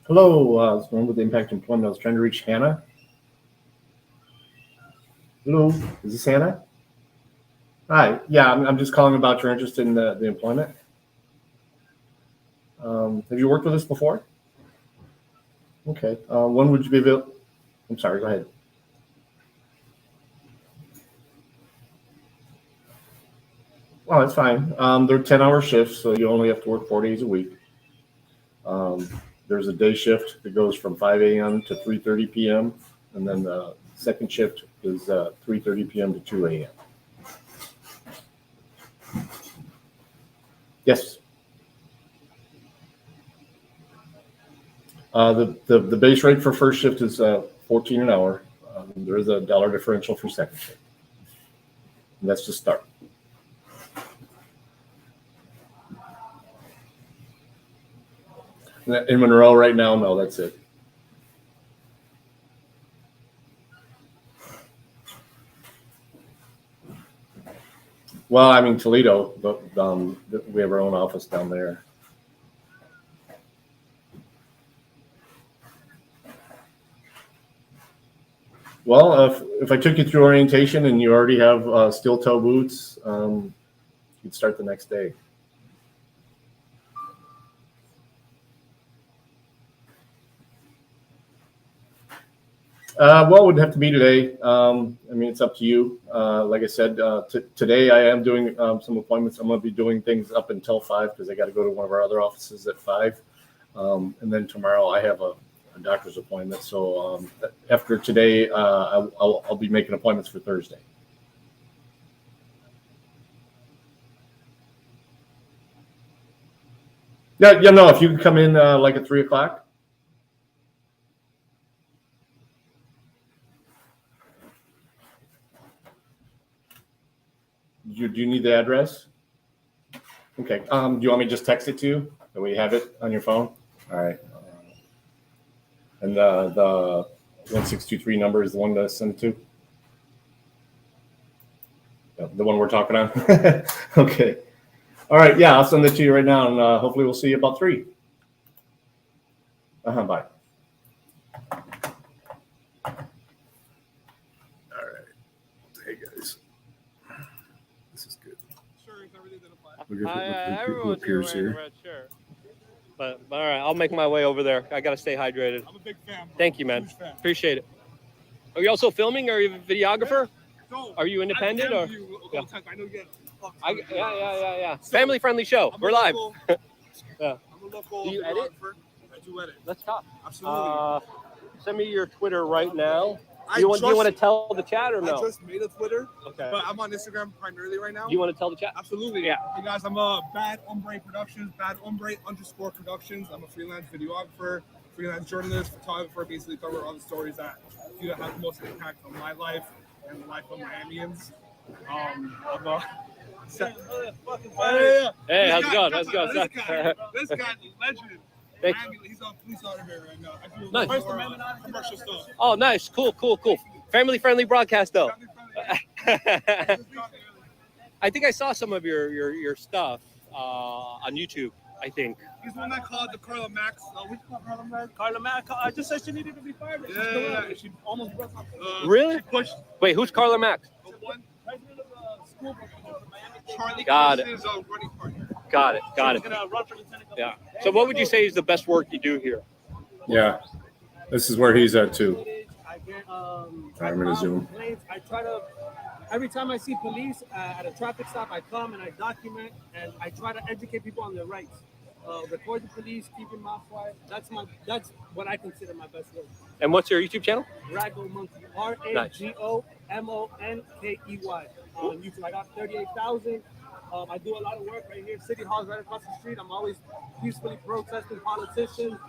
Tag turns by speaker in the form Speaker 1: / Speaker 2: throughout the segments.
Speaker 1: Hello, it's one with Impact Employment. I was trying to reach Hannah. Hello, is this Hannah? Hi, yeah, I'm just calling about your interest in the employment. Have you worked with us before? Okay, when would you be available? I'm sorry, go ahead. Oh, that's fine. They're 10-hour shifts, so you only have to work 4 days a week. There's a day shift that goes from 5 a.m. to 3:30 p.m., and then the second shift is 3:30 p.m. to 2 a.m. Yes. The base rate for first shift is 14 an hour. There is a dollar differential for second shift. And that's to start. In Monroe right now, no, that's it. Well, I mean Toledo, but we have our own office down there. Well, if I took you through orientation and you already have steel toe boots, you'd start the next day. Well, it would have to be today. I mean, it's up to you. Like I said, today I am doing some appointments. I'm going to be doing things up until 5 because I got to go to one of our other offices at 5. And then tomorrow I have a doctor's appointment. So after today, I'll be making appointments for Thursday. Yeah, no, if you can come in like at 3 o'clock. Do you need the address? Okay. Do you want me to just text it to you? That way you have it on your phone? All right. And the 1623 number is the one to send it to? Yeah, the one we're talking on? Okay. All right. Yeah, I'll send it to you right now, and hopefully we'll see you about 3. Bye. All right. Hey, guys. This is good.
Speaker 2: Sure, it's everything that applies.
Speaker 3: Everyone's wearing a red shirt. But all right, I'll make my way over there. I gotta stay hydrated.
Speaker 2: I'm a big fan, bro.
Speaker 3: Thank you, man. Appreciate it. Are you also filming? Are you a videographer?
Speaker 2: No,
Speaker 3: Are you independent or?
Speaker 2: Yeah. I know you get.
Speaker 3: Yeah. Family friendly show. We're live.
Speaker 2: Yeah. I'm a local.
Speaker 3: Do you edit?
Speaker 2: I do edit.
Speaker 3: Let's talk.
Speaker 2: Absolutely.
Speaker 3: Send me your Twitter right now.
Speaker 2: Do
Speaker 3: you want to tell the chat or no?
Speaker 2: I just made a Twitter.
Speaker 3: Okay.
Speaker 2: But I'm on Instagram primarily right now.
Speaker 3: Do you want to tell the chat?
Speaker 2: Absolutely.
Speaker 3: Yeah.
Speaker 2: Hey guys, I'm a Bad Hombre Productions, _Productions. I'm a freelance videographer, freelance journalist, photographer. Basically cover all the stories that I feel have the most impact on my life and the life of Miamians. I'm a
Speaker 3: Hey, how's it going? How's it going?
Speaker 2: This guy's a legend.
Speaker 3: Thank
Speaker 2: Miami, he's on police auditor right now. I do
Speaker 3: Nice.
Speaker 2: First Amendment commercial stuff.
Speaker 3: Oh, nice. Cool. Family friendly broadcast though. I think I saw some of your stuff on YouTube. I think.
Speaker 2: He's the one that called the Carla Max. Which Carla Max?
Speaker 4: Carla Mack, I just said she needed to be fired.
Speaker 2: Yeah.
Speaker 4: She almost broke up.
Speaker 3: Really?
Speaker 2: She pushed
Speaker 3: Wait, who's Carla Max?
Speaker 2: the one.
Speaker 4: President of the school board from Miami.
Speaker 2: Charlie
Speaker 3: Got it.
Speaker 2: Is running partner.
Speaker 3: Got it.
Speaker 4: She's gonna run for lieutenant governor.
Speaker 3: Yeah. So what would you say is the best work you do here?
Speaker 1: Yeah. This is where he's at, too.
Speaker 4: I get
Speaker 1: I'm gonna zoom.
Speaker 4: complaints. I try to. Every time I see police at a traffic stop, I come and I document and I try to educate people on their rights. Report the police, keep your mouth quiet. That's what I consider my best work.
Speaker 3: And what's your YouTube channel?
Speaker 4: Rago Monkey. RAGOMONKEY on YouTube. I got 38,000. I do a lot of work right here. City Hall's right across the street. I'm always peacefully protesting politicians,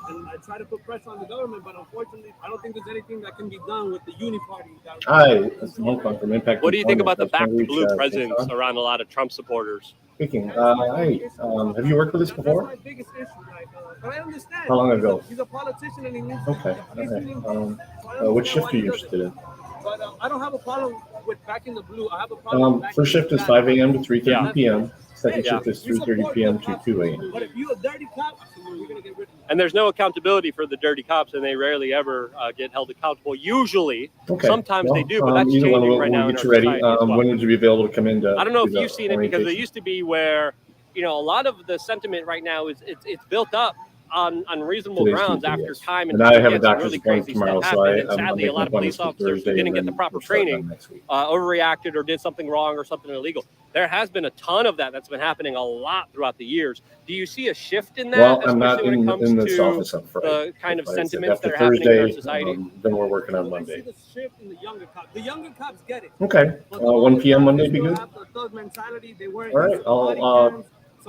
Speaker 4: and I try to put pressure on the government. But unfortunately, I don't think there's anything that can be done with the Uni Party.
Speaker 1: Hi, that's Hong Kong from Impact.
Speaker 3: What do you think about the back to blue
Speaker 1: Employment.
Speaker 3: presence around a lot of Trump supporters?
Speaker 1: Speaking. Hi. Have you worked with this before?
Speaker 4: That's my biggest issue. But I understand.
Speaker 1: How long ago?
Speaker 4: He's a politician and he needs
Speaker 1: Okay.
Speaker 4: to.
Speaker 1: What shift are you interested in?
Speaker 4: But I don't have a problem with back in the blue. I have a problem.
Speaker 1: First shift is 5 a.m. to 3:30 p.m. Second shift is 3:30 p.m. to 2 a.m.
Speaker 4: But if you're a dirty cop, you're gonna get rid of it.
Speaker 3: And there's no accountability for the dirty cops, and they rarely ever get held accountable. Usually,
Speaker 1: Okay.
Speaker 3: sometimes
Speaker 1: Well,
Speaker 3: they do, but that's
Speaker 1: either
Speaker 3: changing
Speaker 1: one,
Speaker 3: right now
Speaker 1: we'll
Speaker 3: in
Speaker 1: get
Speaker 3: our
Speaker 1: you ready.
Speaker 3: society as well.
Speaker 1: When would you be available to come in?
Speaker 3: I don't know if
Speaker 1: do the
Speaker 3: you've seen it, because it
Speaker 1: orientation?
Speaker 3: used to be where, a lot of the sentiment right now is it's built up on reasonable
Speaker 1: Today's
Speaker 3: grounds
Speaker 1: Tuesday,
Speaker 3: after
Speaker 1: yes.
Speaker 3: time
Speaker 1: And I have a
Speaker 3: gets some
Speaker 1: doctor's
Speaker 3: really
Speaker 1: appointment
Speaker 3: crazy
Speaker 1: tomorrow,
Speaker 3: stuff
Speaker 1: so
Speaker 3: happened. And
Speaker 1: I'm
Speaker 3: sadly, a
Speaker 1: making
Speaker 3: lot of police
Speaker 1: appointments for
Speaker 3: officers who
Speaker 1: Thursday,
Speaker 3: didn't
Speaker 1: and
Speaker 3: get the
Speaker 1: then
Speaker 3: proper
Speaker 1: we'll start
Speaker 3: training,
Speaker 1: on next week.
Speaker 3: overreacted or did something wrong or something illegal. There has been a ton of that's been happening a lot throughout the years. Do you see a shift in that,
Speaker 1: Well, I'm not
Speaker 3: especially when it comes
Speaker 1: in this
Speaker 3: to
Speaker 1: office on Friday.
Speaker 3: the kind of
Speaker 1: Like I said,
Speaker 3: sentiments
Speaker 1: after
Speaker 3: that are happening in our
Speaker 1: Thursday,
Speaker 3: society?
Speaker 1: then we're working on
Speaker 4: I see
Speaker 1: Monday.
Speaker 4: the shift in the younger cops. The younger cops get it.
Speaker 1: Okay.
Speaker 4: But
Speaker 1: 1 p.m. Monday
Speaker 4: they
Speaker 1: be
Speaker 4: still
Speaker 1: good?
Speaker 4: have the thug mentality. They wear
Speaker 1: All right. I'll,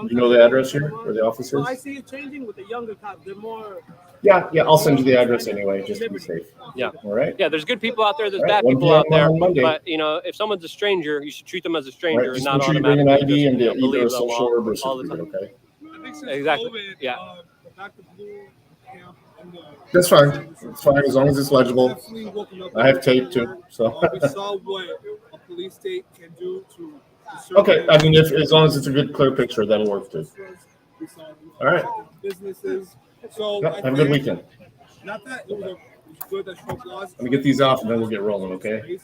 Speaker 1: you know the address here where the office
Speaker 4: So I
Speaker 1: is?
Speaker 4: see it changing with the younger cops. They're more.
Speaker 1: Yeah, I'll send you the address anyway, just to be safe.
Speaker 3: Yeah.
Speaker 1: All right.
Speaker 3: Yeah, there's good people out there. There's
Speaker 1: All right,
Speaker 3: bad
Speaker 1: 1
Speaker 3: people out
Speaker 1: p.m.
Speaker 3: there.
Speaker 1: on Monday.
Speaker 3: But if someone's a stranger, you should treat them as a
Speaker 1: All
Speaker 3: stranger
Speaker 1: right,
Speaker 3: and
Speaker 1: just
Speaker 3: not
Speaker 1: make sure you bring an
Speaker 3: automatically
Speaker 1: ID
Speaker 3: just,
Speaker 1: and either
Speaker 3: believe
Speaker 1: a
Speaker 3: them
Speaker 1: social or birth
Speaker 3: all the
Speaker 1: certificate,
Speaker 3: time.
Speaker 1: okay?
Speaker 2: I think since
Speaker 3: Exactly.
Speaker 2: COVID,
Speaker 3: Yeah.
Speaker 2: the back to blue camp and the
Speaker 1: That's fine. It's fine as long as it's legible.
Speaker 2: definitely woken up.
Speaker 1: I have tape too, so.
Speaker 2: We saw what a police state can do to.
Speaker 1: Okay, I mean, as long as it's a good, clear picture, that'll work too.
Speaker 2: We saw
Speaker 1: All right.
Speaker 2: businesses. So
Speaker 1: Yep,
Speaker 2: I
Speaker 1: have a good
Speaker 2: think-
Speaker 1: weekend.
Speaker 2: Not that it was good that Trump lost.
Speaker 1: Let me get these off and then we'll get rolling, okay?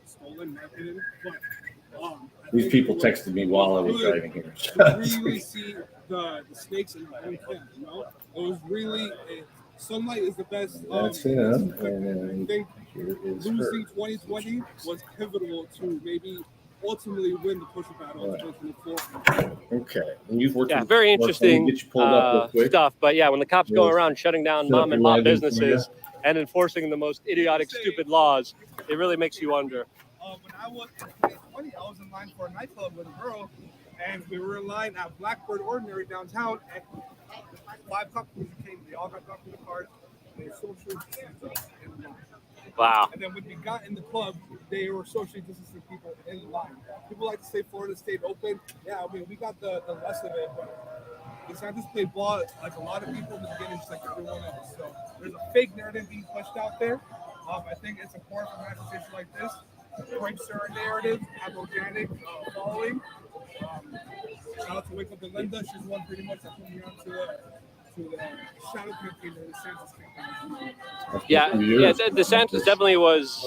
Speaker 2: Stolen, in my opinion, but, I
Speaker 1: These
Speaker 2: think
Speaker 1: people
Speaker 2: it
Speaker 1: texted me while I was
Speaker 2: good
Speaker 1: driving here.
Speaker 2: to really see the snakes in my own camp, you know? It was really, sunlight is the best.
Speaker 1: That's him, and
Speaker 2: I think
Speaker 1: here is
Speaker 2: losing
Speaker 1: her.
Speaker 2: 2020 was pivotal to maybe ultimately win the push battle in
Speaker 1: Right.
Speaker 2: 2024.
Speaker 1: Okay, and you've worked.
Speaker 3: Yeah,
Speaker 1: with-
Speaker 3: very
Speaker 1: let me
Speaker 3: interesting
Speaker 1: Get you pulled up real quick.
Speaker 3: stuff. But yeah, when the cops go
Speaker 1: Yes.
Speaker 3: around shutting down
Speaker 1: Set up
Speaker 3: mom and
Speaker 1: your
Speaker 3: pop
Speaker 1: landing for
Speaker 3: businesses and enforcing the most idiotic, stupid laws, it really makes you wonder.
Speaker 2: When I was in 2020, I was in line for a nightclub with a girl, and we were in line at Blackbird Ordinary downtown, and 5 couples came. They all got doctor cards. They social distanced us in line.
Speaker 3: Wow.
Speaker 2: And then when we got in the club, they were socially distancing people in line. People like to say Florida stayed open. Yeah, I mean, we got the rest of it, but DeSantis played ball like a lot of people in the beginning, just like everyone else. So there's a fake narrative being pushed out there. I think it's important for an organization like this to break certain narratives, have organic following. Shout out to Wake Up to Linda. She's the one pretty much that put me on to the shadow campaign or the DeSantis campaign.
Speaker 3: Yeah, DeSantis definitely was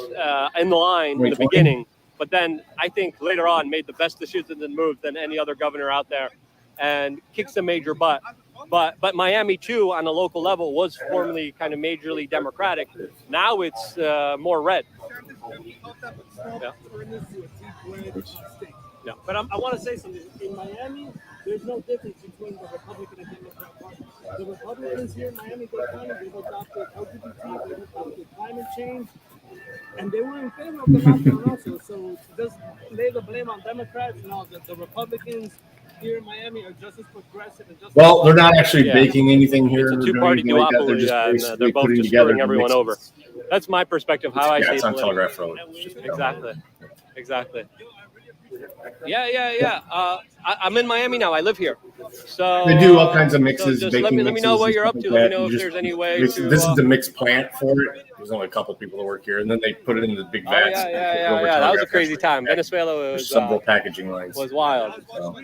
Speaker 3: in the line in the beginning, but then I think later on made the best decisions and moves than any other governor out there, and kicks a major butt. But Miami too, on a local level, was formerly kind of majorly Democratic. Now it's more red. Yeah.
Speaker 4: Yeah. But I want to say something. In Miami, there's no difference between the Republican and Democrat Party. The Republicans here in Miami-Dade County, they've adopted LGBT, they've adopted climate change, and they were in favor of the lockdown also. So just lay the blame on Democrats. No, the Republicans here in Miami are just as progressive and just.
Speaker 1: Well, they're not actually
Speaker 3: Yeah.
Speaker 1: baking anything here.
Speaker 3: It's a
Speaker 1: or doing
Speaker 3: two-party
Speaker 1: anything like that.
Speaker 3: duopoly,
Speaker 1: They're just
Speaker 3: and
Speaker 1: basically
Speaker 3: they're both
Speaker 1: putting
Speaker 3: just
Speaker 1: together
Speaker 3: screwing everyone
Speaker 1: mixes.
Speaker 3: over. That's my perspective, how I
Speaker 1: Yeah,
Speaker 3: see
Speaker 1: it's on
Speaker 3: politics.
Speaker 1: Telegraph Road. It's just-
Speaker 3: Exactly. Yeah. I'm in Miami now. I live here. So
Speaker 1: They do all kinds of mixes,
Speaker 3: So just
Speaker 1: baking
Speaker 3: let me know
Speaker 1: mixes
Speaker 3: what
Speaker 1: and
Speaker 3: you're up
Speaker 1: stuff
Speaker 3: to.
Speaker 1: like
Speaker 3: Let me
Speaker 1: that.
Speaker 3: know
Speaker 1: You
Speaker 3: if
Speaker 1: just
Speaker 3: there's any way
Speaker 1: mix-
Speaker 3: to.
Speaker 1: This is the mix plant for it. There's only a couple people that work here, and then they put it in the big
Speaker 3: Oh,
Speaker 1: vats.
Speaker 3: yeah. That was a crazy time. Venezuela
Speaker 1: There's
Speaker 3: was
Speaker 1: several packaging lines.
Speaker 3: wild.
Speaker 1: So,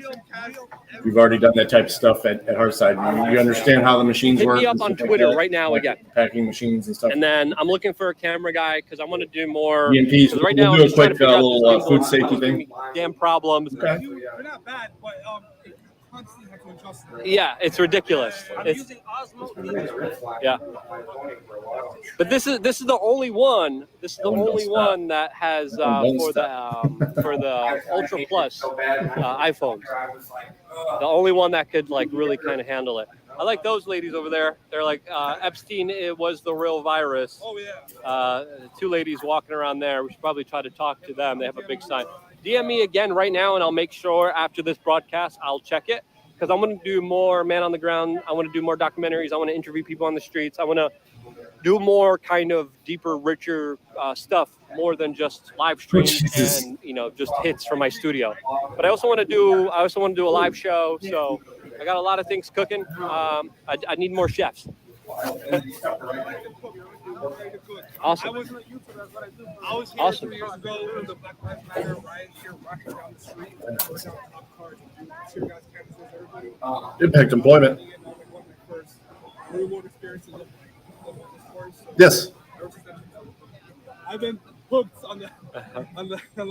Speaker 1: we've already done that type of stuff at Hearthside. You understand how the machines
Speaker 3: Hit
Speaker 1: work.
Speaker 3: me up
Speaker 1: and
Speaker 3: on
Speaker 1: stuff like
Speaker 3: Twitter
Speaker 1: that,
Speaker 3: right now
Speaker 1: like
Speaker 3: again.
Speaker 1: Packing machines and stuff.
Speaker 3: And then I'm looking for a camera guy because I want to do more.
Speaker 1: EMPs.
Speaker 3: Because right
Speaker 1: We'll
Speaker 3: now
Speaker 1: do
Speaker 3: I'm
Speaker 1: a
Speaker 3: just trying to
Speaker 1: quick
Speaker 3: figure out
Speaker 1: little
Speaker 3: this
Speaker 1: food
Speaker 3: gimbal.
Speaker 1: safety
Speaker 3: It's giving
Speaker 1: thing.
Speaker 3: me damn problems.
Speaker 1: Okay.
Speaker 2: They're not bad, but you constantly have to adjust them.
Speaker 3: Yeah, it's ridiculous.
Speaker 4: I'm
Speaker 3: It's,
Speaker 4: using Osmo.
Speaker 3: yeah. But this is the only one. This is the
Speaker 1: That one
Speaker 3: only
Speaker 1: don't stop.
Speaker 3: one that has
Speaker 1: That one
Speaker 3: for the Ultra Plus iPhones. The only one that could like really kind of handle it. I like those ladies over there. They're like Epstein. It was the real virus.
Speaker 2: Oh yeah.
Speaker 3: 2 ladies walking around there. We should probably try to talk to them. They have a big sign. DM me again right now, and I'll make sure after this broadcast I'll check it because I want to do more man on the ground. I want to do more documentaries. I want to interview people on the streets. I want to do more kind of deeper, richer stuff, more than just live streams
Speaker 1: Jesus.
Speaker 3: and just hits from my studio. But I also want to do a live show. So I got a lot of things cooking. I need more chefs.
Speaker 2: I
Speaker 3: Awesome.
Speaker 2: wasn't on YouTube. That's what I do. I was here
Speaker 3: Awesome.
Speaker 2: 2 years ago when the Black Lives Matter riot here, rocking down the street, going down cop cars and tear gas canisters, everybody.
Speaker 1: Impact employment.
Speaker 2: Like one of my first real-world experiences of this course. So
Speaker 1: Yes.
Speaker 2: ever since then, I've been hooked on the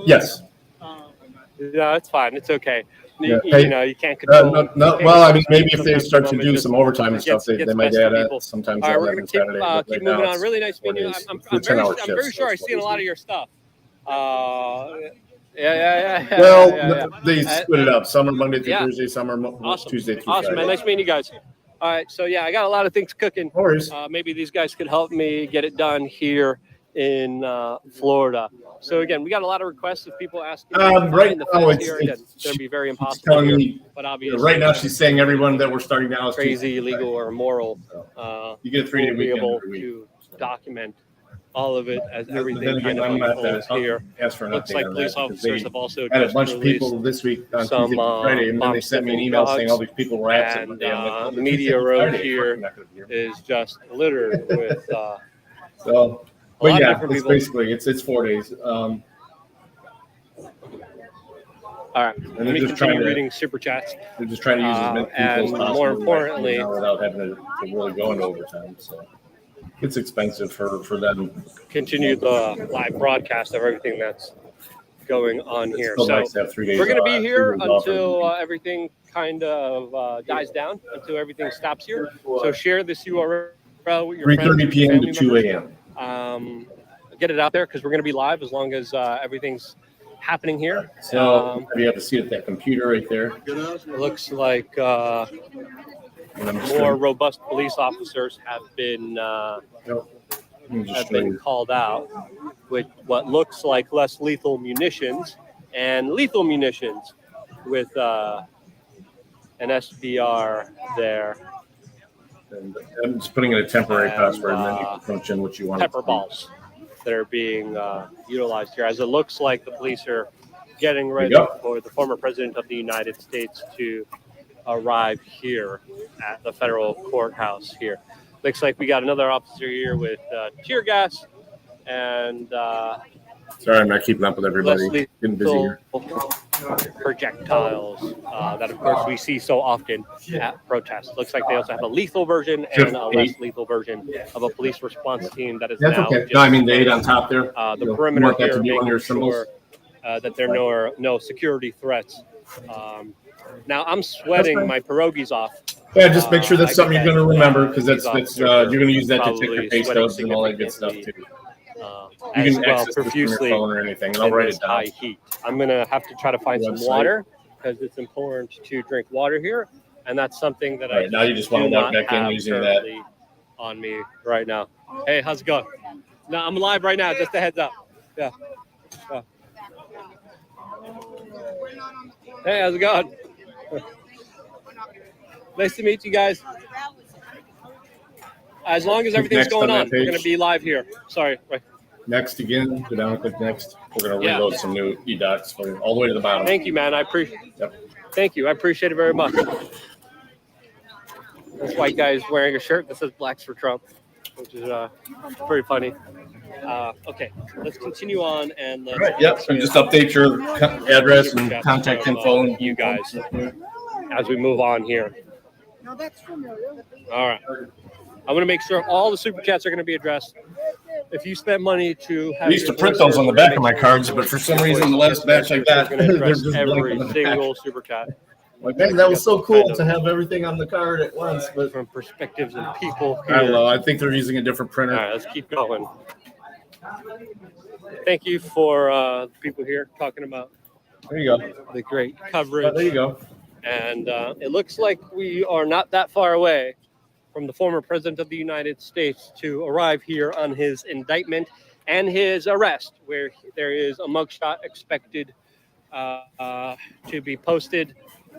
Speaker 1: Yes.
Speaker 3: No, it's fine. It's okay.
Speaker 1: Yeah.
Speaker 3: You know, you can't control.
Speaker 1: No, well, I mean, maybe if they start to do some overtime and stuff,
Speaker 3: gets
Speaker 1: they might
Speaker 3: best to
Speaker 1: add
Speaker 3: people.
Speaker 1: it sometimes.
Speaker 3: All right, we're
Speaker 1: on
Speaker 3: gonna
Speaker 1: Saturday, but
Speaker 3: keep
Speaker 1: right
Speaker 3: moving
Speaker 1: now
Speaker 3: on.
Speaker 1: it's
Speaker 3: Really nice
Speaker 1: 4
Speaker 3: meeting you.
Speaker 1: days.
Speaker 3: I'm
Speaker 1: The 10-hour
Speaker 3: very
Speaker 1: shifts,
Speaker 3: sure I've
Speaker 1: so
Speaker 3: seen a
Speaker 1: 4
Speaker 3: lot
Speaker 1: days.
Speaker 3: of your stuff. Yeah.
Speaker 1: Well, they split it up. Some are Monday through
Speaker 3: Yeah.
Speaker 1: Thursday, some are
Speaker 3: Awesome.
Speaker 1: Tuesday through
Speaker 3: Awesome, man.
Speaker 1: Friday.
Speaker 3: Nice meeting you guys. All right, so yeah, I got a lot of things cooking.
Speaker 1: No worries.
Speaker 3: Maybe these guys could help me get it done here in Florida. So again, we got a lot of requests of people asking.
Speaker 1: Right
Speaker 3: the
Speaker 1: now,
Speaker 3: fence
Speaker 1: it's
Speaker 3: here. Again, it's going to be very
Speaker 1: she's
Speaker 3: impossible
Speaker 1: telling
Speaker 3: here,
Speaker 1: me,
Speaker 3: but obviously,
Speaker 1: right now she's saying everyone that we're starting now is
Speaker 3: crazy, illegal, or immoral.
Speaker 1: You get a 3-day
Speaker 3: we'll be
Speaker 1: weekend
Speaker 3: able
Speaker 1: every week.
Speaker 3: to document all of it as
Speaker 1: But
Speaker 3: everything
Speaker 1: then again,
Speaker 3: kind of
Speaker 1: I'm not
Speaker 3: unfolds here.
Speaker 1: ask for an
Speaker 3: Looks
Speaker 1: update
Speaker 3: like
Speaker 1: on
Speaker 3: police
Speaker 1: that because
Speaker 3: officers
Speaker 1: they
Speaker 3: have also
Speaker 1: had a
Speaker 3: just
Speaker 1: bunch of
Speaker 3: released
Speaker 1: people this week on
Speaker 3: some,
Speaker 1: Tuesday through Friday, and then they sent me an email saying all these people were absent.
Speaker 3: and
Speaker 1: Monday. I'm like, well,
Speaker 3: the
Speaker 1: Tuesday
Speaker 3: media
Speaker 1: through
Speaker 3: road
Speaker 1: Friday,
Speaker 3: here
Speaker 1: I'm not gonna be here.
Speaker 3: is just littered with
Speaker 1: So,
Speaker 3: a lot
Speaker 1: but
Speaker 3: of
Speaker 1: yeah,
Speaker 3: different
Speaker 1: it's
Speaker 3: people.
Speaker 1: basically it's 4 days.
Speaker 3: All right,
Speaker 1: And
Speaker 3: let
Speaker 1: they're
Speaker 3: me
Speaker 1: just trying
Speaker 3: continue
Speaker 1: to
Speaker 3: reading super chats.
Speaker 1: They're just trying to use as many people as
Speaker 3: And
Speaker 1: possible.
Speaker 3: more
Speaker 1: right
Speaker 3: importantly-
Speaker 1: now without having to really go into overtime. So it's expensive for them.
Speaker 3: Continue the live broadcast of everything that's going on here.
Speaker 1: Still
Speaker 3: So
Speaker 1: nice to have 3 days.
Speaker 3: we're going to be
Speaker 1: 3
Speaker 3: here
Speaker 1: days off every
Speaker 3: until
Speaker 1: week.
Speaker 3: everything kind of dies down, until everything stops here. So share this URL with your
Speaker 1: 3:30
Speaker 3: friends,
Speaker 1: p.m. to
Speaker 3: family
Speaker 1: 2
Speaker 3: members.
Speaker 1: a.m.
Speaker 3: Get it out there because we're going to be live as long as everything's happening here.
Speaker 1: So you have to see it, that computer right there.
Speaker 3: It looks like
Speaker 1: And I'm just
Speaker 3: more
Speaker 1: gonna-
Speaker 3: robust police officers have been called out with what looks like less lethal munitions and lethal munitions with an SBR there.
Speaker 1: And I'm just putting in a temporary
Speaker 3: And,
Speaker 1: password, and then you can punch in what you want.
Speaker 3: Pepper balls that are being utilized here, as it looks like the police are getting ready
Speaker 1: Yep.
Speaker 3: for the former president of the United States to arrive here at the federal courthouse here. Looks like we got another officer here with tear gas and
Speaker 1: Sorry, I'm not keeping up with everybody.
Speaker 3: less
Speaker 1: Getting busy here.
Speaker 3: projectiles that, of course, we see so often at protests. Looks like they also have a lethal version and a less lethal version of a police response team that is
Speaker 1: That's
Speaker 3: now
Speaker 1: okay.
Speaker 3: just
Speaker 1: No, I mean the 8 on top there.
Speaker 3: the
Speaker 1: You
Speaker 3: perimeter
Speaker 1: want that
Speaker 3: here,
Speaker 1: to be on
Speaker 3: making
Speaker 1: your symbols.
Speaker 3: sure that there are no security threats. Now I'm sweating
Speaker 1: fine.
Speaker 3: my pierogies off.
Speaker 1: Yeah, just make sure
Speaker 3: I
Speaker 1: that's something
Speaker 3: get
Speaker 1: you're going to
Speaker 3: that,
Speaker 1: remember because
Speaker 3: these
Speaker 1: that's
Speaker 3: officers
Speaker 1: you're going to use that to
Speaker 3: probably
Speaker 1: take your pay
Speaker 3: sweating
Speaker 1: stubs and all that good stuff too.
Speaker 3: significantly,
Speaker 1: You
Speaker 3: as
Speaker 1: can
Speaker 3: well
Speaker 1: access this from your
Speaker 3: profusely
Speaker 1: phone or anything, and I'll
Speaker 3: in
Speaker 1: write
Speaker 3: this
Speaker 1: it down.
Speaker 3: high heat. I'm gonna have to try to find some
Speaker 1: Website.
Speaker 3: water because it's important to drink water here, and that's something that
Speaker 1: All right, now you just want
Speaker 3: do
Speaker 1: to log
Speaker 3: not
Speaker 1: back in
Speaker 3: have
Speaker 1: using that.
Speaker 3: currently on me right now. Hey, how's it going? No, I'm live right now. Just a heads up. Yeah. Hey, how's it going? Nice to meet you guys. As long as everything's
Speaker 1: next on
Speaker 3: going
Speaker 1: that
Speaker 3: on, we're going
Speaker 1: page.
Speaker 3: to be live here. Sorry. Right.
Speaker 1: Next again, go down and click next. We're going to
Speaker 3: Yeah.
Speaker 1: reload some new eDocs for you, all the way to the bottom.
Speaker 3: Thank you, man. I appreciate.
Speaker 1: Yep.
Speaker 3: Thank you. I appreciate it very much. This white guy is wearing a shirt that says "Blacks for Trump," which is pretty funny. Okay, let's continue on and let's.
Speaker 1: All right, yep, so just update your address and contact info. And
Speaker 3: you guys as we move on here.
Speaker 5: Now that's familiar.
Speaker 3: All right. I'm going to make sure all the super chats are going to be addressed. If you spent money to have
Speaker 1: I used to print those on the back of my cards, but for some reason, the last batch I got,
Speaker 3: going to
Speaker 1: they're
Speaker 3: address
Speaker 1: just blank
Speaker 3: every
Speaker 1: on the back.
Speaker 3: single super chat
Speaker 1: Like, man, that was so cool to have everything on the card at once, but
Speaker 3: from perspectives and people
Speaker 1: I don't
Speaker 3: here.
Speaker 1: know. I think they're using a different
Speaker 3: All
Speaker 1: printer.
Speaker 3: right, let's keep going. Thank you for people here talking about
Speaker 1: There you go.
Speaker 3: the great
Speaker 1: Oh,
Speaker 3: coverage.
Speaker 1: there you go.
Speaker 3: And it looks like we are not that far away from the former president of the United States to arrive here on his indictment and his arrest, where there is a mugshot expected to be posted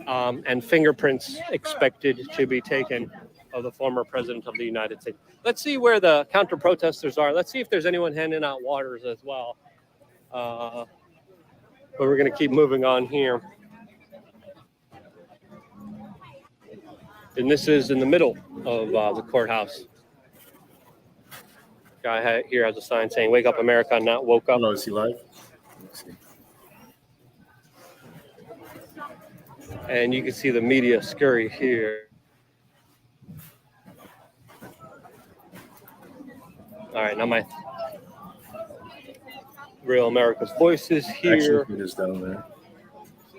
Speaker 3: and fingerprints expected to be taken of the former president of the United States. Let's see where the counter protesters are. Let's see if there's anyone handing out waters as well. But we're going to keep moving on here. And this is in the middle of the courthouse. Guy here has a sign saying "Wake up, America," not "Woke up."
Speaker 1: Oh, is he live? Let's see.
Speaker 3: And you can see the media scurry here. All right, now my Real America's Voice is here.
Speaker 1: Actually, it is down there.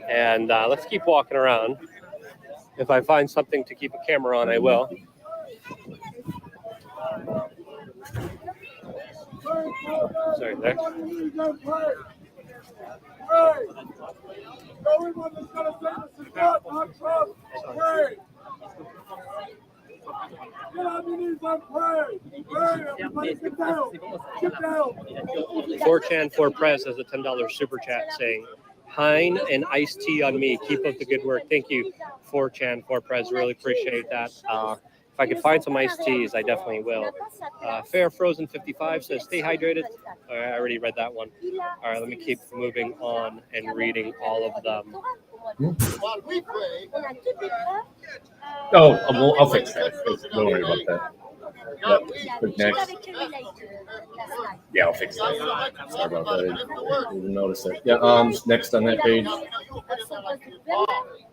Speaker 3: And let's keep walking around. If I find something to keep a camera on, I will. Sorry there. Chan for Prez has a $10 super chat saying, Hein and iced tea on me. Keep up the good work. Thank you, 4chan for Prez. Really appreciate that. If I could find some iced teas, I definitely will. Fair Frozen 55 says, stay hydrated. All right, I already read that one. All right, let me keep moving on and reading all of them.
Speaker 1: Oh, I'll fix that. Don't worry about that. But next. Yeah, I'll fix that. Sorry about that. I didn't notice it. Yeah, next on that page.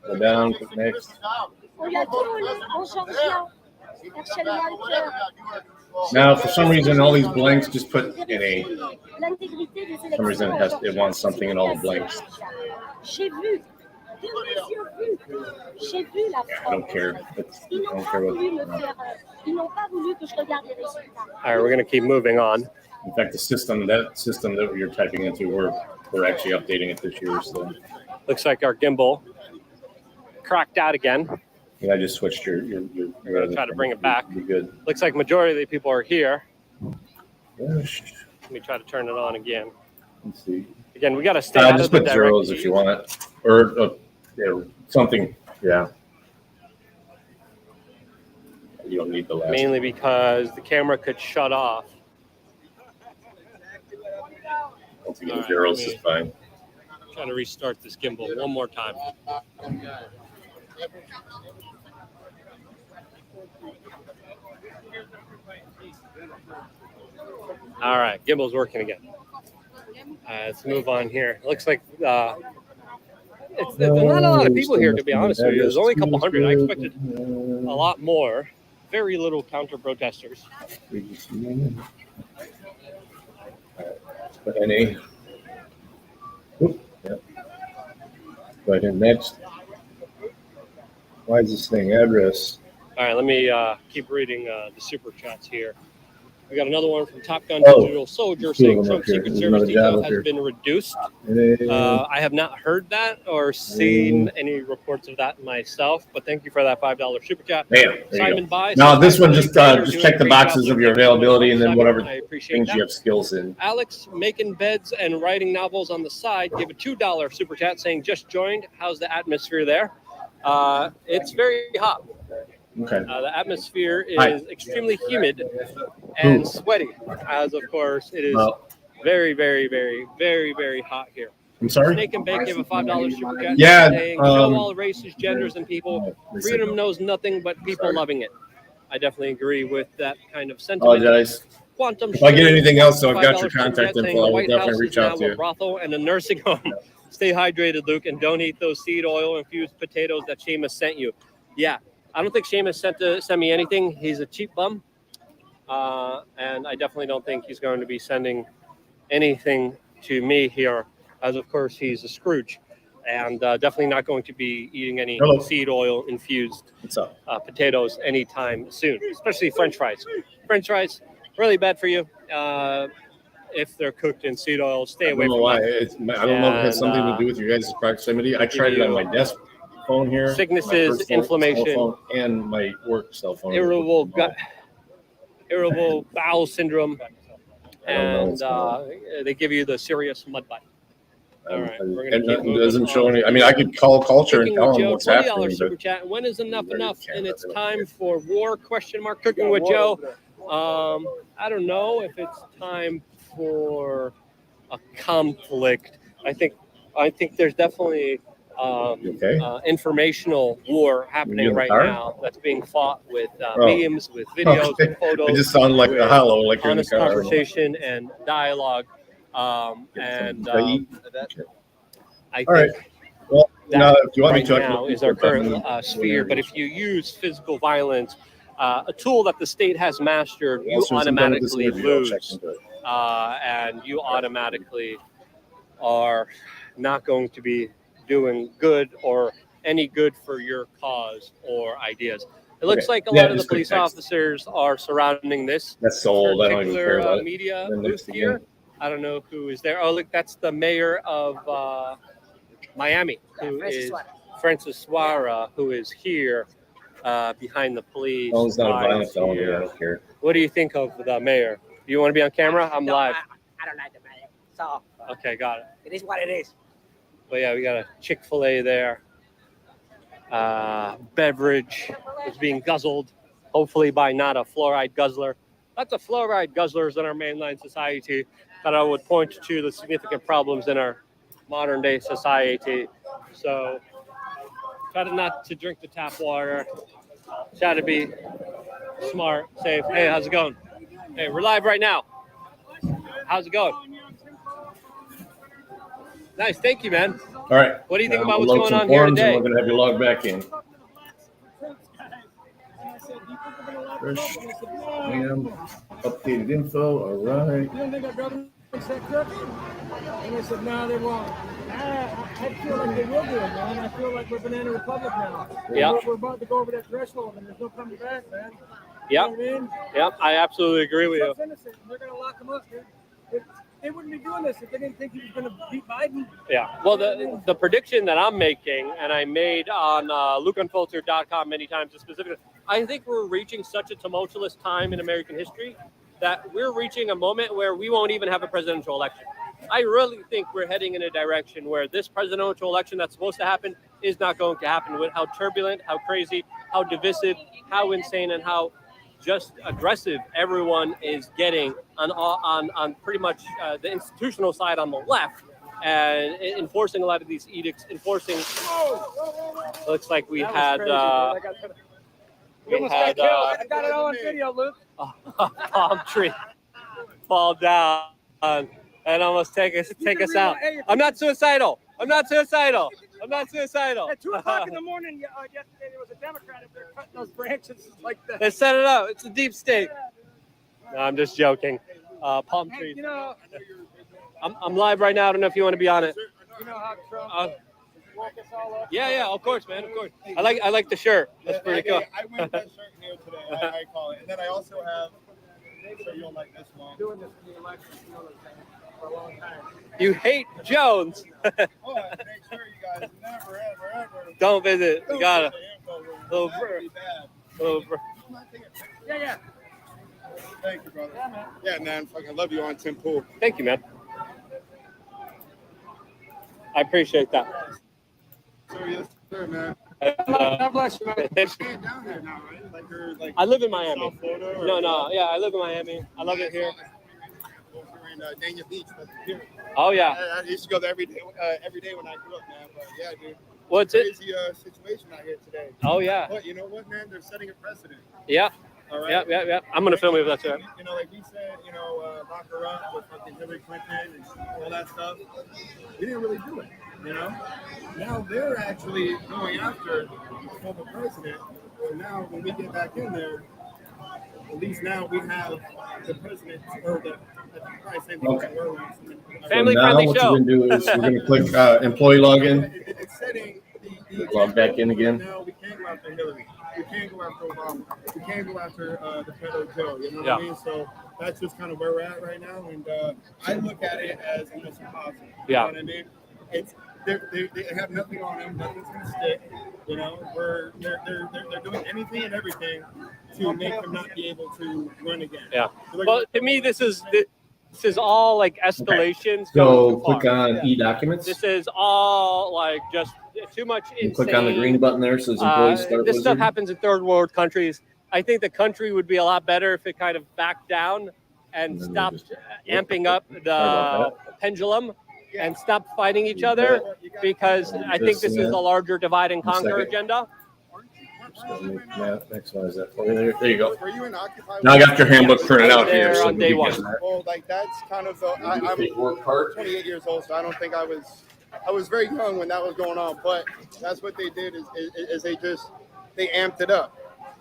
Speaker 1: Go down, click next. Now, for some reason, all these blanks just put NA. For some reason, it wants something in all the blanks. Yeah, I don't care. I don't care what.
Speaker 3: All right, we're going to keep moving on.
Speaker 1: In fact, the system that you're typing into, we're actually updating it this year. So
Speaker 3: looks like our gimbal cracked out again.
Speaker 1: Yeah, I just switched your
Speaker 3: try to bring it back.
Speaker 1: Be good.
Speaker 3: Looks like majority of the people are here.
Speaker 1: Gosh.
Speaker 3: Let me try to turn it on again.
Speaker 1: Let's see.
Speaker 3: Again, we got to stay out
Speaker 1: just
Speaker 3: of the
Speaker 1: put zeros if you want, or something. Yeah. You don't need the last.
Speaker 3: Mainly because the camera could shut off.
Speaker 1: Once you get zeros is fine.
Speaker 3: Trying to restart this gimbal one more time. All right, gimbal's working again. Let's move on here. It looks like there's not a lot of people here, to be honest with you. There's only a couple hundred. I expected a lot more. Very little counter protesters.
Speaker 1: NA. Yep. Go ahead and next. Why is this thing address?
Speaker 3: All right, let me keep reading the super chats here. We got another one from Top Gun Digital Soldier saying Trump's Secret Service detail has been reduced. I have not heard that or seen any reports of that myself, but thank you for that $5 super chat. Simon Buy.
Speaker 1: Now this one just check the boxes of your availability and then whatever things you have skills in.
Speaker 3: Alex making beds and writing novels on the side. Give a $2 super chat saying just joined. How's the atmosphere there? It's very hot.
Speaker 1: Okay.
Speaker 3: The atmosphere is extremely humid and sweaty, as of course it is very, very, very, very, very hot here.
Speaker 1: I'm sorry?
Speaker 3: Snake and Bake give a $5 super chat.
Speaker 1: Yeah.
Speaker 3: Saying, show all races, genders, and people. Freedom knows nothing but people loving it. I definitely agree with that kind of sentiment.
Speaker 1: Apologize.
Speaker 3: Quantum
Speaker 1: if I get anything else, so I've got your contact info. I will definitely reach out to you.
Speaker 3: A brothel and a nursing home. Yeah. Stay hydrated, Luke, and don't eat those seed oil infused potatoes that Seamus sent you. Yeah. I don't think Seamus sent me anything. He's a cheap bum. And I definitely don't think he's going to be sending anything to me here, as of course he's a Scrooge. And definitely not going to be eating any seed oil infused potatoes anytime soon, especially French fries. French fries, really bad for you. If they're cooked in seed oil, stay away from them.
Speaker 1: I don't know if it has something to do with your guys' proximity. I tried it on my desk phone here.
Speaker 3: Sicknesses, inflammation,
Speaker 1: and my work cell phone.
Speaker 3: Irritable bowel syndrome, and they give you the serious mud bite. All right, we're gonna keep moving.
Speaker 1: It doesn't show any. I mean, I could call culture and tell them what's happening.
Speaker 3: $20 super chat. When is enough? And it's time for war? ? Cooking with Joe. I don't know if it's time for a conflict. I think there's definitely
Speaker 1: Okay.
Speaker 3: informational war
Speaker 1: You
Speaker 3: happening
Speaker 1: in the
Speaker 3: right
Speaker 1: car?
Speaker 3: now that's being fought with
Speaker 1: Oh.
Speaker 3: memes, with videos,
Speaker 1: Okay.
Speaker 3: with photos.
Speaker 1: It just sounded like
Speaker 3: with
Speaker 1: a hollow, like you're in the
Speaker 3: honest
Speaker 1: car.
Speaker 3: conversation and dialogue. And
Speaker 1: Should I eat?
Speaker 3: I
Speaker 1: All right.
Speaker 3: think
Speaker 1: Well,
Speaker 3: that
Speaker 1: no, if you want
Speaker 3: right
Speaker 1: me to, I can
Speaker 3: now
Speaker 1: look
Speaker 3: is our
Speaker 1: into it,
Speaker 3: current
Speaker 1: but
Speaker 3: sphere. But if you use physical violence, a tool that the state has mastered, you
Speaker 1: as soon as I'm done with this
Speaker 3: automatically
Speaker 1: interview, I'll check
Speaker 3: lose,
Speaker 1: into it.
Speaker 3: and you automatically are not going to be doing good or any good for your cause or ideas. It looks
Speaker 1: Okay.
Speaker 3: like a
Speaker 1: Yeah,
Speaker 3: lot of the
Speaker 1: just quick
Speaker 3: police
Speaker 1: text.
Speaker 3: officers are surrounding this
Speaker 1: That's so old. I don't even care
Speaker 3: particular
Speaker 1: about it.
Speaker 3: media
Speaker 1: Then
Speaker 3: booth
Speaker 1: next
Speaker 3: here.
Speaker 1: again.
Speaker 3: I don't know who is there. Oh, look, that's the mayor of Miami, who is Francis Suarez, who is here behind the police.
Speaker 1: Oh, it's not a
Speaker 3: guys
Speaker 1: violent felony. I
Speaker 3: here.
Speaker 1: don't care.
Speaker 3: What do you think of the mayor? Do you want to be on camera? I'm live.
Speaker 5: I don't like the mayor. So
Speaker 3: Okay, got it.
Speaker 5: it is what it is.
Speaker 3: But yeah, we got a Chick-fil-A there. Beverage is being guzzled, hopefully by not a fluoride guzzler. Lots of fluoride guzzlers in our mainline society that I would point to the significant problems in our modern day society. So try to not to drink the tap water. Try to be smart, safe. Hey, how's it going? Hey, we're live right now. How's it going? Nice, thank you, man.
Speaker 1: All right.
Speaker 3: What do you think
Speaker 1: Now
Speaker 3: about
Speaker 1: we'll
Speaker 3: what's
Speaker 1: load
Speaker 3: going
Speaker 1: some
Speaker 3: on here
Speaker 1: forms,
Speaker 3: today?
Speaker 1: And we're going to have you log back in. Fresh, ma'am, updated info. All right.
Speaker 5: You don't think our government thinks that crooked? And they said, no, they won't. I feel like they will do it, man. I feel like we're Banana Republic now.
Speaker 3: Yeah.
Speaker 5: We're about to go over that threshold, and there's no coming back, man.
Speaker 3: Yep.
Speaker 5: You know what I mean?
Speaker 3: Yep, I absolutely agree with you.
Speaker 5: Trump's innocent, and they're going to lock him up, dude. They wouldn't be doing this if they didn't think he was going to beat Biden.
Speaker 3: Yeah. Well, the prediction that I'm making, and I made on LukeUnfiltered.com many times, is specifically, I think we're reaching such a tumultuous time in American history that we're reaching a moment where we won't even have a presidential election. I really think we're heading in a direction where this presidential election that's supposed to happen is not going to happen, with how turbulent, how crazy, how divisive, how insane, and how just aggressive everyone is getting on pretty much the institutional side on the left, and enforcing a lot of these edicts, enforcing. Looks like we had
Speaker 5: I got it all on video, Luke.
Speaker 3: a palm tree fall down and almost take us out. I'm not suicidal. I'm not suicidal. I'm not suicidal.
Speaker 5: At 2 o'clock in the morning yesterday, there was a Democrat up there cutting those branches like that.
Speaker 3: They set it up. It's a deep state. No, I'm just joking. Palm
Speaker 5: Hey,
Speaker 3: trees.
Speaker 5: you know,
Speaker 3: I'm live right now. I don't know if you want to be on it.
Speaker 5: you know how Trump woke us all up?
Speaker 3: Yeah, of course, man, of course. I like the shirt. That's pretty cool.
Speaker 6: I went that shirt here today. I call it. And then I also have, so you'll like this one.
Speaker 5: Doing this for the election, you know what I'm saying, for a long time.
Speaker 3: You hate Jones.
Speaker 6: Oh, I make sure you guys never, ever
Speaker 3: Don't visit. You got it. Little
Speaker 6: That would be bad.
Speaker 3: Little
Speaker 5: Yeah.
Speaker 6: Thank you, brother. Yeah, man. Fucking love you on Tim Pool.
Speaker 3: Thank you, man. I appreciate that.
Speaker 6: So, yes, sir, man.
Speaker 5: God bless you, man.
Speaker 6: You're staying down here now, right? Like you're like.
Speaker 3: I live in Miami.
Speaker 6: South Florida or-
Speaker 3: No. Yeah, I live in Miami. I love it here.
Speaker 6: We're in Dania Beach. That's here.
Speaker 3: Oh yeah.
Speaker 6: I used to go there every day when I grew up, man. But yeah, dude.
Speaker 3: What's it?
Speaker 6: Crazy situation out here today.
Speaker 3: Oh yeah.
Speaker 6: But you know what, man? They're setting a precedent.
Speaker 3: Yeah.
Speaker 6: All right.
Speaker 3: Yeah. I'm gonna film it if that's it.
Speaker 6: You know, like we said, lock her up with fucking Hillary Clinton and all that stuff. We didn't really do it, you know? Now they're actually going after the former president. So now when we get back in there, at least now we have the president or the
Speaker 1: Okay.
Speaker 3: Family
Speaker 1: So now
Speaker 3: friendly
Speaker 1: what
Speaker 3: show.
Speaker 1: you're going to do is we're going to click employee login.
Speaker 6: It's setting the
Speaker 1: Log back in again.
Speaker 6: Now we can't go after Hillary. We can't go after Obama. We can't go after the pedo Joe. You know what I mean? So that's just kind of where we're at right now. And I look at it as almost impossible. You know what I mean? It's they have nothing on them. Nothing's gonna stick. You know, they're doing anything and everything to make them not be able to run again.
Speaker 3: Yeah.
Speaker 6: Like,
Speaker 3: Well, to me, this is all like escalations.
Speaker 1: So
Speaker 3: going too far.
Speaker 1: click on e-documents.
Speaker 3: This is all like just too much insane.
Speaker 1: And click on the green button there. Says employee start
Speaker 3: This stuff
Speaker 1: wizard.
Speaker 3: happens in third world countries. I think the country would be a lot better if it kind of backed down and
Speaker 1: And then
Speaker 3: stopped
Speaker 1: just-
Speaker 3: amping up the
Speaker 1: about
Speaker 3: pendulum and stop fighting each other, because I think this is a larger divide and conquer agenda.
Speaker 1: Next one is that. There you go.
Speaker 6: Were you in Occupy?
Speaker 1: Now I got your handbook printed out here.
Speaker 3: There on day one.
Speaker 6: Well, like that's kind of the. I'm 28 years old, so I don't think I was very young when that was going on. But that's what they did is they amped it up.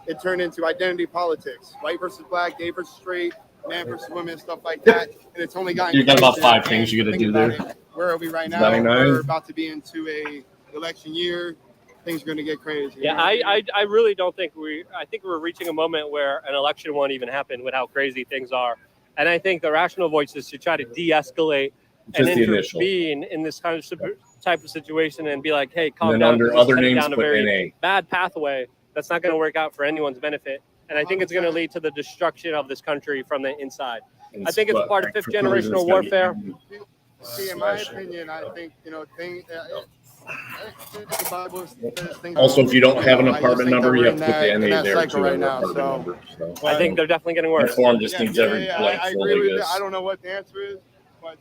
Speaker 6: It turned into identity politics: white versus black, gay versus straight, man versus women, stuff like that. And it's only gotten.
Speaker 1: You got about 5 things you got to do there.
Speaker 6: Where are we right now?
Speaker 1: 99.
Speaker 6: We're about to be into a election year. Things are going to get crazy.
Speaker 3: Yeah, I really don't think I think we're reaching a moment where an election won't even happen with how crazy things are. And I think the rational voice is to try to de-escalate and intervene in this kind of type of situation and be like, hey, calm down.
Speaker 1: Under other names,
Speaker 3: down a very bad pathway that's not going to work out for anyone's benefit. And I think it's going to lead to the destruction of this country from the inside. I think it's part of fifth generational warfare.
Speaker 6: See, in my opinion, I think,
Speaker 1: also, if you don't have an apartment number, you have to put the NA there too.
Speaker 6: Right now, so.
Speaker 3: I think they're definitely getting worse.
Speaker 1: The form just needs every
Speaker 6: I agree with that. I don't know what the answer is, but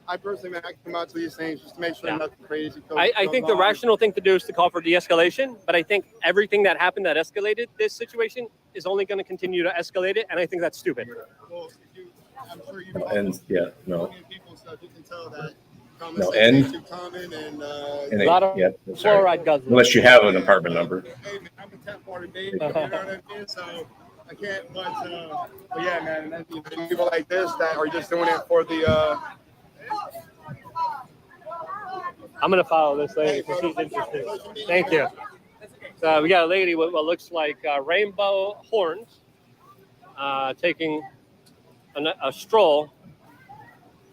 Speaker 6: I personally come out to these things just to make sure nothing crazy.
Speaker 3: I think the rational thing to do is to call for de-escalation, but I think everything that happened that escalated this situation is only going to continue to escalate it, and I think that's stupid.
Speaker 6: Well, I'm sure you people, so you can tell that.
Speaker 1: No, N.
Speaker 6: Too common and
Speaker 3: a lot of fluoride guzzling.
Speaker 1: Unless you have an apartment number.
Speaker 6: Hey, man, I'm a tap water baby, you know what I mean? So I can't, but yeah, man, and people like this that are just doing it for the.
Speaker 3: I'm gonna follow this lady because she's interesting. Thank you. So we got a lady with what looks like rainbow horns, taking a stroll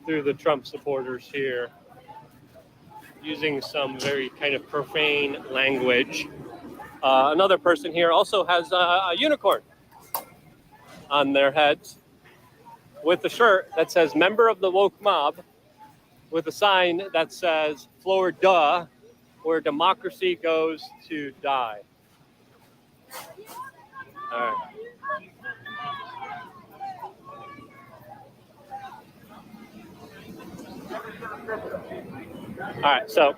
Speaker 3: through the Trump supporters here, using some very kind of profane language. Another person here also has a unicorn on their heads with a shirt that says member of the woke mob, with a sign that says Florida, where democracy goes to die. All right. All right, so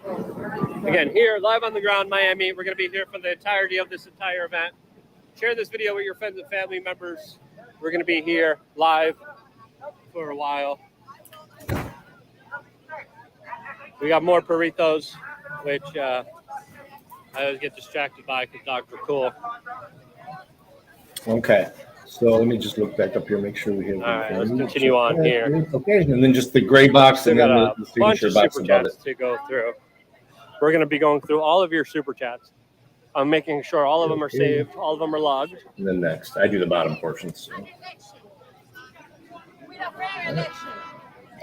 Speaker 3: again, here live on the ground, Miami. We're going to be here for the entirety of this entire event. Share this video with your friends and family members. We're going to be here live for a while. We got more burritos, which I always get distracted by because dogs are cool.
Speaker 1: Okay. So let me just look back up here, make sure we have.
Speaker 3: All right, let's continue on here.
Speaker 1: Okay, and then just the gray box and then the signature box above it.
Speaker 3: To go through. We're going to be going through all of your super chats. I'm making sure all of them are saved, all of them are logged.
Speaker 1: And then next, I do the bottom portions. So.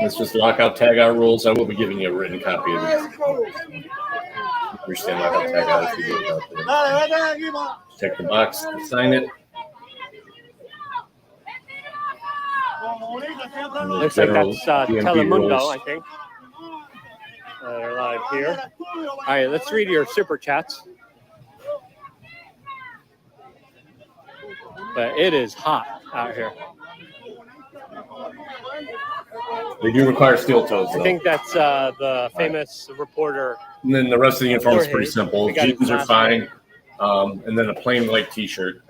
Speaker 1: Let's just lock out, tag out rules. I will be giving you a written copy of this. Understand lock out, tag out if you do it out there. Check the box, sign it.
Speaker 3: Looks like that's Telemundo, I think. They're live here. All right, let's read your super chats. But it is hot out here.
Speaker 1: They do require steel toes, though.
Speaker 3: I think that's the famous reporter.
Speaker 1: And then the rest of the uniform is pretty simple. Jeans are fine. And then a plain white T-shirt.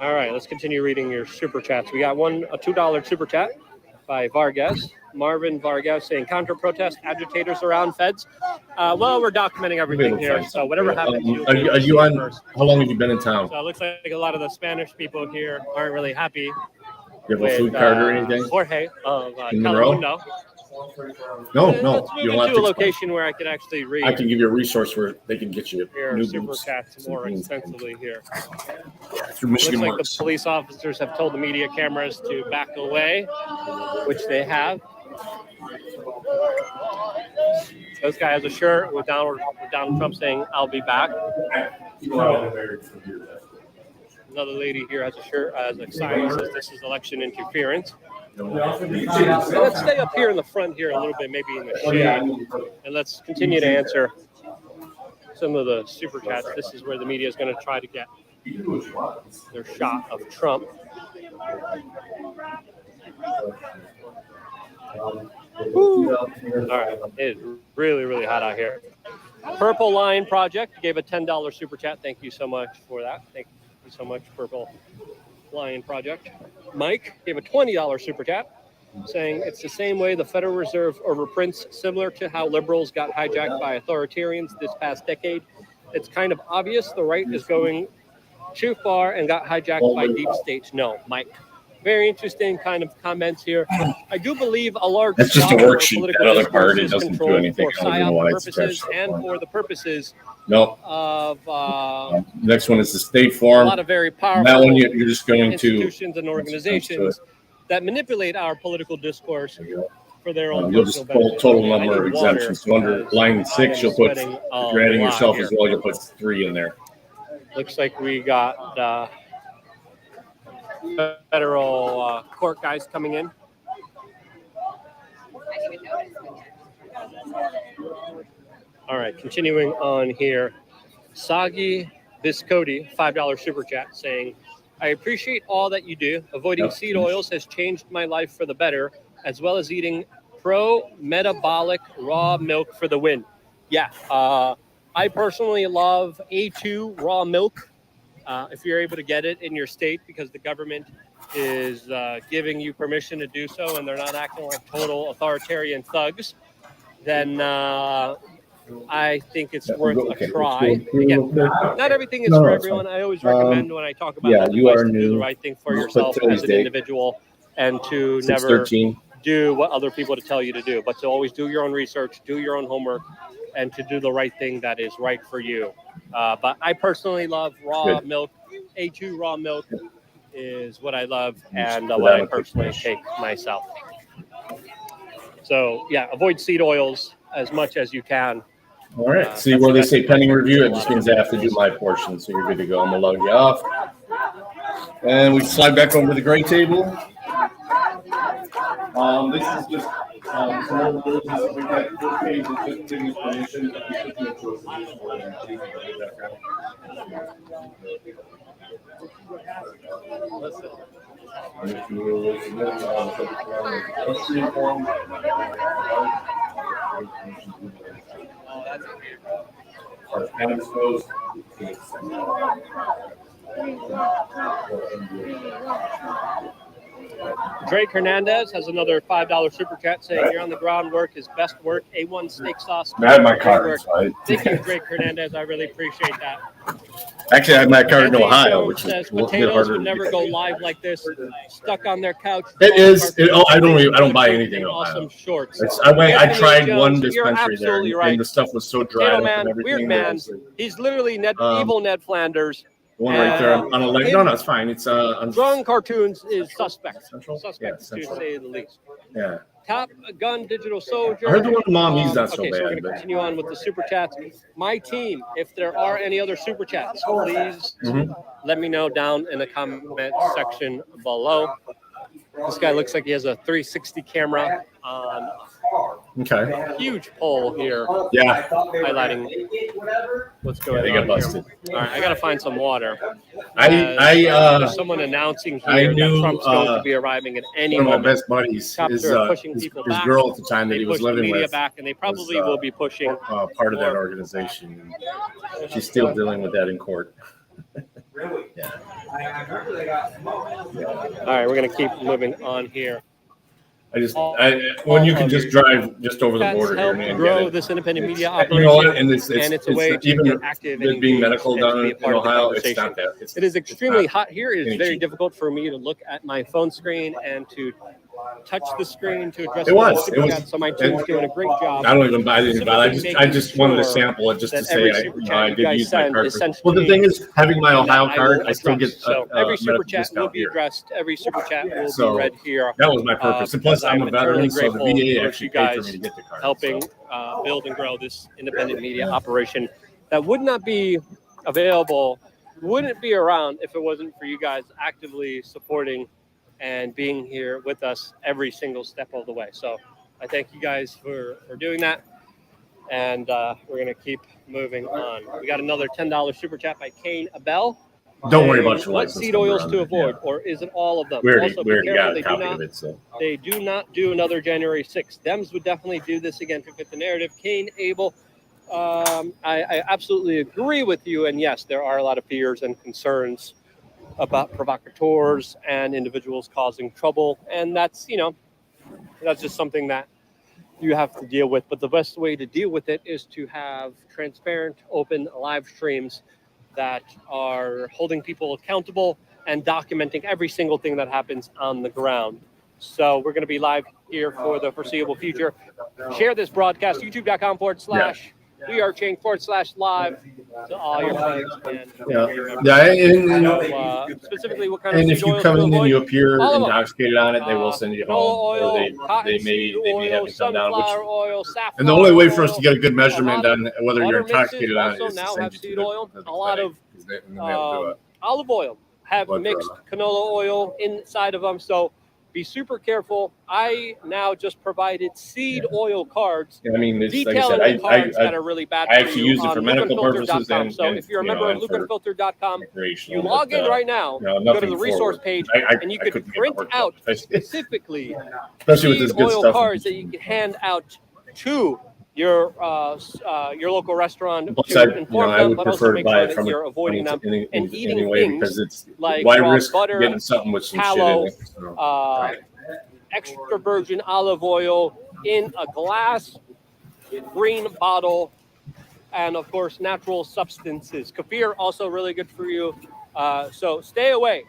Speaker 3: All right, let's continue reading your super chats. We got a $2 super chat by Vargas. Marvin Vargas saying counter protest agitators around feds. Well, we're documenting everything here, so whatever happens.
Speaker 1: Are you on? How long have you been in town?
Speaker 3: So it looks like a lot of the Spanish people here aren't really happy.
Speaker 1: You have a food card or anything?
Speaker 3: Jorge of Telemundo.
Speaker 1: No.
Speaker 3: Let's move into a location where I can actually read.
Speaker 1: I can give you a resource where they can get you
Speaker 3: new super chats more extensively here.
Speaker 1: Through Michigan
Speaker 3: looks like the police officers have told the media cameras to back away, which they have. This guy has a shirt with Donald Trump saying, "I'll be back." Another lady here has a shirt, has a sign that says, "This is election interference." Let's stay up here in the front here a little bit, maybe in the shade, and let's continue to answer some of the super chats. This is where the media is going to try to get their shot of Trump. Woo. All right, it is really, really hot out here. Purple Line Project gave a $10 super chat. Thank you so much for that. Thank you so much, Purple Line Project. Mike gave a $20 super chat, saying it's the same way the Federal Reserve overprints, similar to how liberals got hijacked by authoritarians this past decade. It's kind of obvious the right is going too far and got hijacked by deep states. No, Mike. Very interesting kind of comments here. I do believe a large
Speaker 1: That's just a
Speaker 3: swath of our
Speaker 1: worksheet.
Speaker 3: political
Speaker 1: That other
Speaker 3: discourse
Speaker 1: part, it
Speaker 3: is
Speaker 1: doesn't do
Speaker 3: controlled
Speaker 1: anything.
Speaker 3: for
Speaker 1: I don't know why
Speaker 3: PSYOP
Speaker 1: it's
Speaker 3: purposes
Speaker 1: attached.
Speaker 3: and for the purposes
Speaker 1: No.
Speaker 3: of
Speaker 1: Next one is the state
Speaker 3: a
Speaker 1: form.
Speaker 3: lot of very
Speaker 1: That
Speaker 3: powerful
Speaker 1: one you're just going to
Speaker 3: institutions and organizations that manipulate our political discourse for their own
Speaker 1: you'll
Speaker 3: personal
Speaker 1: just pull
Speaker 3: benefit.
Speaker 1: total
Speaker 3: Okay, I
Speaker 1: number of
Speaker 3: need water
Speaker 1: exemptions. So under
Speaker 3: because
Speaker 1: line
Speaker 3: I
Speaker 1: 6,
Speaker 3: am
Speaker 1: you'll put, if
Speaker 3: sweating
Speaker 1: you're adding
Speaker 3: a lot
Speaker 1: yourself
Speaker 3: here.
Speaker 1: as well, you'll put 3 in there.
Speaker 3: Looks like we got federal court guys coming in. All right, continuing on here. Sagi Biscotti, $5 super chat, saying, I appreciate all that you do. Avoiding seed oils has changed my life for the better, as well as eating pro-metabolic raw milk for the win. Yeah, I personally love A2 raw milk. If you're able to get it in your state, because the government is giving you permission to do so and they're not acting like total authoritarian thugs, then I think it's worth a try. Again, not everything is for everyone. I always recommend when I talk about this advice to do the right thing for yourself as an individual and to never do what other people to tell you to do, but to always do your own research, do your own homework, and to do the right thing that is right for you. But I personally love raw milk. A2 raw milk is what I love and what I personally take myself. So, yeah, avoid seed oils as much as you can.
Speaker 1: All right. See where they say pending review, it just means I have to do my portion. So you're good to go. I'm going to log you off. And we slide back over to the gray table. This is just some old rules. We got this page is just giving you permission. As cannabis goes,
Speaker 3: Drake Hernandez has another $5 super chat saying you're on the ground work is best work. A1 steak sauce.
Speaker 1: I had my card.
Speaker 3: Thank you, Drake Hernandez. I really appreciate that.
Speaker 1: Actually, I had my card in
Speaker 3: Anthony
Speaker 1: Ohio,
Speaker 3: Jones
Speaker 1: which is
Speaker 3: says
Speaker 1: a little bit
Speaker 3: potatoes
Speaker 1: harder.
Speaker 3: would never go live like this, stuck on their couch.
Speaker 1: It is. I don't buy anything in Ohio.
Speaker 3: Awesome shorts.
Speaker 1: I tried
Speaker 3: Jones,
Speaker 1: one
Speaker 3: you're
Speaker 1: dispensary there,
Speaker 3: absolutely right.
Speaker 1: and the stuff was so dry.
Speaker 3: Potato Man, weird man. He's literally evil Ned Flanders.
Speaker 1: The one right there on a leg. No, it's fine. It's
Speaker 3: drawing cartoons is suspect.
Speaker 1: Central?
Speaker 3: Suspect
Speaker 1: Yeah,
Speaker 3: to say the least.
Speaker 1: Yeah.
Speaker 3: Top Gun Digital Soldier.
Speaker 1: I heard the one mom, he's not so
Speaker 3: okay,
Speaker 1: bad.
Speaker 3: so we're going to continue on with the super chats. My team, if there are any other super chats, please let me know down in the comment section below. This guy looks like he has a 360 camera on.
Speaker 1: Okay.
Speaker 3: Huge pole here.
Speaker 1: Yeah.
Speaker 3: Highlighting what's going on.
Speaker 1: They got busted.
Speaker 3: All right, I got to find some water.
Speaker 1: There's
Speaker 3: someone announcing here that Trump's going to be arriving at any
Speaker 1: one of
Speaker 3: moment.
Speaker 1: my best buddies
Speaker 3: Cops
Speaker 1: is
Speaker 3: are pushing people
Speaker 1: his
Speaker 3: back.
Speaker 1: girl at the time that he was living
Speaker 3: media
Speaker 1: with.
Speaker 3: Back, and they probably will be pushing
Speaker 1: part of that organization. She's still dealing with that in court.
Speaker 7: Really?
Speaker 1: Yeah.
Speaker 7: I remember they got smoked.
Speaker 3: All right, we're going to keep moving on here.
Speaker 1: When you can just drive just over the border here, man.
Speaker 3: Grow this independent media operation.
Speaker 1: You know what? And it's
Speaker 3: a way to
Speaker 1: even
Speaker 3: get active and
Speaker 1: being medical done in
Speaker 3: part of the
Speaker 1: Ohio, it's
Speaker 3: conversation.
Speaker 1: not that.
Speaker 3: It is extremely hot here. It is very difficult for me to look at my phone screen and to touch the screen to address so my team's doing a great job.
Speaker 1: I didn't buy. I just wanted to sample it just to say I did use my card. Well, the thing is, having my Ohio card, I still get
Speaker 3: every super chat will be addressed. Every super chat will be read here.
Speaker 1: That was my purpose. And plus, I'm a veteran, so the VA actually paid for me to get the card.
Speaker 3: Helping build and grow this independent media operation that would not be available, wouldn't be around if it wasn't for you guys actively supporting and being here with us every single step of the way. So I thank you guys for doing that. And we're going to keep moving on. We got another $10 super chat by Kane Abell.
Speaker 1: Don't worry about
Speaker 3: saying
Speaker 1: your
Speaker 3: what
Speaker 1: license
Speaker 3: seed
Speaker 1: number
Speaker 3: oils
Speaker 1: on
Speaker 3: to
Speaker 1: it,
Speaker 3: avoid,
Speaker 1: yeah.
Speaker 3: or is it all of them?
Speaker 1: We already
Speaker 3: Also, be careful,
Speaker 1: got a
Speaker 3: they do
Speaker 1: copy
Speaker 3: not
Speaker 1: of it, so.
Speaker 3: they do not do another January 6th. Dems would definitely do this again to fit the narrative. Kane, Abel, I absolutely agree with you. And yes, there are a lot of fears and concerns about provocateurs and individuals causing trouble. And that's, that's just something that you have to deal with. But the best way to deal with it is to have transparent, open live streams that are holding people accountable and documenting every single thing that happens on the ground. So we're going to be live here for the foreseeable future. Share this broadcast, youtube.com/WeAreChange/live to all your friends. And specifically what kind of
Speaker 1: and if
Speaker 3: seed
Speaker 1: you
Speaker 3: oils
Speaker 1: come
Speaker 3: to
Speaker 1: in and
Speaker 3: avoid.
Speaker 1: you appear
Speaker 3: All of them.
Speaker 1: intoxicated on it, they will send you
Speaker 3: Canola
Speaker 1: home.
Speaker 3: oil,
Speaker 1: Or they
Speaker 3: cottonseed
Speaker 1: may have
Speaker 3: oil,
Speaker 1: you come down.
Speaker 3: sunflower oil, safflower
Speaker 1: And the only way for us
Speaker 3: oil,
Speaker 1: to get a good measurement on whether you're
Speaker 3: butter mixes
Speaker 1: intoxicated on it
Speaker 3: also
Speaker 1: is to
Speaker 3: now
Speaker 1: send
Speaker 3: have
Speaker 1: you
Speaker 3: seed
Speaker 1: to
Speaker 3: oil.
Speaker 1: the
Speaker 3: A lot of olive oil have mixed canola oil inside of them. So be super careful. I now just provided seed oil cards,
Speaker 1: I mean, it's,
Speaker 3: detailing
Speaker 1: like I said,
Speaker 3: the cards that are really bad
Speaker 1: I
Speaker 3: for
Speaker 1: actually
Speaker 3: you
Speaker 1: use it
Speaker 3: on
Speaker 1: for medical purposes.
Speaker 3: lukeandfilter.com.
Speaker 1: And,
Speaker 3: So if you're a member of lukeandfilter.com, you log in right now, go to the resource page, and you could print out specifically seed oil cards that you can hand out to your local restaurant to inform them, but also make sure that you're avoiding them and eating things like raw butter,
Speaker 1: getting something with some
Speaker 3: tallow,
Speaker 1: shit in it.
Speaker 3: extra virgin olive oil in a glass, green bottle, and of course natural substances. Kefir also really good for you. So stay away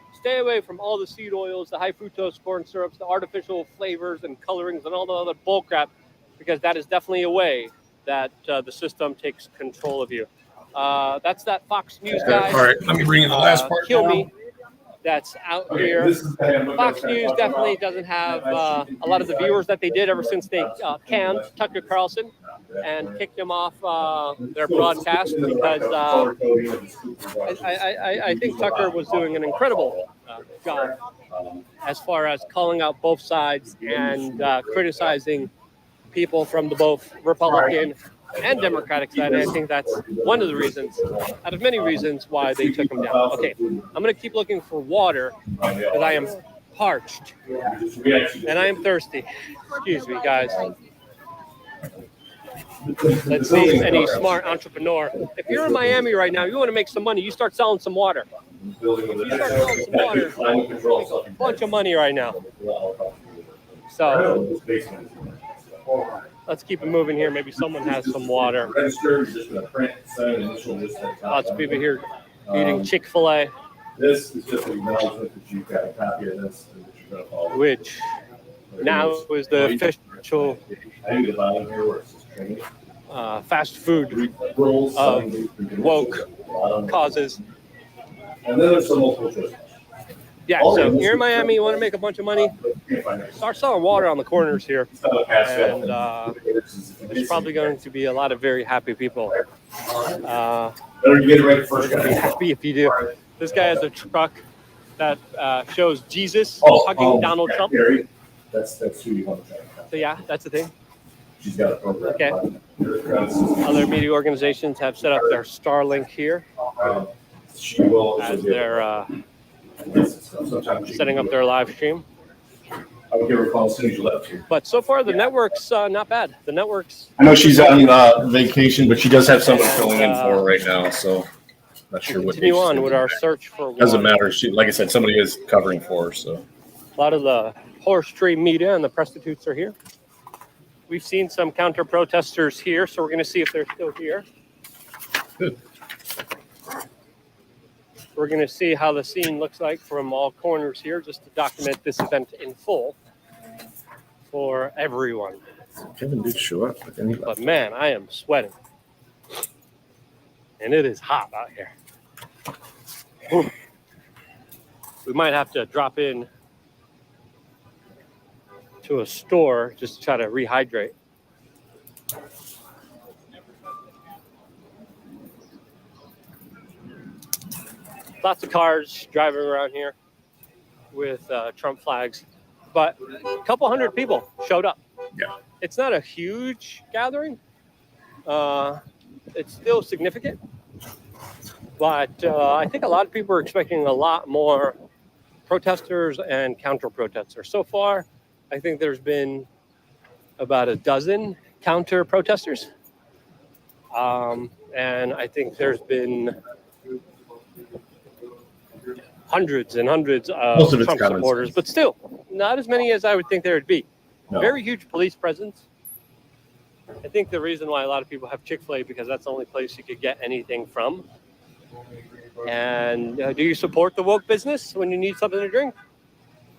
Speaker 3: from all the seed oils, the high fructose corn syrups, the artificial flavors and colorings, and all the other bull crap, because that is definitely a way that the system takes control of you. That's that Fox News guy.
Speaker 1: All right, let me bring you the last part.
Speaker 3: Kill me. That's out here. Fox News definitely doesn't have a lot of the viewers that they did ever since they canned Tucker Carlson and kicked him off their broadcast, because I think Tucker was doing an incredible job as far as calling out both sides and criticizing people from the both Republican and Democratic side. And I think that's one of the reasons, out of many reasons, why they took him down. Okay, I'm going to keep looking for water because I am parched and I am thirsty. Excuse me, guys. Let's see if any smart entrepreneur. If you're in Miami right now, you want to make some money, you start selling some water. If you start selling some water, you make a bunch of money right now. So let's keep it moving here. Maybe someone has some water. Lots of people here eating Chick-fil-A.
Speaker 1: This is just an acknowledgement that you've got a copy of this and that you're going to follow.
Speaker 3: Which now is the official fast food of woke causes.
Speaker 1: And then there's some multiple choice.
Speaker 3: Yeah, so here in Miami, you want to make a bunch of money, start selling water on the corners here. And there's probably going to be a lot of very happy people.
Speaker 1: Better get it right first.
Speaker 3: Be happy if you do. This guy has a truck that shows Jesus hugging Donald Trump.
Speaker 1: That's who you want to try.
Speaker 3: So yeah, that's the thing.
Speaker 1: She's got a program.
Speaker 3: Okay. Other media organizations have set up their Starlink here
Speaker 1: She will
Speaker 3: as they're setting up their live stream.
Speaker 1: I would give her a call as soon as you left here.
Speaker 3: But so far, the network's not bad. The network's.
Speaker 1: I know she's on vacation, but she does have someone filling in for her right now, so not sure what.
Speaker 3: Continue on with our search for water.
Speaker 1: Doesn't matter. She, like I said, somebody is covering for her. So
Speaker 3: a lot of the horse trade media and the prostitutes are here. We've seen some counter protesters here, so we're going to see if they're still here.
Speaker 1: Good.
Speaker 3: We're going to see how the scene looks like from all corners here, just to document this event in full for everyone.
Speaker 1: Kevin did show up,
Speaker 3: but man, I am sweating, and it is hot out here. Whew. We might have to drop in to a store just to try to rehydrate. Lots of cars driving around here with Trump flags, but a couple hundred people showed up.
Speaker 1: Yeah.
Speaker 3: It's not a huge gathering. It's still significant, But I think a lot of people are expecting a lot more protesters and counter-protesters. So far, I think there's been about a dozen counter-protesters. And I think there's been hundreds and hundreds of Trump supporters, but still not as many as I would think there would be. No. Very huge police presence. I think the reason why a lot of people have Chick-fil-A because that's the only place you could get anything from. And do you support the woke business when you need something to drink?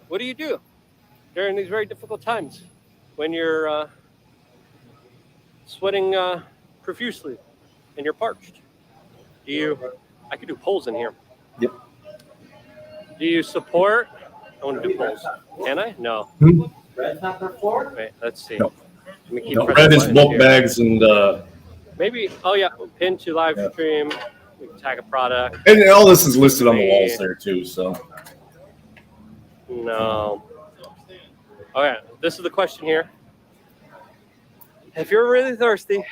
Speaker 3: What do you do during these very difficult times when you're sweating profusely and you're parched? I could do polls in here.
Speaker 1: Yep.
Speaker 3: Do you support? I want to do polls. Can I? No.
Speaker 7: Red's not the floor?
Speaker 3: Wait, let's see.
Speaker 1: No.
Speaker 3: Let me keep
Speaker 1: No, red is bulk
Speaker 3: here.
Speaker 1: bags and
Speaker 3: Maybe. Oh yeah, pin to live stream. We can tag a product.
Speaker 1: and all this is listed on the walls there too. So
Speaker 3: no. Okay, this is the question here. If you're really thirsty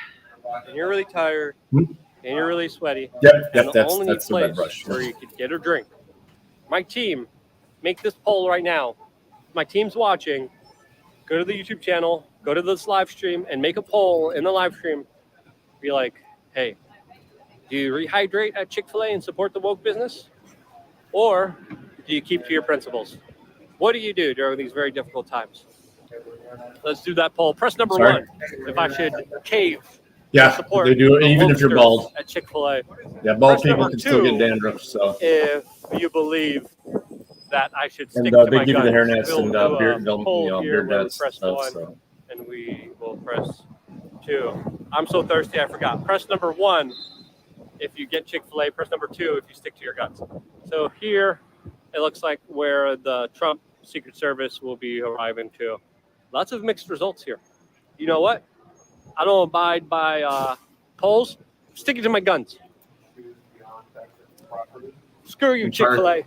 Speaker 3: and you're really tired and you're really sweaty, and the only place where you could get a drink. My team, make this poll right now. My team's watching. Go to the YouTube channel, go to this live stream, and make a poll in the live stream. Be like, hey, do you rehydrate at Chick-fil-A and support the woke business? Or do you keep to your principles? What do you do during these very difficult times? Let's do that poll. Press number 1 if I should cave.
Speaker 1: yeah, they do even if you're bald.
Speaker 3: At Chick-fil-A.
Speaker 1: Yeah, bald people can still get dandruff. So
Speaker 3: if you believe that I should stick
Speaker 1: and
Speaker 3: to
Speaker 1: they
Speaker 3: my
Speaker 1: give you the
Speaker 3: guns,
Speaker 1: hairnets
Speaker 3: we'll
Speaker 1: and
Speaker 3: do
Speaker 1: beard,
Speaker 3: here
Speaker 1: beard
Speaker 3: where we
Speaker 1: nets
Speaker 3: press
Speaker 1: stuff.
Speaker 3: 1,
Speaker 1: So.
Speaker 3: and we will press 2. I'm so thirsty, I forgot. Press number 1 if you get Chick-fil-A. Press number 2 if you stick to your guns. So here, it looks like where the Trump Secret Service will be arriving to. Lots of mixed results here. You know what? I don't abide by polls. Sticking to my guns. Screw you, Chick-fil-A.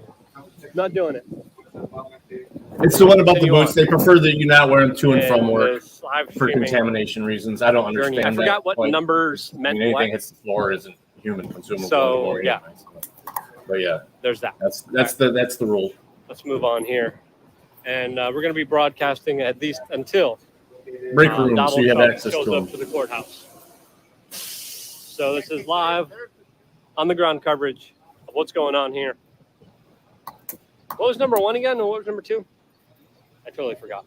Speaker 3: Not doing it.
Speaker 1: It's the one about the boots. They prefer that you not wear them to and from work for
Speaker 3: streaming
Speaker 1: contamination reasons. I don't understand
Speaker 3: I
Speaker 1: that.
Speaker 3: forgot what numbers meant.
Speaker 1: Anything hits the floor isn't human consumable
Speaker 3: So
Speaker 1: anymore.
Speaker 3: yeah,
Speaker 1: but yeah,
Speaker 3: there's that.
Speaker 1: That's the rule.
Speaker 3: Let's move on here, and we're going to be broadcasting at least until
Speaker 1: break room,
Speaker 3: Donald
Speaker 1: so you have
Speaker 3: Trump
Speaker 1: access
Speaker 3: shows
Speaker 1: to
Speaker 3: up
Speaker 1: them.
Speaker 3: to the courthouse. So this is live on the ground coverage of what's going on here. What was number 1 again, and what was number 2? I totally forgot.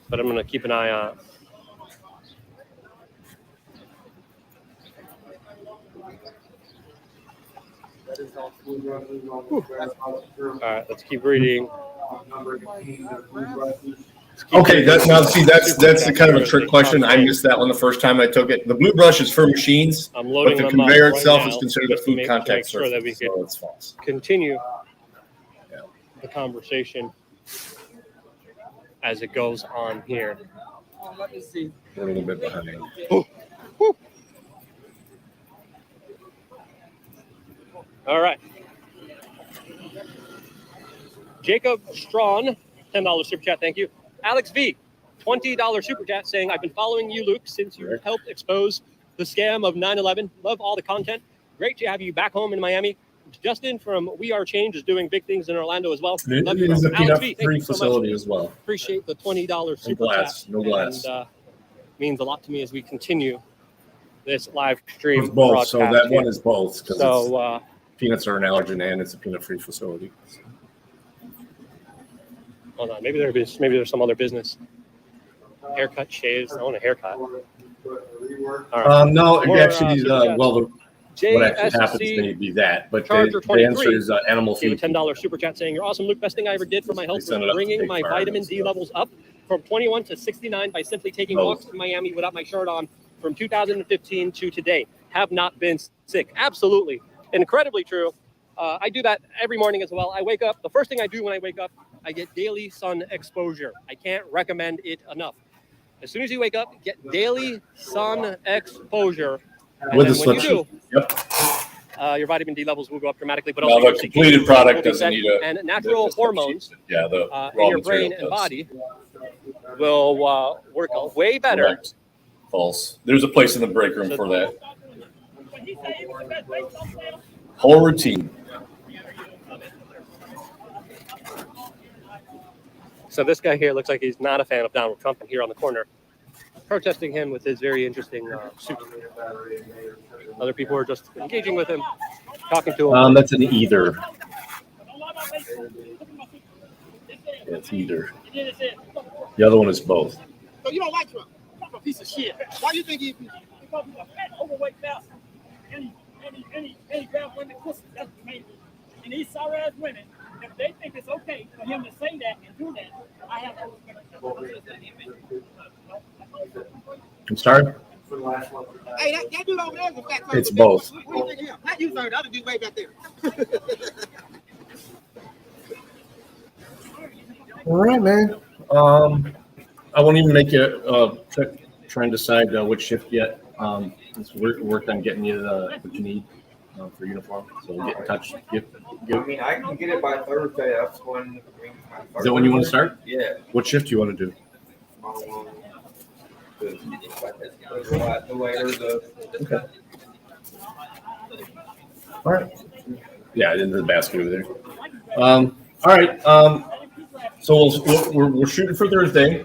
Speaker 3: But I'm going to keep an eye on it. All right, let's keep reading.
Speaker 1: Okay, that's the kind of a trick question. I missed that one the first time I took it. The blue brush is for machines,
Speaker 3: I'm loading
Speaker 1: but the
Speaker 3: them up
Speaker 1: conveyor
Speaker 3: right
Speaker 1: itself
Speaker 3: now
Speaker 1: is considered a food
Speaker 3: to
Speaker 1: contact
Speaker 3: make sure that we
Speaker 1: surface, so
Speaker 3: can
Speaker 1: it's false.
Speaker 3: continue the conversation as it goes on here.
Speaker 5: Let me see.
Speaker 1: We're a little bit behind.
Speaker 3: All right. Jacob Strawn, $10 super chat. Thank you. Alex V, $20 super chat saying, I've been following you, Luke, since you helped expose the scam of 9/11. Love all the content. Great to have you back home in Miami. Justin from We Are Change is doing big things in Orlando as well.
Speaker 1: It is a peanut-free facility as well.
Speaker 3: Appreciate the $20 super chat.
Speaker 1: No glass.
Speaker 3: And means a lot to me as we continue this live stream.
Speaker 1: It's both, so that
Speaker 3: broadcast
Speaker 1: one
Speaker 3: here.
Speaker 1: is both.
Speaker 3: So
Speaker 1: Peanuts are an allergen and it's a peanut-free facility.
Speaker 3: hold on, maybe there's some other business. Haircut, shaves. I want a haircut. All right.
Speaker 1: No,
Speaker 3: More,
Speaker 1: actually,
Speaker 3: super chats.
Speaker 1: what actually happens
Speaker 3: JSC
Speaker 1: may be that, but
Speaker 3: Charger
Speaker 1: the answer is
Speaker 3: 23
Speaker 1: animal
Speaker 3: gave a
Speaker 1: feed.
Speaker 3: $10 super chat saying, you're awesome, Luke. Best thing I ever did for my health was
Speaker 1: send it up to
Speaker 3: bringing
Speaker 1: Big
Speaker 3: my
Speaker 1: Farm
Speaker 3: vitamin
Speaker 1: and
Speaker 3: D
Speaker 1: stuff.
Speaker 3: levels up from 21 to 69 by simply taking
Speaker 1: Oh.
Speaker 3: walks in Miami without my shirt on from 2015 to today. Have not been sick. Absolutely. Incredibly true. I do that every morning as well. I wake up. The first thing I do when I wake up, I get daily sun exposure. I can't recommend it enough. As soon as you wake up, get daily sun exposure. And
Speaker 1: With
Speaker 3: then
Speaker 1: the
Speaker 3: when you
Speaker 1: slip
Speaker 3: do,
Speaker 1: Yep.
Speaker 3: your vitamin D levels will go up dramatically, but
Speaker 1: Now,
Speaker 3: also
Speaker 1: the
Speaker 3: your
Speaker 1: completed
Speaker 3: CK
Speaker 1: product
Speaker 3: will be
Speaker 1: doesn't
Speaker 3: set,
Speaker 1: need a-
Speaker 3: and natural
Speaker 1: the
Speaker 3: hormones
Speaker 1: Yeah, the
Speaker 3: in
Speaker 1: raw
Speaker 3: your brain
Speaker 1: material
Speaker 3: and
Speaker 1: does.
Speaker 3: body will work way better.
Speaker 1: Correct. False. There's a place in the break room for that. Whole routine.
Speaker 3: So this guy here looks like he's not a fan of Donald Trump, and here on the corner, protesting him with his very interesting suit. Other people are just engaging with him, talking to him.
Speaker 1: That's an either. Yeah, it's either. The other one is both.
Speaker 8: So you don't like Trump? Trump a piece of shit. Why do you think he's because he's a fat, overweight bastard? And he grab women pussy. That's the main thing. And these sorry ass women, if they think it's okay for him to say that and do that, I have no respect.
Speaker 1: I'm sorry?
Speaker 8: Hey, that dude over there is a fat.
Speaker 1: It's both.
Speaker 8: What do you think of him? Not you, sir. The other dude way back there.
Speaker 1: All right, man. I won't even make you try and decide which shift yet. Worked on getting you what you need for uniform. So get in touch.
Speaker 9: I mean, I can get it by Thursday. That's when.
Speaker 1: Is that when you want to start?
Speaker 9: Yeah.
Speaker 1: What shift do you want to do?
Speaker 9: The later the.
Speaker 1: Okay. All right. Yeah, into the basket over there. All right. So we're shooting for Thursday.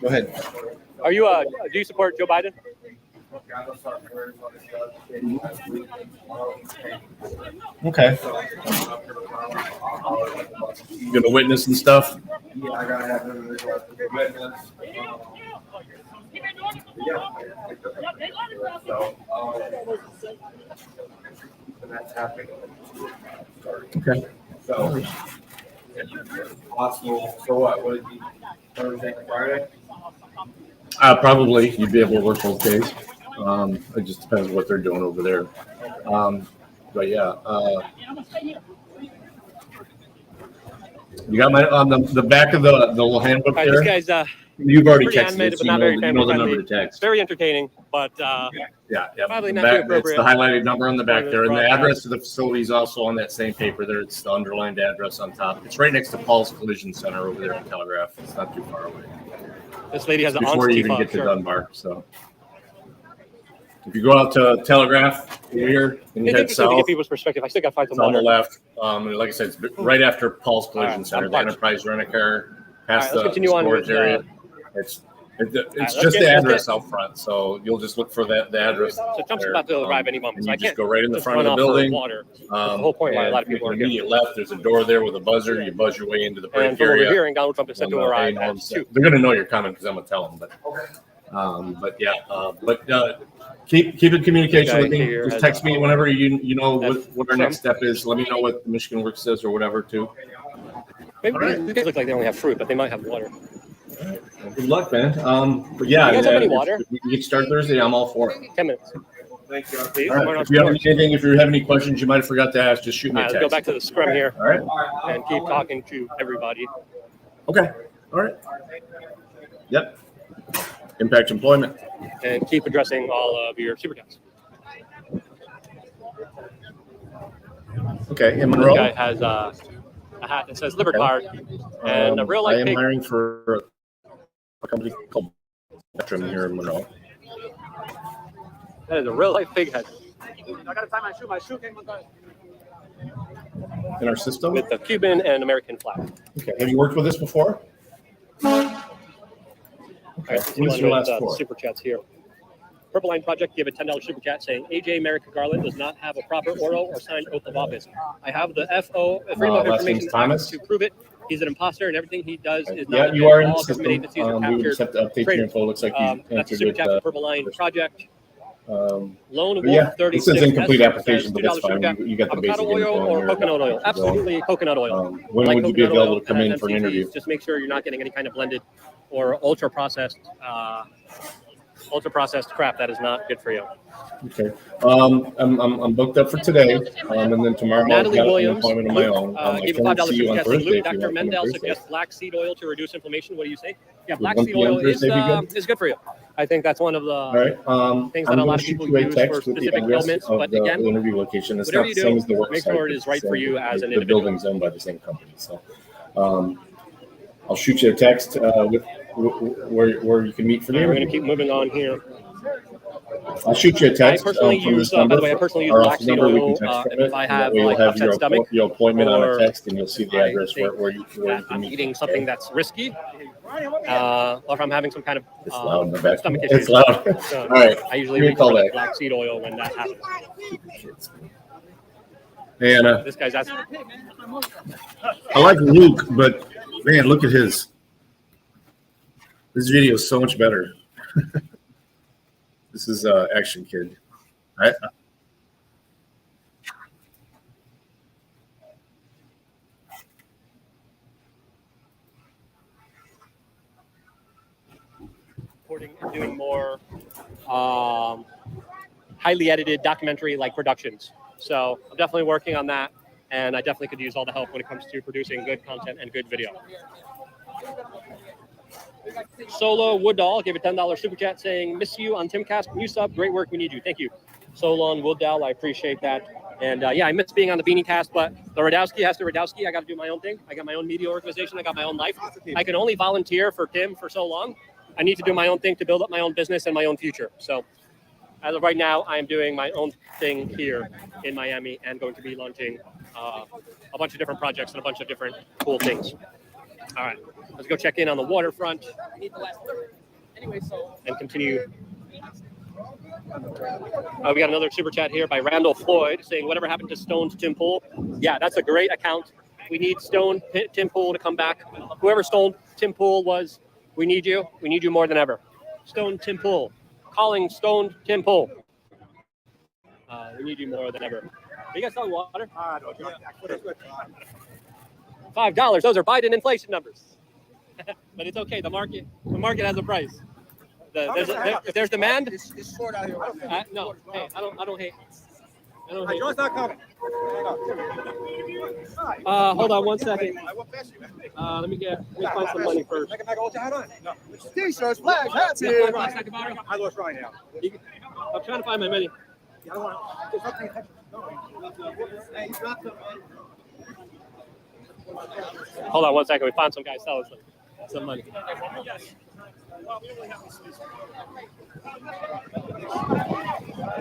Speaker 1: Go ahead.
Speaker 3: Are you? Do you support Joe Biden?
Speaker 1: Okay. You gonna witness and stuff?
Speaker 9: Yeah, I gotta have a witness. That's happening.
Speaker 1: Okay.
Speaker 9: So, possible. So what? Would it be Thursday and Friday?
Speaker 1: Probably you'd be able to work both days. It just depends what they're doing over there. But yeah, you got my on the back of the little handbook
Speaker 3: All right,
Speaker 1: there.
Speaker 3: this guy's
Speaker 1: You've already
Speaker 3: pretty
Speaker 1: texted
Speaker 3: animated,
Speaker 1: it,
Speaker 3: but
Speaker 1: so
Speaker 3: not very
Speaker 1: you know
Speaker 3: family
Speaker 1: the number
Speaker 3: friendly.
Speaker 1: to text.
Speaker 3: Very entertaining, but
Speaker 1: Yeah.
Speaker 3: probably
Speaker 1: The
Speaker 3: not
Speaker 1: back,
Speaker 3: too appropriate.
Speaker 1: it's the highlighted number on the back there, and the
Speaker 3: Broadcast.
Speaker 1: address of the facility is also on that same paper there. It's the underlined address on top. It's right next to Paul's Collision Center over there in Telegraph. It's not too far away.
Speaker 3: This lady has an
Speaker 1: Before you even get to Dunbar, so. If you go out to Telegraph here and you
Speaker 3: I
Speaker 1: head
Speaker 3: think to
Speaker 1: south,
Speaker 3: get people's perspective. I still got to find
Speaker 1: it's
Speaker 3: some
Speaker 1: on the
Speaker 3: water.
Speaker 1: left. And like I said, it's right after Paul's Collision
Speaker 3: All right,
Speaker 1: Center,
Speaker 3: I'm
Speaker 1: the
Speaker 3: parked.
Speaker 1: Enterprise Rent-A-Car, past
Speaker 3: All right, let's continue on
Speaker 1: storage
Speaker 3: with,
Speaker 1: area. It's
Speaker 3: let's
Speaker 1: just
Speaker 3: get-
Speaker 1: the
Speaker 3: let's
Speaker 1: address
Speaker 3: get-
Speaker 1: out front, so you'll just look for the address.
Speaker 3: So Trump's
Speaker 1: there.
Speaker 3: about to arrive any moment,
Speaker 1: And
Speaker 3: so
Speaker 1: you
Speaker 3: I
Speaker 1: just
Speaker 3: can't
Speaker 1: go right in the
Speaker 3: just
Speaker 1: front of
Speaker 3: run
Speaker 1: the
Speaker 3: off for
Speaker 1: building.
Speaker 3: water. That's the whole point why a lot of people are
Speaker 1: make an
Speaker 3: here.
Speaker 1: immediate left. There's a door there with a buzzer. You buzz your way into the break
Speaker 3: And from over
Speaker 1: area.
Speaker 3: here, and Donald Trump is set to arrive
Speaker 1: They're
Speaker 3: at 2.
Speaker 1: going to know you're coming because I'm going to tell them. Keep in communication
Speaker 3: Guy
Speaker 1: with me.
Speaker 3: here
Speaker 1: Just
Speaker 3: has
Speaker 1: text me whenever you know
Speaker 3: That's
Speaker 1: what our next step is. Let me know what the Michigan Works says or whatever too.
Speaker 3: Maybe these guys look like they only have fruit, but they might have water.
Speaker 1: Good luck, man. But yeah,
Speaker 3: You guys have any
Speaker 1: if
Speaker 3: water?
Speaker 1: we can get started Thursday, I'm all for it.
Speaker 3: 10 minutes.
Speaker 9: Thank you.
Speaker 3: Please.
Speaker 1: All right. If you have any questions you might have forgot to ask, just shoot me a
Speaker 3: Let's
Speaker 1: text.
Speaker 3: go back to the scrum here
Speaker 1: All right.
Speaker 3: and keep talking to everybody.
Speaker 1: Okay. All right. Yep. Impact employment.
Speaker 3: And keep addressing all of your super chats.
Speaker 1: Okay. And
Speaker 3: This
Speaker 1: Monroe.
Speaker 3: guy has a hat that says Liver Card and a real
Speaker 1: I
Speaker 3: life
Speaker 1: am
Speaker 3: pig.
Speaker 1: hiring for a company called Spectrum here in Monroe.
Speaker 3: That is a real life pig head
Speaker 4: I gotta tie my shoe. My shoe came undone.
Speaker 1: In our system.
Speaker 3: with the Cuban and American flag.
Speaker 1: Okay. Have you worked with this before?
Speaker 3: All right,
Speaker 1: What's your last four?
Speaker 3: super chats here. Purple Line Project give a $10 super chat saying AJ America Garland does not have a proper oral or signed oath of office. I have the Freedom of
Speaker 1: last
Speaker 3: Information
Speaker 1: name's
Speaker 3: Act
Speaker 1: Thomas?
Speaker 3: to prove it. He's an imposter, and everything he does is
Speaker 1: Yeah,
Speaker 3: not
Speaker 1: you are in the
Speaker 3: all government
Speaker 1: system.
Speaker 3: agencies are
Speaker 1: We would just have
Speaker 3: captured.
Speaker 1: to update your info. Looks like you
Speaker 3: That's a
Speaker 1: answered
Speaker 3: super
Speaker 1: it.
Speaker 3: chat for Purple Line Project.
Speaker 1: Lone
Speaker 3: Lone Wolf
Speaker 1: yeah,
Speaker 3: 36.
Speaker 1: this is incomplete
Speaker 3: says
Speaker 1: application, but that's
Speaker 3: $2 super
Speaker 1: fine.
Speaker 3: chat.
Speaker 1: You got the
Speaker 3: Avocado
Speaker 1: basic
Speaker 3: oil
Speaker 1: info
Speaker 3: or
Speaker 1: here.
Speaker 3: coconut oil? Absolutely coconut oil.
Speaker 1: When
Speaker 3: Like
Speaker 1: would you be
Speaker 3: coconut
Speaker 1: available
Speaker 3: oil
Speaker 1: to come
Speaker 3: and
Speaker 1: in for an
Speaker 3: MCTs,
Speaker 1: interview?
Speaker 3: Just make sure you're not getting any kind of blended or ultra processed crap that is not good for you.
Speaker 1: Okay. I'm booked up for today, and then tomorrow I've
Speaker 3: Natalie
Speaker 1: got an
Speaker 3: Williams
Speaker 1: appointment of my own. I
Speaker 3: gave a
Speaker 1: can
Speaker 3: $5
Speaker 1: see you on
Speaker 3: suggestion.
Speaker 1: Thursday
Speaker 3: Luke,
Speaker 1: if you
Speaker 3: Dr.
Speaker 1: want to come
Speaker 3: Mendel
Speaker 1: on Thursday.
Speaker 3: suggests black seed oil to reduce inflammation. What do you say? Yeah,
Speaker 1: Would
Speaker 3: black
Speaker 1: 1
Speaker 3: seed
Speaker 1: p.m.
Speaker 3: oil is
Speaker 1: Thursday be good?
Speaker 3: good for you. I think that's one of the
Speaker 1: All right.
Speaker 3: things
Speaker 1: I'm
Speaker 3: that a
Speaker 1: gonna
Speaker 3: lot of
Speaker 1: shoot
Speaker 3: people
Speaker 1: you a
Speaker 3: use
Speaker 1: text
Speaker 3: for
Speaker 1: with the
Speaker 3: specific
Speaker 1: address
Speaker 3: ailments.
Speaker 1: of
Speaker 3: But
Speaker 1: the
Speaker 3: again,
Speaker 1: interview location. It's
Speaker 3: whatever
Speaker 1: not
Speaker 3: you
Speaker 1: the same
Speaker 3: do,
Speaker 1: as the work
Speaker 3: make
Speaker 1: site.
Speaker 3: sure it is right for you as an
Speaker 1: The
Speaker 3: individual.
Speaker 1: building's owned by the same company, so. I'll shoot you a text with where you can meet for the
Speaker 3: We're
Speaker 1: interview.
Speaker 3: going to keep moving on here.
Speaker 1: I'll shoot you a text.
Speaker 3: I personally
Speaker 1: from
Speaker 3: use,
Speaker 1: this number,
Speaker 3: by the way, I personally use
Speaker 1: our
Speaker 3: black
Speaker 1: office
Speaker 3: seed
Speaker 1: number. We
Speaker 3: oil.
Speaker 1: can text from
Speaker 3: If
Speaker 1: it,
Speaker 3: I
Speaker 1: and
Speaker 3: have
Speaker 1: that way you'll
Speaker 3: like
Speaker 1: have
Speaker 3: upset stomach,
Speaker 1: your appointment on a
Speaker 3: or
Speaker 1: text, and you'll see the
Speaker 3: I
Speaker 1: address
Speaker 3: think
Speaker 1: where you
Speaker 3: that
Speaker 1: can
Speaker 3: I'm
Speaker 1: meet.
Speaker 3: eating something that's risky, or if I'm having some kind of
Speaker 1: It's loud in the back.
Speaker 3: stomach issues.
Speaker 1: It's loud.
Speaker 3: So
Speaker 1: All right.
Speaker 3: I usually
Speaker 1: Give me a
Speaker 3: reach
Speaker 1: call
Speaker 3: for
Speaker 1: back.
Speaker 3: black seed oil when that happens.
Speaker 1: Hey, Anna.
Speaker 3: This guy's asking.
Speaker 1: I like Luke, but man, look at his. This video is so much better. This is Action Kid. Right?
Speaker 3: Recording and doing more highly edited documentary-like productions. So I'm definitely working on that, and I definitely could use all the help when it comes to producing good content and good video. Solo Woodall gave a $10 super chat saying, "Miss you on Timcast. New sub. Great work. We need you. Thank you." Solon Woodall, I appreciate that. And yeah, I miss being on the Beanie Cast, but the Radowski has to Radowski. I got to do my own thing. I got my own media organization. I got my own life. I can only volunteer for Tim for so long. I need to do my own thing to build up my own business and my own future. So as of right now, I am doing my own thing here in Miami and going to be launching a bunch of different projects and a bunch of different cool things. All right, let's go check in on the waterfront and continue. We got another super chat here by Randall Floyd saying, "Whatever happened to Stoned Tim Pool?" Yeah, that's a great account. We need Stoned Tim Pool to come back. Whoever Stoned Tim Pool was, we need you. We need you more than ever. Stoned Tim Pool. Calling Stoned Tim Pool. We need you more than ever. Are you guys selling water? $5. Those are Biden inflation numbers. But it's okay. The market has a price. If there's demand,
Speaker 6: It's short out here.
Speaker 3: no. Hey, I don't hate.
Speaker 6: John's not coming.
Speaker 3: Hold on 1 second. Let me find some money first.
Speaker 6: No. T-shirts, flags, hats here. I lost right now.
Speaker 3: I'm trying to find my money. Hold on 1 second. We found some guy selling some money.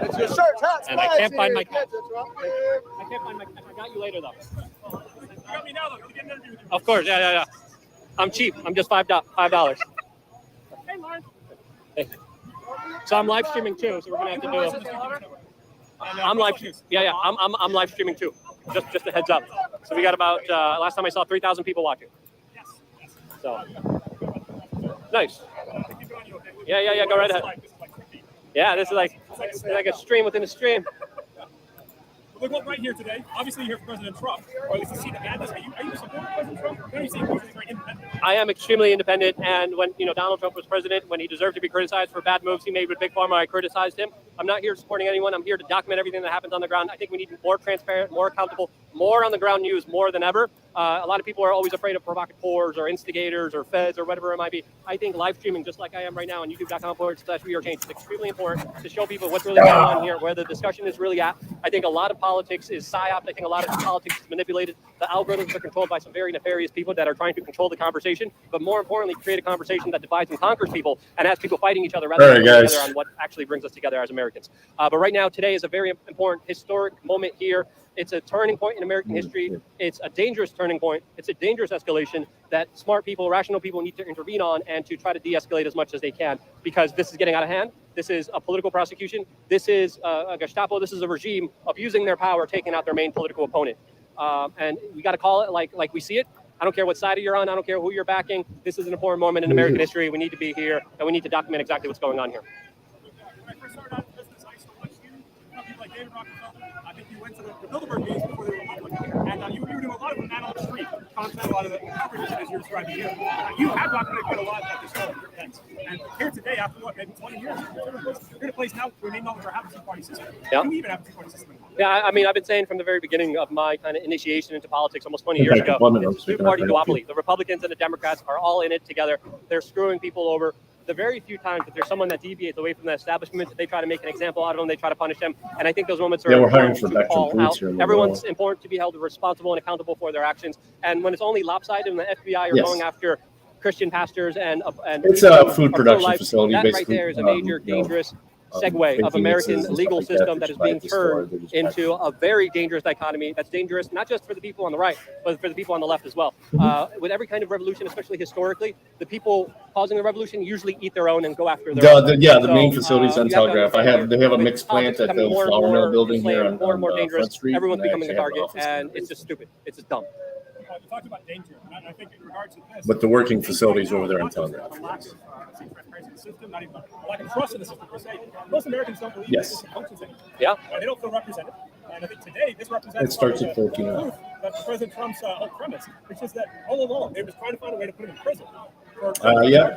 Speaker 6: It's your shirts, hats,
Speaker 3: And I can't find my cash.
Speaker 6: I
Speaker 3: can't find my cash. I got you later though.
Speaker 8: You got me now, though. You get an interview with you.
Speaker 3: Of course, yeah. I'm cheap. I'm just $5.
Speaker 8: Hey, Lauren.
Speaker 3: Hey. So I'm live streaming too. So we're gonna have to do it. I'm live. Yeah. I'm live streaming too. Just a heads up. So we got about last time I saw 3,000 people watching. So nice. Yeah. Go right ahead. Yeah, this is like a stream within a stream.
Speaker 8: Look, well, right here today. Obviously, you're here for President Trump, or at least you see the madness. Are you supporting President Trump? Or are you saying he's very independent?
Speaker 3: I am extremely independent, and when Donald Trump was president, when he deserved to be criticized for bad moves he made with Big Pharma, I criticized him. I'm not here supporting anyone. I'm here to document everything that happens on the ground. I think we need more transparent, more accountable, more on the ground news more than ever. A lot of people are always afraid of provocateurs or instigators or feds or whatever it might be. I think live streaming, just like I am right now on youtube.com/WeAreChange, is extremely important to show people what's really going on here, where the discussion is really at. I think a lot of politics is psyop. I think a lot of politics is manipulated. The algorithms are controlled by some very nefarious people that are trying to control the conversation, but more importantly, create a conversation that divides and conquers people and has people fighting each other rather than coming together on what actually brings us together as Americans. But right now, today is a very important historic moment here. It's a turning point in American history. It's a dangerous turning point. It's a dangerous escalation that smart people, rational people need to intervene on and to try to de-escalate as much as they can, because this is getting out of hand. This is a political prosecution. This is a Gestapo. This is a regime abusing their power, taking out their main political opponent. And we got to call it like we see it. I don't care what side you're on. I don't care who you're backing. This is an important moment in American history. We need to be here, and we need to document exactly what's going on here.
Speaker 8: When I first started out in business, I used to watch you. People like David Rockefeller. I think you went to the Bilderberg meetings before they were public. And you were doing a lot of man on the street content, a lot of the coverage as you're describing here. You have documented quite a lot of this stuff. And here today, after what, maybe 20 years, you're in a place now where we may no longer have a two-party system.
Speaker 3: Yeah.
Speaker 8: Do we even have a two-party system anymore?
Speaker 3: Yeah, I mean, I've been saying from the very beginning of my kind of initiation into politics almost 20 years ago, it's a two-party duopoly. The Republicans and the Democrats are all in it together. They're screwing people over. The very few times that there's someone that deviates away from the establishment, they try to make an example out of them, they try to punish them. And I think those moments are important to call out. Everyone's important to be held responsible and accountable for their actions. And when it's only lopsided and the FBI are going after Christian pastors and
Speaker 1: It's
Speaker 3: people
Speaker 1: a
Speaker 3: who
Speaker 1: food
Speaker 3: are
Speaker 1: production
Speaker 3: pro-life.
Speaker 1: facility,
Speaker 3: That
Speaker 1: basically.
Speaker 3: right there is a major dangerous segue of American legal system that is being turned into a very dangerous dichotomy that's dangerous not just for the people on the right, but for the people on the left as well. With every kind of revolution, especially historically, the people causing the revolution usually eat their own and go after their own.
Speaker 1: The main facilities on Telegraph. They have a mixed plant at the flour mill building here on Front Street.
Speaker 3: Everyone's becoming a target, and it's just stupid. It's just dumb.
Speaker 8: You talked about danger, and I think in regards to this,
Speaker 1: but the working facilities over there in Telegraph.
Speaker 8: A lack of transparency in the system, not even a lack of trust in the system per se. Most Americans don't believe
Speaker 1: Yes.
Speaker 8: the system functions anymore.
Speaker 3: Yeah.
Speaker 8: They don't feel represented. And I think today this represents
Speaker 1: It starts at 14
Speaker 8: proof that President Trump's whole premise, which is that all along they were trying to find a way to put him in prison.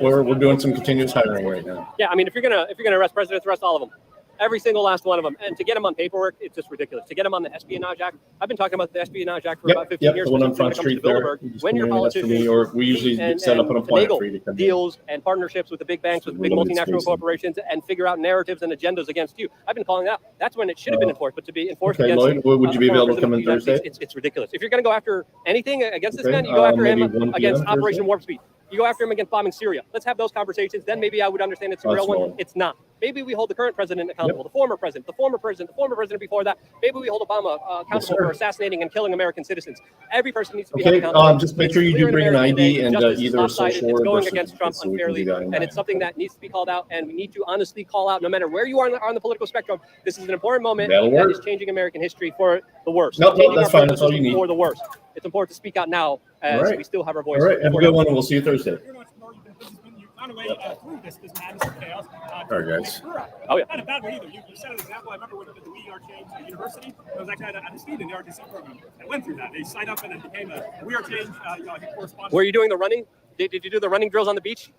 Speaker 1: We're doing some continuous hiring right now.
Speaker 3: Yeah, I mean, if you're gonna arrest presidents, arrest all of them. Every single last one of them. And to get them on paperwork, it's just ridiculous. To get them on the Espionage Act, I've been talking about the Espionage Act for about 15 years.
Speaker 1: The one on Front Street there.
Speaker 3: When you're politicians,
Speaker 1: or we usually set up an appointment for you to come
Speaker 3: deals and partnerships with the big banks, with the big multinational corporations, and figure out narratives and agendas against you. I've been calling that. That's when it should have been enforced, but to be enforced against
Speaker 1: Lloyd, would you be able to come in Thursday?
Speaker 3: It's ridiculous. If you're going to go after anything against this man, you go after him against Operation Warp Speed. You go after him against bombing Syria. Let's have those conversations. Then maybe I would understand it's a real one. It's not. Maybe we hold the current president accountable, the former president, the former president before that. Maybe we hold Obama accountable for assassinating and killing American citizens. Every person needs to be held accountable.
Speaker 1: Just make sure you do bring an ID and either a social or
Speaker 3: it's going against Trump unfairly, and it's something that needs to be called out, and we need to honestly call out, no matter where you are on the political spectrum. This is an important moment that is changing American history for the worse.
Speaker 1: No, that's fine. That's all you need.
Speaker 3: For the worse. It's important to speak out now as we still have our voice.
Speaker 1: All right, have a good one, and we'll see you Thursday.
Speaker 8: Found a way through this madness of chaos.
Speaker 1: All right, guys.
Speaker 3: Oh, yeah.
Speaker 8: Not a bad way either. You set an example. I remember when we did the We Are Change University. I was actually at a student in the RTC program that went through that. They signed up and it became a We Are Change correspondent.
Speaker 3: Were you doing the running? Did you do the running drills on the beach?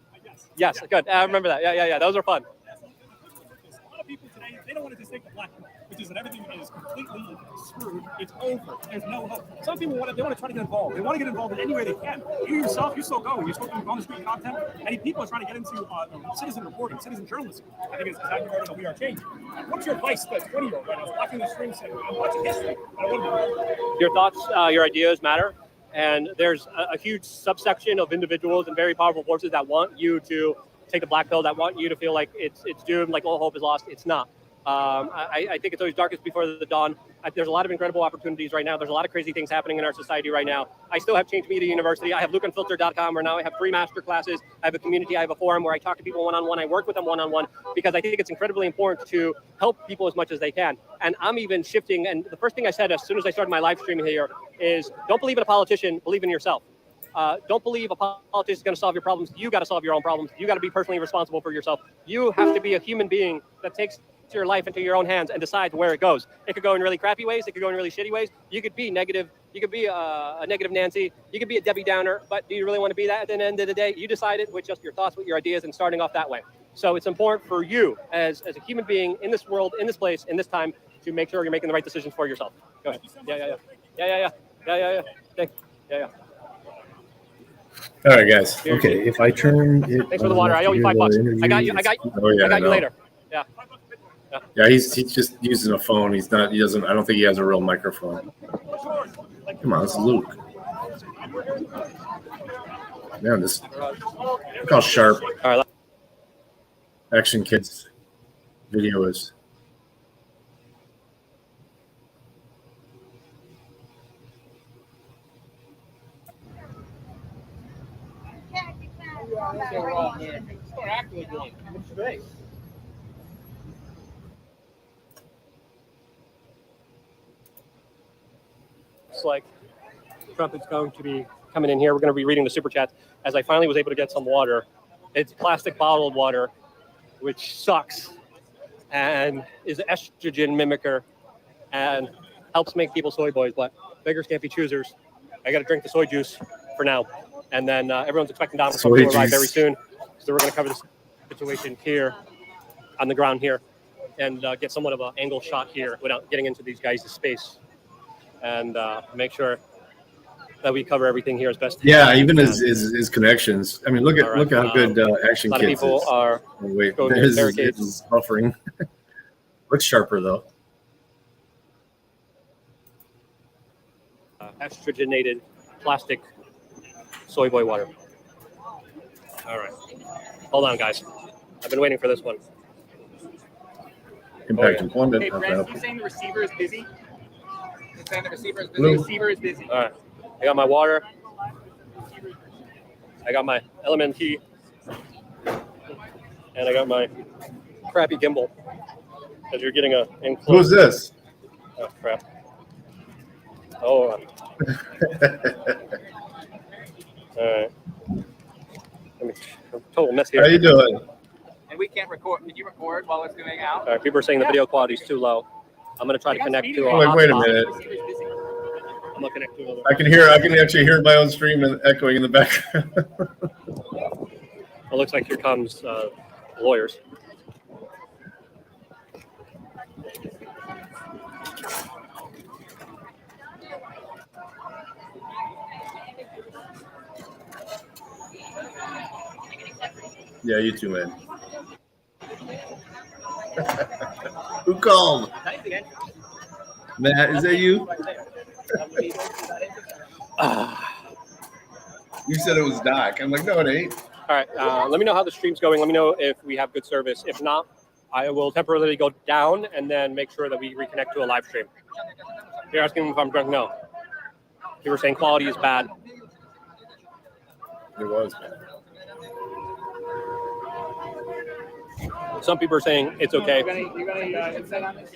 Speaker 3: Yes. Good. I remember that. Yeah. Those are fun.
Speaker 8: A lot of people today, they don't want to just take the black one, which is that everything is completely screwed. It's over. There's no hope. Some people want to try to get involved. They want to get involved in any way they can. You yourself, you're still going. You're still doing on the street content. Many people are trying to get into citizen reporting, citizen journalism. I think it's exactly right on We Are Changing. What's your advice to that 20-year-old right now watching the stream saying, I'm watching history, but I want to be
Speaker 3: Your thoughts, your ideas matter. And there's a huge subsection of individuals and very powerful forces that want you to take the black pill, that want you to feel like it's doomed, like all hope is lost. It's not. I think it's always darkest before the dawn. There's a lot of incredible opportunities right now. There's a lot of crazy things happening in our society right now. I still have Change Media University. I have LukeUnfiltered.com where now I have 3 master classes. I have a community. I have a forum where I talk to people one-on-one. I work with them one-on-one because I think it's incredibly important to help people as much as they can. And I'm even shifting. And the first thing I said as soon as I started my live streaming here is don't believe in a politician, believe in yourself. Don't believe a politician is going to solve your problems. You got to solve your own problems. You got to be personally responsible for yourself. You have to be a human being that takes your life into your own hands and decides where it goes. It could go in really crappy ways. It could go in really shitty ways. You could be negative. You could be a negative Nancy. You could be a Debbie Downer. But do you really want to be that at the end of the day? You decided with just your thoughts, with your ideas, and starting off that way. So it's important for you as a human being in this world, in this place, in this time, to make sure you're making the right decisions for yourself. Go ahead. Yeah. Thanks. Yeah.
Speaker 1: All right, guys.
Speaker 10: Okay, if I turn it.
Speaker 3: Thanks for the water. I owe you $5. I got you later. Yeah.
Speaker 1: Yeah, he's just using a phone. He doesn't. I don't think he has a real microphone. Come on, it's Luke. Man, look how sharp Action Kids video is.
Speaker 3: Looks like Trump is going to be coming in here. We're going to be reading the super chats as I finally was able to get some water. It's plastic bottled water, which sucks and is an estrogen mimicker and helps make people soy boys, but beggars can't be choosers. I got to drink the soy juice for now. And then everyone's expecting Donald Trump to arrive very soon. So we're going to cover this situation here on the ground here and get somewhat of an angle shot here without getting into these guys' space and make sure that we cover everything here as best.
Speaker 1: Yeah, even his connections. I mean, look at how good Action Kids is. A lot of people are going to barricades. His buffering. Looks sharper though.
Speaker 3: Estrogenated plastic soy boy water. All right. Hold on, guys. I've been waiting for this one.
Speaker 1: Impact employment.
Speaker 8: Hey, Brent, you saying the receiver is busy? You saying the receiver is busy? The receiver is busy.
Speaker 3: All right. I got my water. I got my LMNT. And I got my crappy gimbal. Because you're getting a...
Speaker 1: Who's this?
Speaker 3: Oh, crap. Oh. All right. Total mess here.
Speaker 1: How you doing?
Speaker 8: And we can't record. Can you record while it's going out?
Speaker 3: All right, people are saying the video quality is too low. I'm going to try to connect to
Speaker 1: a wait a minute.
Speaker 3: I'm going to connect to another.
Speaker 1: I can actually hear my own stream and echoing in the background.
Speaker 3: It looks like here comes lawyers.
Speaker 1: Yeah, you too, man. Who called? Matt, is that you? You said it was Doc. I'm like, no, it ain't.
Speaker 3: All right, let me know how the stream's going. Let me know if we have good service. If not, I will temporarily go down and then make sure that we reconnect to a live stream. You're asking if I'm drunk? No. You were saying quality is bad.
Speaker 1: It was bad.
Speaker 3: Some people are saying it's okay.
Speaker 8: You got any insight on this?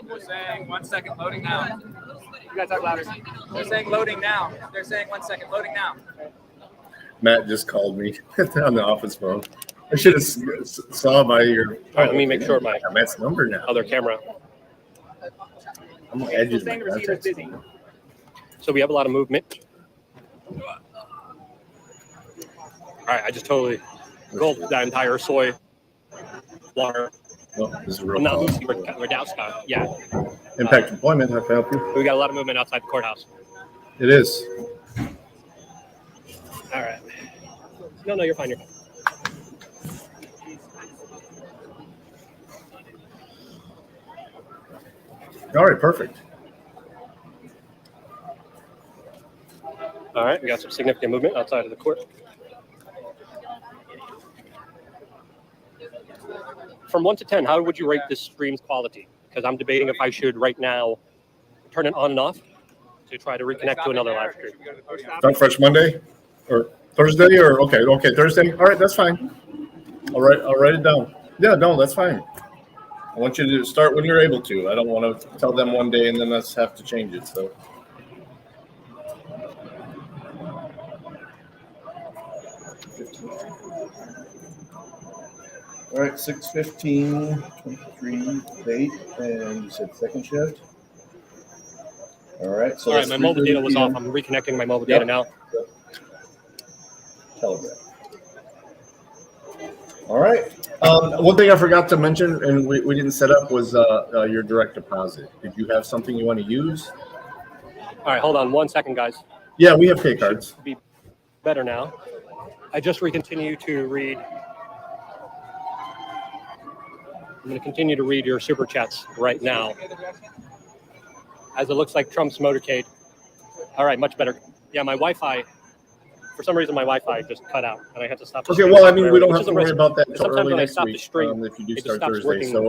Speaker 8: They're saying 1 second loading now. You gotta talk louder. They're saying loading now. They're saying 1 second loading now.
Speaker 1: Matt just called me on the office phone. I should have saw by your.
Speaker 3: All right, let me make sure my
Speaker 1: Matt's number now.
Speaker 3: Other camera.
Speaker 1: I'm gonna add you to my
Speaker 8: Saying the receiver's
Speaker 1: contacts.
Speaker 8: busy.
Speaker 3: So we have a lot of movement. All right, I just totally gulped that entire soy water.
Speaker 1: Oh, this is a real
Speaker 3: Not
Speaker 1: call.
Speaker 3: Lucy Radowska. Yeah.
Speaker 1: Impact employment. How can I help you?
Speaker 3: We got a lot of movement outside the courthouse.
Speaker 1: It is.
Speaker 3: All right. No, you're fine. You're fine.
Speaker 1: All right, perfect.
Speaker 3: All right, we got some significant movement outside of the court. From 1 to 10, how would you rate this stream's quality? Because I'm debating if I should right now turn it on and off to try to reconnect to another live stream.
Speaker 1: Start fresh Monday or Thursday or okay, Thursday. All right, that's fine. I'll write it down. Yeah, no, that's fine. I want you to start when you're able to. I don't want to tell them one day and then us have to change it. So. All right, 6:15, 23 date, and you said second shift. All right, so
Speaker 3: all right, my mobile data was off. I'm reconnecting my mobile data now.
Speaker 1: Telegram. All right. One thing I forgot to mention, and we didn't set up, was your direct deposit. Did you have something you want to use?
Speaker 3: All right, hold on 1 second, guys.
Speaker 1: Yeah, we have pay cards.
Speaker 3: Should be better now. I just continue to read. I'm going to continue to read your super chats right now, as it looks like Trump's motorcade. All right, much better. Yeah, my Wi-Fi. For some reason, my Wi-Fi just cut out, and I had to stop.
Speaker 1: Okay, well, I mean, we don't have to worry about that until early next week
Speaker 3: if
Speaker 1: you do start
Speaker 3: stops
Speaker 1: Thursday.
Speaker 3: working,
Speaker 1: So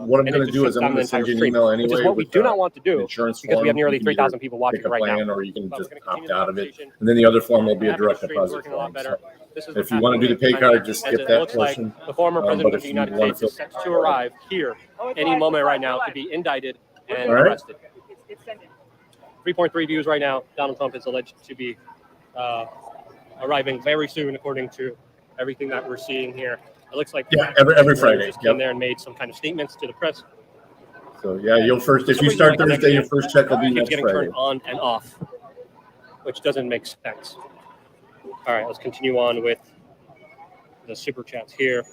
Speaker 1: what I'm going to do is I'm going to send you an email anyway.
Speaker 3: Which is what we do not want to do,
Speaker 1: insurance
Speaker 3: because we have
Speaker 1: form.
Speaker 3: nearly
Speaker 1: You can
Speaker 3: 3,000 people watching
Speaker 1: pick a
Speaker 3: right
Speaker 1: plan,
Speaker 3: now.
Speaker 1: or you can
Speaker 3: But
Speaker 1: just
Speaker 3: we're gonna
Speaker 1: opt out of it.
Speaker 3: conversation.
Speaker 1: And then the other form will be a
Speaker 3: After
Speaker 1: direct
Speaker 3: the stream's
Speaker 1: deposit
Speaker 3: working a lot
Speaker 1: form.
Speaker 3: better.
Speaker 1: So
Speaker 3: This is
Speaker 1: if you want to do the pay card, just skip that
Speaker 3: looks like
Speaker 1: portion.
Speaker 3: the former president
Speaker 1: but
Speaker 3: of the
Speaker 1: if you
Speaker 3: United
Speaker 1: want
Speaker 3: States is set to arrive here any moment right now to be indicted and
Speaker 1: All right.
Speaker 3: arrested. 3.3 views right now. Donald Trump is alleged to be arriving very soon, according to everything that we're seeing here. It looks like
Speaker 1: every Friday.
Speaker 3: Just came there and made some kind of statements to the press.
Speaker 1: So yeah, you'll first if you start Thursday, your first check will be
Speaker 3: Keeps
Speaker 1: next
Speaker 3: getting
Speaker 1: Friday.
Speaker 3: turned on and off, which doesn't make sense. All right, let's continue on with the super chats here.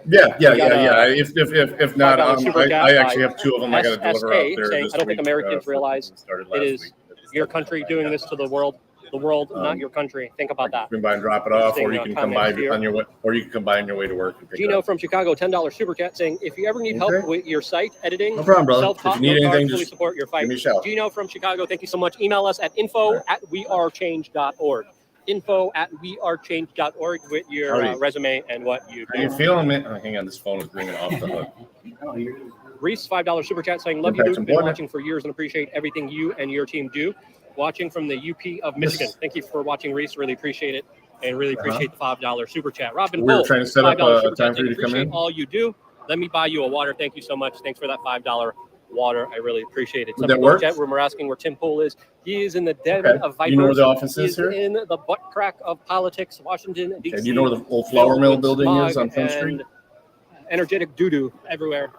Speaker 1: Yeah. If not, I actually have two of them I got to deliver out there
Speaker 3: saying,
Speaker 1: this
Speaker 3: I don't think
Speaker 1: week,
Speaker 3: Americans realize
Speaker 1: started
Speaker 3: it
Speaker 1: last
Speaker 3: is
Speaker 1: week.
Speaker 3: your country doing this to the world, not your country. Think about that.
Speaker 1: You can buy and drop it off, or you
Speaker 3: Interesting,
Speaker 1: can come by
Speaker 3: comments here.
Speaker 1: on your way, or you can come by on your way to work. And pick it
Speaker 3: Gino
Speaker 1: up.
Speaker 3: from Chicago, $10 super chat saying, if you ever need help
Speaker 1: Okay.
Speaker 3: with your site editing,
Speaker 1: No problem, brother.
Speaker 3: self-taught,
Speaker 1: If you need
Speaker 3: no
Speaker 1: anything,
Speaker 3: cards, fully
Speaker 1: just
Speaker 3: support your fight.
Speaker 1: give me a shout.
Speaker 3: Gino from Chicago, thank you so much. Email us at info@wearechange.org. info@wearechange.org with your resume and what you
Speaker 1: How you
Speaker 3: do.
Speaker 1: feeling, man? Oh, hang on, this phone is ringing off the hook.
Speaker 3: Reese, $5 super chat saying, love you, dude. Been watching for years and appreciate everything you and your team do. Watching from the UP of Michigan. Thank you for watching, Reese. Really appreciate it. And really appreciate the $5 super chat. Robin
Speaker 1: We were
Speaker 3: Bull,
Speaker 1: trying to set up
Speaker 3: $5
Speaker 1: a
Speaker 3: super
Speaker 1: time
Speaker 3: chat
Speaker 1: for you
Speaker 3: saying,
Speaker 1: to come
Speaker 3: appreciate
Speaker 1: in.
Speaker 3: all you do. Let me buy you a water. Thank you so much. Thanks for that $5 water. I really appreciate it.
Speaker 1: Would
Speaker 3: Some
Speaker 1: that
Speaker 3: people in
Speaker 1: work?
Speaker 3: the chat room are asking where Tim Pool is. He is in the den
Speaker 1: Okay.
Speaker 3: of vipers.
Speaker 1: You know where the office
Speaker 3: He
Speaker 1: is here?
Speaker 3: in the butt crack of politics, Washington, D.C.
Speaker 1: Do you know where the old flour mill building is on Front Street?
Speaker 3: Energetic doo-doo everywhere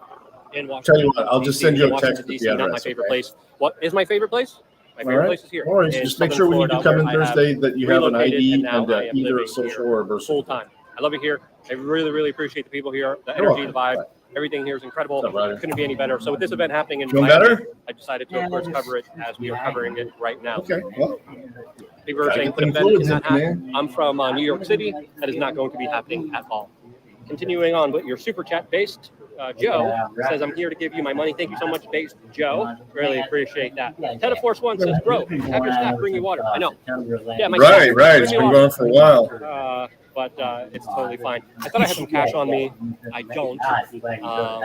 Speaker 3: in Washington.
Speaker 1: Tell you what, I'll just send you a text
Speaker 3: Washington,
Speaker 1: with
Speaker 3: D.C.,
Speaker 1: the
Speaker 3: not my
Speaker 1: address,
Speaker 3: favorite
Speaker 1: okay?
Speaker 3: place. What is my favorite place? My
Speaker 1: All
Speaker 3: favorite
Speaker 1: right.
Speaker 3: place is here.
Speaker 1: All right.
Speaker 3: in
Speaker 1: Just make
Speaker 3: Southern
Speaker 1: sure when you do
Speaker 3: Florida,
Speaker 1: come in
Speaker 3: where I
Speaker 1: Thursday that you have an
Speaker 3: relocated,
Speaker 1: ID
Speaker 3: now
Speaker 1: and
Speaker 3: I am
Speaker 1: either a
Speaker 3: living
Speaker 1: social
Speaker 3: here
Speaker 1: or a birth
Speaker 3: full
Speaker 1: certificate.
Speaker 3: time. I love it here. I really, really appreciate the people here, the
Speaker 1: You're
Speaker 3: energy, the vibe. Everything here is incredible.
Speaker 1: What's up, Ryder?
Speaker 3: Couldn't be any better. So with this event happening in
Speaker 1: Feeling
Speaker 3: Miami,
Speaker 1: better?
Speaker 3: I decided to, of course, cover it as we are covering it right now.
Speaker 1: Okay. Well,
Speaker 3: People are
Speaker 1: gotta
Speaker 3: saying
Speaker 1: get
Speaker 3: put a
Speaker 1: them
Speaker 3: bet
Speaker 1: fluids
Speaker 3: in that
Speaker 1: in,
Speaker 3: hat.
Speaker 1: man.
Speaker 3: I'm from New York City. That is not going to be happening at all. Continuing on with your super chat based, Joe says, I'm here to give you my money. Thank you so much, based Joe. Really appreciate that. Ted Force One says, bro, have your staff bring you water. I know. Yeah, my staff,
Speaker 1: right.
Speaker 3: bring
Speaker 1: It's
Speaker 3: me
Speaker 1: been
Speaker 3: water.
Speaker 1: going for a while.
Speaker 3: But it's totally fine. I thought I had some cash on me. I don't.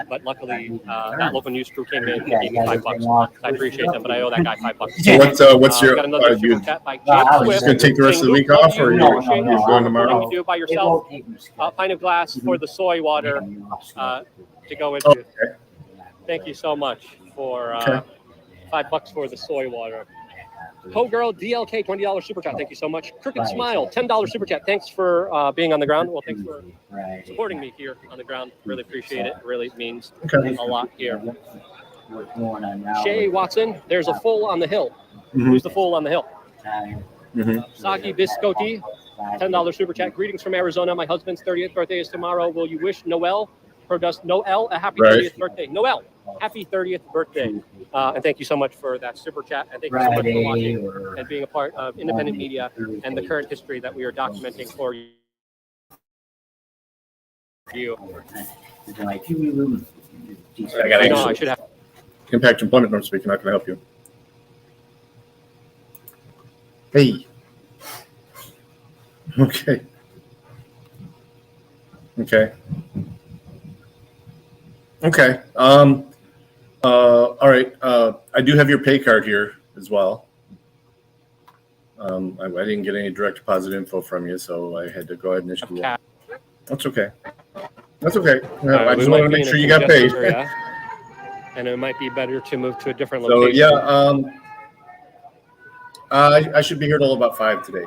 Speaker 3: But luckily, that local news crew came in and gave me $5. I appreciate them, but I owe that guy $5.
Speaker 1: So what's your?
Speaker 3: Got another
Speaker 1: you
Speaker 3: super chat by James
Speaker 1: just
Speaker 3: Swift.
Speaker 1: gonna take the rest of the
Speaker 3: saying,
Speaker 1: week off, or
Speaker 3: "Love
Speaker 1: you
Speaker 3: you, appreciate
Speaker 1: you're
Speaker 3: you,
Speaker 1: going
Speaker 3: supporting
Speaker 1: tomorrow?
Speaker 3: you do by yourself. Pint of glass for the soy water to go into.
Speaker 1: Okay.
Speaker 3: Thank you so much for
Speaker 1: Okay.
Speaker 3: $5 for the soy water. Ho Girl DLK $20 super chat. Thank you so much. Crooked Smile $10 super chat. Thanks for being on the ground. Well, thanks for supporting me here on the ground. Really appreciate it. Really means
Speaker 1: Okay.
Speaker 3: a lot here. Shay Watson, there's a fool on the hill. Who's the fool on the hill? Saki Biscotti, $10 super chat. Greetings from Arizona. My husband's 30th birthday is tomorrow. Will you wish Noel a happy 30th birthday? Noel, happy 30th birthday. And thank you so much for that super chat. And thank you so much for watching and being a part of independent media and the current history that we are documenting for you. I know I should have.
Speaker 1: Impact employment norm speaking. How can I help you? Hey. Okay. Okay. Okay. All right. I do have your pay card here as well. I didn't get any direct deposit info from you, so I had to go ahead and issue one. That's okay. That's okay. I just wanted to make sure you got paid.
Speaker 3: And it might be better to move to a different
Speaker 1: So
Speaker 3: location.
Speaker 1: yeah, I should be here till about 5 today.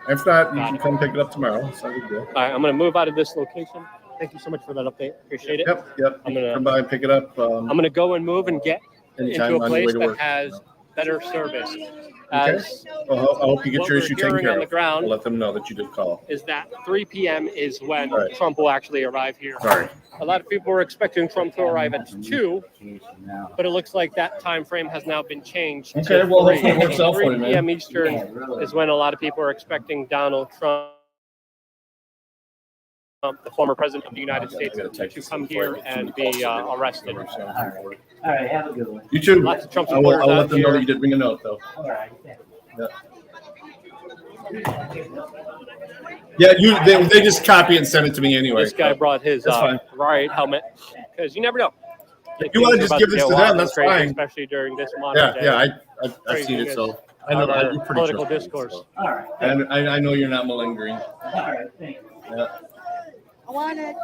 Speaker 1: If not, you can come pick it up tomorrow. It's not a big deal.
Speaker 3: All right, I'm going to move out of this location. Thank you so much for that update. Appreciate it.
Speaker 1: Yep.
Speaker 3: I'm gonna
Speaker 1: come by and pick it up.
Speaker 3: I'm going to go and move and get
Speaker 1: anytime
Speaker 3: into a
Speaker 1: on your way
Speaker 3: place
Speaker 1: to
Speaker 3: that
Speaker 1: work.
Speaker 3: has better service.
Speaker 1: Okay. Well, I hope you get
Speaker 3: what
Speaker 1: your
Speaker 3: we're
Speaker 1: issue taken
Speaker 3: hearing
Speaker 1: care
Speaker 3: on the
Speaker 1: of.
Speaker 3: ground
Speaker 1: I'll let them know that you did call.
Speaker 3: is that 3 p.m. is when
Speaker 1: All right.
Speaker 3: Trump will actually arrive here.
Speaker 1: Sorry.
Speaker 3: A lot of people were expecting Trump to arrive at 2, but it looks like that time frame has now been changed.
Speaker 1: Okay,
Speaker 3: to
Speaker 1: well,
Speaker 3: 3.
Speaker 1: hopefully it works out for
Speaker 3: 3
Speaker 1: you, man.
Speaker 3: p.m. Eastern is when a lot of people are expecting Donald Trump, the former president of the United States, to come here and be arrested.
Speaker 7: All right, have a good one.
Speaker 1: You too.
Speaker 3: Lots of Trump
Speaker 1: I'll
Speaker 3: supporters
Speaker 1: let
Speaker 3: out
Speaker 1: them know
Speaker 3: here.
Speaker 1: that you did bring a note, though.
Speaker 7: All right.
Speaker 1: Yeah, they just copy it and send it to me anyway.
Speaker 3: This guy brought his
Speaker 1: That's fine.
Speaker 3: riot helmet because you never know.
Speaker 1: If you want to just give this to them, that's
Speaker 3: crazy,
Speaker 1: fine.
Speaker 3: especially during this modern day.
Speaker 1: Yeah, I've seen it, so I know
Speaker 3: Our
Speaker 1: you're pretty
Speaker 3: political
Speaker 1: trustworthy,
Speaker 3: discourse.
Speaker 1: so.
Speaker 7: All right.
Speaker 1: And I know you're not malingering.
Speaker 7: All right. Thanks.
Speaker 1: Yeah.
Speaker 5: I want it.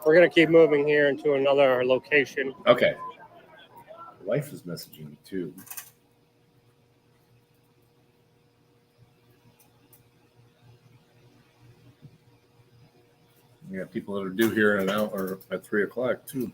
Speaker 3: We're gonna keep moving here into another location.
Speaker 1: Okay. Wife is messaging me too. We got people that are due here in an hour at 3 o'clock too.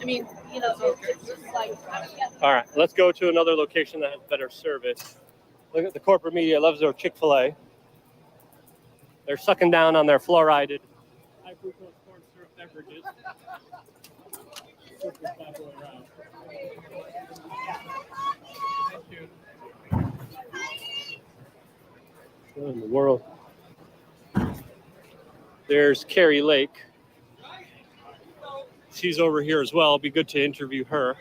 Speaker 11: I mean, you know, it's just like,
Speaker 3: All right, let's go to another location that has better service. Look at the corporate media loves their Chick-fil-A. They're sucking down on their fluoridated high fructose corn syrup beverages. What in the world? There's Carrie Lake. She's over here as well. It'd be good to interview her.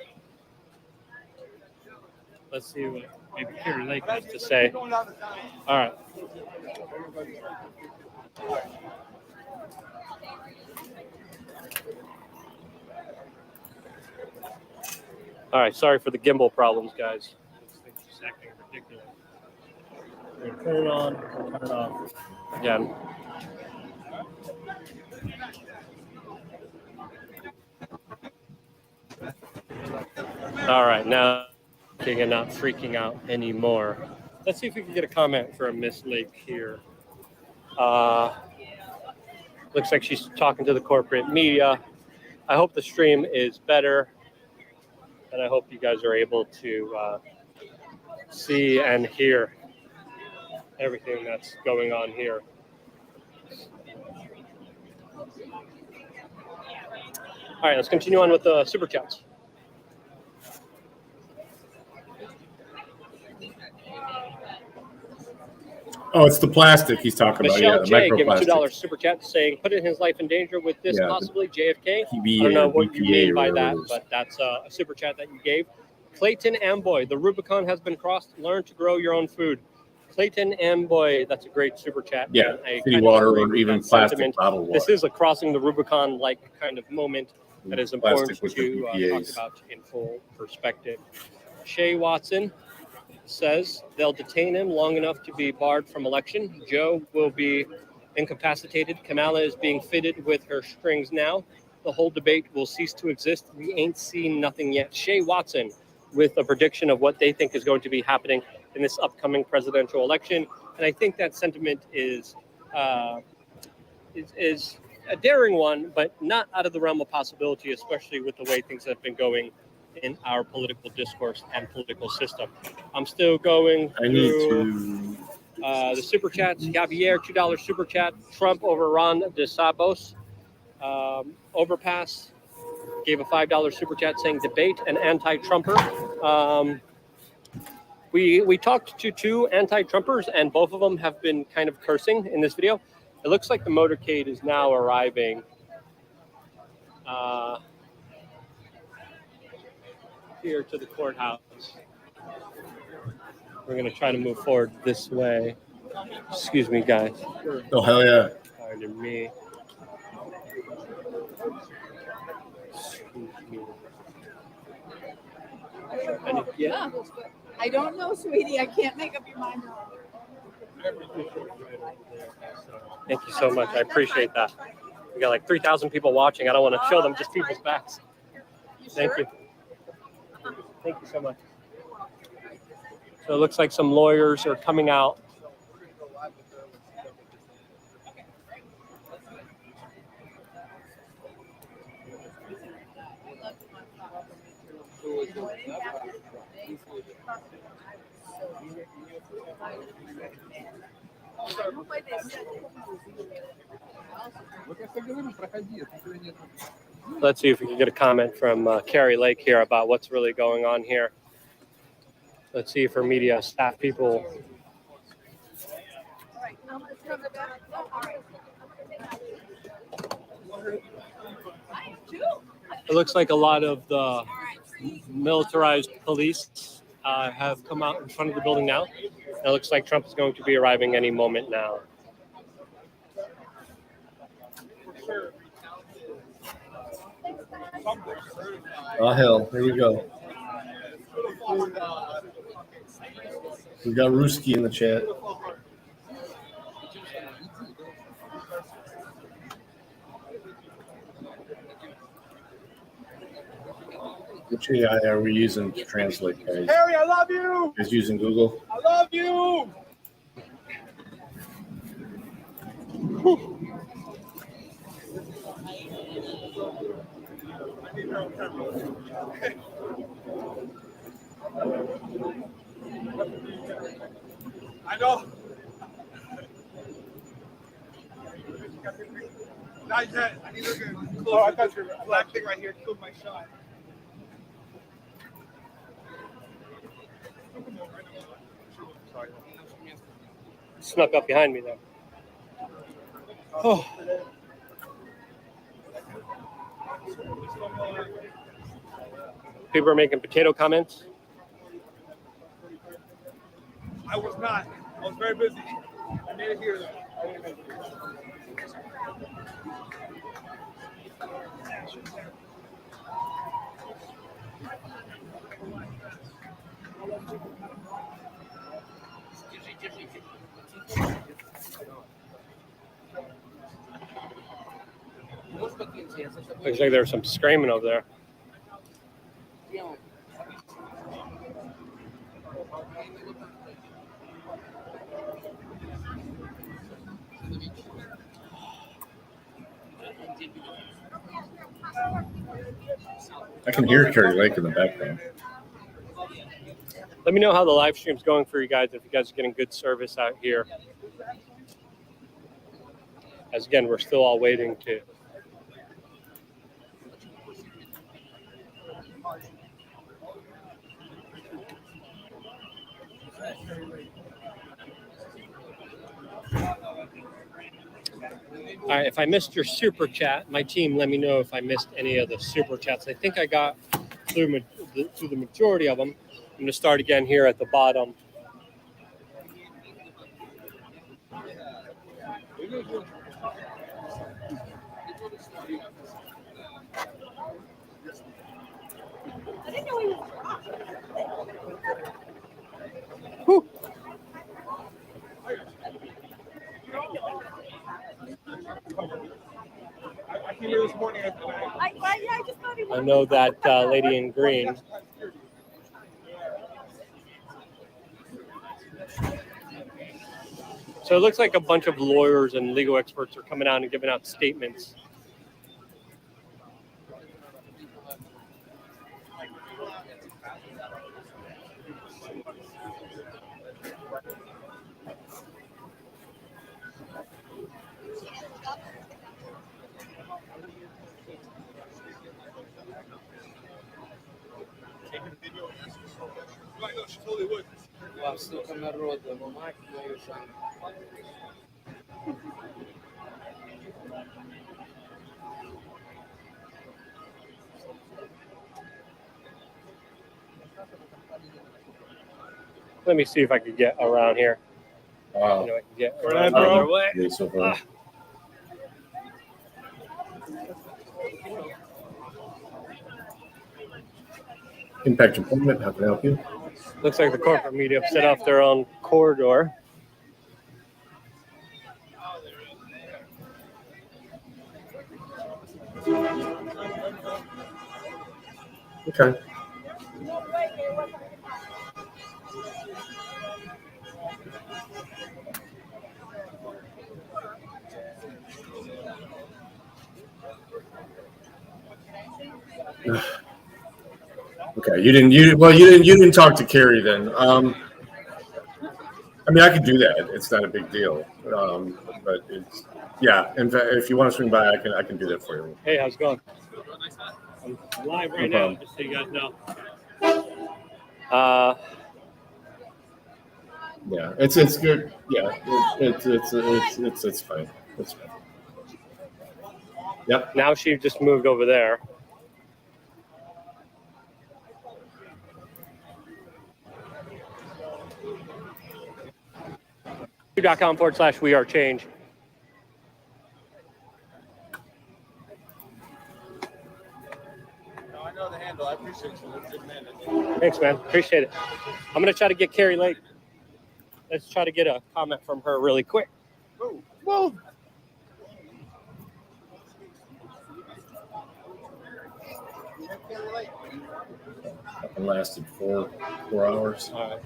Speaker 3: Let's see what maybe Carrie Lake has to say. All right. All right, sorry for the gimbal problems, guys. This thing's just acting ridiculous. We're gonna turn it on, turn it off again. All right, now and not freaking out anymore. Let's see if we can get a comment from Miss Lake here. Looks like she's talking to the corporate media. I hope the stream is better, and I hope you guys are able to see and hear everything that's going on here. All right, let's continue on with the super chats.
Speaker 1: Oh, it's the plastic he's talking
Speaker 3: Michelle
Speaker 1: about.
Speaker 3: J
Speaker 1: Yeah,
Speaker 3: gave a
Speaker 1: microplastic.
Speaker 3: $2 super chat saying, putting his life in danger with this,
Speaker 1: Yeah,
Speaker 3: possibly JFK.
Speaker 1: PBA
Speaker 3: I don't know
Speaker 1: or
Speaker 3: what you
Speaker 1: BPA
Speaker 3: mean
Speaker 1: or
Speaker 3: by
Speaker 1: whatever
Speaker 3: that,
Speaker 1: it is.
Speaker 3: but that's a super chat that you gave. Clayton Amboy, the Rubicon has been crossed. Learn to grow your own food. Clayton Amboy, that's a great super chat.
Speaker 1: Yeah,
Speaker 3: I
Speaker 1: city
Speaker 3: kind of
Speaker 1: water
Speaker 3: agree
Speaker 1: or
Speaker 3: with
Speaker 1: even
Speaker 3: that
Speaker 1: plastic
Speaker 3: sentiment.
Speaker 1: bottled water.
Speaker 3: This is a crossing the Rubicon-like kind of moment that is important
Speaker 1: Plastic with the
Speaker 3: to talk
Speaker 1: BPAs.
Speaker 3: about in full perspective. Shay Watson says they'll detain him long enough to be barred from election. Joe will be incapacitated. Kamala is being fitted with her strings now. The whole debate will cease to exist. We ain't seen nothing yet. Shay Watson with a prediction of what they think is going to be happening in this upcoming presidential election. And I think that sentiment is a daring one, but not out of the realm of possibility, especially with the way things have been going in our political discourse and political system. I'm still going through the super chats. Javier, $2 super chat. Trump over Ron DeSantis. Overpass gave a $5 super chat saying debate an anti-Trumper. We talked to two anti-Trumpers, and both of them have been kind of cursing in this video. It looks like the motorcade is now arriving. Here to the courthouse. We're going to try to move forward this way. Excuse me, guys.
Speaker 1: Oh, hell yeah.
Speaker 3: Pardon me.
Speaker 11: yeah. I don't know, sweetie. I can't make up your mind.
Speaker 3: Thank you so much. I appreciate that. We got like 3,000 people watching. I don't want to show them just people's backs. Thank you. Thank you so much. So it looks like some lawyers are coming out. Let's see if we can get a comment from Carrie Lake here about what's really going on here. Let's see if her media staff people. It looks like a lot of the militarized police have come out in front of the building now. It looks like Trump is going to be arriving any moment now.
Speaker 1: Oh, hell. Here we go. We got Ruski in the chat. Which AI are we using to translate, guys?
Speaker 6: Harry, I love you.
Speaker 1: Is using Google?
Speaker 6: I love you.
Speaker 2: I need her on camera. I know. Not yet. I need to get close. Oh, I thought your black thing right here killed my shot. Sorry.
Speaker 3: Snuck up behind me there. Oh. People are making potato comments.
Speaker 2: I was not. I was very busy. I made it here though.
Speaker 3: Looks like there's some screaming over there.
Speaker 1: I can hear Carrie Lake in the background.
Speaker 3: Let me know how the live stream's going for you guys, if you guys are getting good service out here. As again, we're still all waiting to. All right, if I missed your super chat, my team, let me know if I missed any of the super chats. I think I got through the majority of them. I'm going to start again here at the bottom. Whew. I know that lady in green. So it looks like a bunch of lawyers and legal experts are coming out and giving out statements. Let me see if I could get around here.
Speaker 1: Wow.
Speaker 3: You know, I can get around the other way.
Speaker 1: So far. Impact Employment, how can I help you?
Speaker 3: Looks like the corporate media set off their own corridor.
Speaker 1: Okay. Okay, you didn't talk to Carrie then. I mean, I could do that. It's not a big deal. But it's, yeah. In fact, if you want to swing by, I can do that for you.
Speaker 3: Hey, how's it going? I'm live right now, just so you guys know.
Speaker 1: Yeah, it's good. Yeah, it's fine. It's fine. Yep.
Speaker 3: Now she just moved over there. .com/we-are-change.
Speaker 2: I know the handle. I appreciate you.
Speaker 3: Thanks, man. Appreciate it. I'm going to try to get Carrie Lake. Let's try to get a comment from her really quick.
Speaker 2: Whoa.
Speaker 1: It lasted four hours.
Speaker 3: All right.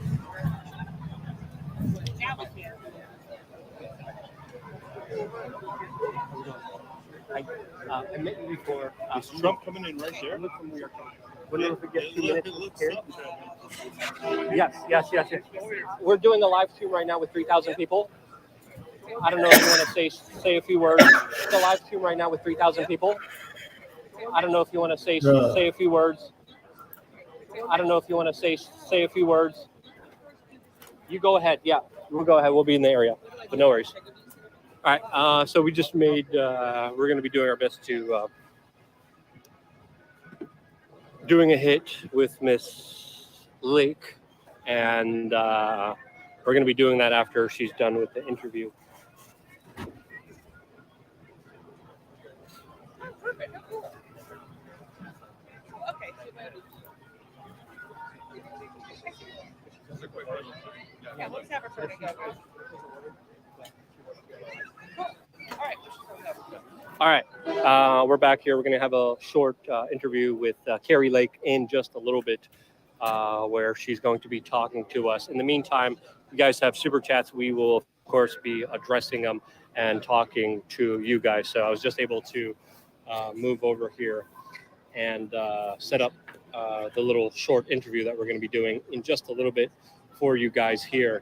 Speaker 3: I met you before.
Speaker 6: Is Trump coming in right there?
Speaker 3: Look from New York. We'll never forget 2 minutes.
Speaker 6: It looks
Speaker 3: Here.
Speaker 6: something.
Speaker 3: Yes. We're doing a live stream right now with 3,000 people. I don't know if you want to say a few words. It's a live stream right now with 3,000 people. I don't know if you want to say a few words. I don't know if you want to say a few words. You go ahead. Yeah, we'll go ahead. We'll be in the area, but no worries. All right. So we just made. We're going to be doing our best to doing a hit with Miss Lake, and we're going to be doing that after she's done with the interview.
Speaker 11: Yeah, let's have her first go.
Speaker 3: All right, we're back here. We're going to have a short interview with Carrie Lake in just a little bit, where she's going to be talking to us. In the meantime, you guys have super chats. We will, of course, be addressing them and talking to you guys. So I was just able to move over here and set up the little short interview that we're going to be doing in just a little bit for you guys here,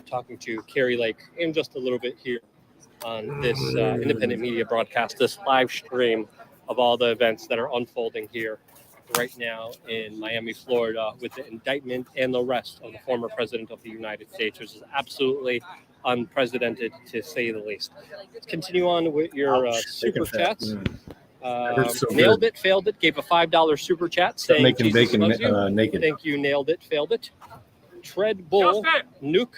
Speaker 3: talking to Carrie Lake in just a little bit here on this independent media broadcast, this live stream of all the events that are unfolding here right now in Miami, Florida, with the indictment and the arrest of the former president of the United States, which is absolutely unprecedented to say the least. Let's continue on with your super chats. Nailed it, failed it, gave a $5 super chat saying
Speaker 1: making
Speaker 3: Jesus
Speaker 1: bacon
Speaker 3: loves you.
Speaker 1: naked.
Speaker 3: Thank you, nailed it, failed it. Tread Bull Nuke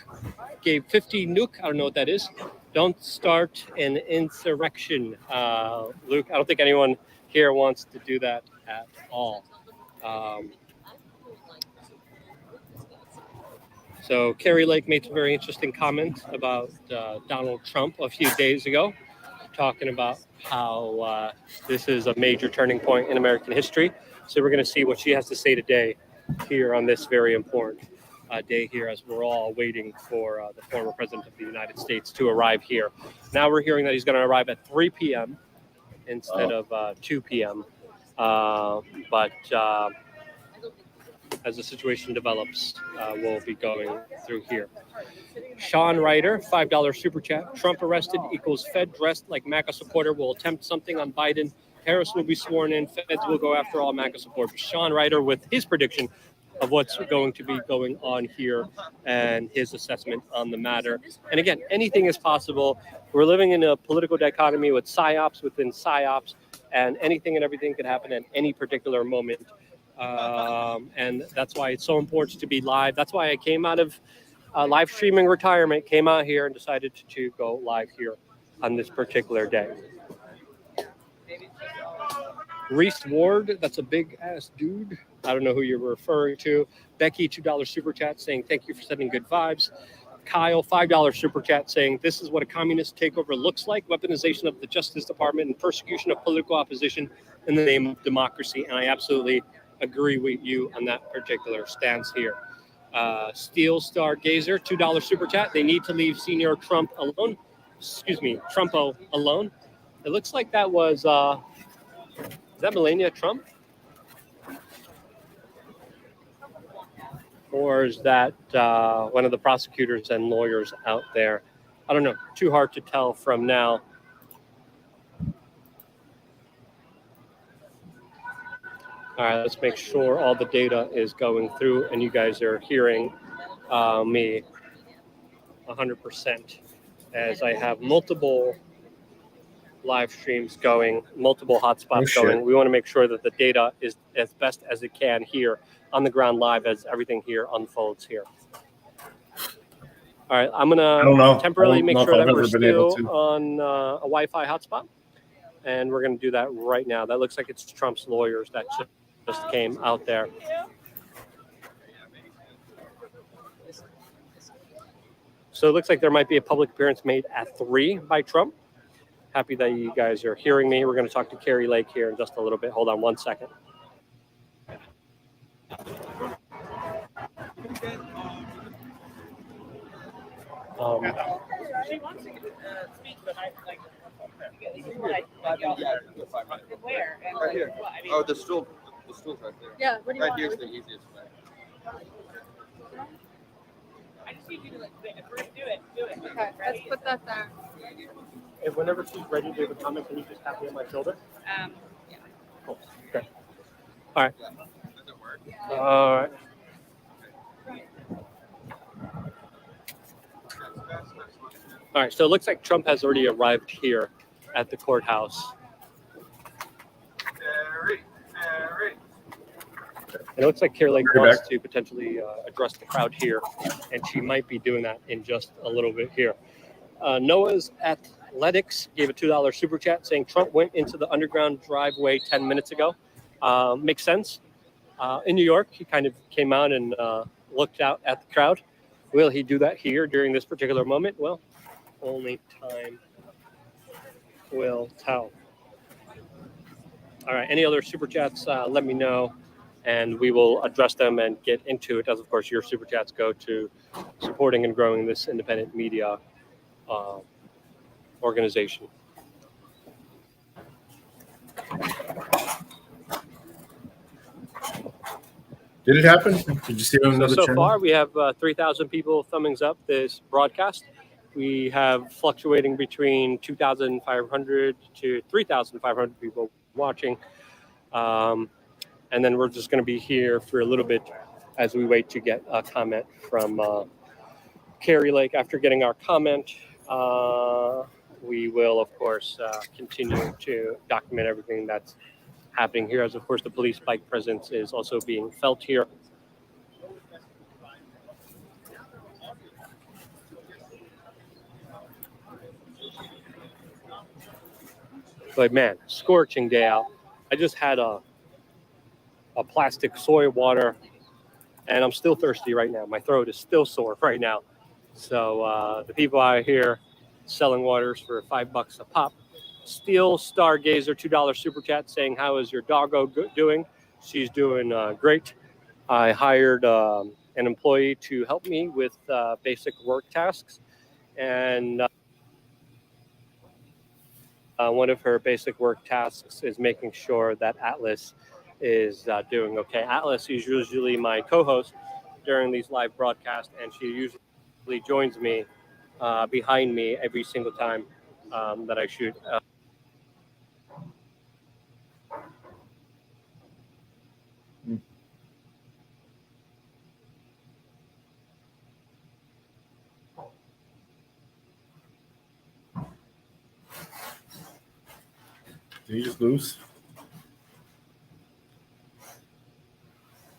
Speaker 3: gave 50 Nuke. I don't know what that is. Don't start an insurrection, Luke. I don't think anyone here wants to do that at all. So Carrie Lake made some very interesting comments about Donald Trump a few days ago, talking about how this is a major turning point in American history. So we're going to see what she has to say today here on this very important day here, as we're all waiting for the former president of the United States to arrive here. Now we're hearing that he's going to arrive at 3 p.m. instead of 2 p.m. But as the situation develops, we'll be going through here. Sean Ryder, $5 super chat. Trump arrested equals Fed dressed like MAGA supporter will attempt something on Biden. Harris will be sworn in. Feds will go after all MAGA supporters. Sean Ryder with his prediction of what's going to be going on here and his assessment on the matter. And again, anything is possible. We're living in a political dichotomy with psyops within psyops, and anything and everything could happen at any particular moment. And that's why it's so important to be live. That's why I came out of live streaming retirement, came out here and decided to go live here on this particular day. Reese Ward, that's a big ass dude. I don't know who you're referring to. Becky, $2 super chat saying thank you for sending good vibes. Kyle, $5 super chat saying this is what a communist takeover looks like: weaponization of the Justice Department and persecution of political opposition in the name of democracy. And I absolutely agree with you on that particular stance here. Steel Star Gazer, $2 super chat. They need to leave Senior Trump alone. Excuse me, Trumpo alone. It looks like that was, is that Melania Trump? Or is that one of the prosecutors and lawyers out there? I don't know. Too hard to tell from now. All right, let's make sure all the data is going through and you guys are hearing me 100%, as I have multiple live streams going, multiple hotspots going. We want to make sure that the data is as best as it can here on the ground live as everything here unfolds here. All right, I'm going to temporarily make sure that we're still on a Wi-Fi hotspot, and we're going to do that right now. That looks like it's Trump's lawyers that just came out there. So it looks like there might be a public appearance made at 3 by Trump. Happy that you guys are hearing me. We're going to talk to Carrie Lake here in just a little bit. Hold on one second.
Speaker 8: She wants to speak, but I like.
Speaker 11: Where? And
Speaker 9: Right here.
Speaker 11: what? I mean,
Speaker 9: Oh, the stool's right there.
Speaker 11: yeah. What do you
Speaker 9: Right
Speaker 11: want?
Speaker 9: here's the easiest way.
Speaker 11: I just need you to like do it. Okay, let's put that there.
Speaker 3: And whenever she's ready to leave a comment, can you just tap me on my shoulder?
Speaker 11: Yeah.
Speaker 3: Cool. Okay. All right. All right. All right. So it looks like Trump has already arrived here at the courthouse. And it looks like Carrie Lake wants to potentially address the crowd here, and she might be doing that in just a little bit here. Noah's Athletics gave a $2 super chat saying Trump went into the underground driveway 10 minutes ago. Makes sense. In New York, he kind of came out and looked out at the crowd. Will he do that here during this particular moment? Well, only time will tell. All right. Any other super chats? Let me know, and we will address them and get into it. As of course, your super chats go to supporting and growing this independent media organization.
Speaker 1: Did it happen? Did you see it on another
Speaker 3: So
Speaker 1: channel?
Speaker 3: far, we have 3,000 people thumbs up this broadcast. We have fluctuating between 2,500 to 3,500 people watching. And then we're just going to be here for a little bit as we wait to get a comment from Carrie Lake. After getting our comment, we will, of course, continue to document everything that's happening here. As, of course, the police bike presence is also being felt here. But man, scorching day out. I just had a plastic soy water, and I'm still thirsty right now. My throat is still sore right now. So the people out here selling waters for $5 a pop. Steel Stargazer, $2 super chat saying, how is your doggo doing? She's doing great. I hired an employee to help me with basic work tasks, and one of her basic work tasks is making sure that Atlas is doing okay. Atlas is usually my co-host during these live broadcasts, and she usually joins me behind me every single time that I shoot.
Speaker 1: Did you just lose?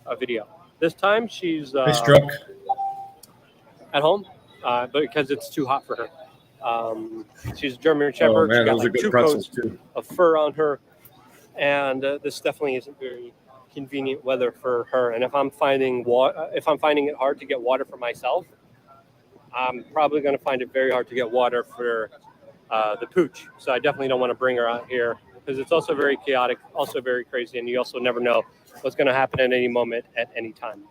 Speaker 3: A video. This time she's
Speaker 1: Nice truck.
Speaker 3: at home, but because it's too hot for her. She's a German Shepherd.
Speaker 1: Man,
Speaker 3: She got
Speaker 1: those are
Speaker 3: like
Speaker 1: good
Speaker 3: 2
Speaker 1: pretzels
Speaker 3: coats
Speaker 1: too.
Speaker 3: of fur on her, and this definitely isn't very convenient weather for her. And if I'm finding it hard to get water for myself, I'm probably going to find it very hard to get water for the pooch. So I definitely don't want to bring her out here because it's also very chaotic, also very crazy, and you also never know what's going to happen at any moment at any time.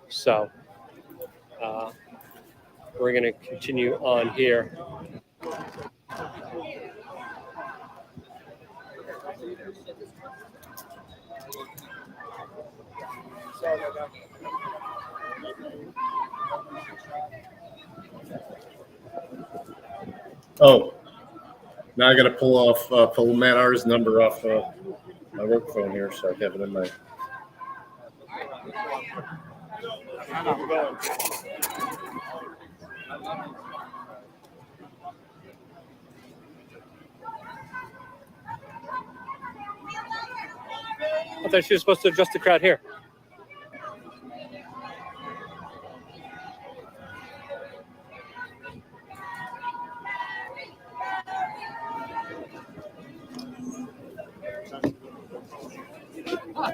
Speaker 3: So we're going to continue on here.
Speaker 1: Oh, now I got to pull Matt R's number off my work phone here, so I have it in my.
Speaker 3: I thought she was supposed to adjust the crowd here.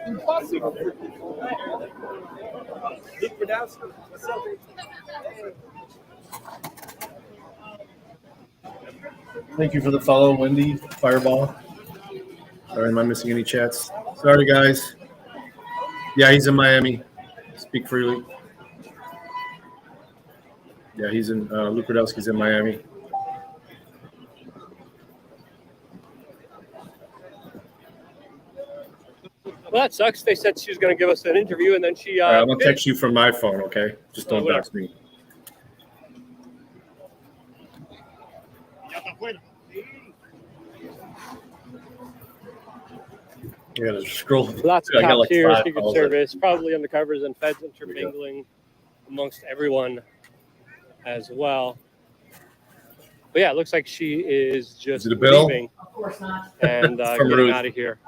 Speaker 2: Impossible. What's up?
Speaker 1: Thank you for the follow, Wendy Fireball. Sorry, am I missing any chats? Sorry, guys. Yeah, he's in Miami. Speak freely. Yeah, he's in Luke Rudowski's in Miami.
Speaker 3: Well, that sucks. They said she was going to give us an interview, and then she.
Speaker 1: All right, I'm gonna text you from my phone, okay? Just don't
Speaker 3: whatever.
Speaker 1: dox me. You gotta scroll.
Speaker 3: Lots of
Speaker 1: I got
Speaker 3: cops
Speaker 1: like
Speaker 3: here,
Speaker 1: 5
Speaker 3: Secret
Speaker 1: calls
Speaker 3: Service, probably undercovers and feds intermingling amongst everyone as well. But yeah, it looks like she is just
Speaker 1: it a bill?
Speaker 3: leaving
Speaker 7: Of course not.
Speaker 3: and
Speaker 1: From
Speaker 3: getting
Speaker 1: Ruth.
Speaker 3: out of here.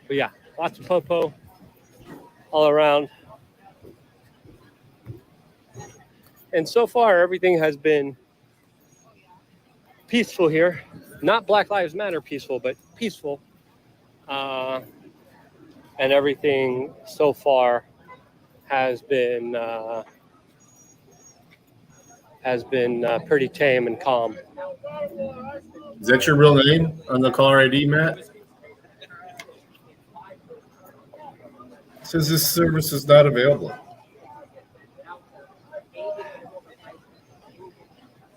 Speaker 3: But yeah, lots of popo all around. And so far, everything has been peaceful here. Not Black Lives Matter peaceful, but peaceful. And everything so far has been pretty tame and calm.
Speaker 1: Is that your real name on the caller ID, Matt? It says this service is not available.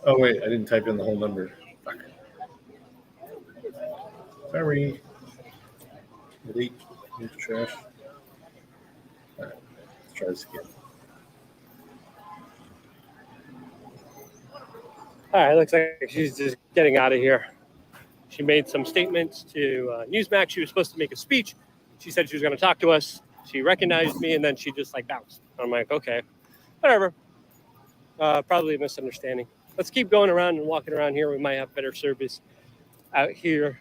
Speaker 1: Oh wait, I didn't type in the whole number. Fuck. Sorry. Delete. Trash. All right, let's try this again.
Speaker 3: All right, looks like she's just getting out of here. She made some statements to Newsmax. She was supposed to make a speech. She said she was going to talk to us. She recognized me, and then she just like bounced. I'm like, okay, whatever. Probably a misunderstanding. Let's keep going around and walking around here. We might have better service out here.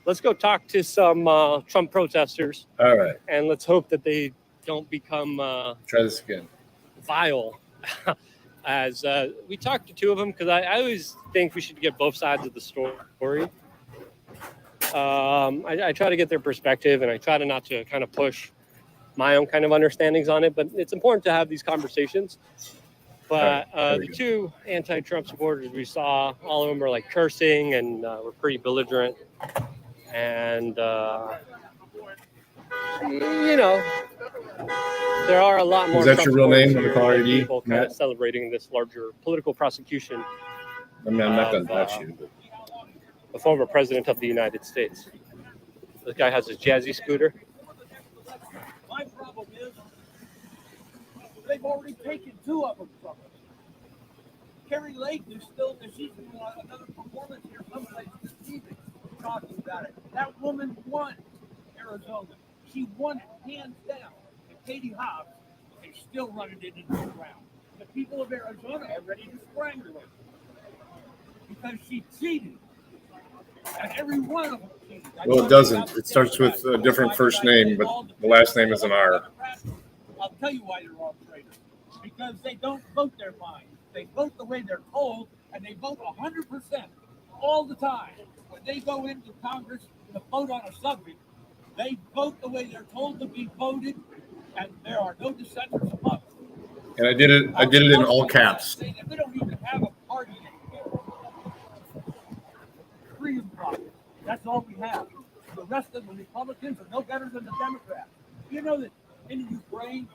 Speaker 3: Let's go talk to some Trump protesters.
Speaker 1: All right.
Speaker 3: And let's hope that they don't become
Speaker 1: try this again.
Speaker 3: Vile. As we talked to 2 of them, because I always think we should get both sides of the story. I try to get their perspective, and I try to not to kind of push my own kind of understandings on it, but it's important to have these conversations. But the 2 anti-Trump supporters we saw, all of them were like cursing and were pretty belligerent. And, you know, there are a lot more.
Speaker 1: Is that your real name on the caller ID?
Speaker 3: People kind of celebrating this larger political prosecution.
Speaker 1: I mean, I'm not going to touch you. But...
Speaker 3: the former president of the United States. This guy has his jazzy scooter.
Speaker 8: My problem is they've already taken 2 of them from us. Carrie Lake is still, she's doing another performance here someplace this evening talking about it. That woman won Arizona. She won it hands down. And Katie Hobbs is still running it into the ground. The people of Arizona are ready to strangle her because she cheated. And every one of them cheated.
Speaker 1: Well, it doesn't. It starts with a different first name, but the last name is an R.
Speaker 8: I'll tell you why they're all traitors. Because they don't vote their mind. They vote the way they're told, and they vote 100% all the time. When they go into Congress to vote on a subject, they vote the way they're told to be voted, and there are no dissenters among them.
Speaker 1: And I did it in all caps.
Speaker 8: We don't even have a party anymore. Freedom Caucus. That's all we have. The rest of the Republicans are no better than the Democrats. You know that in Ukraine,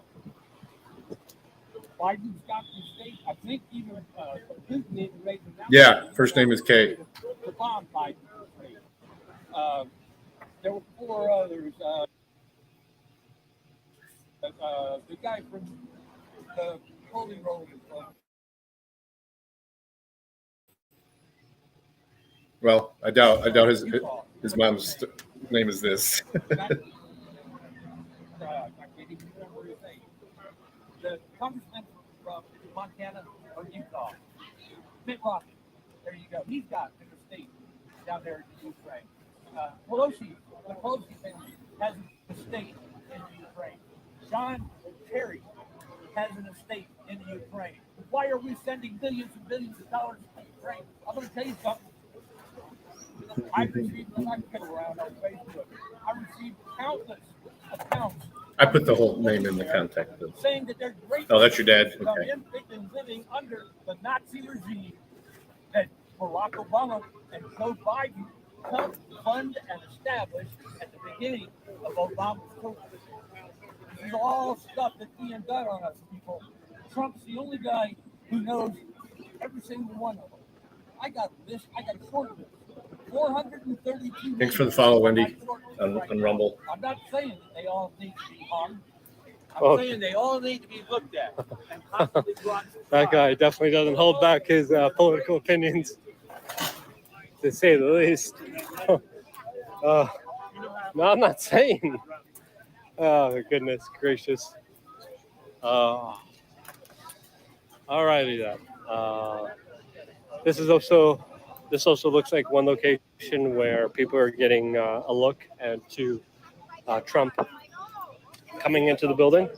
Speaker 8: Biden's got the state, I think even Putin even raised them.
Speaker 1: Yeah, first name is K.
Speaker 8: The bomb Biden. There were 4 others. The guy from the Holy Roman.
Speaker 1: Well, I doubt his mom's name is this.
Speaker 8: I can't even remember his name. The congressman from Montana or Utah, Mitt Romney. There you go. He's got an estate down there in Ukraine. Pelosi, the Pelosi family has an estate in the Ukraine. John Kerry has an estate in the Ukraine. Why are we sending billions and billions of dollars to Ukraine? I'm going to tell you something. I received, I can get around on Facebook. I received countless accounts.
Speaker 1: I put the whole name in the contact list.
Speaker 8: Saying that they're great.
Speaker 1: Oh, that's your dad. Okay.
Speaker 8: And living under the Nazi regime that Barack Obama and Joe Biden helped fund and establish at the beginning of Obama's term. This is all stuff that's being done on us, people. Trump's the only guy who knows every single one of them. I got a short list. 432.
Speaker 1: Thanks for the follow, Wendy, on Rumble.
Speaker 8: I'm not saying that they all need to be hung. I'm
Speaker 3: Oh.
Speaker 8: saying they all need to be looked at and possibly brought to
Speaker 3: That guy definitely doesn't hold back his political opinions, to say the least. No, I'm not saying. Oh, goodness gracious. All righty then. This also looks like one location where people are getting a look into Trump coming into the building.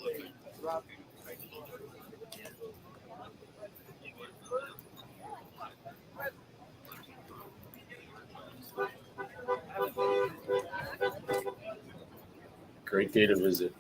Speaker 1: Great day to visit.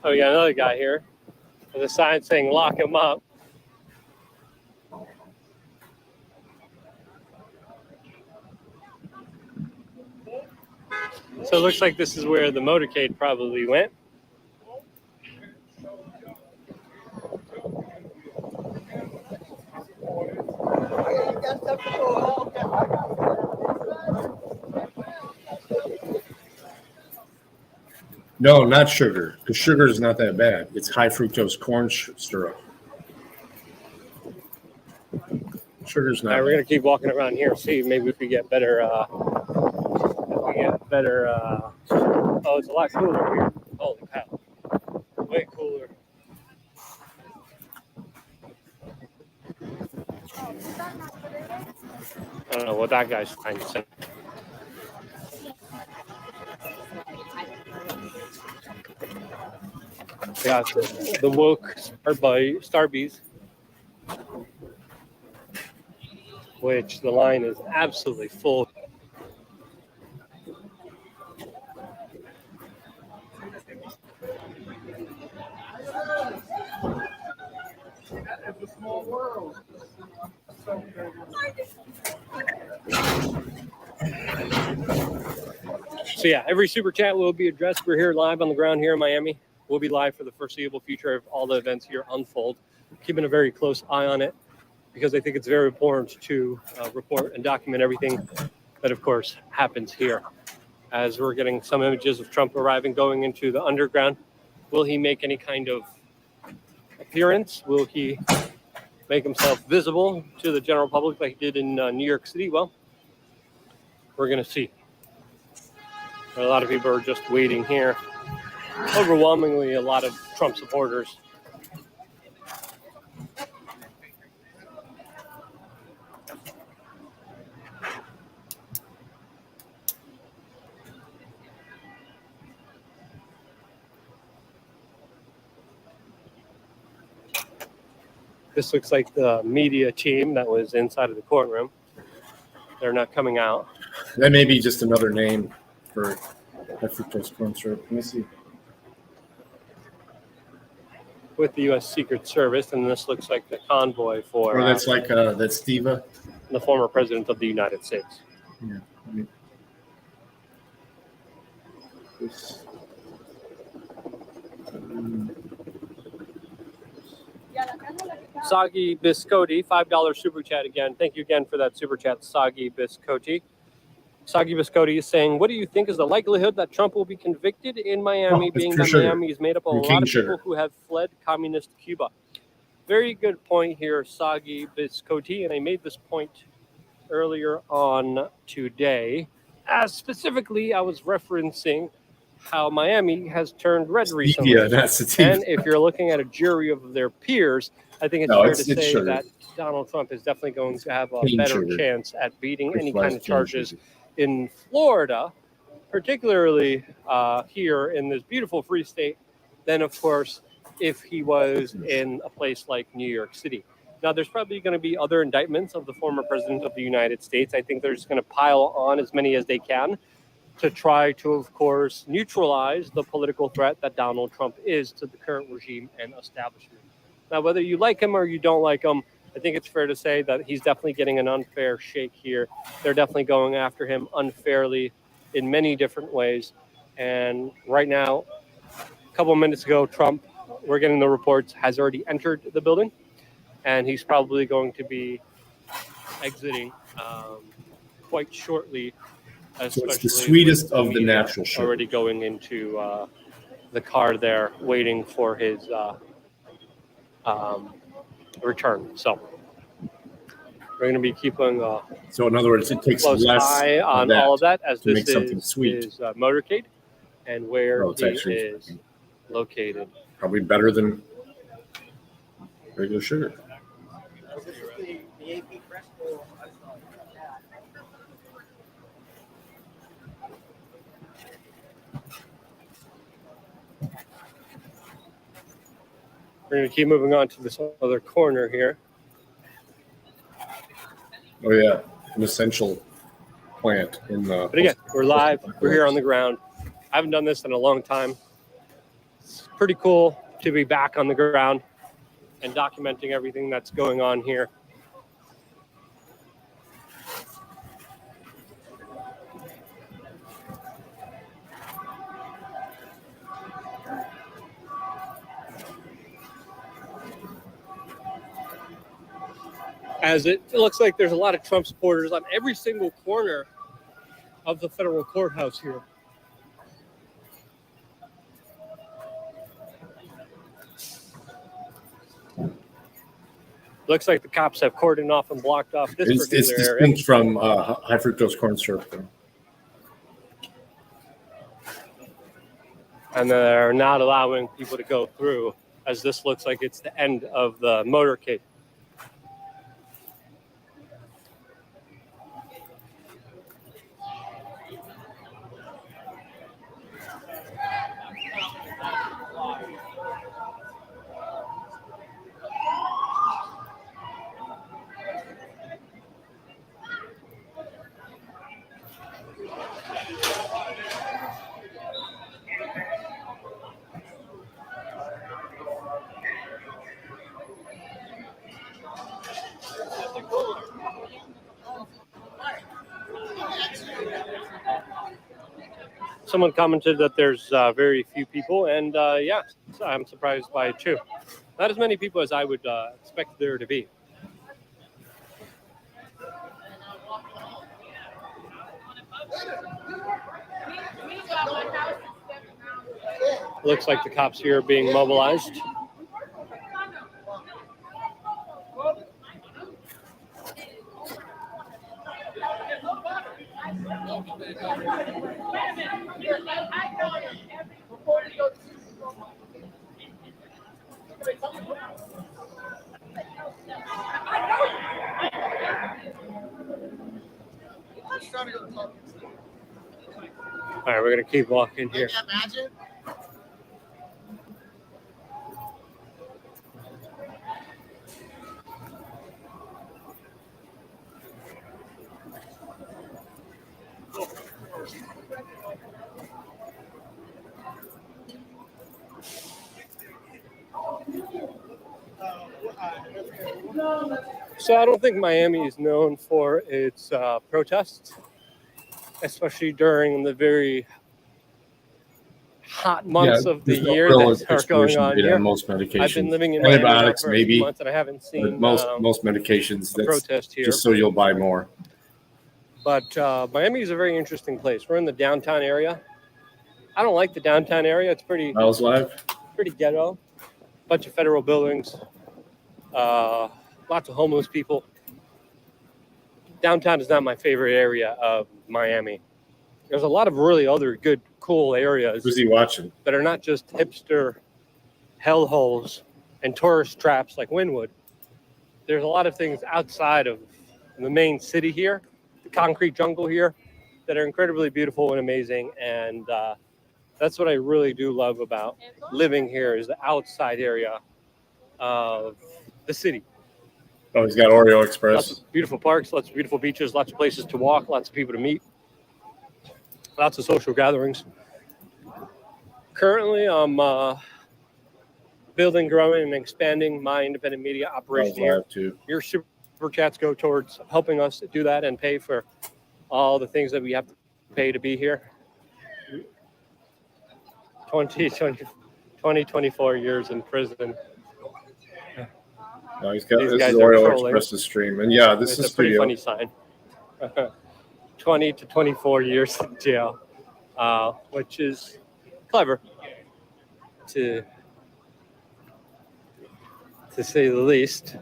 Speaker 3: Oh, we got another guy here with a sign saying "Lock him up." So it looks like this is where the motorcade probably went.
Speaker 1: No, not sugar, because sugar is not that bad. It's high fructose corn syrup. Sugar's
Speaker 3: All
Speaker 1: not.
Speaker 3: right, we're gonna keep walking around here, see maybe if we get better. Oh, it's a lot cooler here. Holy cow! Way cooler. I don't know what that guy's trying to say. We got the woke Starbucks, which the line is absolutely full.
Speaker 6: It's a small world.
Speaker 3: So yeah, every super chat will be addressed. We're here live on the ground here in Miami. We'll be live for the foreseeable future of all the events here unfold. Keeping a very close eye on it because I think it's very important to report and document everything that, of course, happens here. As we're getting some images of Trump arriving, going into the underground, will he make any kind of appearance? Will he make himself visible to the general public like he did in New York City? Well, we're going to see. A lot of people are just waiting here. Overwhelmingly, a lot of Trump supporters. This looks like the media team that was inside of the courtroom. They're not coming out.
Speaker 1: That may be just another name for high fructose corn syrup. Let me see.
Speaker 3: With the U.S. Secret Service, and this looks like the convoy for
Speaker 1: Or that's like that's Steva,
Speaker 3: the former president of the United States.
Speaker 1: Yeah. I mean, this,
Speaker 3: Soggy Biscotti, $5 super chat again. Thank you again for that super chat, Soggy Biscotti. Soggy Biscotti is saying, what do you think is the likelihood that Trump will be convicted in Miami, being that Miami is made up of a lot of people who have fled communist Cuba? Very good point here, Soggy Biscotti, and I made this point earlier on today. As specifically, I was referencing how Miami has turned red recently.
Speaker 1: Yeah, that's the team.
Speaker 3: And if you're looking at a jury of their peers, I think it's fair to say that Donald Trump is definitely going to have a better chance at beating any kind of charges in Florida, particularly here in this beautiful free state, than, of course, if he was in a place like New York City. Now, there's probably going to be other indictments of the former president of the United States. I think they're just going to pile on as many as they can to try to, of course, neutralize the political threat that Donald Trump is to the current regime and establishment. Now, whether you like him or you don't like him, I think it's fair to say that he's definitely getting an unfair shake here. They're definitely going after him unfairly in many different ways. And right now, a couple of minutes ago, Trump, we're getting the reports, has already entered the building. And he's probably going to be exiting quite shortly.
Speaker 1: So it's the sweetest of the natural sugar.
Speaker 3: Already going into the car there, waiting for his return. So we're going to be keeping
Speaker 1: so in other words, it takes
Speaker 3: close
Speaker 1: less
Speaker 3: eye on
Speaker 1: of
Speaker 3: all of that, as
Speaker 1: to
Speaker 3: this
Speaker 1: make something
Speaker 3: is
Speaker 1: sweet.
Speaker 3: his motorcade and where
Speaker 1: Well, it's
Speaker 3: he
Speaker 1: actually
Speaker 3: is located.
Speaker 1: Probably better than regular sugar.
Speaker 7: This is the AP Fresco.
Speaker 3: We're going to keep moving on to this other corner here.
Speaker 1: Oh yeah, an essential plant in the.
Speaker 3: But again, we're live. We're here on the ground. I haven't done this in a long time. It's pretty cool to be back on the ground and documenting everything that's going on here. As it looks like there's a lot of Trump supporters on every single corner of the federal courthouse here. Looks like the cops have cordoned off and blocked off this
Speaker 1: It's
Speaker 3: particular area.
Speaker 1: distinct from high fructose corn syrup, though.
Speaker 3: And they're not allowing people to go through, as this looks like it's the end of the motorcade. Someone commented that there's very few people, and yeah, I'm surprised by it too. Not as many people as I would expect there to be. Looks like the cops here are being mobilized. All right, we're gonna keep walking here. So I don't think Miami is known for its protests, especially during the very hot months of the year that are going on here.
Speaker 1: Most medications.
Speaker 3: I've been living in Miami
Speaker 1: Antibiotics,
Speaker 3: for a few months, and I haven't seen
Speaker 1: most medications. That's
Speaker 3: protest here.
Speaker 1: just so you'll buy more.
Speaker 3: But Miami is a very interesting place. We're in the downtown area. I don't like the downtown area. It's pretty ghetto. Bunch of federal buildings. Lots of homeless people. Downtown is not my favorite area of Miami. There's a lot of really other good, cool areas.
Speaker 1: Who's he watching?
Speaker 3: That are not just hipster hellholes and tourist traps like Wynwood. There's a lot of things outside of the main city here, the concrete jungle here, that are incredibly beautiful and amazing. And that's what I really do love about living here, is the outside area of the city.
Speaker 1: Oh, he's got Oreo Express.
Speaker 3: Lots of beautiful parks, lots of beautiful beaches, lots of places to walk, lots of people to meet, lots of social gatherings. Currently, I'm building, growing, and expanding my independent media operation here. Your super chats go towards helping us do that and pay for all the things that we have to pay to be here. 24 years in prison.
Speaker 1: No, he's got,
Speaker 3: These
Speaker 1: this
Speaker 3: guys
Speaker 1: is
Speaker 3: are
Speaker 1: Oriole
Speaker 3: trolling.
Speaker 1: Express's stream. And yeah, this
Speaker 3: It's
Speaker 1: is
Speaker 3: a pretty
Speaker 1: studio.
Speaker 3: funny sign. 20 to 24 years in jail, which is clever, to say the least.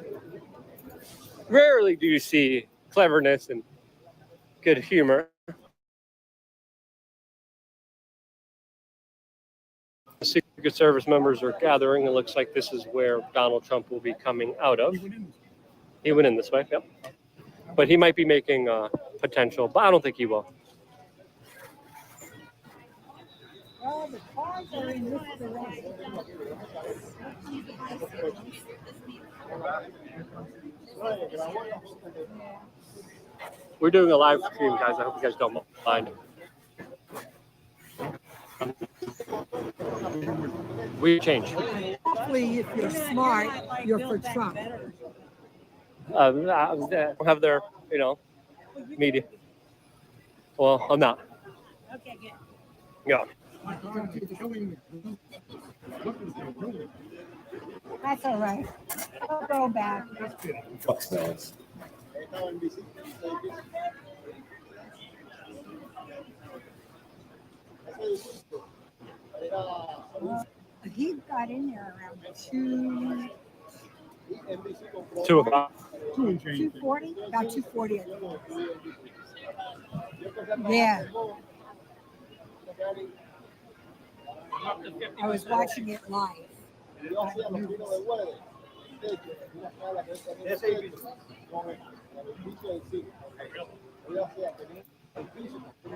Speaker 3: Rarely do you see cleverness and good humor. Secret Service members are gathering. It looks like this is where Donald Trump will be coming out of. He went in this way, yep. But he might be making potential, but I don't think he will.
Speaker 5: Well, the cars are in this direction.
Speaker 3: We're doing a live stream, guys. I hope you guys don't mind. We change.
Speaker 5: Hopefully, if you're smart, you're for Trump.
Speaker 3: Have their, media. Well, I'm not.
Speaker 5: Okay, good.
Speaker 3: Yeah.
Speaker 5: That's all right. I'll go back.
Speaker 1: Fuck smells.
Speaker 5: He got in there around 2.
Speaker 3: 2 o'clock.
Speaker 5: 2:40? About 2:40. Yeah. I was watching it live.
Speaker 3: All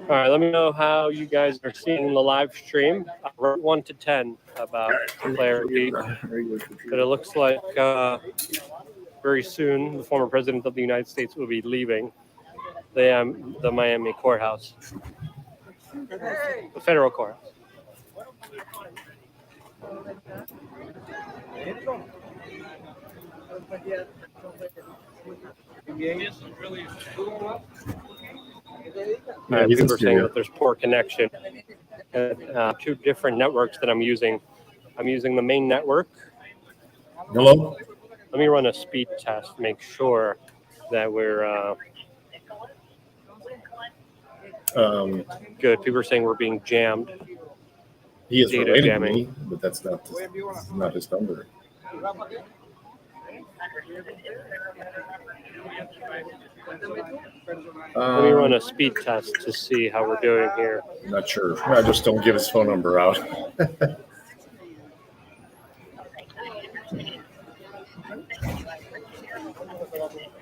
Speaker 3: right, let me know how you guys are seeing the live stream. I wrote 1 to 10 about clarity, but it looks like very soon the former president of the United States will be leaving the Miami courthouse, the federal courthouse. People are saying that there's poor connection. 2 different networks that I'm using. I'm using the main network.
Speaker 1: Hello?
Speaker 3: Let me run a speed test, make sure that we're good. People are saying we're being jammed.
Speaker 1: He is
Speaker 3: Data
Speaker 1: related
Speaker 3: jamming.
Speaker 1: to me, but that's not his number.
Speaker 3: Let me run a speed test to see how we're doing here.
Speaker 1: Not sure. I just don't give his phone number out.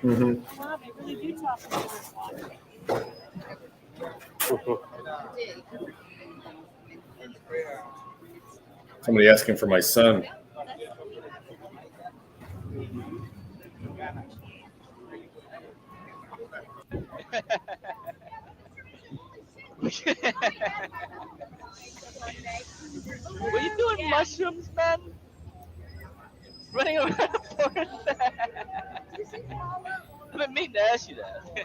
Speaker 1: Mm-hmm. Somebody asking for my son.
Speaker 12: What are you doing, mushrooms, man? Running around the forest? I've been meaning to ask you that.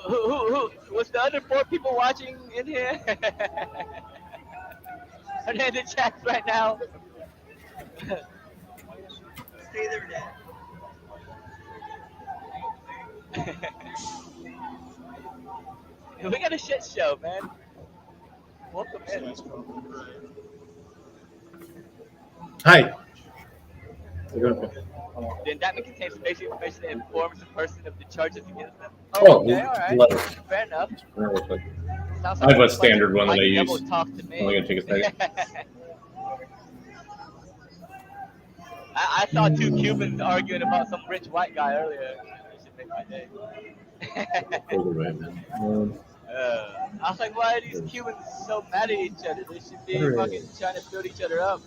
Speaker 12: Who? Was the other 4 people watching in here? Are they in the chat right now? Stay there, Dad. We got a shit show, man. Welcome in.
Speaker 1: Hi.
Speaker 12: The indictment contains basic information that informs the person of the charges against them.
Speaker 1: Oh,
Speaker 12: Okay, all right.
Speaker 1: letter.
Speaker 12: Fair enough. Sounds
Speaker 1: I have a
Speaker 12: like
Speaker 1: standard one that I
Speaker 12: Mike
Speaker 1: use.
Speaker 12: Double talked to me.
Speaker 1: Only gonna take a second.
Speaker 12: I saw 2 Cubans arguing about some rich white guy earlier. It should make my day. I was like, why are these Cubans so mad at each other? They should be fucking trying to build each other up.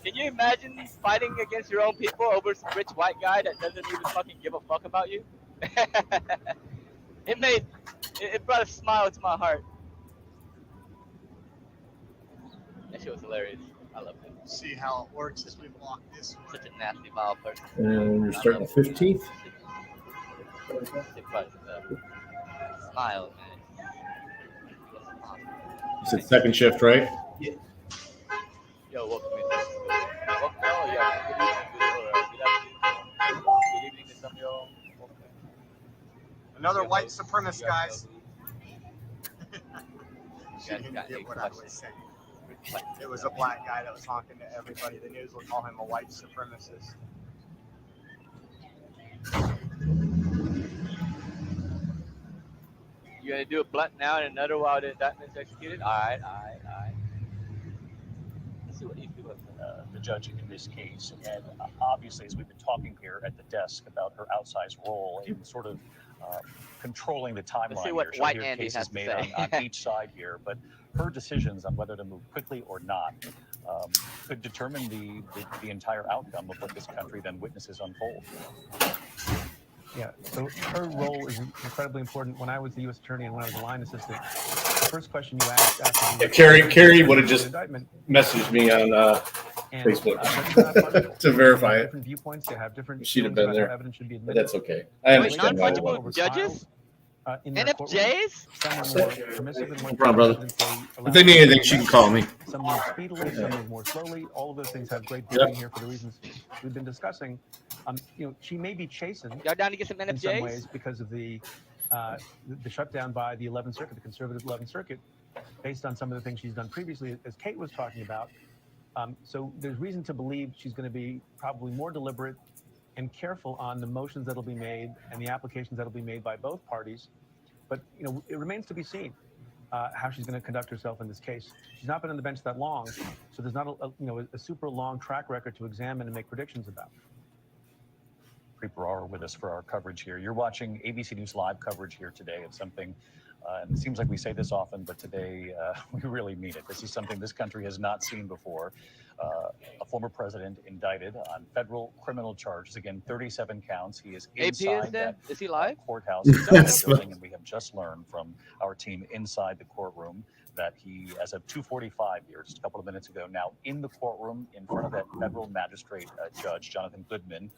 Speaker 12: Can you imagine fighting against your own people over some rich white guy that doesn't even fucking give a fuck about you? It brought a smile to my heart. That shit was hilarious. I loved it.
Speaker 13: See how it works as we walk this way.
Speaker 12: Such a nasty, vile person.
Speaker 1: And you're starting the 15th.
Speaker 12: Smile, man.
Speaker 1: You said second shift, right?
Speaker 13: Yeah.
Speaker 12: Yo, welcome in. Welcome, oh, yeah. Good evening to some of y'all.
Speaker 13: Another white supremacist, guys. She
Speaker 12: Yeah,
Speaker 13: didn't
Speaker 12: got
Speaker 13: get
Speaker 12: a
Speaker 13: what I was saying. It was a black guy that was talking to everybody. The news will call him a white supremacist.
Speaker 12: You gonna do a blunt now and another while the indictment's executed? All right. Let's see what these people have done.
Speaker 14: The judge in this case, and obviously, as we've been talking here at the desk about her outsized role in sort of controlling the timeline.
Speaker 12: Let's see what
Speaker 14: here.
Speaker 12: White
Speaker 14: She'll hear
Speaker 12: Andy
Speaker 14: cases
Speaker 12: has to
Speaker 14: made
Speaker 12: say.
Speaker 14: on each side here, but her decisions on whether to move quickly or not could determine the entire outcome of what this country then witnesses unfold.
Speaker 15: Yeah, so her role is incredibly important. When I was the U.S. attorney and when I was a line assistant, the first question you asked after the
Speaker 1: Carrie would have just
Speaker 15: indictment
Speaker 1: messaged me on Facebook to verify it.
Speaker 15: Different viewpoints, they have different.
Speaker 1: She'd have been there.
Speaker 15: Evidence should be
Speaker 1: But
Speaker 15: admitted.
Speaker 1: that's okay. I understand why.
Speaker 12: Non-fungible judges?
Speaker 15: In their courtroom.
Speaker 12: NFJs?
Speaker 15: Some are more permissive and
Speaker 1: No problem, brother.
Speaker 15: allow
Speaker 1: If they need anything, she can call me.
Speaker 15: Some move speedily, some move more slowly. All of those things have great bearing here for the reasons we've been discussing. She may be chastened
Speaker 12: Y'all down to get some
Speaker 15: in some
Speaker 12: NFJs?
Speaker 15: ways because of the shutdown by the 11th Circuit, the conservative 11th Circuit, based on some of the things she's done previously, as Kate was talking about. So there's reason to believe she's going to be probably more deliberate and careful on the motions that'll be made and the applications that'll be made by both parties. But it remains to be seen how she's going to conduct herself in this case. She's not been on the bench that long, so there's not a super long track record to examine and make predictions about.
Speaker 14: Preet Bharara with us for our coverage here. You're watching ABC News Live coverage here today of something, and it seems like we say this often, but today we really mean it. This is something this country has not seen before. A former president indicted on federal criminal charges. Again, 37 counts. He is inside that
Speaker 12: is he live?
Speaker 14: Courthouse building, and we have just learned from our team inside the courtroom that he, as of 2:45 here, just a couple of minutes ago, now in the courtroom in front of that federal magistrate judge, Jonathan Goodman.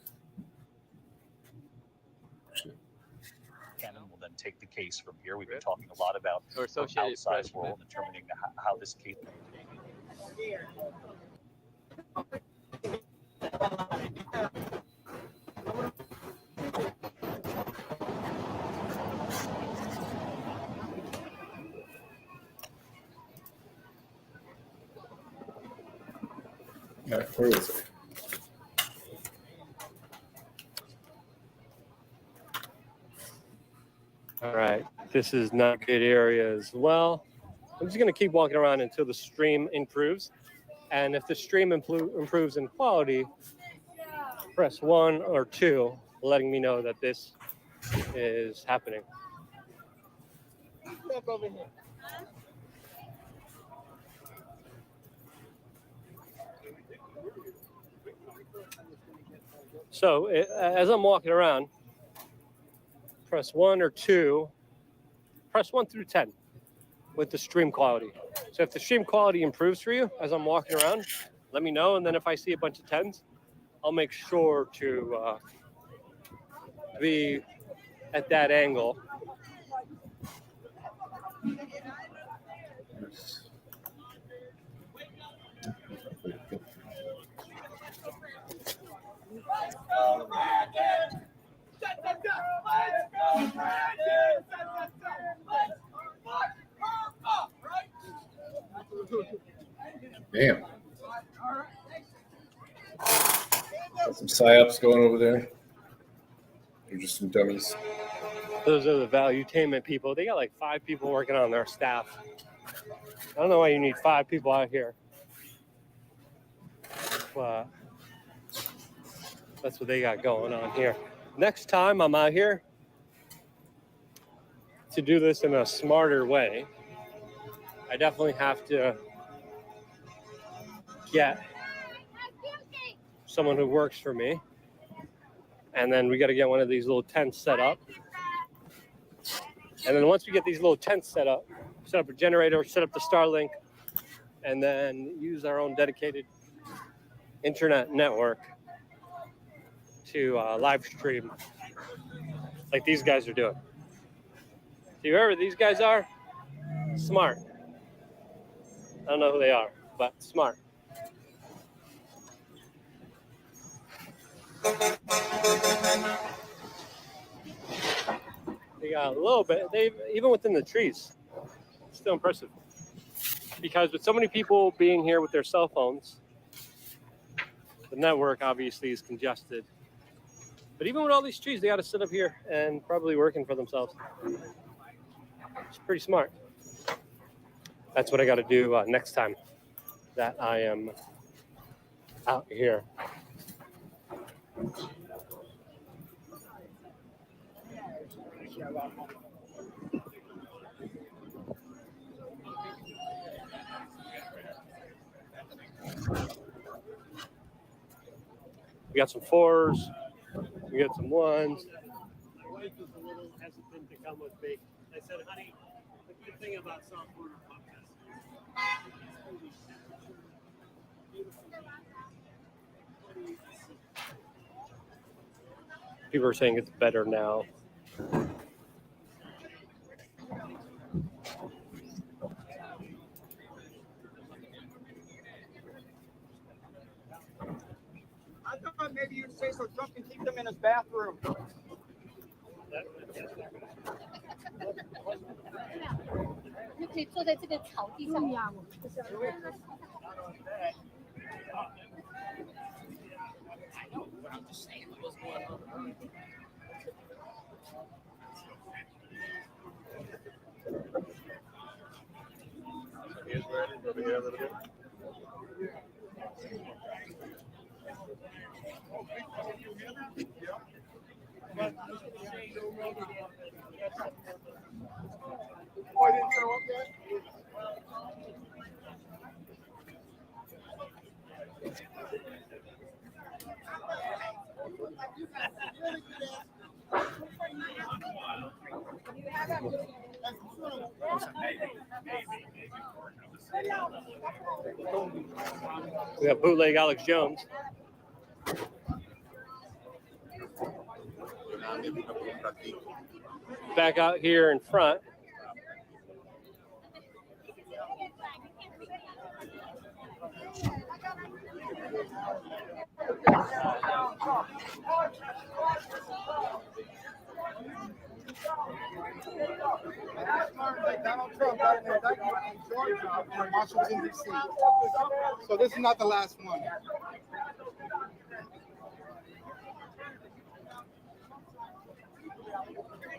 Speaker 14: Cannon will then take the case from here. We've been talking a lot about her outsized role in determining how this case.
Speaker 1: Yeah, where is it?
Speaker 3: All right, this is not a good area as well. I'm just going to keep walking around until the stream improves. And if the stream improves in quality, press 1 or 2, letting me know that this is happening.
Speaker 5: Step over here.
Speaker 3: So as I'm walking around, press 1 or 2, press 1 through 10 with the stream quality. So if the stream quality improves for you as I'm walking around, let me know. And then if I see a bunch of 10s, I'll make sure to be at that angle.
Speaker 1: Damn. Got some psyops going over there. They're just some dummies.
Speaker 3: Those are the valuetainment people. They got like 5 people working on their staff. I don't know why you need 5 people out here. But that's what they got going on here. Next time I'm out here to do this in a smarter way, I definitely have to get someone who works for me. And then we got to get one of these little tents set up. And then once we get these little tents set up a generator, set up the Starlink, and then use our own dedicated internet network to live stream like these guys are doing. See, whoever these guys are, smart. I don't know who they are, but smart. They got a little bit, even within the trees, it's still impressive. Because with so many people being here with their cell phones, the network obviously is congested. But even with all these trees, they got to sit up here and probably working for themselves. It's pretty smart. That's what I got to do next time that I am out here. We got some 4s. We got some 1s.
Speaker 4: My wife was a little hesitant to come with me. I said, honey, the good thing about software podcasts
Speaker 3: People are saying it's better now.
Speaker 7: I thought maybe you'd say so Trump can keep them in his bathroom.
Speaker 4: I'm just saying what's going on.
Speaker 6: Here's ready over here a little bit. Oh, I didn't show up yet?
Speaker 3: We got bootleg Alex Jones. Back out here in front.
Speaker 6: Donald Trump got an indictment in Georgia and Washington, D.C. So this is not the last one.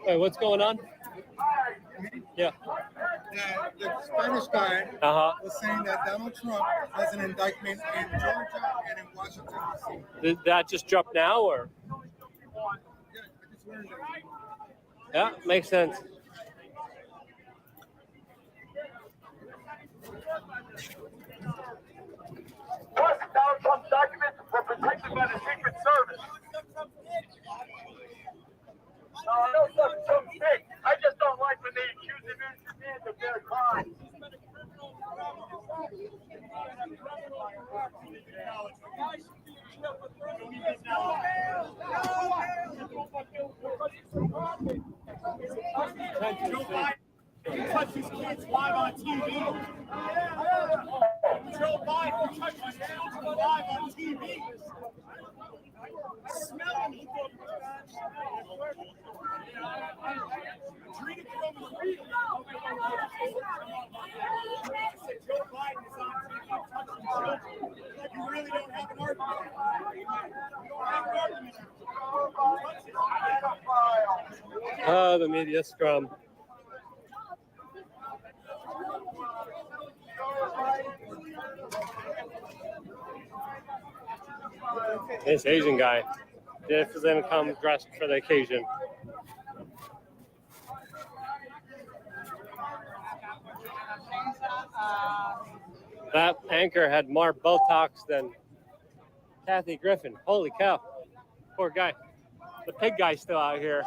Speaker 3: Wait, what's going on? Yeah.
Speaker 6: The Spanish guy was saying that Donald Trump has an indictment in Georgia and in Washington, D.C.
Speaker 3: Did that just drop now, or? Yeah, makes sense.
Speaker 8: Plus, Donald Trump's documents were protected by the Secret Service. No such Trump thing. I just don't like when they accuse the innocent man of their crimes. Joe Biden touches kids live on TV. Joe Biden touches children live on TV. Smelling it. Drink from the real. Joe Biden is on TV touching children. You really don't have an argument. You don't have an argument.
Speaker 3: The media scrum. This Asian guy didn't come dressed for the occasion. That anchor had more Botox than Kathy Griffin. Holy cow. Poor guy. The pig guy's still out here.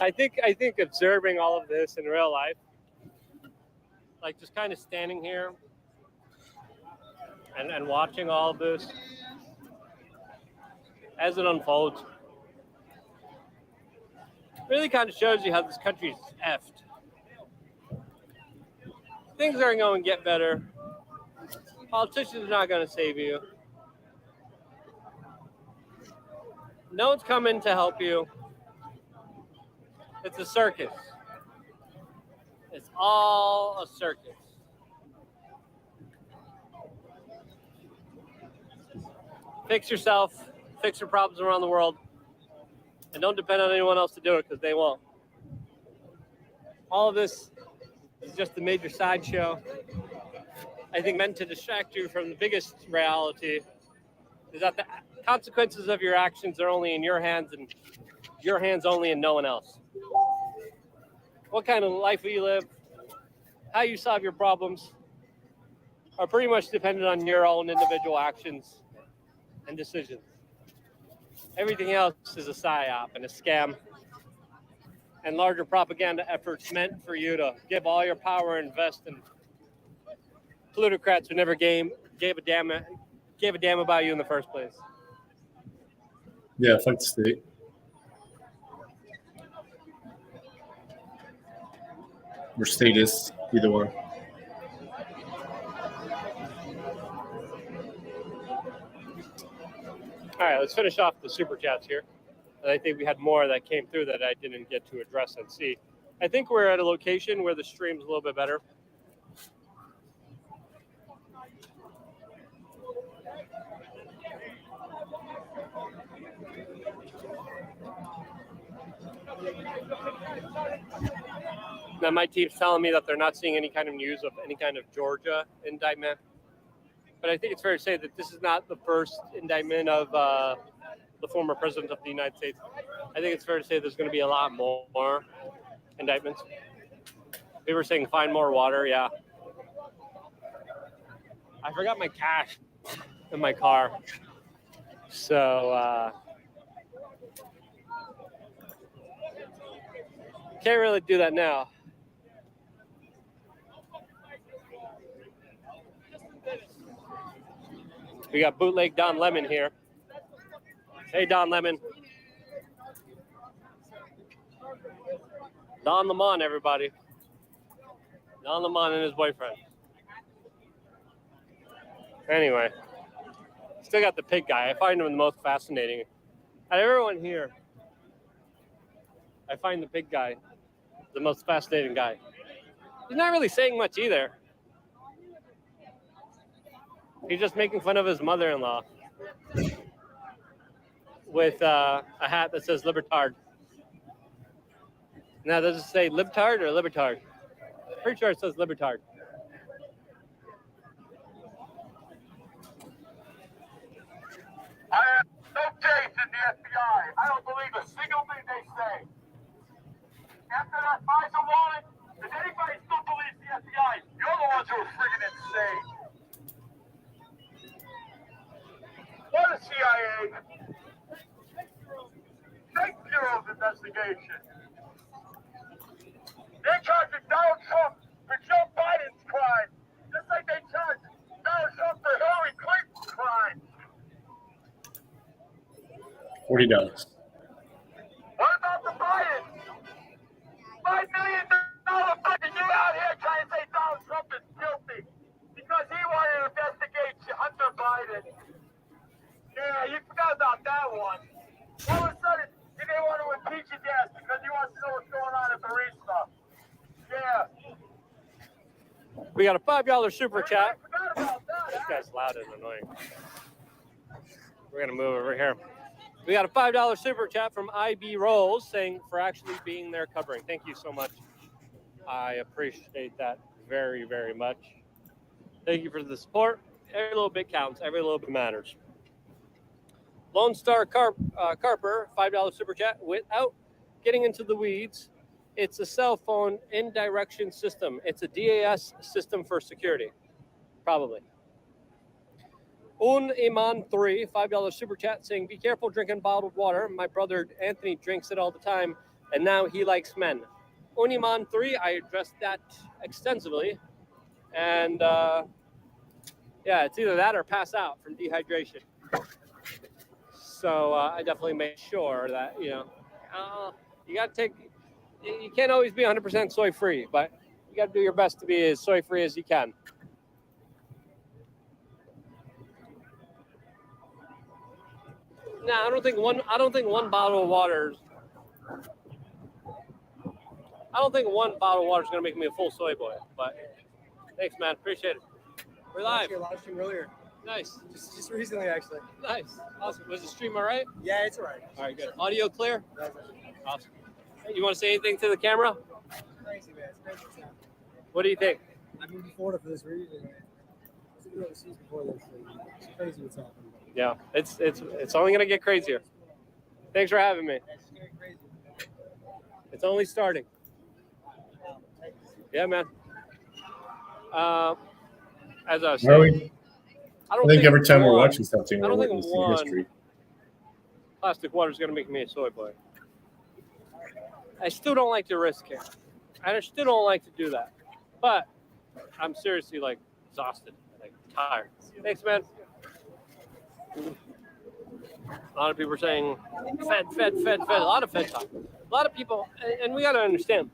Speaker 3: I think observing all of this in real life, like just kind of standing here and watching all of this as it unfolds, really kind of shows you how this country's effed. Things aren't going to get better. Politicians are not going to save you. No one's coming to help you. It's a circus. It's all a circus. Fix yourself. Fix your problems around the world. And don't depend on anyone else to do it because they won't. All of this is just a major sideshow. I think meant to distract you from the biggest reality is that the consequences of your actions are only in your hands and your hands only and no one else. What kind of life will you live, how you solve your problems are pretty much dependent on your own individual actions and decisions. Everything else is a psyop and a scam and larger propaganda efforts meant for you to give all your power and invest in plutocrats who never gave a damn about you in the first place.
Speaker 1: Yeah, fuck the state. We're statists, either one.
Speaker 3: All right, let's finish off the super chats here. And I think we had more that came through that I didn't get to address and see. I think we're at a location where the stream's a little bit better. Now, my team's telling me that they're not seeing any kind of news of any kind of Georgia indictment. But I think it's fair to say that this is not the first indictment of the former president of the United States. I think it's fair to say there's going to be a lot more indictments. They were saying find more water, yeah. I forgot my cash in my car. So, can't really do that now. We got bootleg Don Lemon here. Hey, Don Lemon. Don Lemon, everybody. Don Lemon and his boyfriend. Anyway, still got the pig guy. I find him the most fascinating. Out of everyone here, I find the pig guy the most fascinating guy. He's not really saying much either. He's just making fun of his mother-in-law with a hat that says Libertard. Now, does it say Libtard or Libertard? Pretty sure it says Libertard.
Speaker 16: I have no faith in the FBI. I don't believe a single thing they say. After that FISA warrant, if anybody still believes the FBI, you're the ones who are friggin' insane. What a CIA? Fake Bureau's investigation. They charged Donald Trump for Joe Biden's crime, just like they charged Donald Trump for Hillary Clinton's crime.
Speaker 1: $40.
Speaker 16: What about the Biden? $5 million fucking you out here trying to say Donald Trump is guilty because he wanted to investigate Hunter Biden. Yeah, you forgot about that one. All of a sudden, you didn't want to impeach his ass because he wants to know what's going on at Burisma. Yeah.
Speaker 3: We got a $5 super chat. This guy's loud and annoying. We're going to move over here. We got a $5 super chat from IB Rolls saying for actually being there covering. Thank you so much. I appreciate that very, very much. Thank you for the support. Every little bit counts. Every little bit matters. Lone Star Carper, $5 super chat. Without getting into the weeds, it's a cell phone indirection system. It's a DAS system for security. Probably. Iman 3, $5 super chat saying, be careful drinking bottled water. My brother Anthony drinks it all the time. and now he likes men. Uniman 3, I addressed that extensively, and yeah, it's either that or pass out from dehydration. So I definitely make sure that, you got to take, you can't always be 100% soy free, but you got to do your best to be as soy free as you can. No, I don't think one bottle of water. I don't think one bottle of water is going to make me a full soy boy. But thanks, man. Appreciate it. We're live.
Speaker 17: I watched you earlier.
Speaker 3: Nice.
Speaker 17: Just recently, actually.
Speaker 3: Nice. Awesome. Was the stream all right?
Speaker 17: Yeah, it's all right.
Speaker 3: All right, good. Audio clear? Awesome. You want to say anything to the camera?
Speaker 17: Crazy, man. It's crazy.
Speaker 3: What do you think?
Speaker 17: I moved to Florida for this reason. I was overseas before this. It's crazy what's happening.
Speaker 3: Yeah, it's only gonna get crazier. Thanks for having me. It's only starting. Yeah, man. As I was saying,
Speaker 1: I think every time we're watching something,
Speaker 3: I don't
Speaker 1: we're
Speaker 3: think
Speaker 1: witnessing
Speaker 3: one
Speaker 1: history.
Speaker 3: plastic water is gonna make me a soy boy. I still don't like to risk it. I still don't like to do that. But I'm seriously like exhausted, like tired. Thanks, man. A lot of people are saying Fed. A lot of Fed talk. A lot of people, and we got to understand,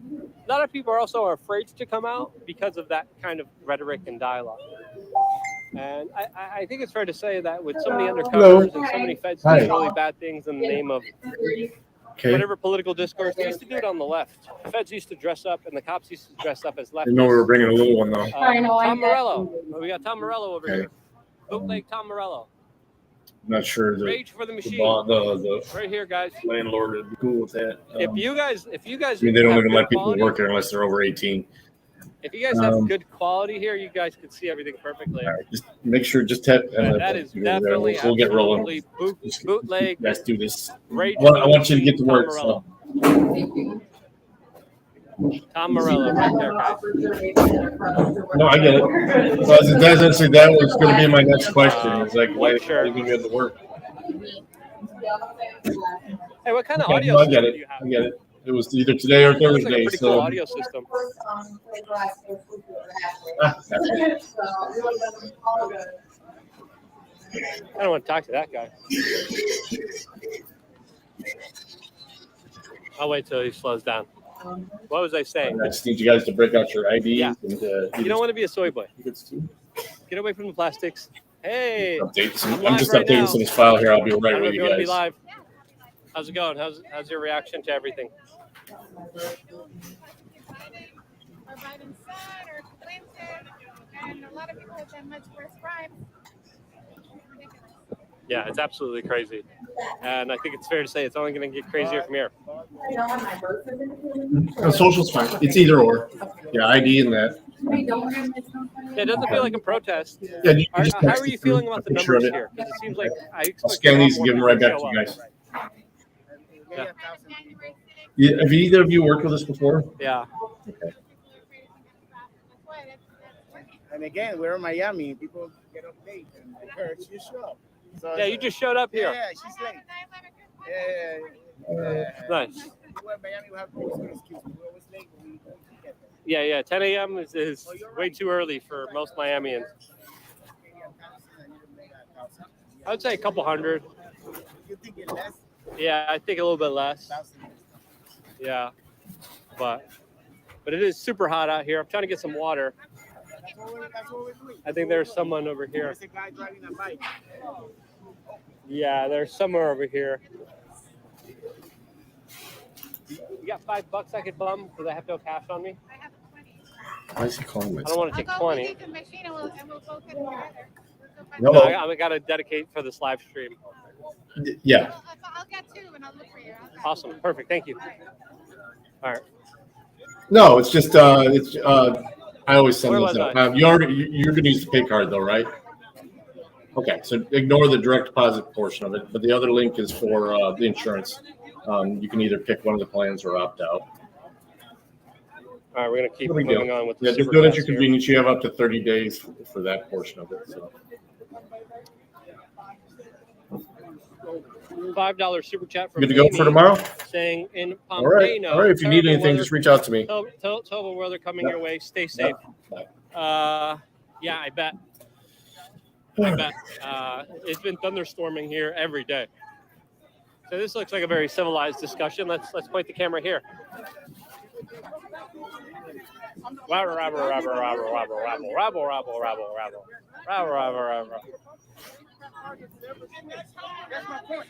Speaker 3: a lot of people are also afraid to come out because of that kind of rhetoric and dialogue. And I think it's fair to say that with so many undercovers and so many Feds doing really bad things in the name of whatever political discourse, they used to do it on the left. The Feds used to dress up, and the cops used to dress up as leftists.
Speaker 1: I know we were bringing a little one, though.
Speaker 3: Tom Morello. We got Tom Morello over here. Bootleg Tom Morello.
Speaker 1: Not sure
Speaker 3: Rage for the machine.
Speaker 1: The
Speaker 3: right here, guys.
Speaker 1: landlord would be cool with that.
Speaker 3: If you guys,
Speaker 1: I mean, they don't
Speaker 3: have
Speaker 1: even
Speaker 3: good
Speaker 1: let people
Speaker 3: quality,
Speaker 1: work there unless they're over 18.
Speaker 3: If you guys have good quality here, you guys can see everything perfectly.
Speaker 1: All right, just make sure, just tap.
Speaker 3: That is definitely
Speaker 1: we'll get rolling.
Speaker 3: Bootleg.
Speaker 1: Let's do this.
Speaker 3: Rage
Speaker 1: I want you to get to work.
Speaker 3: Morello. Tom Morello, right there, guys.
Speaker 1: No, I get it. So that was going to be my next question. It's like, why are you going to be able to work?
Speaker 3: Hey, what kind of
Speaker 1: Okay,
Speaker 3: audio
Speaker 1: no, I
Speaker 3: system
Speaker 1: get
Speaker 3: do
Speaker 1: it.
Speaker 3: you have?
Speaker 1: I get it. It was either today or
Speaker 3: It looks
Speaker 1: Thursday.
Speaker 3: like a pretty cool audio system. I don't want to talk to that guy. I'll wait till he slows down. What was I saying?
Speaker 1: I just need you guys to break out your IDs.
Speaker 3: Yeah.
Speaker 1: And,
Speaker 3: You don't want to be a soy boy. Get away from the plastics. Hey,
Speaker 1: I'm just updating some of this file here. I'll be right with you
Speaker 3: want to be
Speaker 1: guys.
Speaker 3: live. How's it going? How's your reaction to everything?
Speaker 18: Biden's son or Clinton, and a lot of people have done much worse crimes.
Speaker 3: Yeah, it's absolutely crazy. And I think it's fair to say it's only going to get crazier from here.
Speaker 1: Social's fine. It's either or. Yeah, ID and that.
Speaker 3: It doesn't feel like a protest.
Speaker 1: Yeah, you can just
Speaker 3: How
Speaker 1: text
Speaker 3: are
Speaker 1: it
Speaker 3: you
Speaker 1: through
Speaker 3: feeling about
Speaker 1: a
Speaker 3: the
Speaker 1: picture of
Speaker 3: numbers
Speaker 1: it.
Speaker 3: here? Because it seems like I
Speaker 1: I'll
Speaker 3: expect
Speaker 1: scan these
Speaker 3: a
Speaker 1: and
Speaker 3: lot
Speaker 1: give them
Speaker 3: more
Speaker 1: right
Speaker 3: people
Speaker 1: back
Speaker 3: to
Speaker 1: to you
Speaker 3: show
Speaker 1: guys.
Speaker 3: up.
Speaker 1: Yeah, have either of you worked with us before?
Speaker 3: Yeah.
Speaker 1: Okay.
Speaker 17: And again, we're in Miami. People get up late and they hurt. You show up. So,
Speaker 3: Yeah, you just showed up here.
Speaker 17: Yeah, she's late. Yeah.
Speaker 3: Nice.
Speaker 17: We're in Miami. We have always good excuse. We're always late, but we get
Speaker 3: Yeah,
Speaker 17: there.
Speaker 3: 10 a.m. is way too early for most Miamians. I would say a couple hundred.
Speaker 17: You think it's less?
Speaker 3: Yeah, I think a little bit less. Yeah, but it is super hot out here. I'm trying to get some water.
Speaker 17: That's what we're doing.
Speaker 3: I think there's someone over here.
Speaker 17: There's a guy driving a bike.
Speaker 3: Yeah, there's somewhere over here. You got $5 I could bum because I have no cash on me?
Speaker 1: Why is he calling me?
Speaker 3: I don't want to take 20.
Speaker 18: The machine and we'll go get together.
Speaker 1: No.
Speaker 3: No, I got to dedicate for this live stream.
Speaker 1: Yeah.
Speaker 18: I'll get two and I'll look for you.
Speaker 3: Awesome. Perfect. Thank you. All right.
Speaker 1: No, it's just I always send
Speaker 3: Where
Speaker 1: those
Speaker 3: was
Speaker 1: out. You're going to use the pay card though, right? Okay, so ignore the direct deposit portion of it, but the other link is for the insurance. You can either pick one of the plans or opt out.
Speaker 3: All right, we're going to keep
Speaker 1: No big
Speaker 3: moving
Speaker 1: deal.
Speaker 3: on with the
Speaker 1: Yeah, just
Speaker 3: super
Speaker 1: do it at
Speaker 3: chats
Speaker 1: your
Speaker 3: here.
Speaker 1: convenience. You have up to 30 days for that portion of it. So.
Speaker 3: $5 super chat from
Speaker 1: Good to go
Speaker 3: Amy
Speaker 1: for tomorrow?
Speaker 3: saying in
Speaker 1: All right.
Speaker 3: Pompano.
Speaker 1: All right. If you need
Speaker 3: terrible
Speaker 1: anything,
Speaker 3: weather,
Speaker 1: just reach out to me.
Speaker 3: Terrible weather coming your way. Stay safe.
Speaker 1: Bye.
Speaker 3: Yeah, I bet. It's been thunderstorming here every day. So this looks like a very civilized discussion. Let's point the camera here. Rabble, rabble, rabble, rabble, rabble, rabble, rabble, rabble, rabble, rabble, rabble, rabble, rabble.
Speaker 7: That's my point.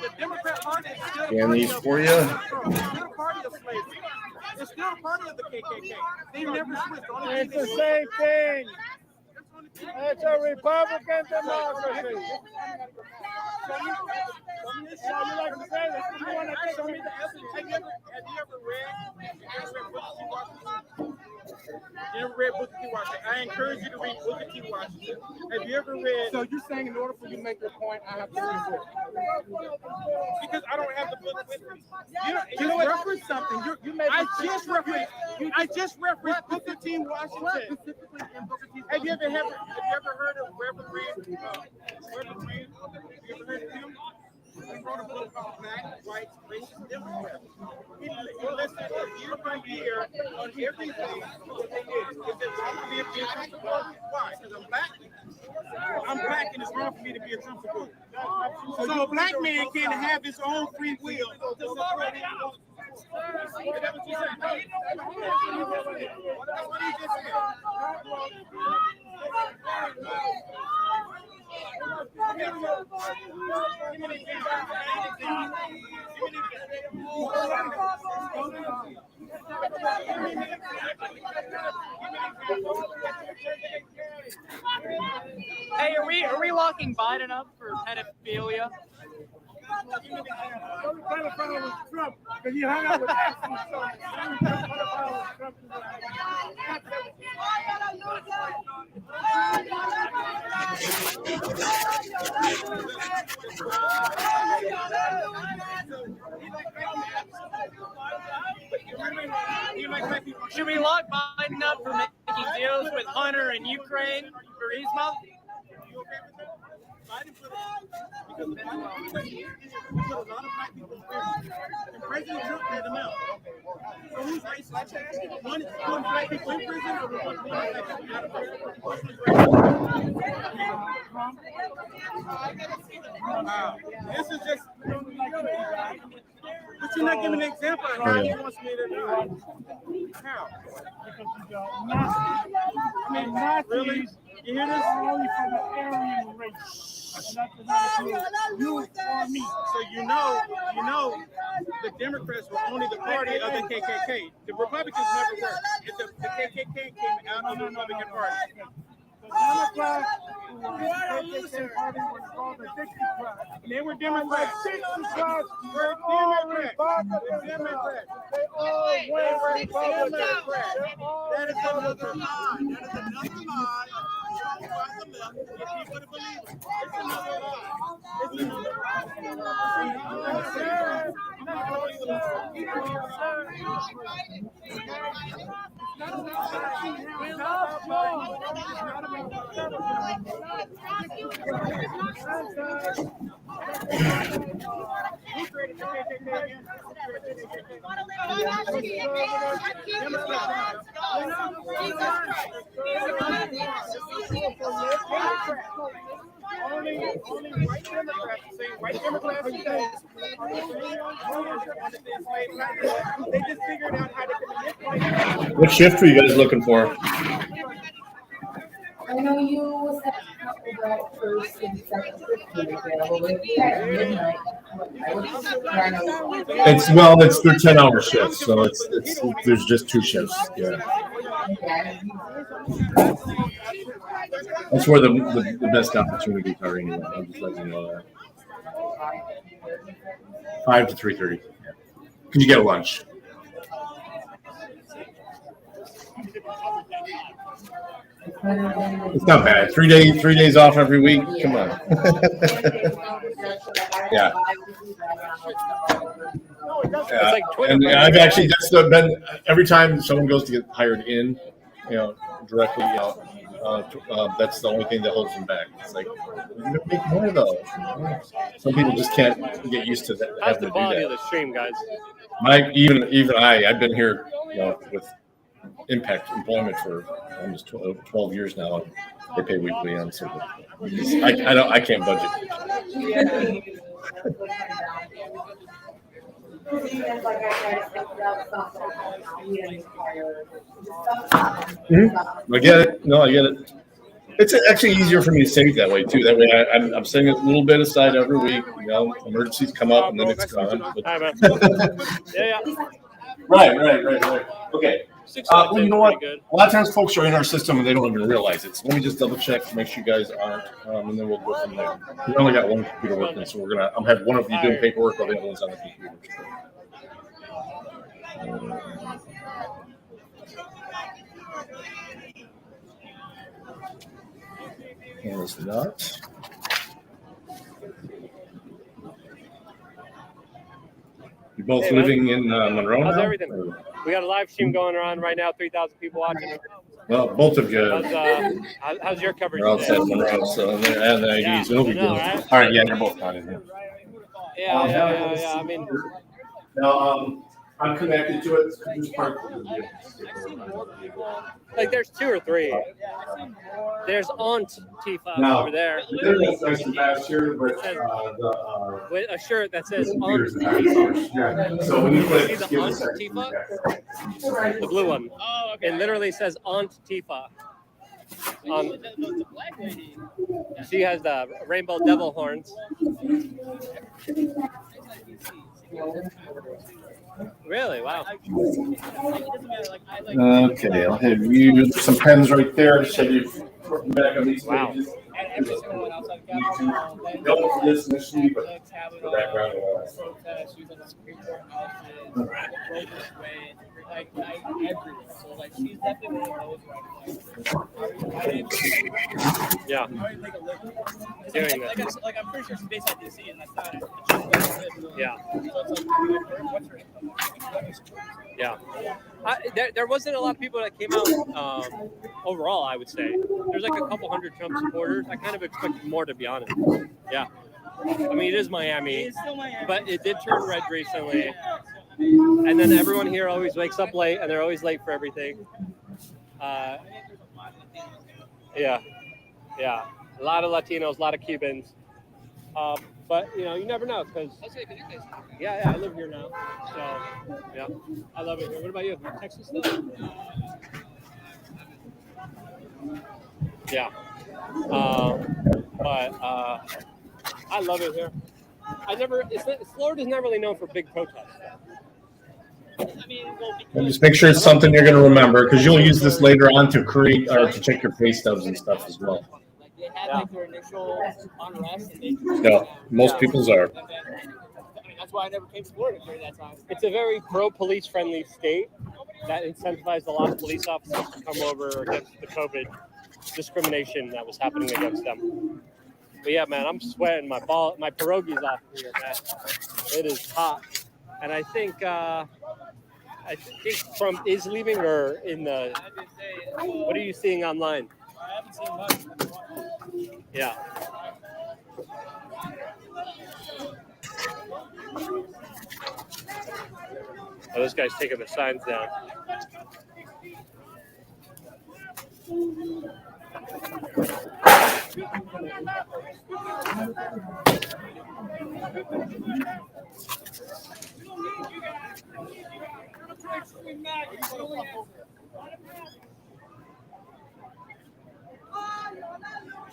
Speaker 7: The Democrat Party is still
Speaker 1: Scan these for you.
Speaker 7: It's still a party of slavery. It's still a party of the KKK. They never switched.
Speaker 5: It's the same thing. It's a Republican democracy.
Speaker 7: You ever read Booker T. Washington? I encourage you to read Booker T. Washington. Have you ever read?
Speaker 5: So you're saying in order for you to make your point, I have to read it?
Speaker 7: Because I don't have the book with me.
Speaker 5: You know what? Reference something.
Speaker 7: I just referenced Booker T. Washington. Have you ever heard of Reverend Reed? Reverend Reed? Have you ever heard of him? He wrote a book called Black, White, Racist Democrats. He listed year by year on everything that they did. Is it wrong for me to be a Trump supporter? Why? Because I'm black. I'm black and it's wrong for me to be a Trump supporter. So a black man can have his own free will to support him. Is that what you said? That's what he just said.
Speaker 19: Hey, are we locking Biden up for pedophilia?
Speaker 5: Trump because he hung out with
Speaker 19: Should we lock Biden up for making deals with Hunter and Ukraine for Burisma?
Speaker 7: Because a lot of black people in prison. And President Trump had them out. So who's racist? One black people in prison or one black people out of prison? Wow. This is just. But you're not giving an example of how he wants me to do it. How?
Speaker 5: I mean,
Speaker 7: really? You hear this?
Speaker 5: Only from the Aryan race. You or me.
Speaker 7: So you know, the Democrats were only the party of the KKK. The Republicans never were. The KKK came out of the Republican Party.
Speaker 5: The Democrats who were the KKK party was called the Dixiecrats.
Speaker 7: They were Democrats.
Speaker 5: Dixiecrats
Speaker 7: were
Speaker 5: all
Speaker 7: Democrats.
Speaker 5: They all went Republican.
Speaker 7: That is another lie. That is another lie. By the left, if people to believe it. It's another lie. It's another Only white Democrats say white Democrats they just figured out how to manipulate.
Speaker 1: What shift were you guys looking for?
Speaker 20: I know you said about first and second shift available, but if you had midnight, I would
Speaker 1: It's they're 10-hour shifts, so there's just 2 shifts. Yeah. That's where the best opportunities are anyway. I'm just letting you know that. 5 to 3:30. Because you get lunch. It's not bad. 3 days off every week. Come on. Yeah. And I've actually just been every time someone goes to get hired in, directly, That's the only thing that holds them back. It's like, we're gonna make more though. Some people just can't get used to that.
Speaker 3: How's the
Speaker 1: having to do
Speaker 3: quality
Speaker 1: that.
Speaker 3: of the stream, guys?
Speaker 1: Even I've been here, with Impact Employment for almost 12 years now. And they pay weekly on, so I can't budget. I get it. No, I get it. It's actually easier for me to save that way too. That way, I'm setting a little bit aside every week. Emergencies come up and then it's gone.
Speaker 3: Yeah.
Speaker 1: Right. Okay. Well, you know what? A lot of times folks are in our system and they don't even realize it. So let me just double check to make sure you guys aren't, and then we'll go from there. We only got one computer working, so I'm have one of you doing paperwork while the other one's on the computer. And it's not. You're both living in Monroe
Speaker 3: How's
Speaker 1: now?
Speaker 3: everything? We got a live stream going on right now. 3,000 people watching.
Speaker 1: Well, both of you.
Speaker 3: How's your coverage?
Speaker 1: We're all set in Monroe, so and the IDs. It'll be good.
Speaker 3: Right?
Speaker 1: All right, yeah, they're both counted.
Speaker 3: Yeah. I mean,
Speaker 1: now I'm connected to it.
Speaker 3: Like there's 2 or 3. There's Aunt Tifa over there.
Speaker 1: That's nice and fast here, but
Speaker 3: with a shirt that says Aunt Tifa.
Speaker 1: So when you
Speaker 3: see the Aunt Tifa, the blue one. Oh, okay. It literally says Aunt Tifa.
Speaker 19: The black lady.
Speaker 3: She has the rainbow devil horns. Really? Wow.
Speaker 1: Okay, I'll have you some pens right there. Just have you back on these pages. Don't for this initially, but the background.
Speaker 19: She's definitely one of those.
Speaker 3: Yeah. Doing
Speaker 19: this. Like I'm pretty sure she's based out of DC, and that's not.
Speaker 3: Yeah.
Speaker 19: What's her name?
Speaker 3: Yeah. There wasn't a lot of people that came out overall, I would say. There's like a couple hundred Trump supporters. I kind of expected more, to be honest. Yeah. I mean, it is Miami, but it did turn red recently. And then everyone here always wakes up late, and they're always late for everything. Yeah. A lot of Latinos, a lot of Cubans. But, you never know, because, yeah, I live here now. So, yeah, I love it here. What about you? Texas still? Yeah. But I love it here. Florida's not really known for big protests.
Speaker 1: And just make sure it's something you're going to remember, because you'll use this later on to create or to check your pay stubs and stuff as well.
Speaker 19: They had like their initial unrest, and they
Speaker 1: No, most people's are.
Speaker 19: I mean, that's why I never came to Florida during that time.
Speaker 3: It's a very pro-police friendly state that incentivized a lot of police officers to come over against the COVID discrimination that was happening against them. But yeah, man, I'm sweating my pierogies off here, man. It is hot, and I think Trump is leaving, or in the. What are you seeing online?
Speaker 19: I haven't seen much.
Speaker 3: Yeah. Oh, this guy's taking the signs down.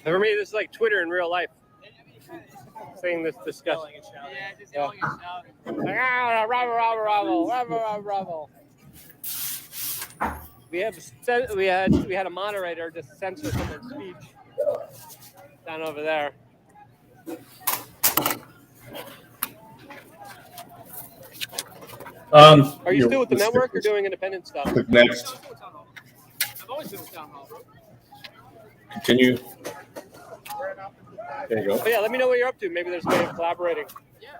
Speaker 3: For me, this is like Twitter in real life. Saying this disgusting.
Speaker 19: Yeah, just yelling and shouting.
Speaker 3: Rabble. We had a moderator just censor someone's speech down over there. Are you still with the network or doing independent stuff?
Speaker 1: Click next.
Speaker 19: I've always been with Town Hall, bro.
Speaker 1: Continue. There you go.
Speaker 3: But yeah, let me know what you're up to. Maybe there's a way of collaborating.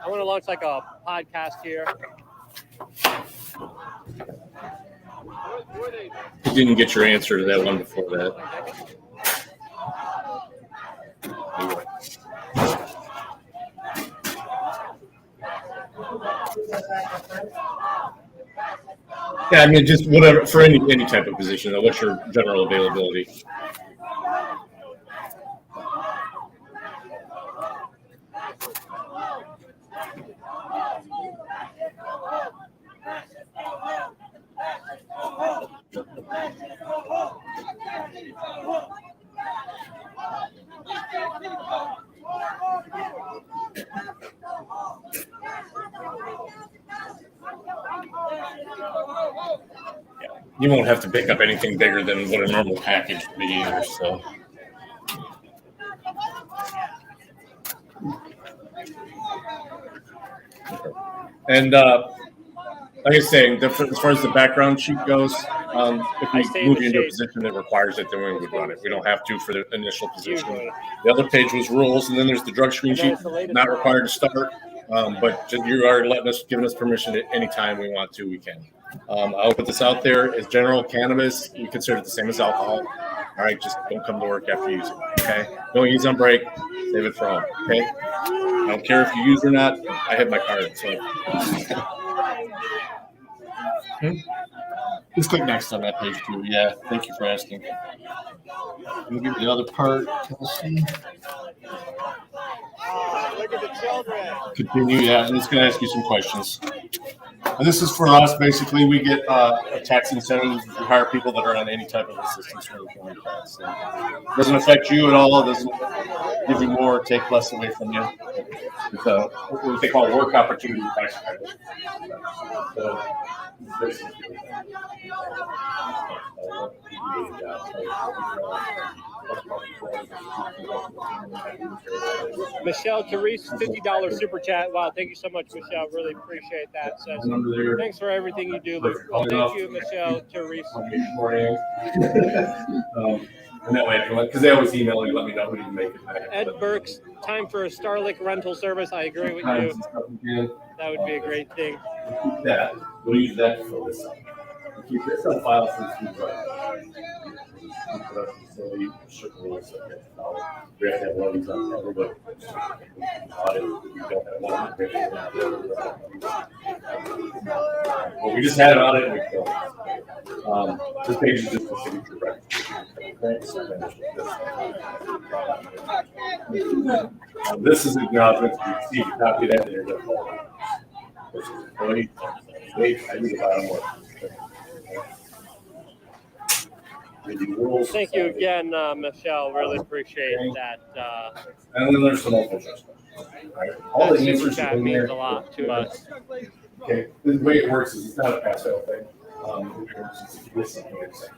Speaker 3: I want to launch like a podcast here.
Speaker 1: You didn't get your answer to that one before that. Yeah, I mean, just whatever for any type of position. What's your general availability? You won't have to pick up anything bigger than what a normal package would be either. So. And like I was saying, as far as the background sheet goes, if we move you into a position that requires it, then we would run it. We don't have to for the initial position. The other page was rules, and then there's the drug screen sheet. Not required to start, but you are giving us permission at any time we want to, we can. I'll put this out there. As general cannabis, we consider it the same as alcohol. All right, just don't come to work after using it, okay? Don't use on break. Save it for home, okay? I don't care if you use or not. I have my card, so. Just click next on that page, too. Yeah, thank you for asking. Let me give you the other part, Kelsey.
Speaker 13: Look at the children.
Speaker 1: Continue, yeah, and it's going to ask you some questions. And this is for us. Basically, we get a tax incentive if we hire people that are on any type of assistance or anything like that. So it doesn't affect you at all. It doesn't give you more or take less away from you. It's what they call work opportunity tax credit. So,
Speaker 3: Michelle Therese, $50 super chat. Wow, thank you so much, Michelle. Really appreciate that. Says, thanks for everything you do, Luke. Well, thank you, Michelle Therese.
Speaker 1: And that way, because they always email me, let me know who you can make it.
Speaker 3: Ed Burks, time for a Starlink rental service. I agree with you. That would be a great thing.
Speaker 1: Yeah, we'll use that to fill this up. Keep this on file for food production facility. We have to have one of these on everybody. We don't have one. Well, we just had it on it and we killed it. This page is just the signature record. This is acknowledgement. You see, copy that there. Wait, I need to buy more.
Speaker 3: Thank you again, Michelle. Really appreciate that.
Speaker 1: And then there's some more stuff. Right? All the answers
Speaker 3: chat means a lot to us.
Speaker 1: Okay, the way it works is it's not a pass fail thing. If you miss something, it's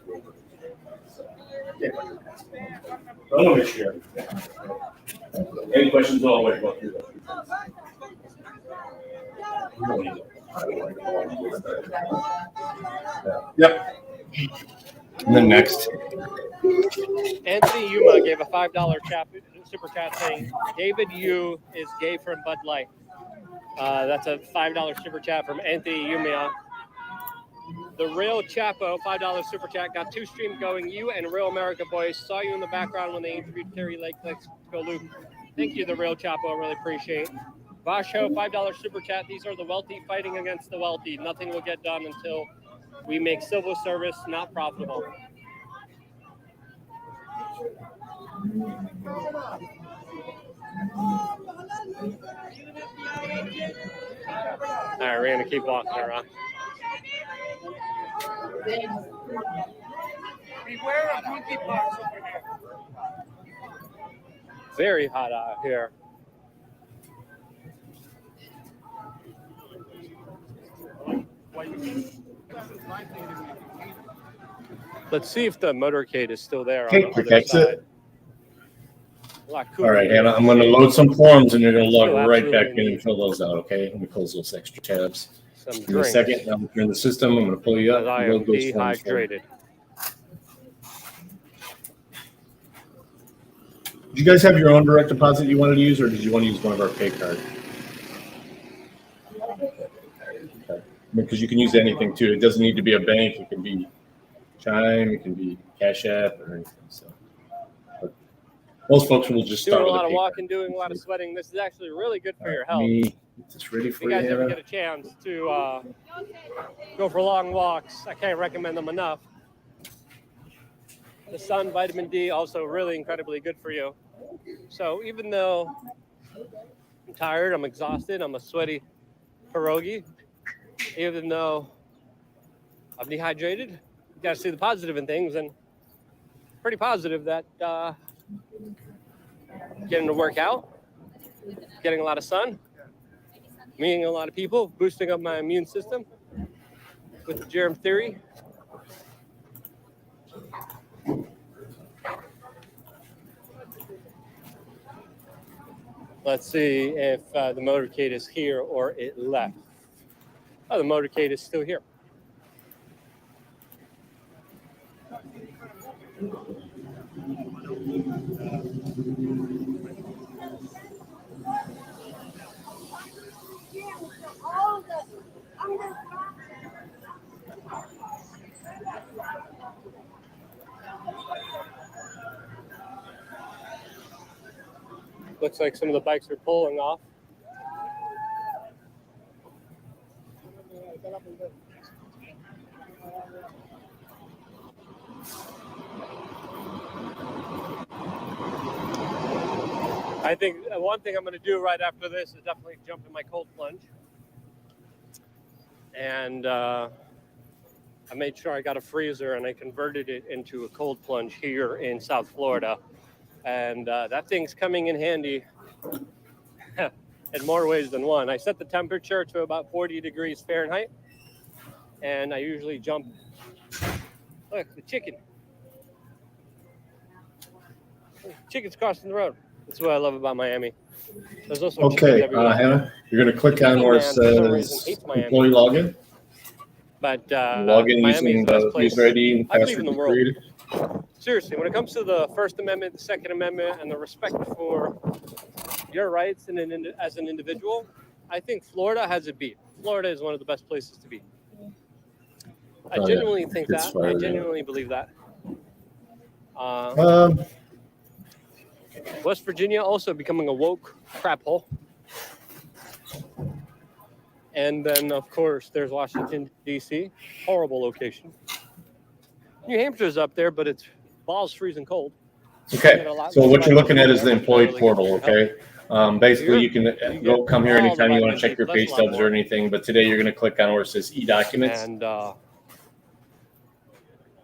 Speaker 1: I want to make sure. Any questions all the way go through that? Yep. And then next.
Speaker 3: Anthony Yuma gave a $5 super chat saying, David Yu is gay from Bud Light. That's a $5 super chat from Anthony Yuma. The Real Chapo, $5 super chat, got 2 streams going. You and Real America Boys saw you in the background when they interviewed Terry Lake. Let's go, Luke. Thank you, The Real Chapo. Really appreciate it. Vasho, $5 super chat. These are the wealthy fighting against the wealthy. Nothing will get done until we make civil service not profitable. All right, we're going to keep walking around.
Speaker 7: Beware of monkeypox over here.
Speaker 3: Very hot out here. Let's see if the motorcade is still there.
Speaker 1: Okay,
Speaker 3: on the other
Speaker 1: protects
Speaker 3: side.
Speaker 1: it. All right, Hannah, I'm going to load some forms and you're going to log right back in and fill those out, okay? Let me close those extra tabs. Give me a second. Now we're in the system. I'm going to pull you up.
Speaker 3: I am dehydrated.
Speaker 1: Did you guys have your own direct deposit you wanted to use, or did you want to use one of our pay cards? Okay. Because you can use anything too. It doesn't need to be a bank. It can be Chime. It can be CashApp or anything. So, Most folks will just
Speaker 3: doing
Speaker 1: start
Speaker 3: a
Speaker 1: with
Speaker 3: lot
Speaker 1: a
Speaker 3: of
Speaker 1: paper.
Speaker 3: walking, doing a lot of sweating. This is actually really good for your health.
Speaker 1: Me, it's ready
Speaker 3: If
Speaker 1: for
Speaker 3: you guys ever
Speaker 1: Hannah.
Speaker 3: get a chance to go for long walks, I can't recommend them enough. The sun, vitamin D, also really incredibly good for you. So even though I'm tired, I'm exhausted, I'm a sweaty pierogi, even though I'm dehydrated, you got to see the positive in things, and pretty positive that getting to work out, getting a lot of sun, meeting a lot of people, boosting up my immune system with the germ theory. Let's see if the motorcade is here or it left. Oh, the motorcade is still here. Looks like some of the bikes are pulling off. I think one thing I'm going to do right after this is definitely jump in my cold plunge. And I made sure I got a freezer and I converted it into a cold plunge here in South Florida. And that thing's coming in handy in more ways than one. I set the temperature to about 40 degrees Fahrenheit. And I usually jump. Look, the chicken. Chicken's crossing the road. That's what I love about Miami. There's also
Speaker 1: Okay,
Speaker 3: chickens everywhere.
Speaker 1: Hannah, you're going to click on where it says employee login.
Speaker 3: But
Speaker 1: Log in
Speaker 3: Miami is
Speaker 1: using
Speaker 3: the best
Speaker 1: the
Speaker 3: place,
Speaker 1: user ID and
Speaker 3: I believe, in
Speaker 1: password
Speaker 3: the
Speaker 1: you
Speaker 3: world.
Speaker 1: created.
Speaker 3: Seriously, when it comes to the First Amendment, the Second Amendment, and the respect for your rights as an individual, I think Florida has it beat. Florida is one of the best places to be. I genuinely think
Speaker 1: It's
Speaker 3: that.
Speaker 1: fire,
Speaker 3: I
Speaker 1: yeah.
Speaker 3: genuinely believe that. West Virginia also becoming a woke crap hole. And then, of course, there's Washington, D.C., horrible location. New Hampshire's up there, but it's balls freezing cold.
Speaker 1: Okay, so what you're looking at is the employee portal, okay? Basically, you can go come here anytime you want to check your pay stubs or anything, but today you're going to click on where it says e-documents.
Speaker 3: And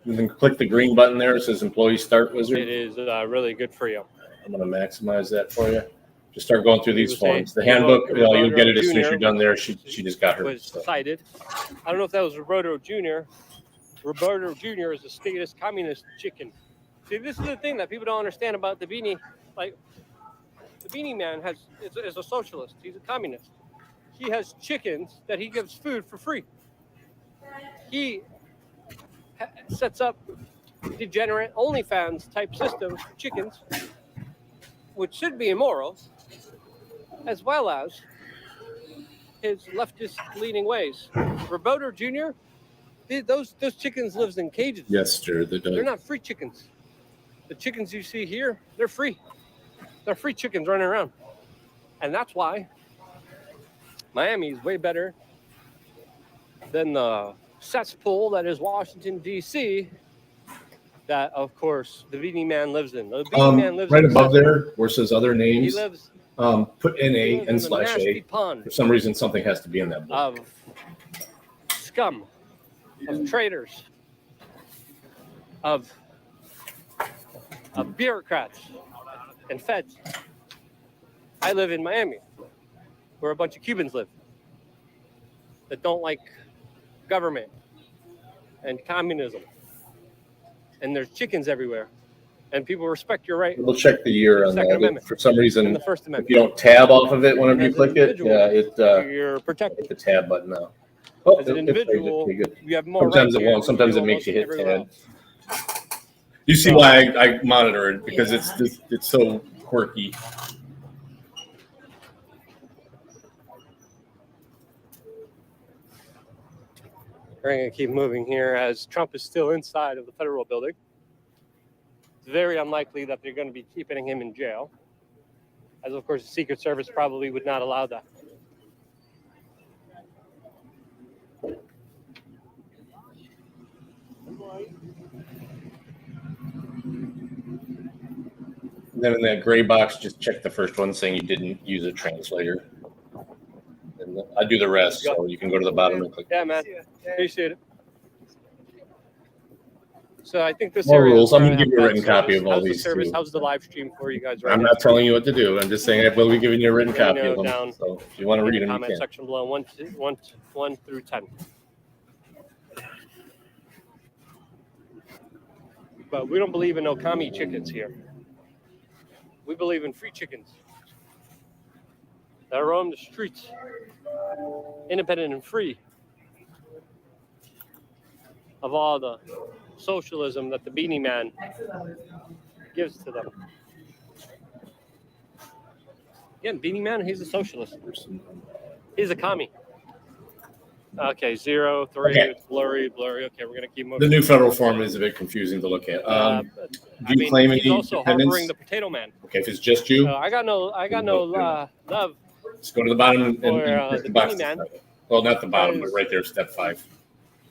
Speaker 1: you can click the green button there. It says Employee Start Wizard.
Speaker 3: it is really good for you.
Speaker 1: I'm going to maximize that for you. Just start going through these
Speaker 3: People say
Speaker 1: forms. The handbook, you'll get it as soon as you're done there. She just got her.
Speaker 3: Was cited. I don't know if that was Roberto Jr. Roberto Jr. is a statist communist chicken. See, this is the thing that people don't understand about the Beanie. Like, the Beanie Man is a socialist. He's a communist. He has chickens that he gives food for free. He sets up degenerate OnlyFans type systems for chickens, which should be immoral, as well as his leftist leaning ways. Roberto Jr., those chickens lives in cages.
Speaker 1: Yes, sir.
Speaker 3: They're not free chickens. The chickens you see here, they're free. They're free chickens running around. And that's why Miami is way better than the cesspool that is Washington, D.C., that, of course, the Beanie Man lives in. The Beanie Man lives
Speaker 1: right
Speaker 3: in
Speaker 1: above there where it says other
Speaker 3: He
Speaker 1: names,
Speaker 3: lives
Speaker 1: put NA
Speaker 3: in
Speaker 1: and
Speaker 3: the
Speaker 1: /A.
Speaker 3: nasty pond
Speaker 1: For some reason, something has to be in that book.
Speaker 3: of scum, of traitors, of bureaucrats and feds. I live in Miami, where a bunch of Cubans live that don't like government and communism. And there's chickens everywhere. And people respect your right.
Speaker 1: We'll check the year on
Speaker 3: Second
Speaker 1: that.
Speaker 3: Amendment.
Speaker 1: For some reason,
Speaker 3: And the First Amendment.
Speaker 1: if you don't tab off of it whenever you
Speaker 3: As an
Speaker 1: click it,
Speaker 3: individual,
Speaker 1: yeah,
Speaker 3: you're protected.
Speaker 1: hit the tab button now. Oh,
Speaker 3: As an
Speaker 1: it saved it.
Speaker 3: individual,
Speaker 1: Okay, good.
Speaker 3: you have more
Speaker 1: Sometimes
Speaker 3: rights
Speaker 1: it
Speaker 3: here
Speaker 1: won't.
Speaker 3: than
Speaker 1: Sometimes
Speaker 3: you
Speaker 1: it
Speaker 3: do
Speaker 1: makes you hit
Speaker 3: everywhere
Speaker 1: tab.
Speaker 3: else.
Speaker 1: You see why I monitor it, because it's so quirky.
Speaker 3: We're going to keep moving here as Trump is still inside of the federal building. very unlikely that they're going to be keeping him in jail, as of course the Secret Service probably would not allow that.
Speaker 1: Then in that gray box, just check the first one saying you didn't use a translator. And I do the rest, so you can go to the bottom and click.
Speaker 3: Yeah, man. Appreciate it. So I think this
Speaker 1: More
Speaker 3: area
Speaker 1: rules.
Speaker 3: is
Speaker 1: I'm
Speaker 3: where
Speaker 1: going
Speaker 3: I
Speaker 1: to give you a
Speaker 3: have
Speaker 1: written
Speaker 3: bad
Speaker 1: copy of all
Speaker 3: service.
Speaker 1: these
Speaker 3: How's the service?
Speaker 1: too.
Speaker 3: How's the live stream for you guys right
Speaker 1: I'm
Speaker 3: now?
Speaker 1: not telling you what to do. I'm just saying I will be giving you a written copy of them.
Speaker 3: Down
Speaker 1: So if you want to
Speaker 3: in
Speaker 1: read
Speaker 3: the
Speaker 1: them, you
Speaker 3: comment
Speaker 1: can.
Speaker 3: section below, 1 through 10. But we don't believe in no commie chickens here. We believe in free chickens that roam the streets, independent and free of all the socialism that the beanie man gives to them. Again, beanie man, he's a socialist. He's a commie. Okay, 0, 3,
Speaker 1: Okay.
Speaker 3: it's blurry. Okay, we're gonna keep moving.
Speaker 1: The new federal form is a bit confusing to look at. Do you claim any
Speaker 3: he's also
Speaker 1: dependents?
Speaker 3: harboring the potato man.
Speaker 1: Okay, if it's just you,
Speaker 3: I got no love.
Speaker 1: just go to the bottom and
Speaker 3: For,
Speaker 1: check
Speaker 3: the
Speaker 1: the box.
Speaker 3: beanie man.
Speaker 1: Well, not the bottom, but
Speaker 3: Because-
Speaker 1: right there, step 5.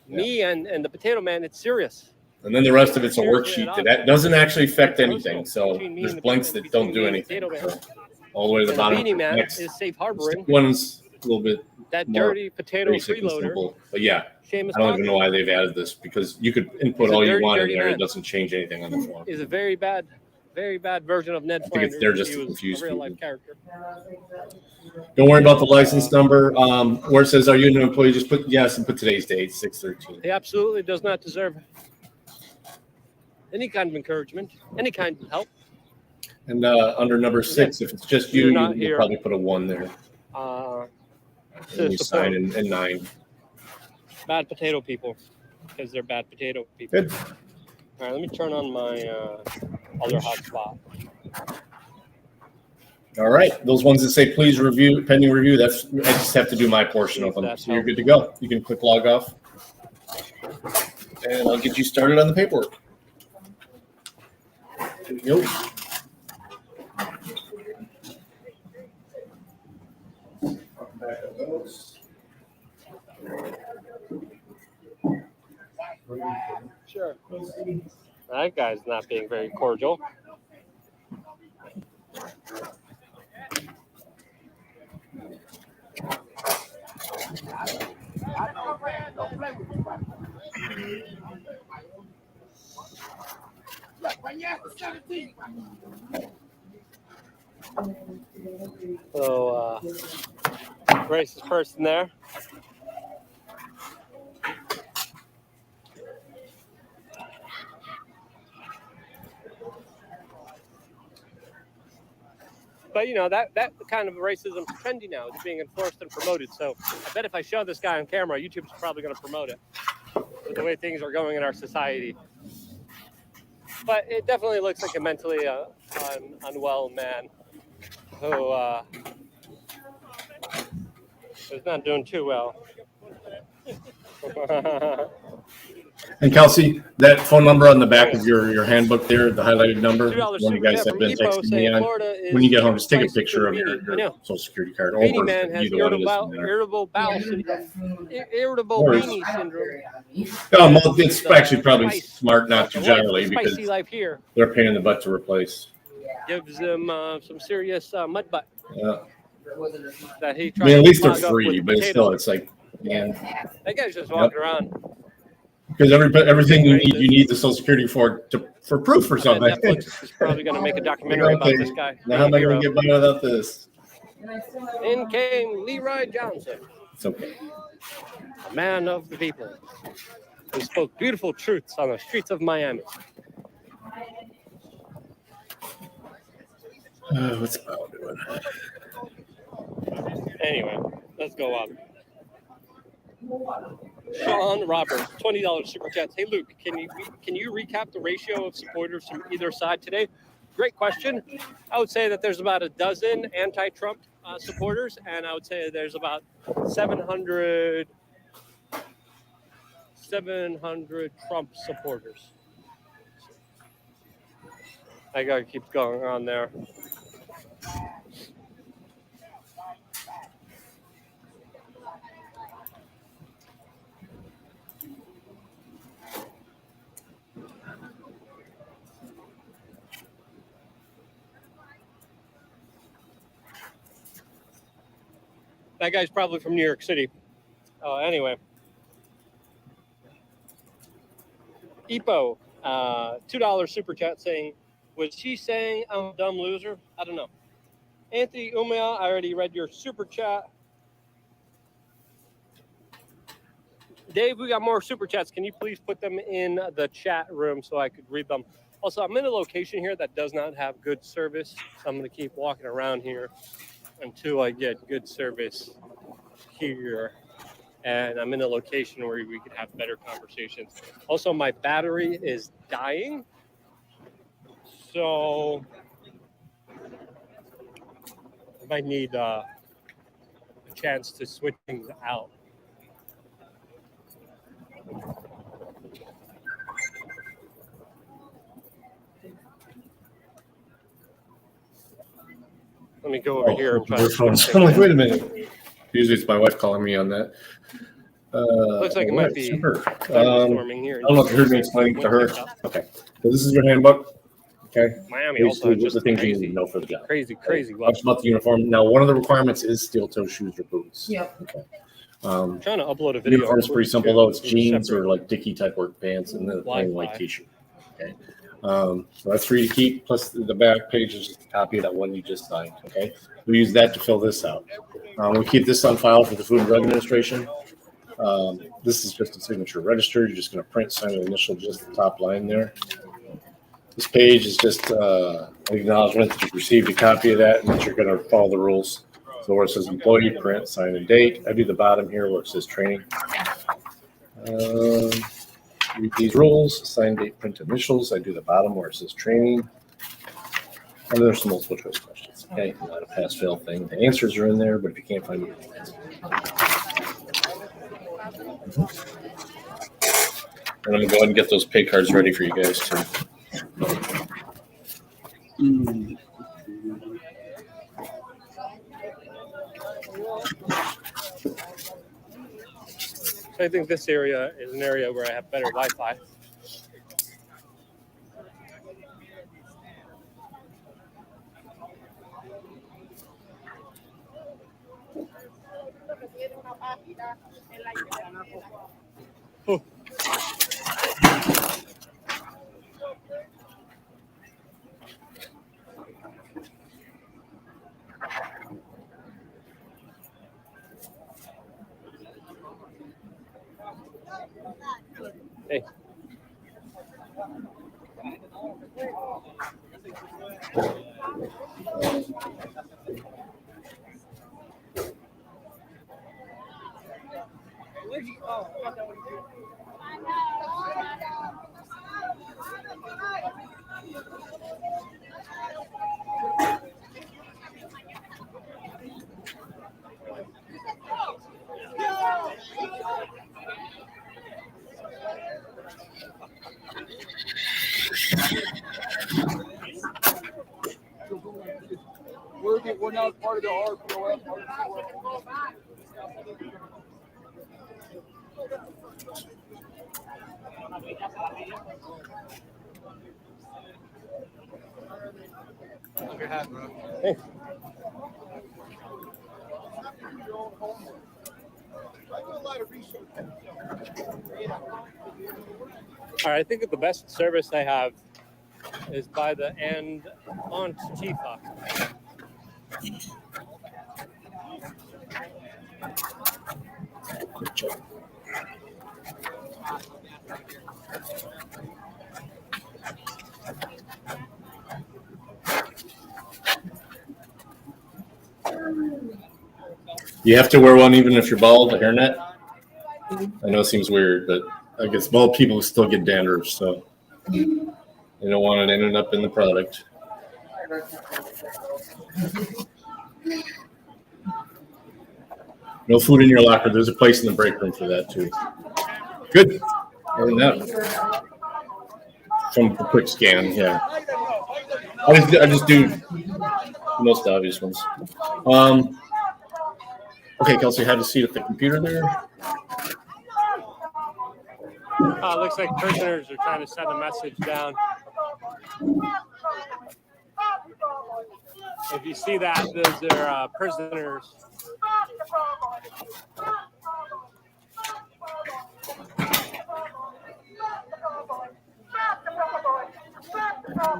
Speaker 3: Me and the potato man, it's serious.
Speaker 1: And then the rest of it's a
Speaker 3: Seriously,
Speaker 1: worksheet that doesn't actually affect anything. So
Speaker 3: Between me
Speaker 1: there's
Speaker 3: and the
Speaker 1: blanks
Speaker 3: potato-
Speaker 1: that don't
Speaker 3: between
Speaker 1: do
Speaker 3: me and the
Speaker 1: anything.
Speaker 3: potato man.
Speaker 1: So all the way to the
Speaker 3: And
Speaker 1: bottom.
Speaker 3: the beanie man
Speaker 1: Next
Speaker 3: is safe harboring
Speaker 1: step one's a little bit
Speaker 3: that
Speaker 1: more
Speaker 3: dirty potato
Speaker 1: basic and
Speaker 3: freeloader.
Speaker 1: simple. But yeah,
Speaker 3: Seamus
Speaker 1: I don't even know
Speaker 3: Cochran
Speaker 1: why they've added this because you could input
Speaker 3: He's a
Speaker 1: all you
Speaker 3: dirty,
Speaker 1: want in
Speaker 3: dirty
Speaker 1: there. It
Speaker 3: man.
Speaker 1: doesn't change anything on the form.
Speaker 3: Is a very bad version of Ned
Speaker 1: I think
Speaker 3: Flanders.
Speaker 1: it's there just
Speaker 3: He
Speaker 1: to
Speaker 3: was
Speaker 1: confuse
Speaker 3: a real
Speaker 1: people.
Speaker 3: life character.
Speaker 1: Don't worry about the license number. Where it says, "Are you an employee?" Just put yes and put today's date, 6/13.
Speaker 3: He absolutely does not deserve any kind of encouragement, any kind of help.
Speaker 1: And under number 6, if it's just you,
Speaker 3: You're not
Speaker 1: you
Speaker 3: here.
Speaker 1: probably put a 1 there.
Speaker 3: To
Speaker 1: And you sign
Speaker 3: support
Speaker 1: in 9.
Speaker 3: bad potato people because they're bad potato people.
Speaker 1: Good.
Speaker 3: All right, let me turn on my other hotspot.
Speaker 1: All right, those ones that say please review, pending review, that's I just have to do my portion of them. So you're good to go. You can click log off. And I'll get you started on the paperwork. There you go. Back of those.
Speaker 3: Sure. That guy's not being very cordial. So, racist person there. But you know that kind of racism is trendy now. It's being enforced and promoted. So I bet if I show this guy on camera, YouTube's probably going to promote it with the way things are going in our society. But it definitely looks like a mentally unwell man who is not doing too well.
Speaker 1: And Kelsey, that phone number on the back of your handbook there, the highlighted number,
Speaker 3: $2
Speaker 1: one you guys have
Speaker 3: super
Speaker 1: been
Speaker 3: chat from
Speaker 1: texting me
Speaker 3: Epo
Speaker 1: on.
Speaker 3: Florida is
Speaker 1: When you get home, just take a
Speaker 3: pricey
Speaker 1: picture
Speaker 3: for
Speaker 1: of
Speaker 3: the
Speaker 1: your
Speaker 3: beanie. I know.
Speaker 1: social security card. Or
Speaker 3: Beanie
Speaker 1: birth,
Speaker 3: man has
Speaker 1: either one, it doesn't matter.
Speaker 3: irritable bowel syndrome. Irritable
Speaker 1: Or-
Speaker 3: beanie syndrome.
Speaker 1: No, well, it's actually probably smart not to
Speaker 3: Life,
Speaker 1: generally because
Speaker 3: spicy life here
Speaker 1: they're a pain in the butt to replace.
Speaker 3: gives him some serious mud butt
Speaker 1: Yeah.
Speaker 3: that he
Speaker 1: I
Speaker 3: tries
Speaker 1: mean, at least
Speaker 3: to
Speaker 1: they're
Speaker 3: clog up
Speaker 1: free,
Speaker 3: with
Speaker 1: but
Speaker 3: potatoes.
Speaker 1: still, it's like, man,
Speaker 3: That guy's just walking around.
Speaker 1: because everything you need the social security for proof or something.
Speaker 3: Netflix is probably going to make a documentary about this guy.
Speaker 1: Now how am I going to get by without this?
Speaker 3: In came Leroy Johnson,
Speaker 1: It's okay.
Speaker 3: a man of the people, who spoke beautiful truths on the streets of Miami.
Speaker 1: What's Paul doing?
Speaker 3: Anyway, let's go on. Sean Roberts, $20 super chats. Hey Luke, can you recap the ratio of supporters from either side today? Great question. I would say that there's about a dozen anti-Trump supporters, and I would say there's about 700 Trump supporters. I gotta keep going on there. That guy's probably from New York City. Anyway. Epo, $2 super chat saying, was she saying I'm a dumb loser? I don't know. Anthony Umia, I already read your super chat. Dave, we got more super chats. Can you please put them in the chat room so I could read them? Also, I'm in a location here that does not have good service, so I'm going to keep walking around here until I get good service here. And I'm in a location where we could have better conversations. Also, my battery is dying, so I might need a chance to switch things out. Let me go over here and try to.
Speaker 1: I'm like, wait a minute. Usually it's my wife calling me on that.
Speaker 3: Looks like it might be
Speaker 1: super.
Speaker 3: thunderstorming here.
Speaker 1: I don't know if you heard me explaining to her. Okay. So this is your handbook. Okay.
Speaker 3: Miami also
Speaker 1: Basically,
Speaker 3: just
Speaker 1: the things you
Speaker 3: crazy,
Speaker 1: need to know for the job.
Speaker 3: crazy.
Speaker 1: Talks about the uniform. Now, one of the requirements is steel-toe shoes or boots.
Speaker 3: Yeah.
Speaker 1: Okay.
Speaker 3: I'm trying to upload a video.
Speaker 1: Uniform's pretty simple though. It's jeans
Speaker 3: separate
Speaker 1: or like Dickie type work pants and then a plain white
Speaker 3: Wi-Fi.
Speaker 1: T-shirt. Okay. So that's free to keep. Plus the back page is just a copy of that one you just signed. Okay. We use that to fill this out. We keep this on file for the Food and Drug Administration. This is just a signature register. You're just going to print, sign, and initial just the top line there. This page is just an acknowledgement that you've received a copy of that and that you're going to follow the rules. So where it says employee, print, sign, and date. I do the bottom here where it says training. Read these rules, sign, date, print, initials. I do the bottom where it says training. And there's some multiple choice questions. Okay, not a pass-fail thing. The answers are in there, but if you can't find it, and I'm going to go ahead and get those pay cards ready for you guys too.
Speaker 3: So I think this area is an area where I have better Wi-Fi. Oh. Hey.
Speaker 7: We're not part of the RPOF.
Speaker 3: Hey. All right, I think that the best service I have is by the Antifa.
Speaker 1: You have to wear one even if you're bald, a hairnet. I know it seems weird, but I guess bald people still get dandruff, so you don't want it ending up in the product. No food in your locker. There's a place in the break room for that too. Good. Other than that, from a quick scan. Yeah, I just do the most obvious ones. Okay, Kelsey, have a seat at the computer there.
Speaker 3: Looks like prisoners are trying to send a message down. If you see that, those are prisoners.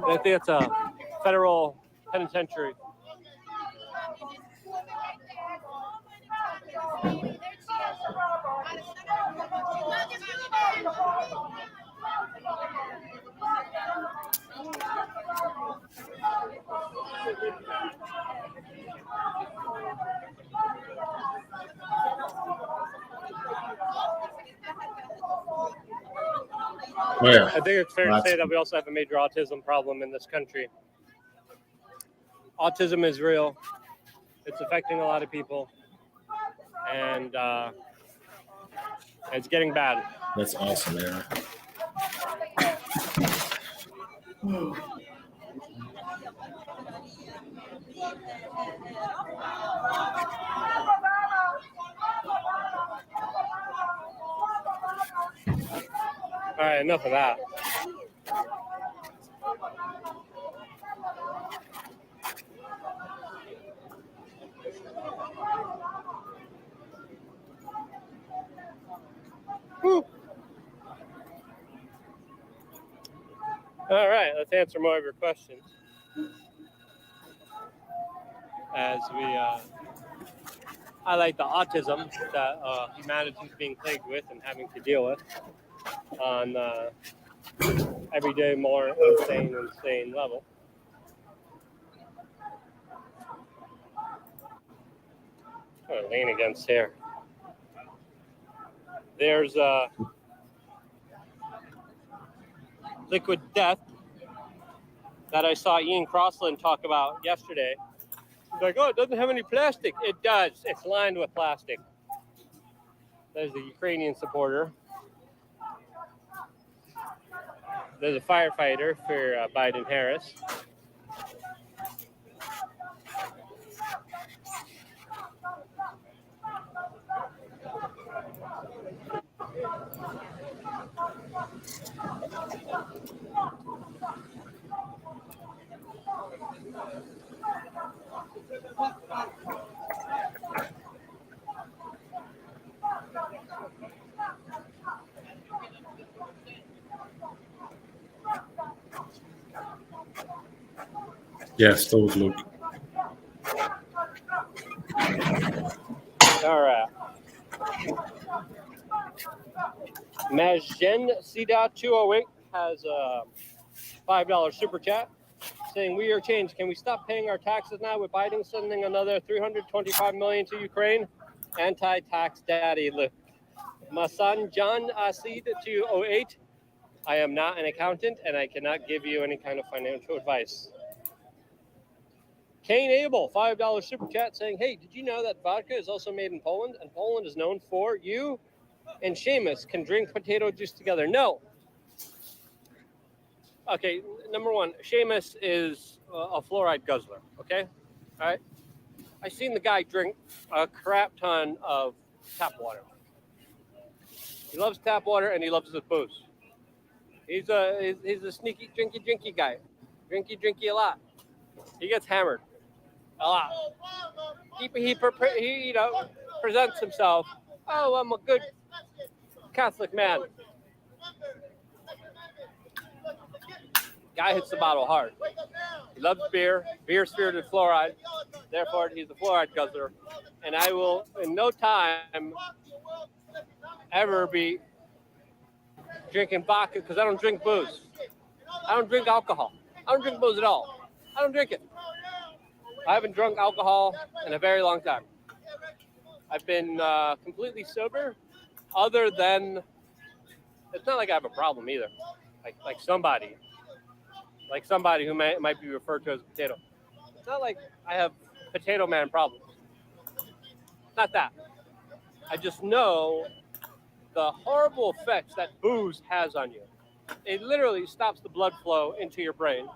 Speaker 3: I think it's a federal penitentiary.
Speaker 1: Oh, yeah.
Speaker 3: I think it's fair to say that we also have a major autism problem in this country. Autism is real. It's affecting a lot of people. And it's getting bad.
Speaker 1: That's awesome, man.
Speaker 3: All right, enough of that. Whew. All right, let's answer more of your questions. As we highlight the autism that humanity is being plagued with and having to deal with on everyday more insane level. I'm going to lean against here. There's liquid death that I saw Ian Crossland talk about yesterday. He's like, oh, it doesn't have any plastic. It does. It's lined with plastic. There's a Ukrainian supporter. There's a firefighter for Biden-Harris.
Speaker 1: Yeah, still with Luke.
Speaker 3: All right. Majgen Sida 208 has a $5 super chat saying, "We are changed. Can we stop paying our taxes now with Biden sending another $325 million to Ukraine? Anti-tax daddy." Look, my son John Asid 208. I am not an accountant, and I cannot give you any kind of financial advice. Kane Abel, $5 super chat saying, "Hey, did you know that vodka is also made in Poland, and Poland is known for you and Seamus can drink potato juice together?" No. Okay, number one, Seamus is a fluoride guzzler, okay? All right? I seen the guy drink a crap ton of tap water. He loves tap water, and he loves his booze. He's a sneaky, drinky guy. Drinky a lot. He gets hammered a lot. He presents himself, oh, I'm a good Catholic man. Guy hits the bottle hard. He loves beer, beer-spirited fluoride. Therefore, he's a fluoride guzzler. And I will, in no time, ever be drinking vodka because I don't drink booze. I don't drink alcohol. I don't drink booze at all. I don't drink it. I haven't drunk alcohol in a very long time. I've been completely sober, other than, it's not like I have a problem either. Like somebody who might be referred to as a potato. It's not like I have potato man problems. It's not that. I just know the horrible effects that booze has on you. It literally stops the blood flow into your brain.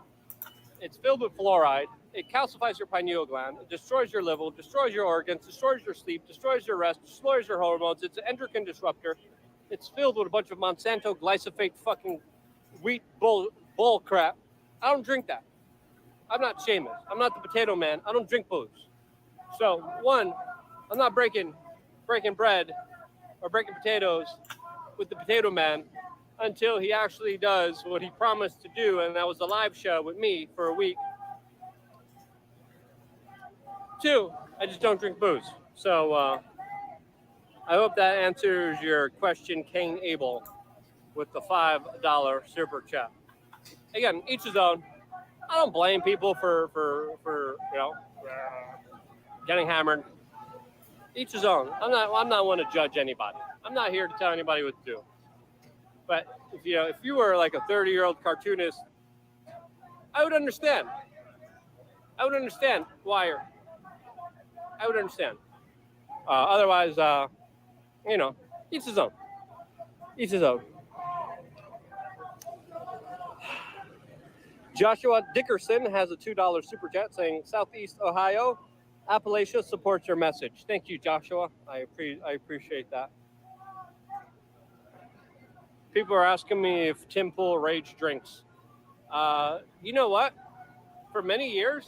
Speaker 3: It's filled with fluoride. It calcifies your pineal gland. It destroys your liver, destroys your organs, destroys your sleep, destroys your rest, destroys your hormones. It's an endocrine disruptor. It's filled with a bunch of Monsanto glyphosate fucking wheat bull crap. I don't drink that. I'm not Seamus. I'm not the potato man. I don't drink booze. So one, I'm not breaking bread or breaking potatoes with the potato man until he actually does what he promised to do, and that was a live show with me for a week. Two, I just don't drink booze. So I hope that answers your question, Kane Abel, with the $5 super chat. Again, each his own. I don't blame people for getting hammered. Each his own. I'm not one to judge anybody. I'm not here to tell anybody what to do. But if you were like a 30-year-old cartoonist, I would understand. I would understand why. I would understand. Otherwise, each his own. Each his own. Joshua Dickerson has a $2 super chat saying, Southeast Ohio, Appalachia supports your message. Thank you, Joshua. I appreciate that. People are asking me if Tim Pool Rage drinks. You know what? For many years,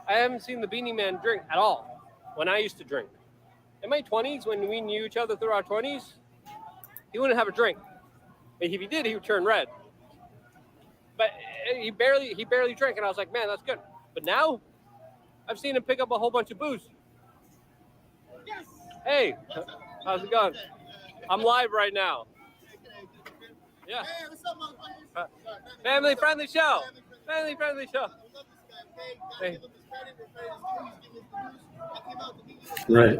Speaker 3: I haven't seen the Beanie Man drink at all when I used to drink. In my 20s, when we knew each other through our 20s, he wouldn't have a drink. But if he did, he would turn red. But he barely drank, and I was like, man, that's good. But now, I've seen him pick up a whole bunch of booze. Yes. Hey, how's it going? I'm live right now. Yeah. Hey, what's up, family friendly show. Family friendly show. Hey.
Speaker 10: Right.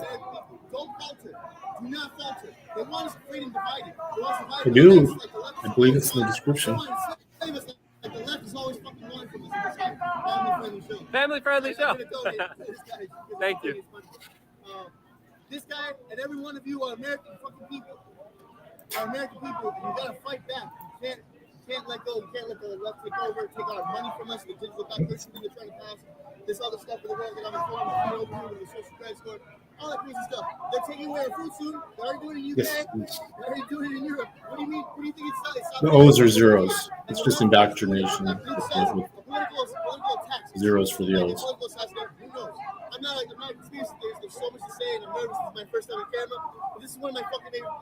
Speaker 7: Don't falter. Do not falter. They want us freedom divided.
Speaker 10: I do. I believe it's in the description.
Speaker 7: The left is always fucking one from this
Speaker 3: Family friendly show. Thank you.
Speaker 7: This guy and every one of you are American fucking people. Are American people, and you gotta fight back. You can't let go. You can't let the left take over, take our money from us. The digital taxation they're trying to pass. This other stuff in the world that I'm informed over here with the social credit score. All that crazy stuff. They're taking away our food soon. They're already doing it in the UK. They're already doing it in Europe. What do you mean? What do you think it's?
Speaker 10: The O's are zeros. It's just indoctrination. Zeros for the O's.
Speaker 7: Who knows? I'm not a conspiracy theorist. There's so much to say, and I'm nervous. This is my first time on camera. But this is one of my fucking favorite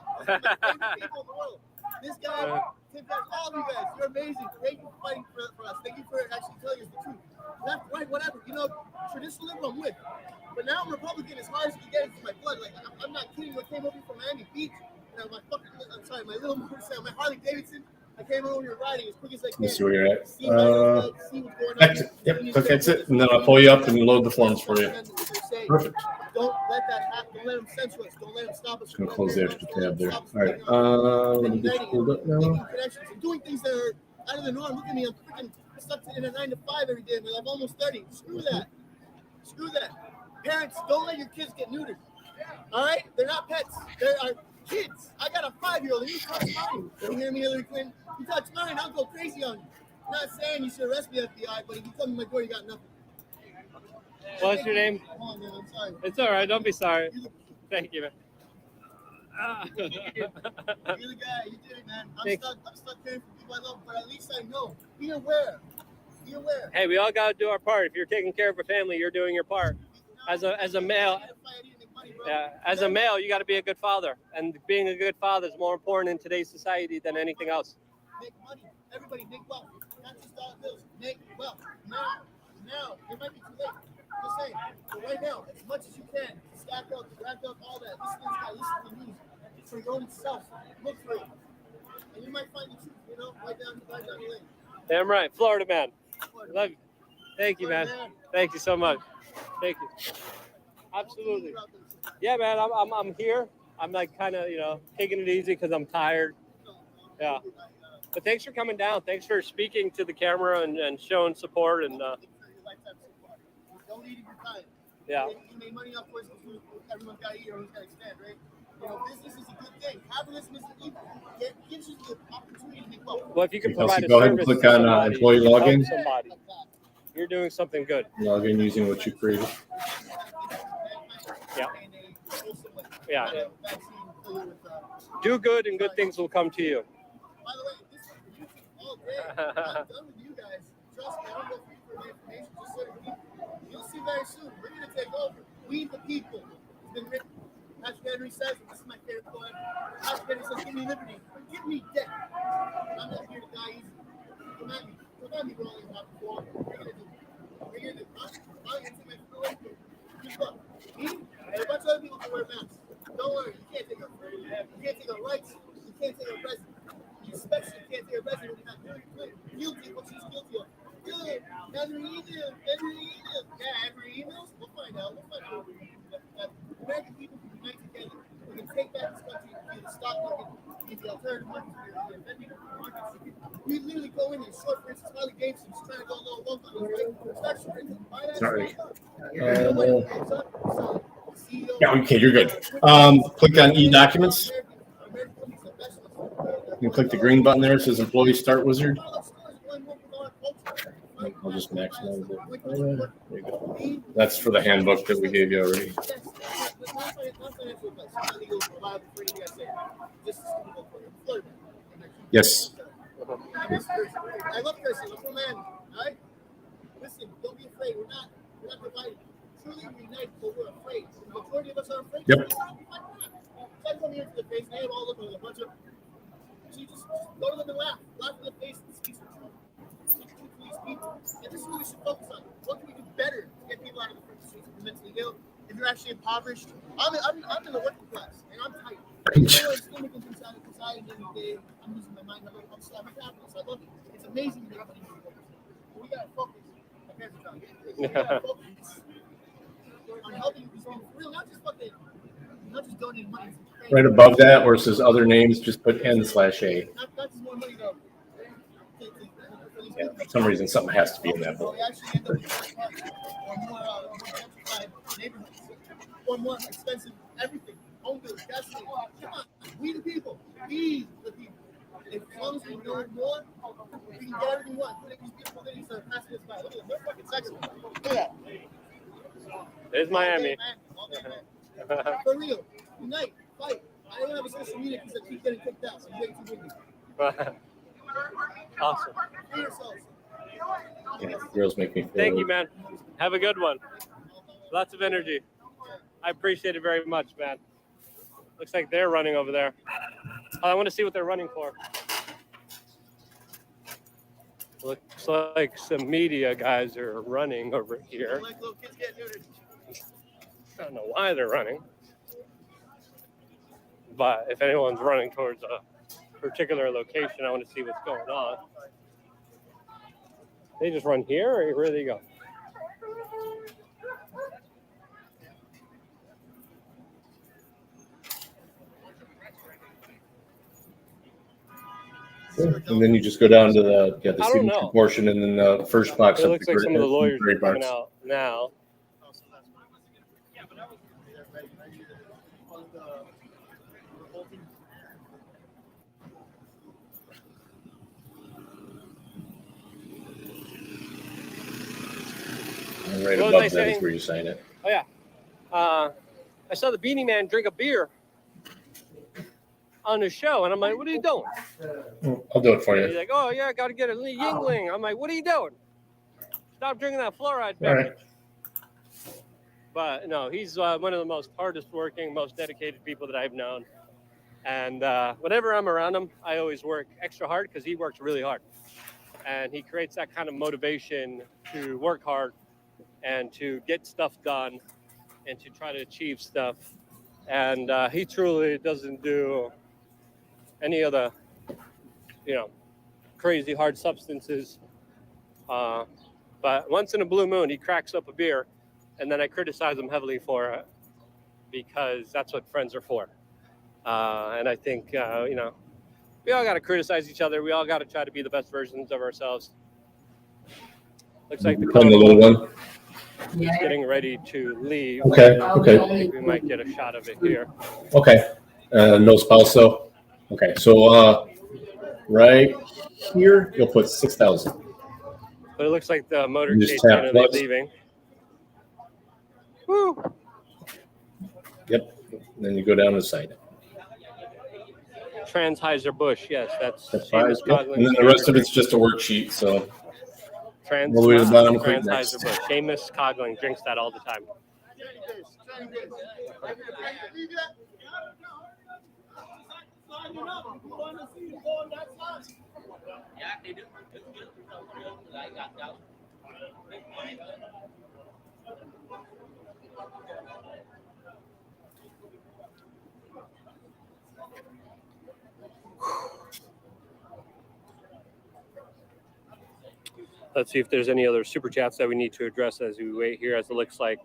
Speaker 7: people in the world. This guy, Tim, guys, all of you guys, you're amazing. Thank you for fighting for us. Thank you for actually telling us the truth. Left, right, whatever. Traditional liberal, I'm with. But now I'm Republican as hard as you can get into my blood. Like, I'm not kidding. I came over from Miami Beach. My little motorcycle, my Harley Davidson. I came over here riding as quick as I can.
Speaker 10: Let's see where you're at.
Speaker 7: See what's going on.
Speaker 10: Yep, click exit, and then I'll pull you up and load the forms for you. Perfect.
Speaker 7: Don't let that happen. Don't let them censor us. Don't let them stop us.
Speaker 10: Just gonna close the extra tab there. All right. Let me get you pulled up now.
Speaker 7: I'm doing things that are out of the norm. Look at me. I'm freaking stuck in a 9 to 5 every day. I'm almost 30. Screw that. Screw that. Parents, don't let your kids get neutered. All right? They're not pets. They are kids. I got a 5-year-old and you touch mine. You hear me, Hillary Clinton? You touch mine, I'll go crazy on you. I'm not saying you should arrest me, FBI, but if you come to my door, you got nothing.
Speaker 3: What's your name?
Speaker 7: Come on, man. I'm sorry.
Speaker 3: It's all right. Don't be sorry. Thank you, man.
Speaker 7: You're the guy. You did it, man. I'm stuck caring for people I love, but at least I know. Be aware. Be aware.
Speaker 3: Hey, we all got to do our part. If you're taking care of a family, you're doing your part. As a male, as a male, you got to be a good father, and being a good father is more important in today's society than anything else.
Speaker 7: Make money. Everybody make wealth. Not just dollar bills. Make wealth. Now, it might be too late. Just saying. But right now, as much as you can, stack up, rack up, all that. Listen to this guy. Listen to the news. For your own self. Look for it. And you might find the truth, right down the lane.
Speaker 3: Damn right. Florida man. Love you. Thank you, man. Thank you so much. Thank you. Absolutely. Yeah, man. I'm here. I'm like kind of, taking it easy because I'm tired. Yeah. But thanks for coming down. Thanks for speaking to the camera and showing support and.
Speaker 7: Don't eat your time.
Speaker 3: Yeah.
Speaker 7: You made money off course because everyone's got to eat or everyone's got to expand, right? Business is a good thing. Capitalism is evil. It gives you the opportunity to make wealth.
Speaker 3: Well, if you can
Speaker 10: Kelsey,
Speaker 3: provide a
Speaker 10: go ahead and
Speaker 3: service
Speaker 10: click
Speaker 3: to
Speaker 10: on
Speaker 3: somebody,
Speaker 10: employee
Speaker 3: you help
Speaker 10: login.
Speaker 3: somebody, you're doing something good.
Speaker 10: Log in using what you created.
Speaker 3: Yeah. Yeah. Do good and good things will come to you.
Speaker 7: By the way, this is all day. I'm done with you guys. Trust me, I don't go for information. Just certain people. You'll see very soon. We're going to take over. We the people. It's been written. Patrick Henry says, this is my favorite poem. Patrick Henry says, give me liberty. Give me death. I'm not here to die easy. Come at me. Come at me, bro. What are you going to do? What are you going to do? I'll intimate the way. Good luck. Me and a bunch of other people can wear masks. Don't worry. You can't take our rights. You can't take our president. You especially can't take our president when you're not guilty of what she's guilty of. Good. Every email. Yeah, every email. We'll find out. American people can unite together. We can take back this country and be the stock market, be the alternative market, be the market. We literally go in and short, for instance, Harley Davidson is trying to go a little low on right? Start shorting.
Speaker 10: Sorry.
Speaker 7: CEO.
Speaker 10: Yeah, okay, you're good. Click on e-documents. You can click the green button there. It says Employee Start Wizard. I'll just maximize it. There you go. That's for the handbook that we gave you already. Yes.
Speaker 7: I love cursing. I'm a man. All right? Listen, don't be afraid. We're not divided. Truly united, but we're afraid. The majority of us are afraid.
Speaker 10: Yep.
Speaker 7: So I come here to the face, and they have all look like a bunch of. So you just go to them and laugh. Laugh in the face and speak the truth. Speak the truth to these people. And this is what we should focus on. What can we do better to get people out of the front streets if you're mentally ill? If you're actually impoverished, I'm in the working class, and I'm tight. I'm still making things out of society every day. I'm losing my mind. I'm a capitalist. I love it. It's amazing to make money. But we gotta focus. My parents are telling me. We gotta focus on helping these people for real, not just donating money.
Speaker 10: Right above that, where it says other names, just put N/A.
Speaker 7: Not just more money though.
Speaker 10: Yeah, for some reason, something has to be in that book.
Speaker 7: We actually end up with more gentrified neighborhoods, or more expensive everything. Home bills, gasoline. Come on, we the people. We the people. As long as we know more, we can get everything we want. Look at these beautiful cities that are passing us by. Look at them. They're fucking sexy. Look at that.
Speaker 3: There's Miami.
Speaker 7: For real. Unite. Fight. I don't have a social media because I keep getting kicked out. So I'm getting too busy.
Speaker 3: Awesome.
Speaker 7: Free yourselves.
Speaker 10: Yeah, girls make me feel
Speaker 3: Thank you, man. Have a good one. Lots of energy. I appreciate it very much, man. Looks like they're running over there. I want to see what they're running for. Looks like some media guys are running over here. I don't know why they're running. But if anyone's running towards a particular location, I want to see what's going on. They just run here, or where do they go?
Speaker 10: And then you just go down to the
Speaker 3: I don't
Speaker 10: signature
Speaker 3: know.
Speaker 10: portion, and then the first box.
Speaker 3: It
Speaker 10: up
Speaker 3: looks
Speaker 10: the
Speaker 3: like some of the lawyers are
Speaker 10: gray
Speaker 3: coming
Speaker 10: box.
Speaker 3: out now.
Speaker 10: And right
Speaker 3: What was
Speaker 10: above
Speaker 3: I
Speaker 10: that
Speaker 3: saying?
Speaker 10: is where you sign it.
Speaker 3: Oh, yeah. I saw the Beanie Man drink a beer on the show, and I'm like, what are you doing?
Speaker 10: I'll do it for
Speaker 3: He's
Speaker 10: you.
Speaker 3: like, oh, yeah, I got to get a Yingling. I'm like, what are you doing? Stop drinking that fluoride
Speaker 10: All
Speaker 3: beverage.
Speaker 10: right.
Speaker 3: But no, he's one of the most hardest working, most dedicated people that I've known. And whenever I'm around him, I always work extra hard because he works really hard. And he creates that kind of motivation to work hard and to get stuff done and to try to achieve stuff. And he truly doesn't do any of the, crazy hard substances. But once in a blue moon, he cracks up a beer, and then I criticize him heavily for it because that's what friends are for. And I think, we all got to criticize each other. We all got to try to be the best versions of ourselves. Looks like the
Speaker 10: Find the little one.
Speaker 3: is getting ready to leave.
Speaker 10: Okay, okay.
Speaker 3: I think we might get a shot of it here.
Speaker 10: Okay.
Speaker 1: No spouse though? Okay, so right here, you'll put 6,000.
Speaker 3: But it looks like the
Speaker 1: You
Speaker 3: motorcade's
Speaker 1: just tap
Speaker 3: going to be
Speaker 1: plus.
Speaker 3: leaving. Woo!
Speaker 1: Yep. And then you go down and sign it.
Speaker 3: Transheiser-Busch, yes, that's
Speaker 1: Step 5.
Speaker 3: Seamus
Speaker 1: Yep.
Speaker 3: Coughlin.
Speaker 1: And then the rest of it's just a worksheet. So all the way to the bottom, click next.
Speaker 3: Transheiser-Busch. Seamus Coughlin drinks that all the time. Let's see if there's any other super chats that we need to address as we wait here, as it looks like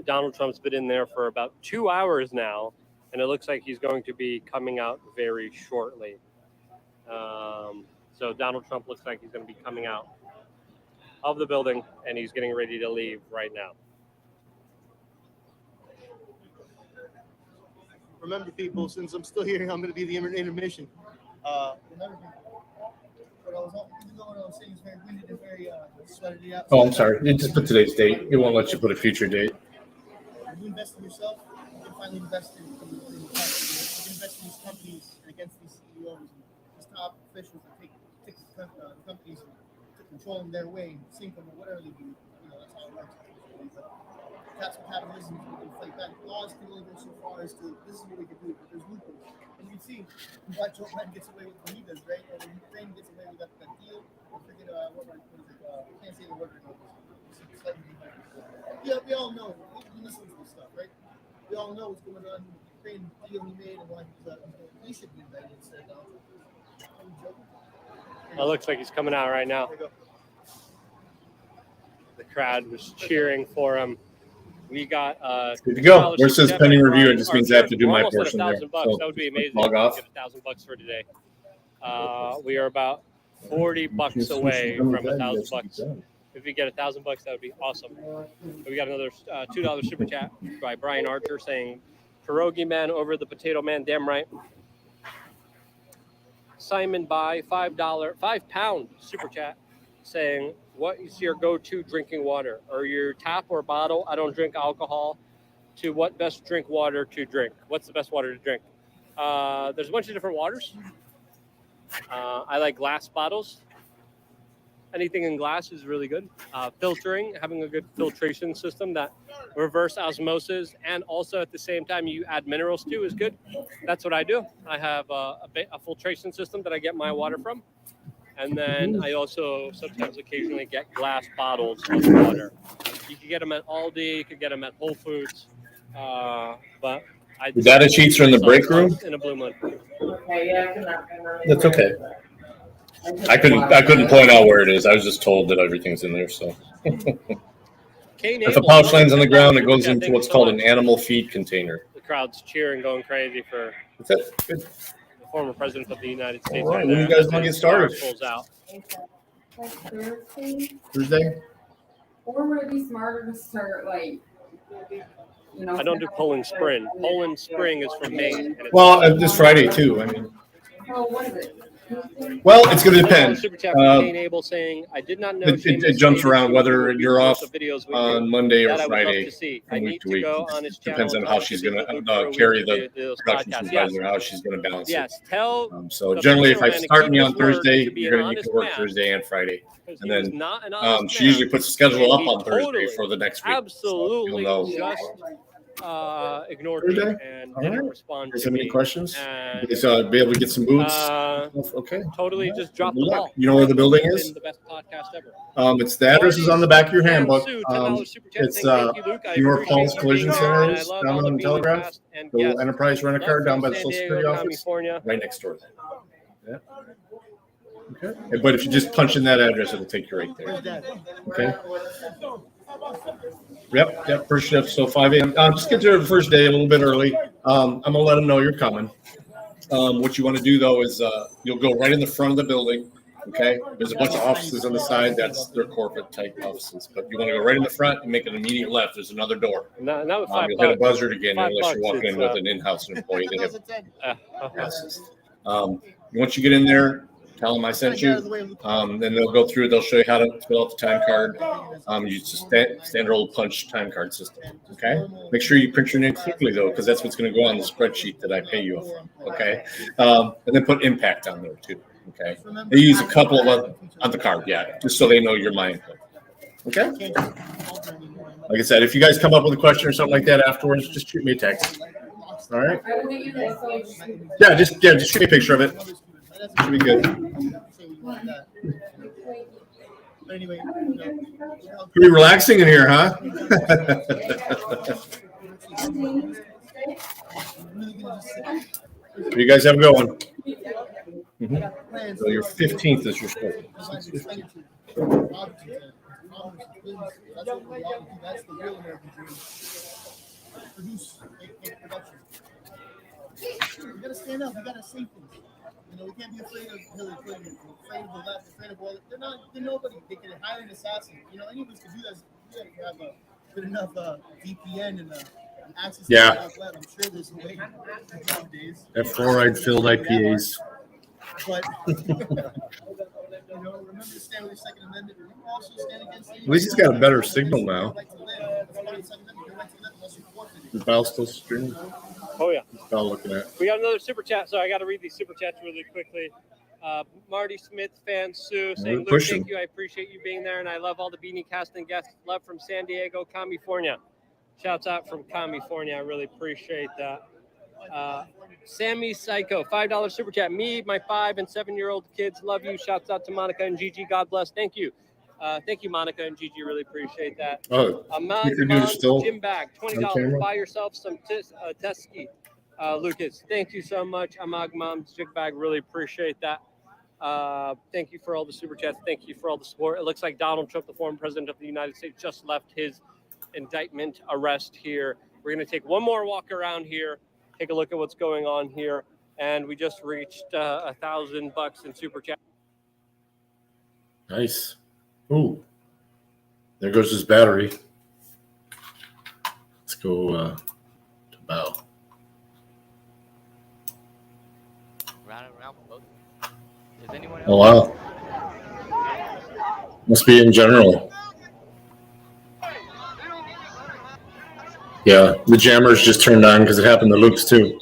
Speaker 3: Donald Trump's been in there for about 2 hours now, and it looks like he's going to be coming out very shortly. So Donald Trump looks like he's going to be coming out of the building, and he's getting ready to leave right now.
Speaker 21: Remember, people, since I'm still here, I'm going to be the intermission. Remember, even though what I was saying is very winded and very sweated out.
Speaker 1: Oh, I'm sorry. You just put today's date. It won't let you put a future date.
Speaker 21: If you invest in yourself, you can finally invest in the country. You can invest in these companies and against these CEOs and these top officials that take the companies to control them their way, sink them, or whatever they do. You know, that's how it works. But that's what capitalism can fight back. Laws can only go so far as to this is what we can do, but there's loopholes. And you can see why Joe Biden gets away with what he does, right? And when Ukraine gets away with that deal, I forget what is it? I can't say the word right now. Yeah, we all know. We listen to this stuff, right? We all know what's going on with the Ukraine deal he made and why he should be indicted instead of Donald Trump.
Speaker 3: It looks like he's coming out right now. The crowd was cheering for him. We got
Speaker 1: good to go. Where it says pending review, it just means I have to do my portion there.
Speaker 3: $1,000.
Speaker 1: So
Speaker 3: that would be amazing.
Speaker 1: log off.
Speaker 3: Get $1,000 for today. We are about $40 away from $1,000. If we get $1,000, that would be awesome. We got another $2 super chat by Brian Archer saying, "Pierogi man over the potato man, damn right." Simon by £5 super chat saying, "What is your go-to drinking water? Or your tap or bottle? I don't drink alcohol. To what best drink water to drink? What's the best water to drink?" There's a bunch of different waters. I like glass bottles. Anything in glass is really good. Filtering, having a good filtration system that reverse osmosis, and also at the same time you add minerals to is good. That's what I do. I have a filtration system that I get my water from. And then I also sometimes occasionally get glass bottles of water. You can get them at Aldi, you can get them at Whole Foods. But
Speaker 1: the data sheets are in the break room.
Speaker 3: In a blue moon.
Speaker 1: That's okay. I couldn't point out where it is. I was just told that everything's in there. So if a pouch lands on the ground, it goes into what's called an animal feed container.
Speaker 3: The crowd's cheering, going crazy for
Speaker 1: the
Speaker 3: former president of the United States.
Speaker 1: All right, when you guys want to get started?
Speaker 3: Pulls out.
Speaker 20: Like Thursday?
Speaker 1: Thursday?
Speaker 20: Or would it be smarter to start like, you know?
Speaker 3: I don't do Poland Spring. Poland Spring is from Maine.
Speaker 1: Well, this Friday too. I mean.
Speaker 20: Oh, what is it?
Speaker 1: Well, it's going to depend.
Speaker 3: Super chat from Kane Abel saying, "I did not know
Speaker 1: it jumps around whether you're off on Monday or
Speaker 3: that
Speaker 1: Friday
Speaker 3: from week to week.
Speaker 1: Depends on how she's going to carry the production supervisor, how she's going to balance it. So generally, if I start me on Thursday, you can work Thursday and Friday. And then she usually puts the schedule up on Thursday for the next week.
Speaker 3: Absolutely,
Speaker 1: so
Speaker 3: ignored me and didn't respond
Speaker 1: to
Speaker 3: me.
Speaker 1: have any questions? Be able to get some boots? Okay.
Speaker 3: Totally, just drop the ball.
Speaker 1: You know where the building is?
Speaker 3: The best podcast ever.
Speaker 1: It's the address is on the back of your handbook. It's North Falls Collision Center is down on Telegraph. The Enterprise Rent-A-Car down by the Social Security office, right next door. Yeah. Okay. But if you just punch in that address, it'll take you right there. Okay. Yep. First shift, so 5 a.m. Just get there the first day a little bit early. I'm gonna let them know you're coming. What you want to do though is you'll go right in the front of the building.
Speaker 10: Okay, there's a bunch of offices on the side. That's their corporate type offices. But you want to go right in the front and make an immediate left. There's another door.
Speaker 3: Not with
Speaker 10: You'll hit a
Speaker 3: $5.
Speaker 10: buzzer again
Speaker 3: $5
Speaker 10: unless you're walking in
Speaker 3: it's,
Speaker 10: with an in-house employee. They have
Speaker 3: okay.
Speaker 10: passes. Once you get in there, tell them I sent you. Then they'll go through. They'll show you how to fill out the time card. Use the standard old punch time card system. Okay. Make sure you print your name quickly though, because that's what's going to go on the spreadsheet that I pay you off. Okay. And then put impact on there too. Okay. They use a couple of on the card, yeah, just so they know you're my input. Okay. Like I said, if you guys come up with a question or something like that afterwards, just shoot me a text. All right. Yeah, just shoot me a picture of it. Should be good. Pretty relaxing in here, huh? You guys have a good one. So your 15th is your score.
Speaker 21: That's the real American dream. Produce production. We gotta stand up. We gotta say things. We can't be afraid of Hillary Clinton, afraid of the left, afraid of all. They're nobody. They can hire an assassin. Anyone can do that. You have a good enough VPN and access to the web. I'm sure there's a way nowadays.
Speaker 10: That fluoride-filled IPAs.
Speaker 21: But remember to stand with your Second Amendment. Remember also stand against.
Speaker 10: At least he's got a better signal now. Is Val still streaming?
Speaker 3: Oh yeah.
Speaker 10: Val looking at.
Speaker 3: We got another super chat, so I got to read these super chats really quickly. Marty Smith fan Sue saying, Luke, thank you. I appreciate you being there, and I love all the Beanie Casting guests. Love from San Diego, California. Shouts out from California. I really appreciate that. Sammy Psycho, $5 super chat. Me, my 5 and 7-year-old kids love you. Shouts out to Monica and Gigi. God bless. Thank you. Thank you, Monica and Gigi. Really appreciate that.
Speaker 10: Oh,
Speaker 3: Jim Bag, $20. Buy yourself some Teskey. Lucas, thank you so much. Amag Mom's Jig Bag. Really appreciate that. Thank you for all the super chats. Thank you for all the support. It looks like Donald Trump, the former president of the United States, just left his indictment arrest here. We're going to take one more walk around here, take a look at what's going on here, and we just reached $1,000 in super chat.
Speaker 10: Nice. Ooh, there goes his battery. Let's go to Bow. Oh wow. Must be in general. Yeah, the jammers just turned on because it happened to Luke's too.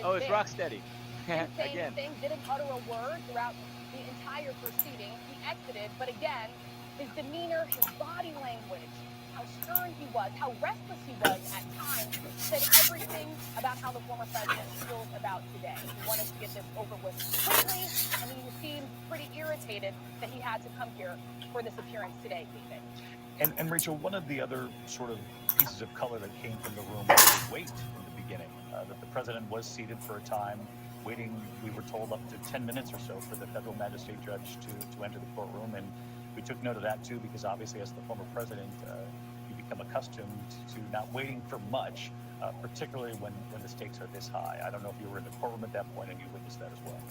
Speaker 12: Oh, it's Rocksteady.
Speaker 9: Again. Thing, didn't utter a word throughout the entire proceeding. He exited, but again, his demeanor, his body language, how stern he was, how restless he was at times, said everything about how the former president feels about today. He wanted to get this over with quickly, and he seemed pretty irritated that he had to come here for this appearance today, David.
Speaker 14: And Rachel, one of the other sort of pieces of color that came from the room was the wait in the beginning, that the president was seated for a time, waiting, we were told, up to 10 minutes or so for the federal magistrate judge to enter the courtroom. And we took note of that, too, because obviously as the former president, you become accustomed to not waiting for much, particularly when the stakes are this high. I don't know if you were in the courtroom at that point and you witnessed that as well.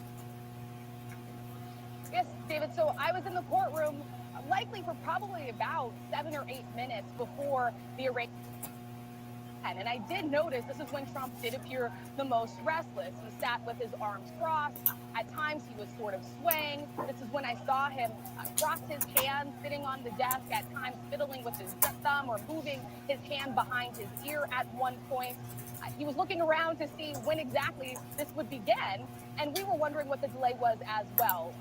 Speaker 9: Yes, David. So I was in the courtroom likely for probably about 7 or 8 minutes before the arraignment. And I did notice this is when Trump did appear the most restless. He sat with his arms crossed. At times he was sort of swaying. This is when I saw him cross his hands sitting on the desk, at times fiddling with his thumb or moving his hand behind his ear at one point. He was looking around to see when exactly this would begin, and we were wondering what the delay was as well.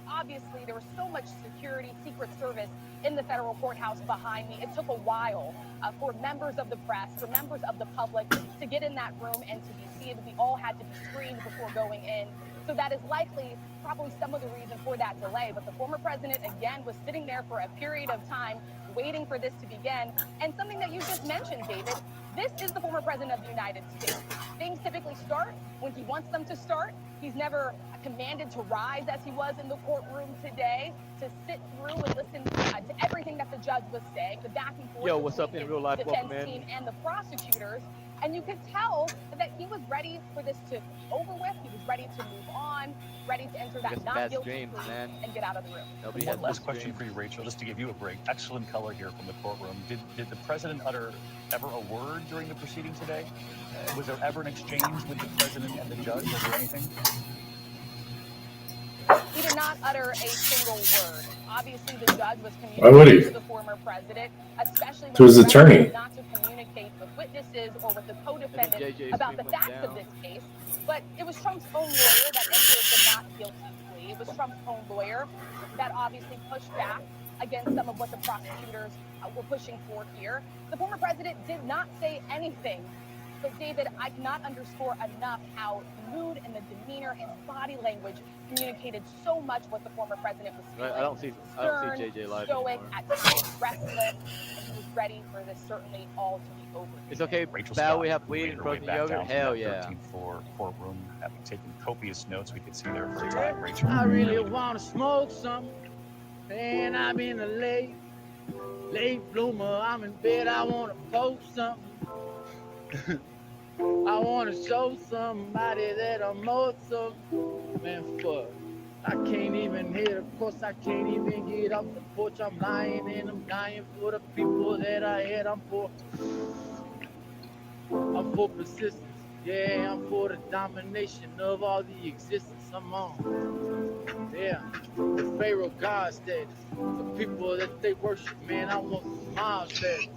Speaker 9: Obviously, there was so much security, Secret Service in the federal courthouse behind me. It took a while for members of the press, for members of the public to get in that room and to be seated. We all had to be screened before going in. So that is likely probably some of the reason for that delay. But the former president, again, was sitting there for a period of time waiting for this to begin. And something that you just mentioned, David, this is the former president of the United States. Things typically start when he wants them to start. He's never commanded to rise as he was in the courtroom today, to sit through and listen to everything that the judge was saying, the back and forth.
Speaker 12: Yo, what's up in real life,
Speaker 9: defense
Speaker 12: welcome
Speaker 9: team
Speaker 12: in.
Speaker 9: and the prosecutors. And you could tell that he was ready for this to be over with. He was ready to move on, ready to enter that not guilty plea and get out of the room.
Speaker 14: One last question for you, Rachel, just to give you a break. Excellent color here from the courtroom. Did the president utter ever a word during the proceeding today? Was there ever an exchange with the president and the judge? Was there anything?
Speaker 9: He did not utter a single word. Obviously, the judge was
Speaker 1: Why would he?
Speaker 9: communicating to the former president, especially when
Speaker 1: To his
Speaker 9: he
Speaker 1: attorney.
Speaker 9: recommended not to communicate with witnesses or with the co-defendant about the facts of this case. But it was Trump's own lawyer that entered the not guilty plea. It was Trump's own lawyer that obviously pushed back against some of what the prosecutors were pushing for here. The former president did not say anything. But David, I cannot underscore enough how the mood and the demeanor, his body language communicated so much what the former president was feeling.
Speaker 12: I don't see JJ live
Speaker 9: stoic,
Speaker 12: anymore.
Speaker 9: at times restless, and he was ready for this certainly all to be over.
Speaker 12: It's okay,
Speaker 14: Rachel
Speaker 12: Val,
Speaker 14: Scott
Speaker 12: we have
Speaker 14: made
Speaker 12: weed and
Speaker 14: her way
Speaker 12: frozen
Speaker 14: back
Speaker 12: yogurt.
Speaker 14: down to
Speaker 12: Hell
Speaker 14: that
Speaker 12: yeah.
Speaker 14: 13th floor courtroom, having taken copious notes. We could see there for a time, Rachel.
Speaker 5: I really want to smoke something, and I'm in a late bloomer. I'm in bed, I want to post something. I want to show somebody that I'm awesome. Man, fuck. I can't even hit, of course I can't even get off the porch. I'm lying and I'm dying for the people that I had. I'm for persistence. Yeah, I'm for the domination of all the existence I'm on. Yeah, the Pharaoh God status. The people that they worship, man, I want some miles status.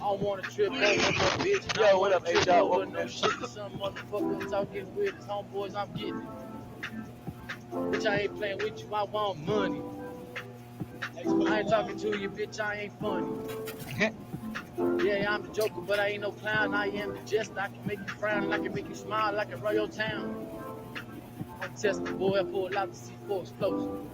Speaker 5: I want to trip over no bitch.
Speaker 12: Yo, what up,
Speaker 5: trip
Speaker 12: A-Dot?
Speaker 5: over
Speaker 12: Welcome
Speaker 5: no
Speaker 12: in.
Speaker 5: shit. Some motherfucker talking with his homeboys, I'm getting it. Bitch, I ain't playing with you, I want money. I ain't talking to you, bitch, I ain't funny. Yeah, I'm the joker, but I ain't no clown. I am the jester. I can make you frown, I can make you smile like a royal town. I'm testing, boy, I pull out the C4 explosion.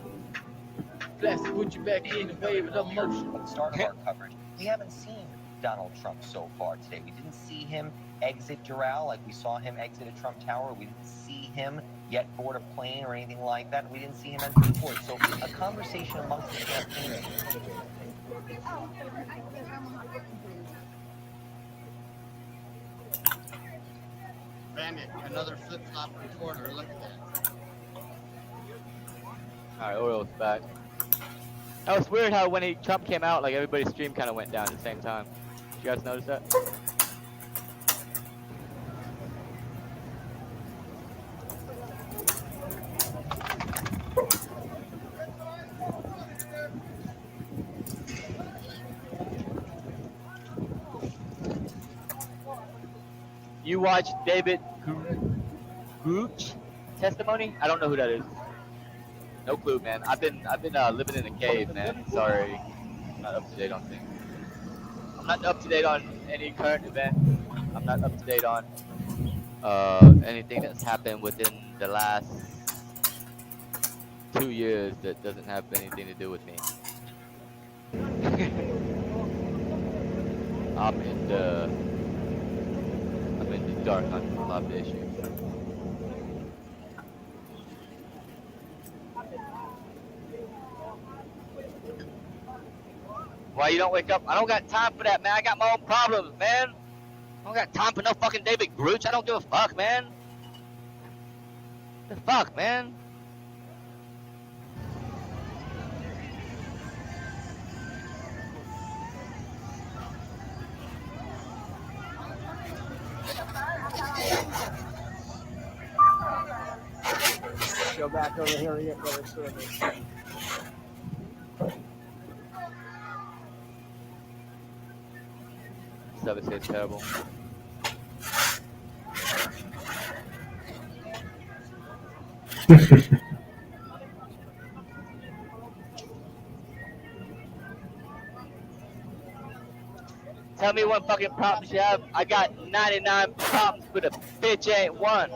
Speaker 5: Plastic, put you back in the wave of the motion.
Speaker 11: At the start of our coverage, we haven't seen Donald Trump so far today. We didn't see him exit Doral like we saw him exit a Trump Tower. We didn't see him yet board a plane or anything like that. We didn't see him enter the court. So a conversation amongst the campaign.
Speaker 21: Bandit, another flip-flop reporter. Look at that.
Speaker 12: Alright, Oriole's back. That was weird how when Trump came out, like everybody's stream kind of went down at the same time. Did you guys notice that? You watched David Gooch testimony? I don't know who that is. No clue, man. I've been living in a cave, man. Sorry, I'm not up to date on things. I'm not up to date on any current events. I'm not up to date on anything that's happened within the last 2 years that doesn't have anything to do with me. I'm in the dark on a lot of the issues. Why you don't wake up? I don't got time for that, man. I got my own problems, man. I don't got time for no fucking David Gooch. I don't give a fuck, man. The fuck, man.
Speaker 17: back over here and get better service.
Speaker 12: Service is terrible. Tell me one fucking problem you have. I got 99 problems, but a bitch ain't one.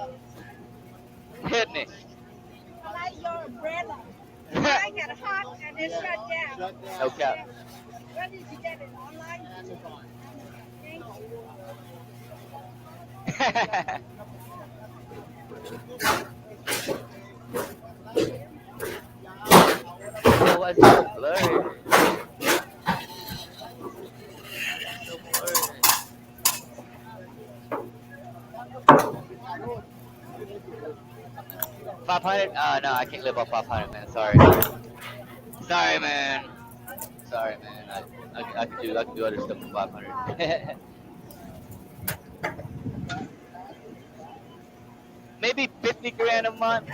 Speaker 12: Hit me.
Speaker 18: I like your umbrella. I got hot and it shut down.
Speaker 12: No cap.
Speaker 18: Where did you get it? Online? Thank
Speaker 12: Oh, what's so blurry? 500? No, I can't live off 500, man. Sorry. Sorry, man. Sorry, man. I can do other stuff with 500. Maybe 50 grand a month.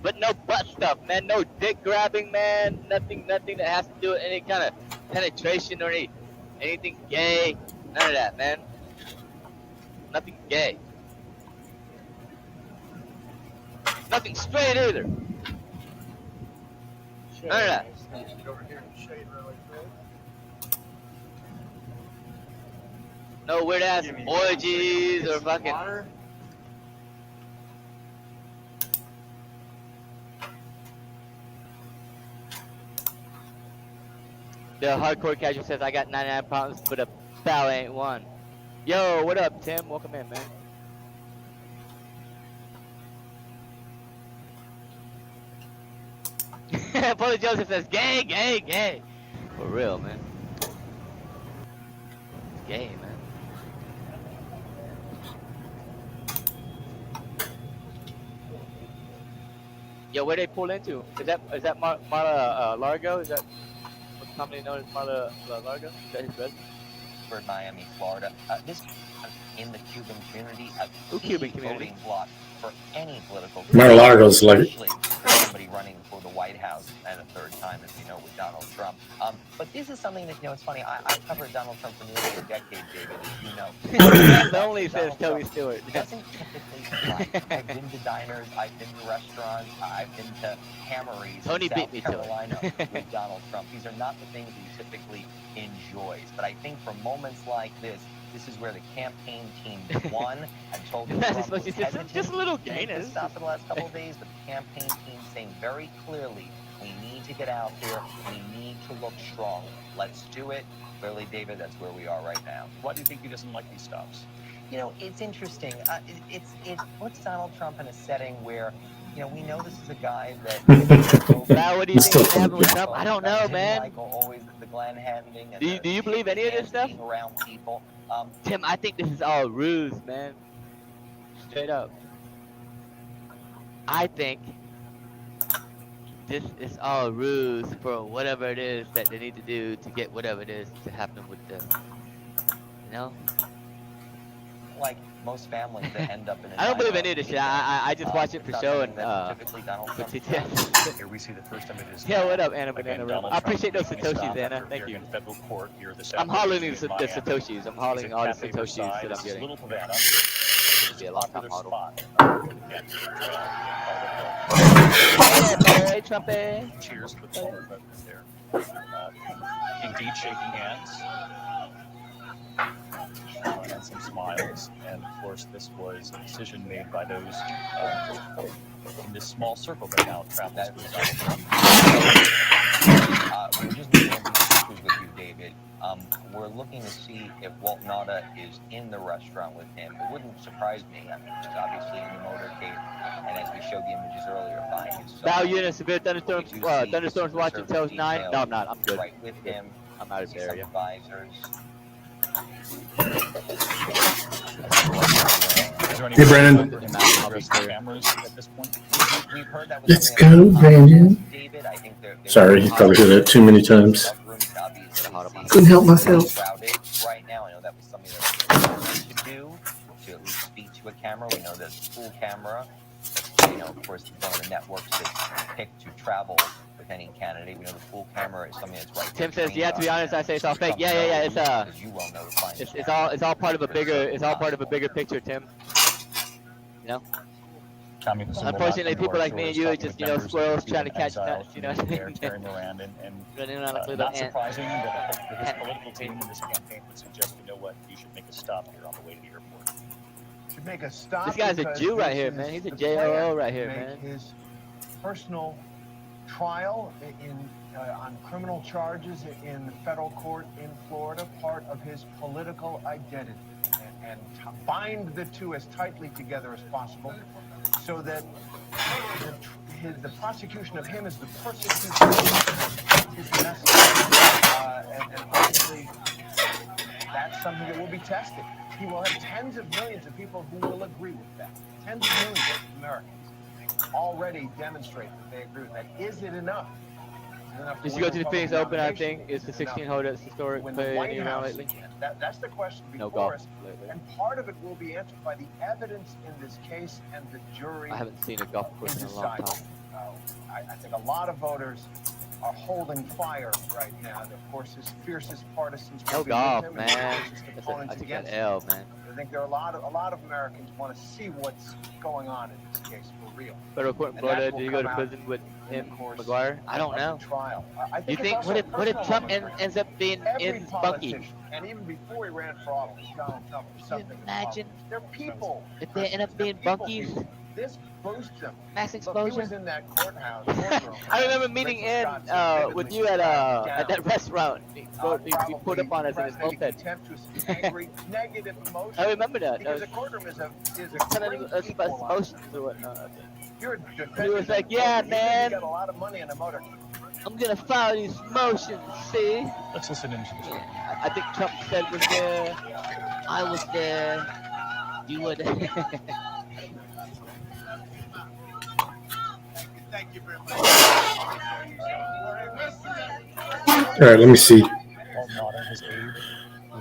Speaker 12: But no butt stuff, man. No dick grabbing, man. Nothing that has to do with any kind of penetration or anything gay. None of that, man. Nothing gay. Nothing straight either. None of that. No weird ass orgies or fucking. The hardcore casual says I got 99 pounds, but a bow ain't one. Yo, what up, Tim? Welcome in, man. Brother Joseph says gay, gay, gay. For real, man. It's gay, man. Yo, where they pull into? Is that Marla Largo? Is that what the company known as Marla Largo? Is that his residence?
Speaker 11: For Miami, Florida. This in the Cuban community,
Speaker 12: Who Cuban community?
Speaker 11: voting bloc for any political.
Speaker 10: Mar-a-Lago's like
Speaker 11: Especially for somebody running for the White House and a third time, as you know, with Donald Trump. But this is something that, it's funny. I covered Donald Trump for nearly a decade, David, as you know.
Speaker 12: Lonely says Toby Stewart.
Speaker 11: Doesn't typically like. I've been to diners, I've been to restaurants, I've been to hammeries
Speaker 12: Tony
Speaker 11: in South
Speaker 12: beat me to it.
Speaker 11: Carolina with Donald Trump. These are not the things that he typically enjoys. But I think for moments like this is where the campaign team won and told him Trump was hesitant.
Speaker 12: Just a little
Speaker 11: to
Speaker 12: gayness.
Speaker 11: stop for the last couple of days, but the campaign team saying very clearly, we need to get out there, we need to look strong. Let's do it. Clearly, David, that's where we are right now.
Speaker 14: Why do you think he doesn't like these stops?
Speaker 11: It's interesting. It puts Donald Trump in a setting where, we know this is a guy that.
Speaker 12: Now, what do you think happened with Trump? I don't know, man.
Speaker 11: Michael always the Glenn handing.
Speaker 12: Do you believe any of this stuff?
Speaker 11: Around people.
Speaker 12: Tim, I think this is all ruse, man. Straight up. I think this is all ruse for whatever it is that they need to do to get whatever it is to happen with them.
Speaker 11: Like most families that end up in a
Speaker 12: I don't believe any of this shit. I just watch it for show and
Speaker 11: typically Donald Trump.
Speaker 14: Here we see the first images.
Speaker 12: Yeah, what up, Anna
Speaker 14: Again,
Speaker 12: Banana?
Speaker 14: Donald
Speaker 12: I
Speaker 14: Trump
Speaker 12: appreciate those
Speaker 14: making a
Speaker 12: Satoshis,
Speaker 14: stop
Speaker 12: Anna.
Speaker 14: after
Speaker 12: Thank
Speaker 14: appearing
Speaker 12: you.
Speaker 14: in federal court here this
Speaker 12: I'm
Speaker 14: afternoon
Speaker 12: hauling
Speaker 14: in
Speaker 12: the
Speaker 14: Miami.
Speaker 12: Satoshis. I'm hauling all the Satoshis that I'm getting.
Speaker 14: Little Havana.
Speaker 12: It's a long time model. Hey, Trumpet.
Speaker 14: Cheers for the former president there. Indeed, shaking hands. And some smiles. And of course, this was a decision made by those in this small circle that now travels with Donald Trump.
Speaker 11: We're just looking at these pictures with you, David. We're looking to see if Walt Nauta is in the restaurant with him. It wouldn't surprise me. He's obviously in the motorcade, and as we showed the images earlier, buying his
Speaker 12: Now, unit, severe thunderstorms. Thunderstorms watching till 9. No, I'm not. I'm good.
Speaker 11: Right with him.
Speaker 12: I'm out of the area.
Speaker 11: Advisors.
Speaker 10: Hey, Brandon.
Speaker 14: At this point.
Speaker 11: We've heard that
Speaker 10: Let's go, Brandon.
Speaker 11: David, I think
Speaker 10: Sorry, you probably heard that too many times. Couldn't help myself.
Speaker 11: Right now, I know that was something that we to do, to at least speak to a camera. We know that it's a full camera. of course, one of the networks that's picked to travel with any candidate. We know the pool camera is something that's right.
Speaker 12: Tim says, yeah. To be honest, I say it's all fake. Yeah. It's
Speaker 11: as you well know,
Speaker 12: it's all part of a bigger. It's all part of a bigger picture, Tim. You know.
Speaker 14: Communism
Speaker 12: Unfortunately,
Speaker 14: will not come
Speaker 12: people
Speaker 14: to our
Speaker 12: like me and
Speaker 14: shores,
Speaker 12: you,
Speaker 14: talking
Speaker 12: just
Speaker 14: with members of
Speaker 12: squirrels
Speaker 14: the
Speaker 12: trying to
Speaker 14: Cuban
Speaker 12: catch
Speaker 14: exile
Speaker 12: nuts. You know.
Speaker 14: community there, Terry Moran, and not surprising that his political team in this campaign would suggest, you know what, you should make a stop here on the way to the airport.
Speaker 15: Should make a stop.
Speaker 12: This guy's a Jew right here, man. He's a JOO right here, man.
Speaker 15: His personal trial on criminal charges in the federal court in Florida, part of his political identity, and bind the two as tightly together as possible, so that the prosecution of him is the persecution of his message. And obviously, that's something that will be tested. He will have tens of millions of people who will agree with that. Tens of millions of Americans already demonstrate that they agree with that. Is it enough?
Speaker 12: Did you go to the Phoenix Open? I think it's the 16-hole that's historic play around lately.
Speaker 15: That's the question
Speaker 12: No
Speaker 15: before
Speaker 12: golf
Speaker 15: us.
Speaker 12: lately.
Speaker 15: And part of it will be answered by the evidence in this case and the jury.
Speaker 12: I haven't seen a golf course in a long time.
Speaker 15: I think a lot of voters are holding fire right now. Of course, his fiercest partisans will
Speaker 12: No
Speaker 15: be
Speaker 12: golf,
Speaker 15: with him,
Speaker 12: man.
Speaker 15: and his fiercest opponents
Speaker 12: I took that
Speaker 15: against
Speaker 12: L,
Speaker 15: him.
Speaker 12: man.
Speaker 15: I think there are a lot of Americans want to see what's going on in this case for real.
Speaker 12: Federal court in
Speaker 15: And
Speaker 12: Florida.
Speaker 15: that
Speaker 12: Did
Speaker 15: will
Speaker 12: you go to
Speaker 15: come out
Speaker 12: prison with
Speaker 15: in
Speaker 12: him,
Speaker 15: the course
Speaker 12: McGuire? I don't
Speaker 15: of
Speaker 12: know.
Speaker 15: the trial. I
Speaker 12: Do you
Speaker 15: it's
Speaker 12: think
Speaker 15: also
Speaker 12: what
Speaker 15: a
Speaker 12: if
Speaker 15: personal
Speaker 12: Trump
Speaker 15: moment for him.
Speaker 12: ends up being
Speaker 15: Every
Speaker 12: in Bunky?
Speaker 15: politician, and even before he ran for office, Donald Trump was something.
Speaker 12: Imagine
Speaker 15: they're people.
Speaker 12: if they end up being Bunkies.
Speaker 15: This boosts them.
Speaker 12: Mass
Speaker 15: Look,
Speaker 12: exposure.
Speaker 15: he was in that courtroom.
Speaker 12: I remember meeting in with you at that restaurant. He put up on us in his moped.
Speaker 15: Angry, negative emotions.
Speaker 12: I remember that.
Speaker 15: Because a courtroom is a
Speaker 12: Emotions or whatnot.
Speaker 15: You're a
Speaker 12: He was like, "Yeah, man.
Speaker 15: You got a lot of money in a motor.
Speaker 12: I'm gonna file these motions, see?"
Speaker 14: Let's listen into this.
Speaker 12: I think Trump said was there. I was there. You were there.
Speaker 21: Thank you very much.
Speaker 1: All right, let me see.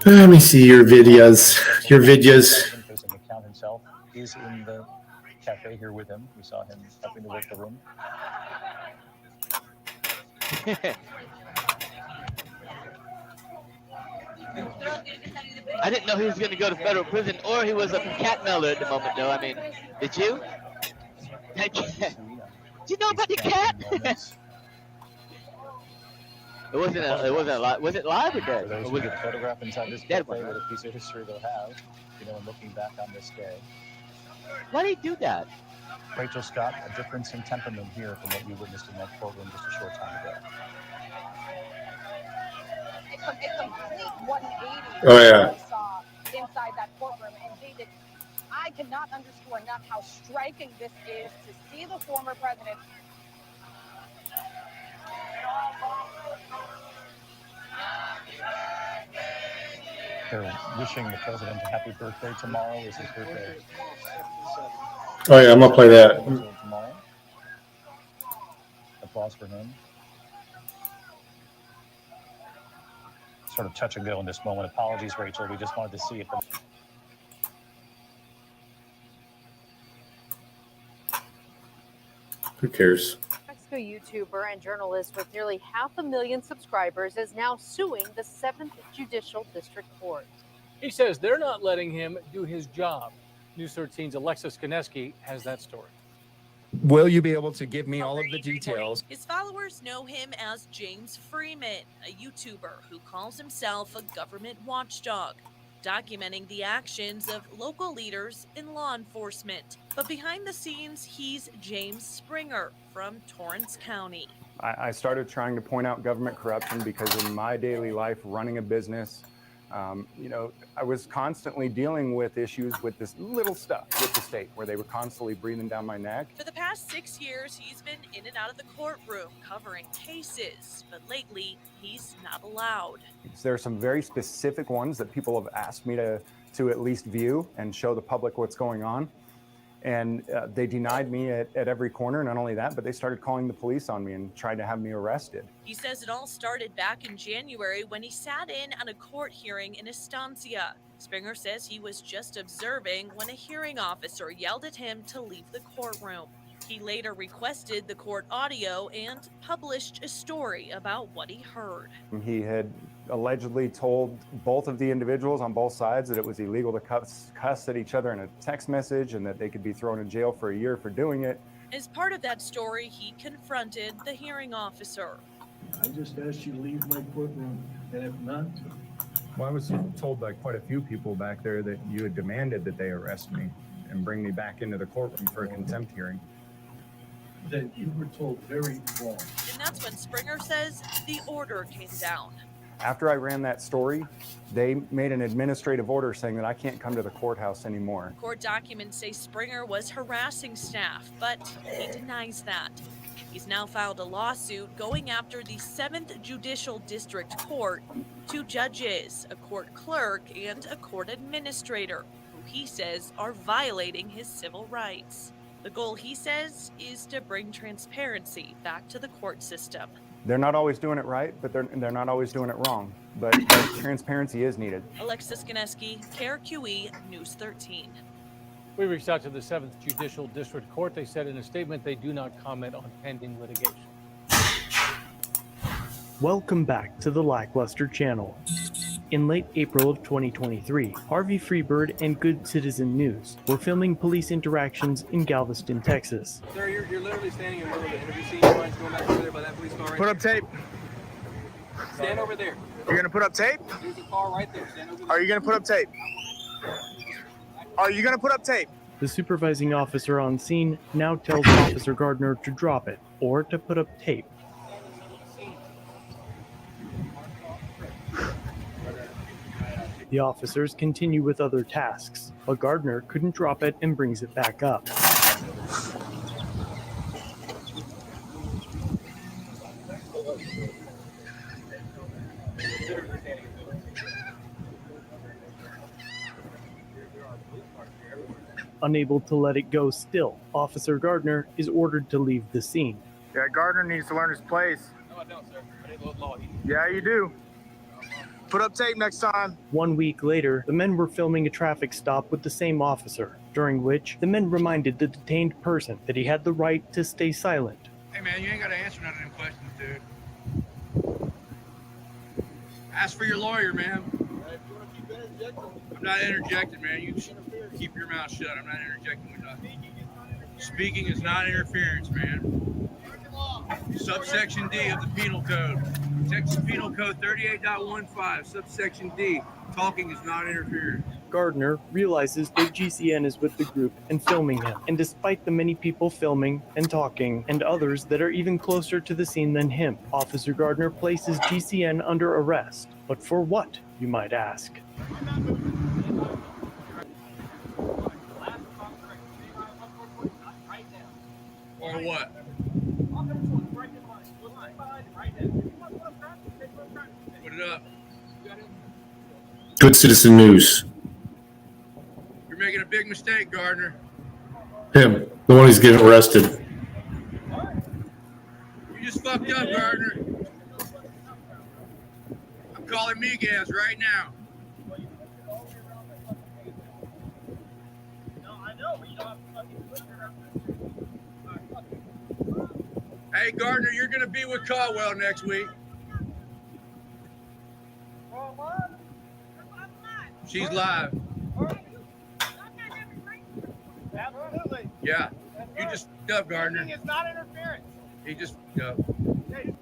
Speaker 1: Let me see your videos. Your videos.
Speaker 14: The count himself is in the cafe here with him. We saw him helping to work the room.
Speaker 12: I didn't know he was going to go to federal prison or he was a cat melder at the moment, though. I mean, did you? Did you know about the cat? It wasn't live. Was it live or dead?
Speaker 14: For those
Speaker 12: Or
Speaker 14: who
Speaker 12: was
Speaker 14: get
Speaker 12: it
Speaker 14: a photograph inside this
Speaker 12: dead
Speaker 14: cafe
Speaker 12: one?
Speaker 14: with a piece of history they'll have, you know, and looking back on this day.
Speaker 12: Why did he do that?
Speaker 14: Rachel Scott, a difference in temperament here from what you witnessed in that courtroom just a short time ago.
Speaker 9: A complete 180
Speaker 1: Oh, yeah.
Speaker 9: we saw inside that courtroom. And David, I cannot underscore enough how striking this is to see the former president.
Speaker 14: They're wishing the president a happy birthday tomorrow. Is his birthday?
Speaker 1: Oh yeah, I'm gonna play that.
Speaker 14: Tomorrow. Applause for him. Sort of touch and go in this moment. Apologies, Rachel. We just wanted to see if the
Speaker 1: Who cares?
Speaker 2: Mexico YouTuber and journalist with nearly 500,000 subscribers is now suing the 7th Judicial District Court.
Speaker 22: He says they're not letting him do his job. News 13's Alexis Koneski has that story.
Speaker 23: Will you be able to give me all of the details?
Speaker 24: His followers know him as James Freeman, a YouTuber who calls himself a government watchdog, documenting the actions of local leaders in law enforcement. But behind the scenes, he's James Springer from Torrance County.
Speaker 25: I started trying to point out government corruption because in my daily life, running a business, I was constantly dealing with issues with this little stuff with the state where they were constantly breathing down my neck.
Speaker 24: For the past 6 years, he's been in and out of the courtroom covering cases, but lately he's not allowed.
Speaker 25: There are some very specific ones that people have asked me to at least view and show the public what's going on. And they denied me at every corner. Not only that, but they started calling the police on me and tried to have me arrested.
Speaker 24: He says it all started back in January when he sat in on a court hearing in Estancia. Springer says he was just observing when a hearing officer yelled at him to leave the courtroom. He later requested the court audio and published a story about what he heard.
Speaker 25: He had allegedly told both of the individuals on both sides that it was illegal to cuss at each other in a text message and that they could be thrown in jail for a year for doing it.
Speaker 24: As part of that story, he confronted the hearing officer.
Speaker 4: I just asked you to leave my courtroom, and if not,
Speaker 23: Well, I was told by quite a few people back there that you had demanded that they arrest me and bring me back into the courtroom for a contempt hearing.
Speaker 4: then you were told very wrong.
Speaker 24: And that's when Springer says the order came down.
Speaker 25: After I ran that story, they made an administrative order saying that I can't come to the courthouse anymore.
Speaker 24: Court documents say Springer was harassing staff, but he denies that. He's now filed a lawsuit going after the 7th Judicial District Court, 2 judges, a court clerk, and a court administrator, who he says are violating his civil rights. The goal, he says, is to bring transparency back to the court system.
Speaker 25: They're not always doing it right, but they're not always doing it wrong. But transparency is needed.
Speaker 24: Alexis Ganeski, KRQE News 13.
Speaker 22: We reached out to the 7th Judicial District Court. They said in a statement they do not comment on pending litigation.
Speaker 6: Welcome back to the Lackluster Channel. In late April of 2023, Harvey Freebird and Good Citizen News were filming police interactions in Galveston, Texas.
Speaker 8: Sir, you're literally standing in the middle of the interview scene. You mind going back over there by that police car right
Speaker 7: Put up
Speaker 8: there?
Speaker 7: tape.
Speaker 8: Stand over there.
Speaker 7: You're gonna put up tape?
Speaker 8: There's a car right there. Stand over there.
Speaker 7: Are you gonna put up tape? Are you gonna put up tape?
Speaker 6: The supervising officer on scene now tells Officer Gardner to drop it or to put up tape. The officers continue with other tasks, but Gardner couldn't drop it and brings it back up. Unable to let it go still, Officer Gardner is ordered to leave the scene.
Speaker 7: Yeah, Gardner needs to learn his place.
Speaker 8: No, I don't, sir. I didn't load law.
Speaker 7: Yeah, you do. Put up tape next time.
Speaker 6: 1 week later, the men were filming a traffic stop with the same officer, during which the men reminded the detained person that he had the right to stay silent.
Speaker 16: Hey man, you ain't got to answer none of them questions, dude. Ask for your lawyer, man. I'm not interjecting, man. You just keep your mouth shut. I'm not interjecting with nothing. Speaking is not interference, man. Subsection D of the Penal Code. Texas Penal Code 38.15, subsection D. Talking is not interference.
Speaker 6: Gardner realizes that GCN is with the group and filming him, and despite the many people filming and talking, and others that are even closer to the scene than him, Officer Gardner places GCN under arrest. But for what, you might ask?
Speaker 16: Or what? Put it up.
Speaker 1: Good Citizen News.
Speaker 16: You're making a big mistake, Gardner.
Speaker 1: Him, the one who's getting arrested.
Speaker 16: You just fucked up, Gardner. I'm calling Miguez right now. Hey, Gardner, you're going to be with Caldwell next week. She's live.
Speaker 7: Absolutely.
Speaker 16: Yeah. You just up, Gardner.
Speaker 7: It's not interference.
Speaker 16: He just up. Hey,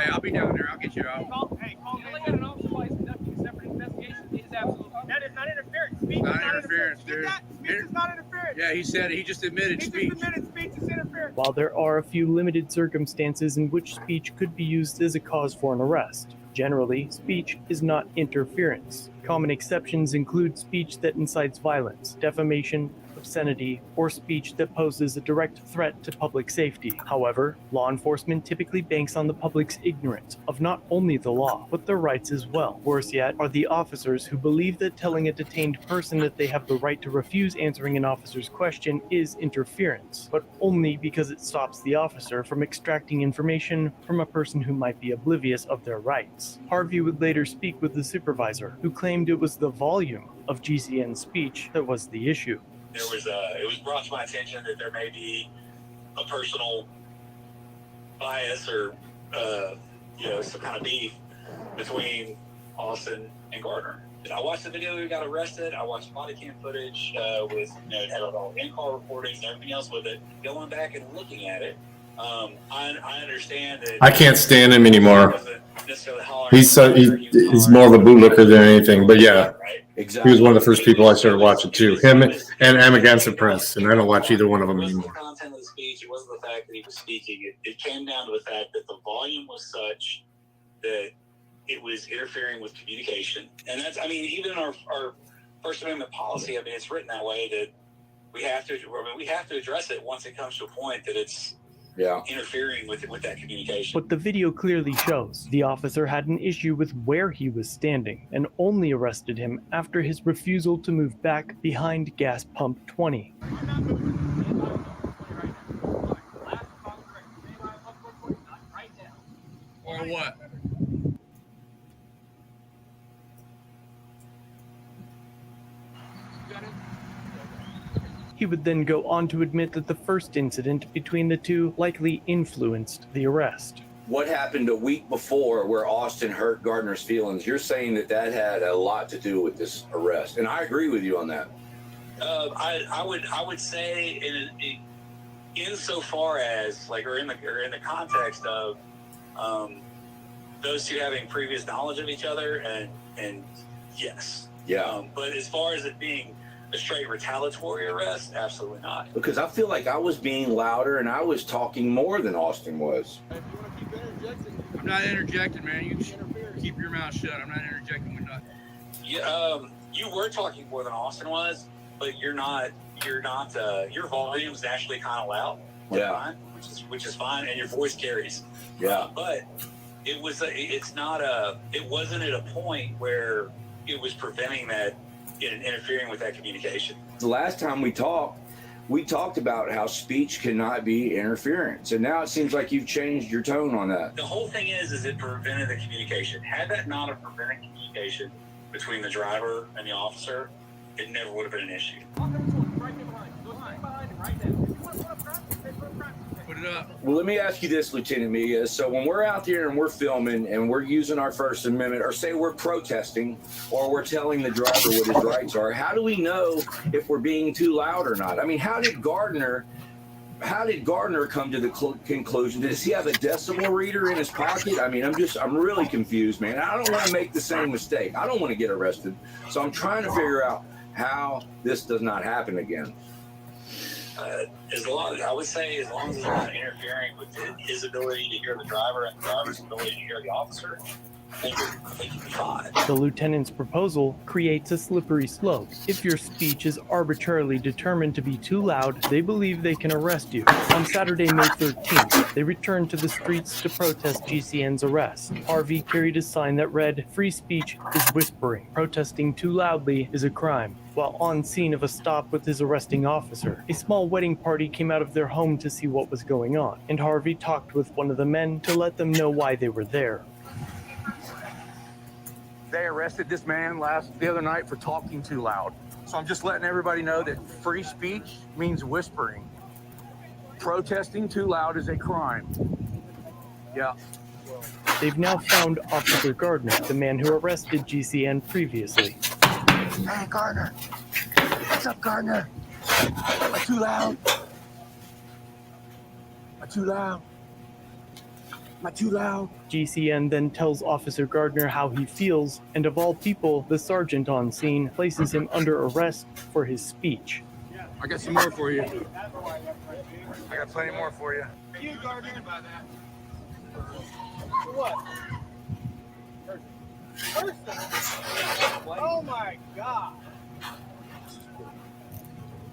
Speaker 16: I'll be down there. I'll get you out.
Speaker 7: Hey, call me. An officer while he's conducting a separate investigation is absolutely. That is not interference. Speech
Speaker 16: Not
Speaker 7: is not
Speaker 16: interference, dude.
Speaker 7: Speech is not interference.
Speaker 16: Yeah, he said it. He just admitted speech.
Speaker 7: Speech is interference.
Speaker 6: While there are a few limited circumstances in which speech could be used as a cause for an arrest, generally, speech is not interference. Common exceptions include speech that incites violence, defamation, obscenity, or speech that poses a direct threat to public safety. However, law enforcement typically banks on the public's ignorance of not only the law, but their rights as well. Worse yet are the officers who believe that telling a detained person that they have the right to refuse answering an officer's question is interference, but only because it stops the officer from extracting information from a person who might be oblivious of their rights. Harvey would later speak with the supervisor, who claimed it was the volume of GCN's speech that was the issue.
Speaker 19: It was brought to my attention that there may be
Speaker 3: a personal bias or some kind of beef between Austin and Gardner. I watched the video we got arrested. I watched body cam footage with it had all in-car recordings and everything else with it. Going back and looking at it, I understand that
Speaker 1: I can't stand him anymore. He's more of a bootlicker than anything. But yeah,
Speaker 5: Exactly.
Speaker 1: he was one of the first people I started watching too. Him and I'm Against the Press, and I don't watch either one of them anymore.
Speaker 3: The content of the speech, it wasn't the fact that he was speaking. It came down to the fact that the volume was such that it was interfering with communication. And that's, I mean, even in our First Amendment policy, I mean, it's written that way that we have to address it once it comes to a point that it's interfering with that communication.
Speaker 6: But the video clearly shows the officer had an issue with where he was standing and only arrested him after his refusal to move back behind gas pump 20.
Speaker 16: Or what?
Speaker 6: He would then go on to admit that the first incident between the two likely influenced the arrest.
Speaker 5: What happened a week before where Austin hurt Gardner's feelings? You're saying that had a lot to do with this arrest, and I agree with you on that.
Speaker 3: I would say insofar as or in the context of those two having previous knowledge of each other, and yes, but as far as it being a straight retaliatory arrest, absolutely not.
Speaker 5: Because I feel like I was being louder and I was talking more than Austin was.
Speaker 16: I'm not interjecting, man. You keep your mouth shut. I'm not interjecting with nothing.
Speaker 3: You were talking more than Austin was, but you're not. Your volume's naturally kind of loud. Fine, which is fine, and your voice carries. But it wasn't at a point where it was preventing that. Interfering with that communication.
Speaker 5: The last time we talked about how speech cannot be interference, and now it seems like you've changed your tone on that.
Speaker 3: The whole thing is it prevented the communication. Had that not have prevented communication between the driver and the officer, it never would have been an issue.
Speaker 16: Put it up.
Speaker 5: Well, let me ask you this, Lieutenant Mia. So when we're out there and we're filming and we're using our First Amendment, or say we're protesting, or we're telling the driver what his rights are, how do we know if we're being too loud or not? I mean, how did Gardner come to the conclusion? Does he have a decibel reader in his pocket? I mean, I'm really confused, man. I don't want to make the same mistake. I don't want to get arrested. So I'm trying to figure out how this does not happen again.
Speaker 3: I would say as long as it's not interfering with his ability to hear the driver and the driver's ability to hear the officer, I think you'll be fine.
Speaker 6: The lieutenant's proposal creates a slippery slope. If your speech is arbitrarily determined to be too loud, they believe they can arrest you. On Saturday, May 13th, they returned to the streets to protest GCN's arrest. Harvey carried a sign that read, "Free speech is whispering. Protesting too loudly is a crime." While on scene of a stop with his arresting officer, a small wedding party came out of their home to see what was going on, and Harvey talked with one of the men to let them know why they were there.
Speaker 13: They arrested this man the other night for talking too loud. So I'm just letting everybody know that free speech means whispering. Protesting too loud is a crime. Yeah.
Speaker 6: They've now found Officer Gardner, the man who arrested GCN previously.
Speaker 13: Hey, Gardner. What's up, Gardner? Am I too loud? Am I too loud? Am I too loud?
Speaker 6: GCN then tells Officer Gardner how he feels, and of all people, the sergeant on scene places him under arrest for his speech.
Speaker 13: I got some more for you. I got plenty more for you.
Speaker 7: You, Gardner, about that. For what? Person. Oh my God.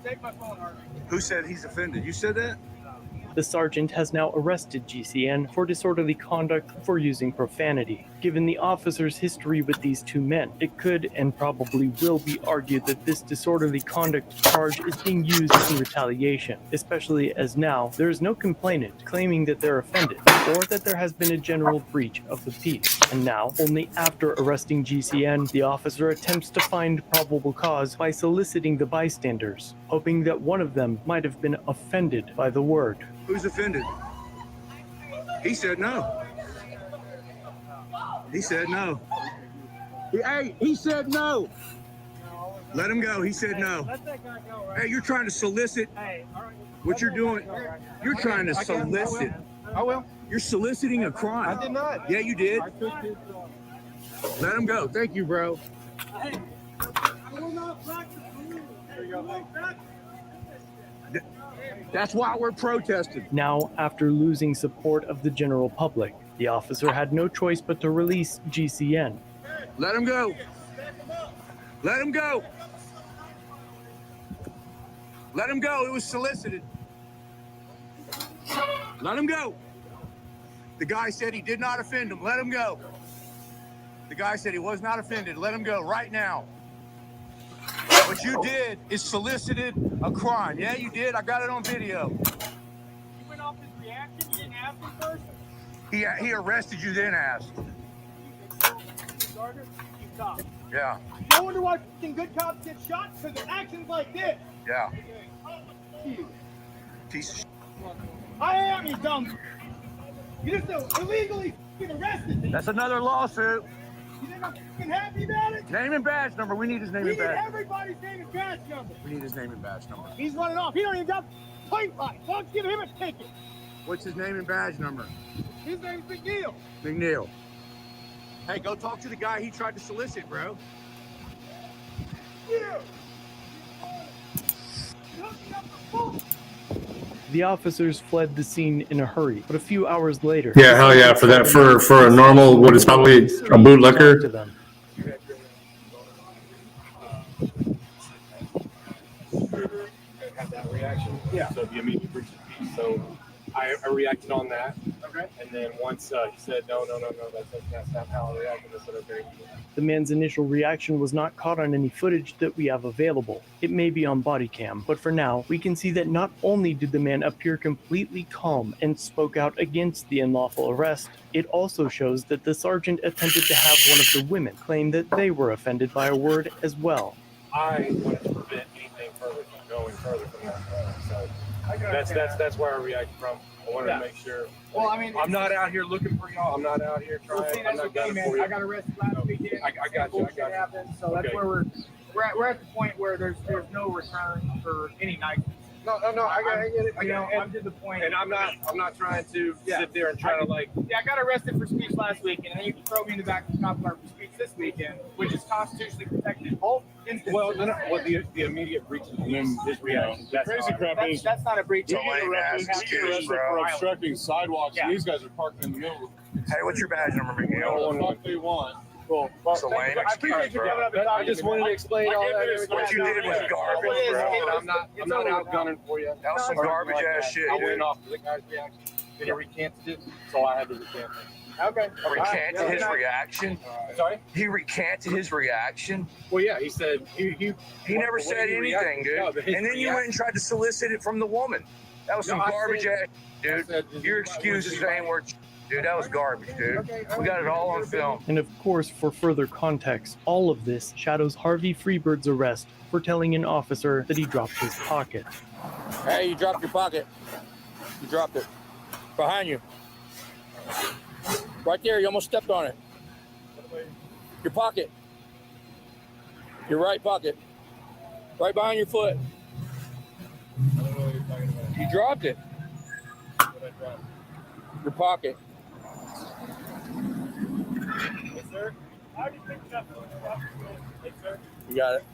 Speaker 7: Take my phone, Harvey.
Speaker 13: Who said he's offended? You said that?
Speaker 6: The sergeant has now arrested GCN for disorderly conduct for using profanity. Given the officer's history with these two men, it could and probably will be argued that this disorderly conduct charge is being used in retaliation, especially as now there is no complainant claiming that they're offended or that there has been a general breach of the peace. And now, only after arresting GCN, the officer attempts to find probable cause by soliciting the bystanders, hoping that one of them might have been offended by the word.
Speaker 13: Who's offended? He said no. He said no. Hey, he said no. Let him go. He said no.
Speaker 7: Let that guy go, right?
Speaker 13: Hey, you're trying to solicit.
Speaker 7: Hey, all right.
Speaker 13: What you're doing, you're trying to solicit.
Speaker 7: I will.
Speaker 13: You're soliciting a crime.
Speaker 7: I did not.
Speaker 13: Yeah, you did.
Speaker 7: I took his,
Speaker 13: Let him go. Thank you, bro.
Speaker 7: Hey, I will not practice.
Speaker 13: That's why we're protesting.
Speaker 6: Now, after losing support of the general public, the officer had no choice but to release GCN.
Speaker 13: Let him go. Let him go. Let him go. It was solicited. Let him go. The guy said he did not offend him. Let him go. The guy said he was not offended. Let him go right now. What you did is solicited a crime. Yeah, you did. I got it on video.
Speaker 7: You went off his reaction? You didn't ask him first?
Speaker 13: He arrested you, then asked. Yeah.
Speaker 7: No wonder why good cops get shot, because of actions like this.
Speaker 13: Yeah. Piece of shit.
Speaker 7: I am, you dumb. You just illegally arrested me.
Speaker 13: That's another lawsuit.
Speaker 7: You think I'm happy about it?
Speaker 13: Name and badge number. We need his name
Speaker 7: We
Speaker 13: and
Speaker 7: need
Speaker 13: badge.
Speaker 7: everybody's name and badge number.
Speaker 13: We need his name and badge number.
Speaker 7: He's running off. He don't even got pipe light. Don't give him a ticket.
Speaker 13: What's his name and badge number?
Speaker 7: His name's McNeil.
Speaker 13: McNeil. Hey, go talk to the guy he tried to solicit, bro.
Speaker 7: Yeah.
Speaker 6: The officers fled the scene in a hurry, but a few hours later...
Speaker 1: Yeah, hell yeah, for that, for a normal, what is probably a bootlicker.
Speaker 6: ...to them.
Speaker 10: Had that reaction.
Speaker 7: Yeah.
Speaker 10: So the immediate breach of peace. So I reacted on that.
Speaker 7: Okay.
Speaker 10: And then once he said, no, that's not how I reacted. I said, okay.
Speaker 6: The man's initial reaction was not caught on any footage that we have available. It may be on body cam, but for now, we can see that not only did the man appear completely calm and spoke out against the unlawful arrest, it also shows that the sergeant attempted to have one of the women claim that they were offended by a word as well.
Speaker 10: I wanted to prevent anything further from going further from that. So that's where I reacted from. I wanted to make sure.
Speaker 7: Well, I mean,
Speaker 10: I'm not out here looking for y'all. I'm not out here trying.
Speaker 7: Well, see,
Speaker 10: I'm
Speaker 7: that's
Speaker 10: not
Speaker 7: the thing,
Speaker 10: gunning
Speaker 7: man.
Speaker 10: for you.
Speaker 7: I got arrested last weekend.
Speaker 10: I got you.
Speaker 7: Bullshit happened, so that's where we're at the point where there's no return for any night.
Speaker 10: No, I get it.
Speaker 7: I'm to the point.
Speaker 10: And I'm not trying to sit there and try to like.
Speaker 7: Yeah, I got arrested for speech last weekend, and then you can throw me in the back of the cop car for speech this weekend, which is constitutionally protected. Both instances.
Speaker 10: Well, the immediate breach and then his reaction.
Speaker 7: Crazy crap is that's not a breach.
Speaker 10: You get arrested for obstructing sidewalks, and these guys are parking in the middle.
Speaker 13: Hey, what's your badge number,
Speaker 10: What
Speaker 13: McNeil?
Speaker 10: the fuck they want?
Speaker 7: Cool.
Speaker 13: It's a lame excuse, bro.
Speaker 10: I just wanted to explain all that.
Speaker 13: What you did was garbage, bro.
Speaker 10: I'm not out gunning for you.
Speaker 13: That was some garbage ass shit,
Speaker 10: I
Speaker 13: dude.
Speaker 10: went off the guy's reaction. Then he recanted it, so I had to recant it.
Speaker 7: Okay.
Speaker 13: Recanted his reaction?
Speaker 10: Sorry?
Speaker 13: He recanted his reaction?
Speaker 10: Well, yeah, he said he
Speaker 13: never said anything, dude. And then you went and tried to solicit it from the woman. That was some garbage ass, dude. Your excuses ain't worth. Dude, that was garbage, dude. We got it all on film.
Speaker 6: And of course, for further context, all of this shadows Harvey Freebird's arrest for telling an officer that he dropped his pocket.
Speaker 17: Hey, you dropped your pocket. You dropped it. Behind you. Right there, you almost stepped on it. Your pocket. Your right pocket. Right behind your foot. You dropped it. Your pocket.
Speaker 7: Yes, sir. How did you pick it up? Yes, sir.
Speaker 17: You got it.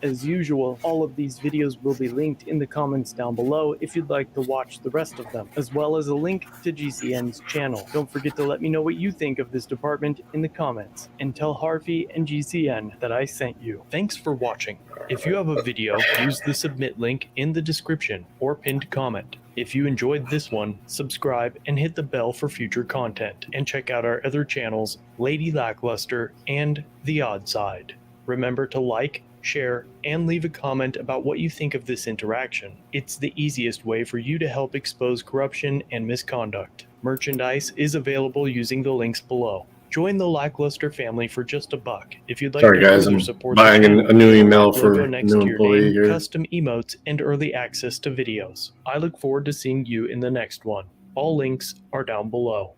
Speaker 6: As usual, all of these videos will be linked in the comments down below if you'd like to watch the rest of them, as well as a link to GCN's channel. Don't forget to let me know what you think of this department in the comments, and tell Harvey and GCN that I sent you. Thanks for watching. If you have a video, use the submit link in the description or pinned comment. If you enjoyed this one, subscribe and hit the bell for future content, and check out our other channels, Lady Lackluster and The Odd Side. Remember to like, share, and leave a comment about what you think of this interaction. It's the easiest way for you to help expose corruption and misconduct. Merchandise is available using the links below. Join the Lackluster family for just $1. If you'd like
Speaker 1: Sorry,
Speaker 6: to
Speaker 1: guys,
Speaker 6: further
Speaker 1: I'm
Speaker 6: support
Speaker 1: buying
Speaker 6: the channel,
Speaker 1: a new
Speaker 6: the
Speaker 1: email
Speaker 6: black
Speaker 1: for
Speaker 6: logo
Speaker 1: a
Speaker 6: next
Speaker 1: new
Speaker 6: to your
Speaker 1: employee
Speaker 6: name,
Speaker 1: here.
Speaker 6: custom emotes, and early access to videos. I look forward to seeing you in the next one. All links are down below.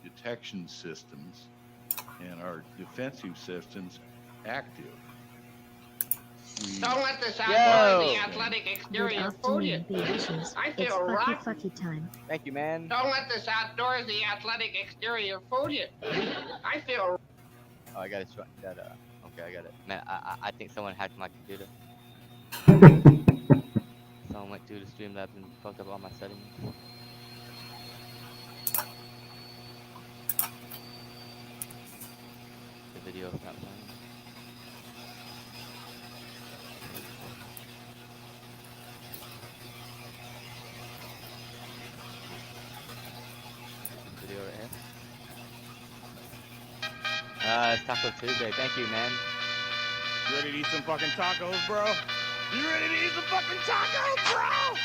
Speaker 11: Detection systems and our defensive systems active.
Speaker 15: Don't let this
Speaker 12: Yo.
Speaker 15: outdoor the athletic
Speaker 18: Good
Speaker 15: exterior fool you.
Speaker 18: afternoon, babysies.
Speaker 15: I
Speaker 18: It's
Speaker 15: feel rotten.
Speaker 18: fucky time.
Speaker 12: Thank you, man.
Speaker 15: Don't let this outdoorsy athletic exterior fool you. I feel.
Speaker 12: Oh, I got it. Okay, I got it. Man, I think someone hacked my computer. Someone went through the Streamlabs and fucked up all my settings. The video's not playing. Video right here. It's Taco Tuesday. Thank you, man.
Speaker 7: You ready to eat some fucking tacos, bro? You ready to eat some fucking tacos, bro?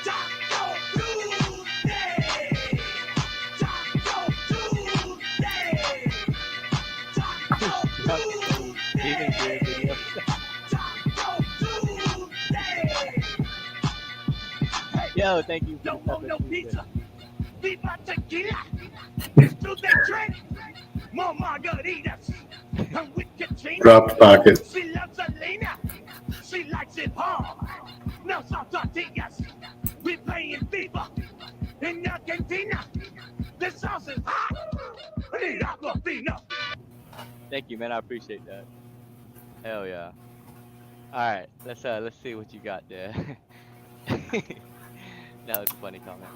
Speaker 7: Taco Tuesday! Taco Tuesday! Taco Tuesday!
Speaker 12: Yo, thank you.
Speaker 7: Don't want no pizza. Viva tequila. It's Tuesday drink. More margaritas. And we can change.
Speaker 1: Dropped pocket.
Speaker 7: She loves Selena. She likes it hard. No salt tortillas. We playing FIFA in Argentina. The sauce is hot. We need Aquafina.
Speaker 12: Thank you, man. I appreciate that. Hell yeah. All right, let's see what you got there. That was a funny comment.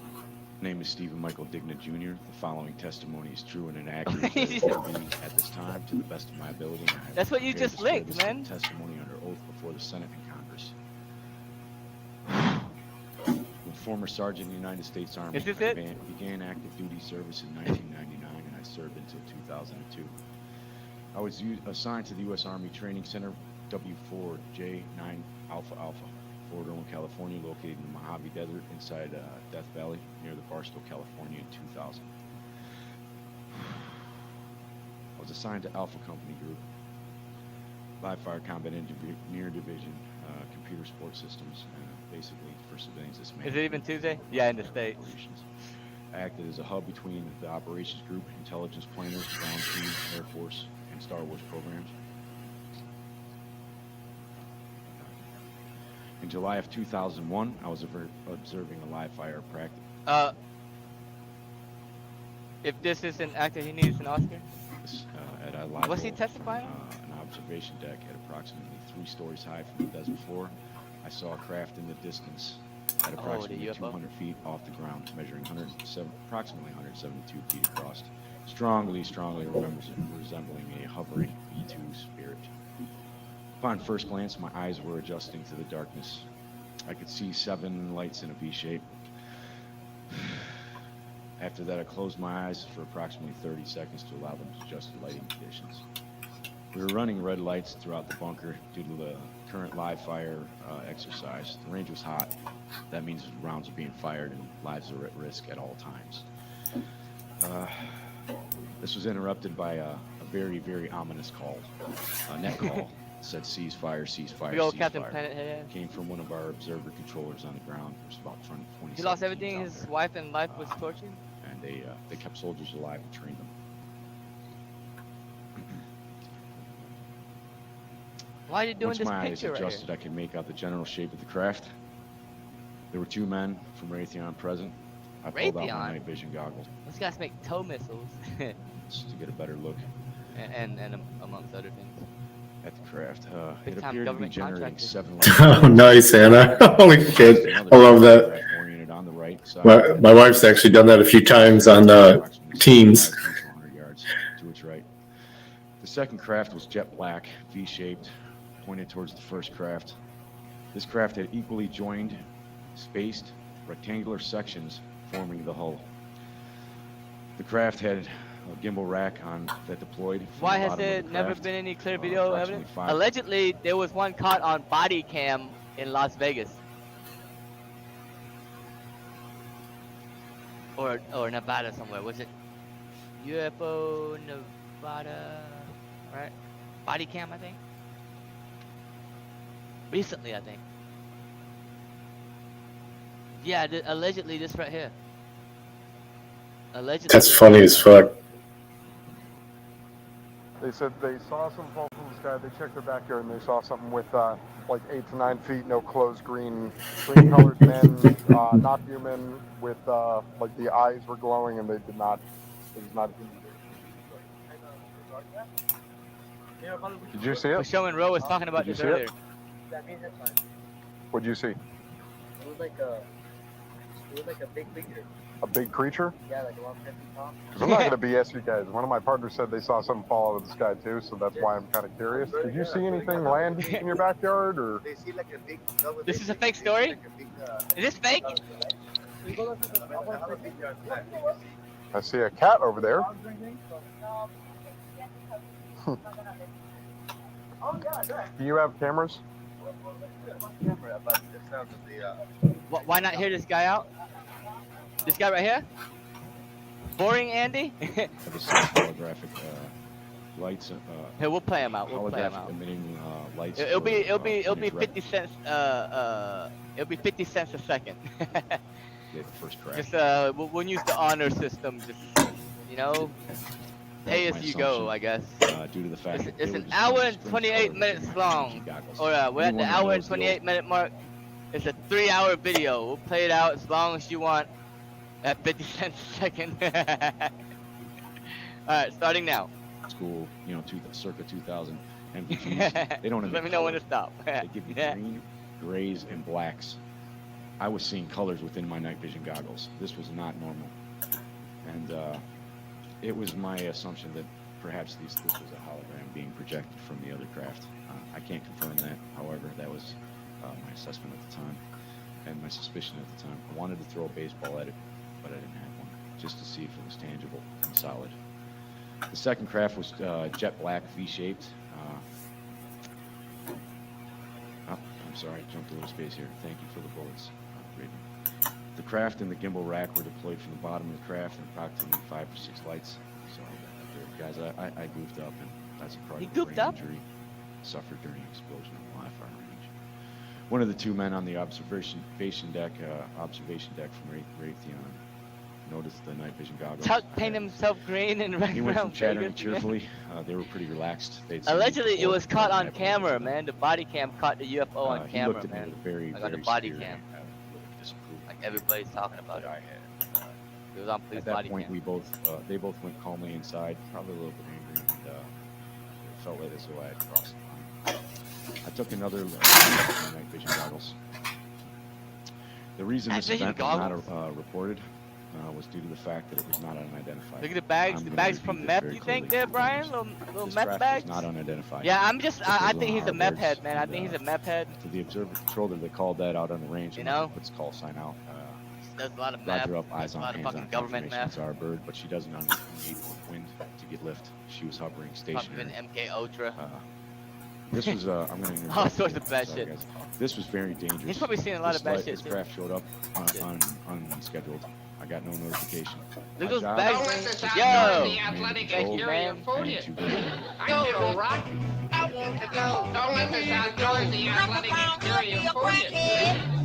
Speaker 19: My name is Stephen Michael Digna Jr. The following testimony is true and inaccurate at this time, to the best of my ability. And I
Speaker 12: That's what you
Speaker 19: prepare
Speaker 12: just
Speaker 19: to swear
Speaker 12: linked,
Speaker 19: this
Speaker 12: man.
Speaker 19: Testimony under oath before the Senate and Congress. I'm a former sergeant in the United States Army.
Speaker 12: Is this
Speaker 19: I
Speaker 12: it?
Speaker 19: began active duty service in 1999, and I served until 2002. I was assigned to the U.S. Army Training Center, W4J9 Alpha Alpha, Fort Irwin, California, located in the Mojave Desert inside Death Valley, near the Barstow, California, in 2000. I was assigned to Alpha Company Group, Live Fire Combat Engineer Division, Computer Support Systems, basically for civilians.
Speaker 12: Is it even Tuesday? Yeah, in the States.
Speaker 19: I acted as a hub between the operations group, intelligence planners, ground team, Air Force, and Star Wars programs. In July of 2001, I was observing a live fire practice.
Speaker 12: If this is an actor, he needs an Oscar.
Speaker 19: At a live
Speaker 12: What's he testifying on?
Speaker 19: An observation deck at approximately 3 stories high from the desert floor. I saw a craft in the distance at approximately 200 feet off the ground, measuring approximately 172 feet across. Strongly resembling a hovering B-2 Spirit. Upon first glance, my eyes were adjusting to the darkness. I could see 7 lights in a V shape. After that, I closed my eyes for approximately 30 seconds to allow them to adjust to lighting conditions. We were running red lights throughout the bunker due to the current live fire exercise. The range was hot. That means rounds are being fired and lives are at risk at all times. This was interrupted by a very, very ominous call, a net call. It said ceasefire, ceasefire,
Speaker 12: Big old
Speaker 19: ceasefire.
Speaker 12: Captain Planet head.
Speaker 19: Came from one of our observer controllers on the ground. There's about 20.
Speaker 12: He lost everything. His wife and life was tortured.
Speaker 19: And they kept soldiers alive and trained them.
Speaker 12: Why are you doing
Speaker 19: Once
Speaker 12: this
Speaker 19: my eyes
Speaker 12: picture right
Speaker 19: adjusted,
Speaker 12: here?
Speaker 19: I could make out the general shape of the craft. There were 2 men from Raytheon present. I pulled out my night vision goggles
Speaker 12: Those guys make tow missiles.
Speaker 19: just to get a better look
Speaker 12: and amongst other things.
Speaker 19: at the craft. It
Speaker 12: Big-time
Speaker 19: appeared to be
Speaker 12: government
Speaker 19: generating
Speaker 12: contractor.
Speaker 19: 7
Speaker 1: Oh, nice, Anna. Holy shit. I love that.
Speaker 19: Oriented on the right side.
Speaker 1: My wife's actually done that a few times on Teams.
Speaker 19: 200 yards to its right. The second craft was jet black, V-shaped, pointed towards the first craft. This craft had equally joined, spaced, rectangular sections forming the hull. The craft had gimbal rack that deployed. From
Speaker 12: Why
Speaker 19: the
Speaker 12: has
Speaker 19: bottom of
Speaker 12: there
Speaker 19: the
Speaker 12: never
Speaker 19: craft,
Speaker 12: been any clear video
Speaker 19: approximately
Speaker 12: evidence?
Speaker 19: 5.
Speaker 12: Allegedly, there was one caught on body cam in Las Vegas. Or Nevada somewhere. Was it UFO Nevada? Right? Body cam, I think. Recently, I think. Yeah, allegedly this right here. Allegedly.
Speaker 1: That's funny as fuck.
Speaker 9: They said they saw some fall from the sky. They checked their backyard and they saw something with like 8 to 9 feet, no clothes, green colored men, not human, with like the eyes were glowing and they did not. It was not human. Did you see it?
Speaker 12: Showman Rowe was talking about
Speaker 9: Did you
Speaker 12: this
Speaker 9: see
Speaker 12: earlier.
Speaker 9: it? What'd you see?
Speaker 14: It was like a big creature.
Speaker 9: A big creature?
Speaker 14: Yeah, like around 10 feet tall.
Speaker 9: Because I'm not going to BS you guys. One of my partners said they saw something fall out of the sky too, so that's why I'm kind of curious. Did you see anything land in your backyard, or?
Speaker 14: They see like a big.
Speaker 12: This is a fake story? Is this fake?
Speaker 9: I see a cat over there. Do you have cameras?
Speaker 12: Why not hear this guy out? This guy right here? Boring Andy?
Speaker 19: This is holographic lights.
Speaker 12: Here, we'll play him out. We'll play him
Speaker 19: Holographic
Speaker 12: out.
Speaker 19: emitting lights.
Speaker 12: It'll be
Speaker 19: for
Speaker 12: 50 cents. It'll be 50 cents a second.
Speaker 19: the first crack.
Speaker 12: Just we'll use the honor system. Just pay as you go, I guess.
Speaker 19: Due to the fact that
Speaker 12: It's
Speaker 19: they were
Speaker 12: an
Speaker 19: just
Speaker 12: hour
Speaker 19: wearing
Speaker 12: and
Speaker 19: spring
Speaker 12: 28
Speaker 19: colors
Speaker 12: minutes
Speaker 19: and
Speaker 12: long.
Speaker 19: goggles.
Speaker 12: Or we're at the
Speaker 19: Anyone that
Speaker 12: hour and
Speaker 19: knows the
Speaker 12: 28 minute mark. It's a 3-hour video. We'll play it out as long as you want at 50 cents a second. Alright, starting now.
Speaker 19: School, circa 2000 MVGs. They don't
Speaker 12: Let
Speaker 19: emit
Speaker 12: me know when to
Speaker 19: color.
Speaker 12: stop.
Speaker 19: They give you green, grays, and blacks. I was seeing colors within my night vision goggles. This was not normal. And it was my assumption that perhaps this was a hologram being projected from the other craft. I can't confirm that. However, that was my assessment at the time and my suspicion at the time. I wanted to throw a baseball at it, but I didn't have one, just to see if it was tangible and solid. The second craft was jet black, V-shaped. I'm sorry, I jumped a little space here. Thank you for the bullets, Raven. The craft and the gimbal rack were deployed from the bottom of the craft and approximately 5 or 6 lights. Sorry about that, guys. I goofed up, and that's a part of the brain injury suffered during an explosion in the live fire range. One of the 2 men on the observation deck from Raytheon noticed the night vision goggles.
Speaker 12: Tuck paint himself green and running
Speaker 19: He went from
Speaker 12: around
Speaker 19: chattering
Speaker 12: Vegas,
Speaker 19: cheerfully. They were pretty relaxed.
Speaker 12: Allegedly, it was caught on camera, man. The body cam caught the UFO on
Speaker 19: he
Speaker 12: camera,
Speaker 19: looked at me
Speaker 12: man.
Speaker 19: with a very,
Speaker 12: Like on the
Speaker 19: very
Speaker 12: body
Speaker 19: severe,
Speaker 12: cam.
Speaker 19: disapproval.
Speaker 12: Like everybody's talking about it. It was on police
Speaker 19: At that
Speaker 12: body
Speaker 19: point,
Speaker 12: cam.
Speaker 19: they both went calmly inside, probably a little bit angry, and it felt like as though I had crossed the line. I took another look at my night vision goggles. The reason this event was not reported was due to the fact that it was not unidentified.
Speaker 12: Look at the bags. The bags from meth, you think there, Brian? Little meth bags?
Speaker 19: Not unidentified.
Speaker 12: Yeah, I think he's a meth head, man. I think he's a meth head.
Speaker 19: To the observer controller, they called that out on the range. Puts call sign out.
Speaker 12: There's a lot of meth.
Speaker 19: Roger up, eyes on,
Speaker 12: a lot of
Speaker 19: hands
Speaker 12: fucking
Speaker 19: on
Speaker 12: government
Speaker 19: confirmation.
Speaker 12: meth.
Speaker 19: It's our bird, but she doesn't need wind to get lift. She was hovering stationary.
Speaker 12: Fucking MK Ultra.
Speaker 19: This was I'm gonna interrupt.
Speaker 12: All sorts of bad shit.
Speaker 19: Guys. This was very dangerous.
Speaker 12: He's probably seen a lot of bad shit.
Speaker 19: This craft showed up unscheduled. I got no notification.
Speaker 12: Look at those
Speaker 19: job-
Speaker 12: bags.
Speaker 15: Don't let this
Speaker 12: Yo!
Speaker 15: outdoor the athletic
Speaker 12: Thank you,
Speaker 15: exterior
Speaker 12: man.
Speaker 15: fool you.
Speaker 19: and
Speaker 15: I feel rock. I want to go. Don't let this outdoor the athletic exterior fool you.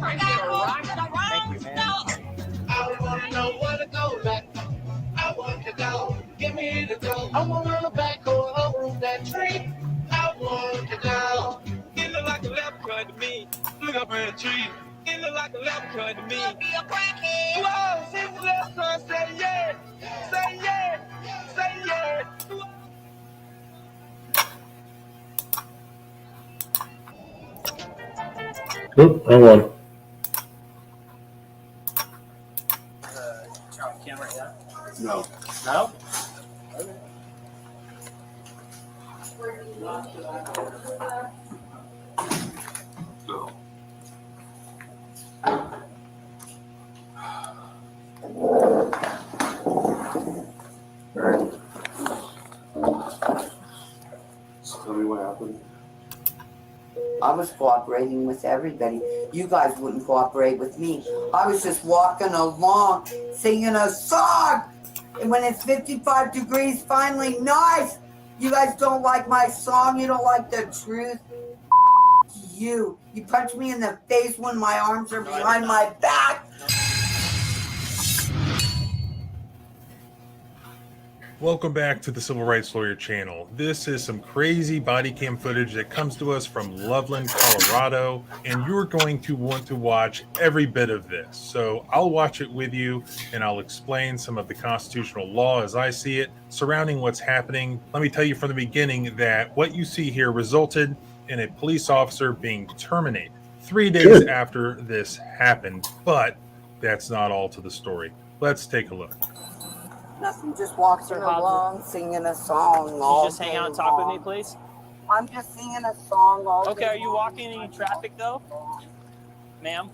Speaker 15: I feel rock.
Speaker 12: Thank you, man.
Speaker 15: I want to know where to go back. I want to go. Give me the go. I want to run back or uproot that tree. I want to go.
Speaker 7: It look like a leprechaun to me. Look up in a tree. It look like a leprechaun to me. Whoa, see the leprechaun say yeah. Say yeah. Say yeah.
Speaker 1: Oop, wrong one.
Speaker 7: Camera here.
Speaker 1: No.
Speaker 7: No?
Speaker 2: I was cooperating with everybody. You guys wouldn't cooperate with me. I was just walking along, singing a song. And when it's 55 degrees, finally nice. You guys don't like my song. You don't like the truth. You punch me in the face when my arms are behind my back.
Speaker 18: Welcome back to the Civil Rights Lawyer channel. This is some crazy body cam footage that comes to us from Loveland, Colorado, and you're going to want to watch every bit of this. So I'll watch it with you and I'll explain some of the constitutional law as I see it surrounding what's happening. Let me tell you from the beginning that what you see here resulted in a police officer being terminated 3 days after this happened, but that's not all to the story. Let's take a look.
Speaker 2: Nothing, just walking along, singing a song all
Speaker 12: You just hang out and talk with me, please?
Speaker 2: I'm just singing a song all day.
Speaker 12: Okay, are you walking in any traffic, though? Ma'am?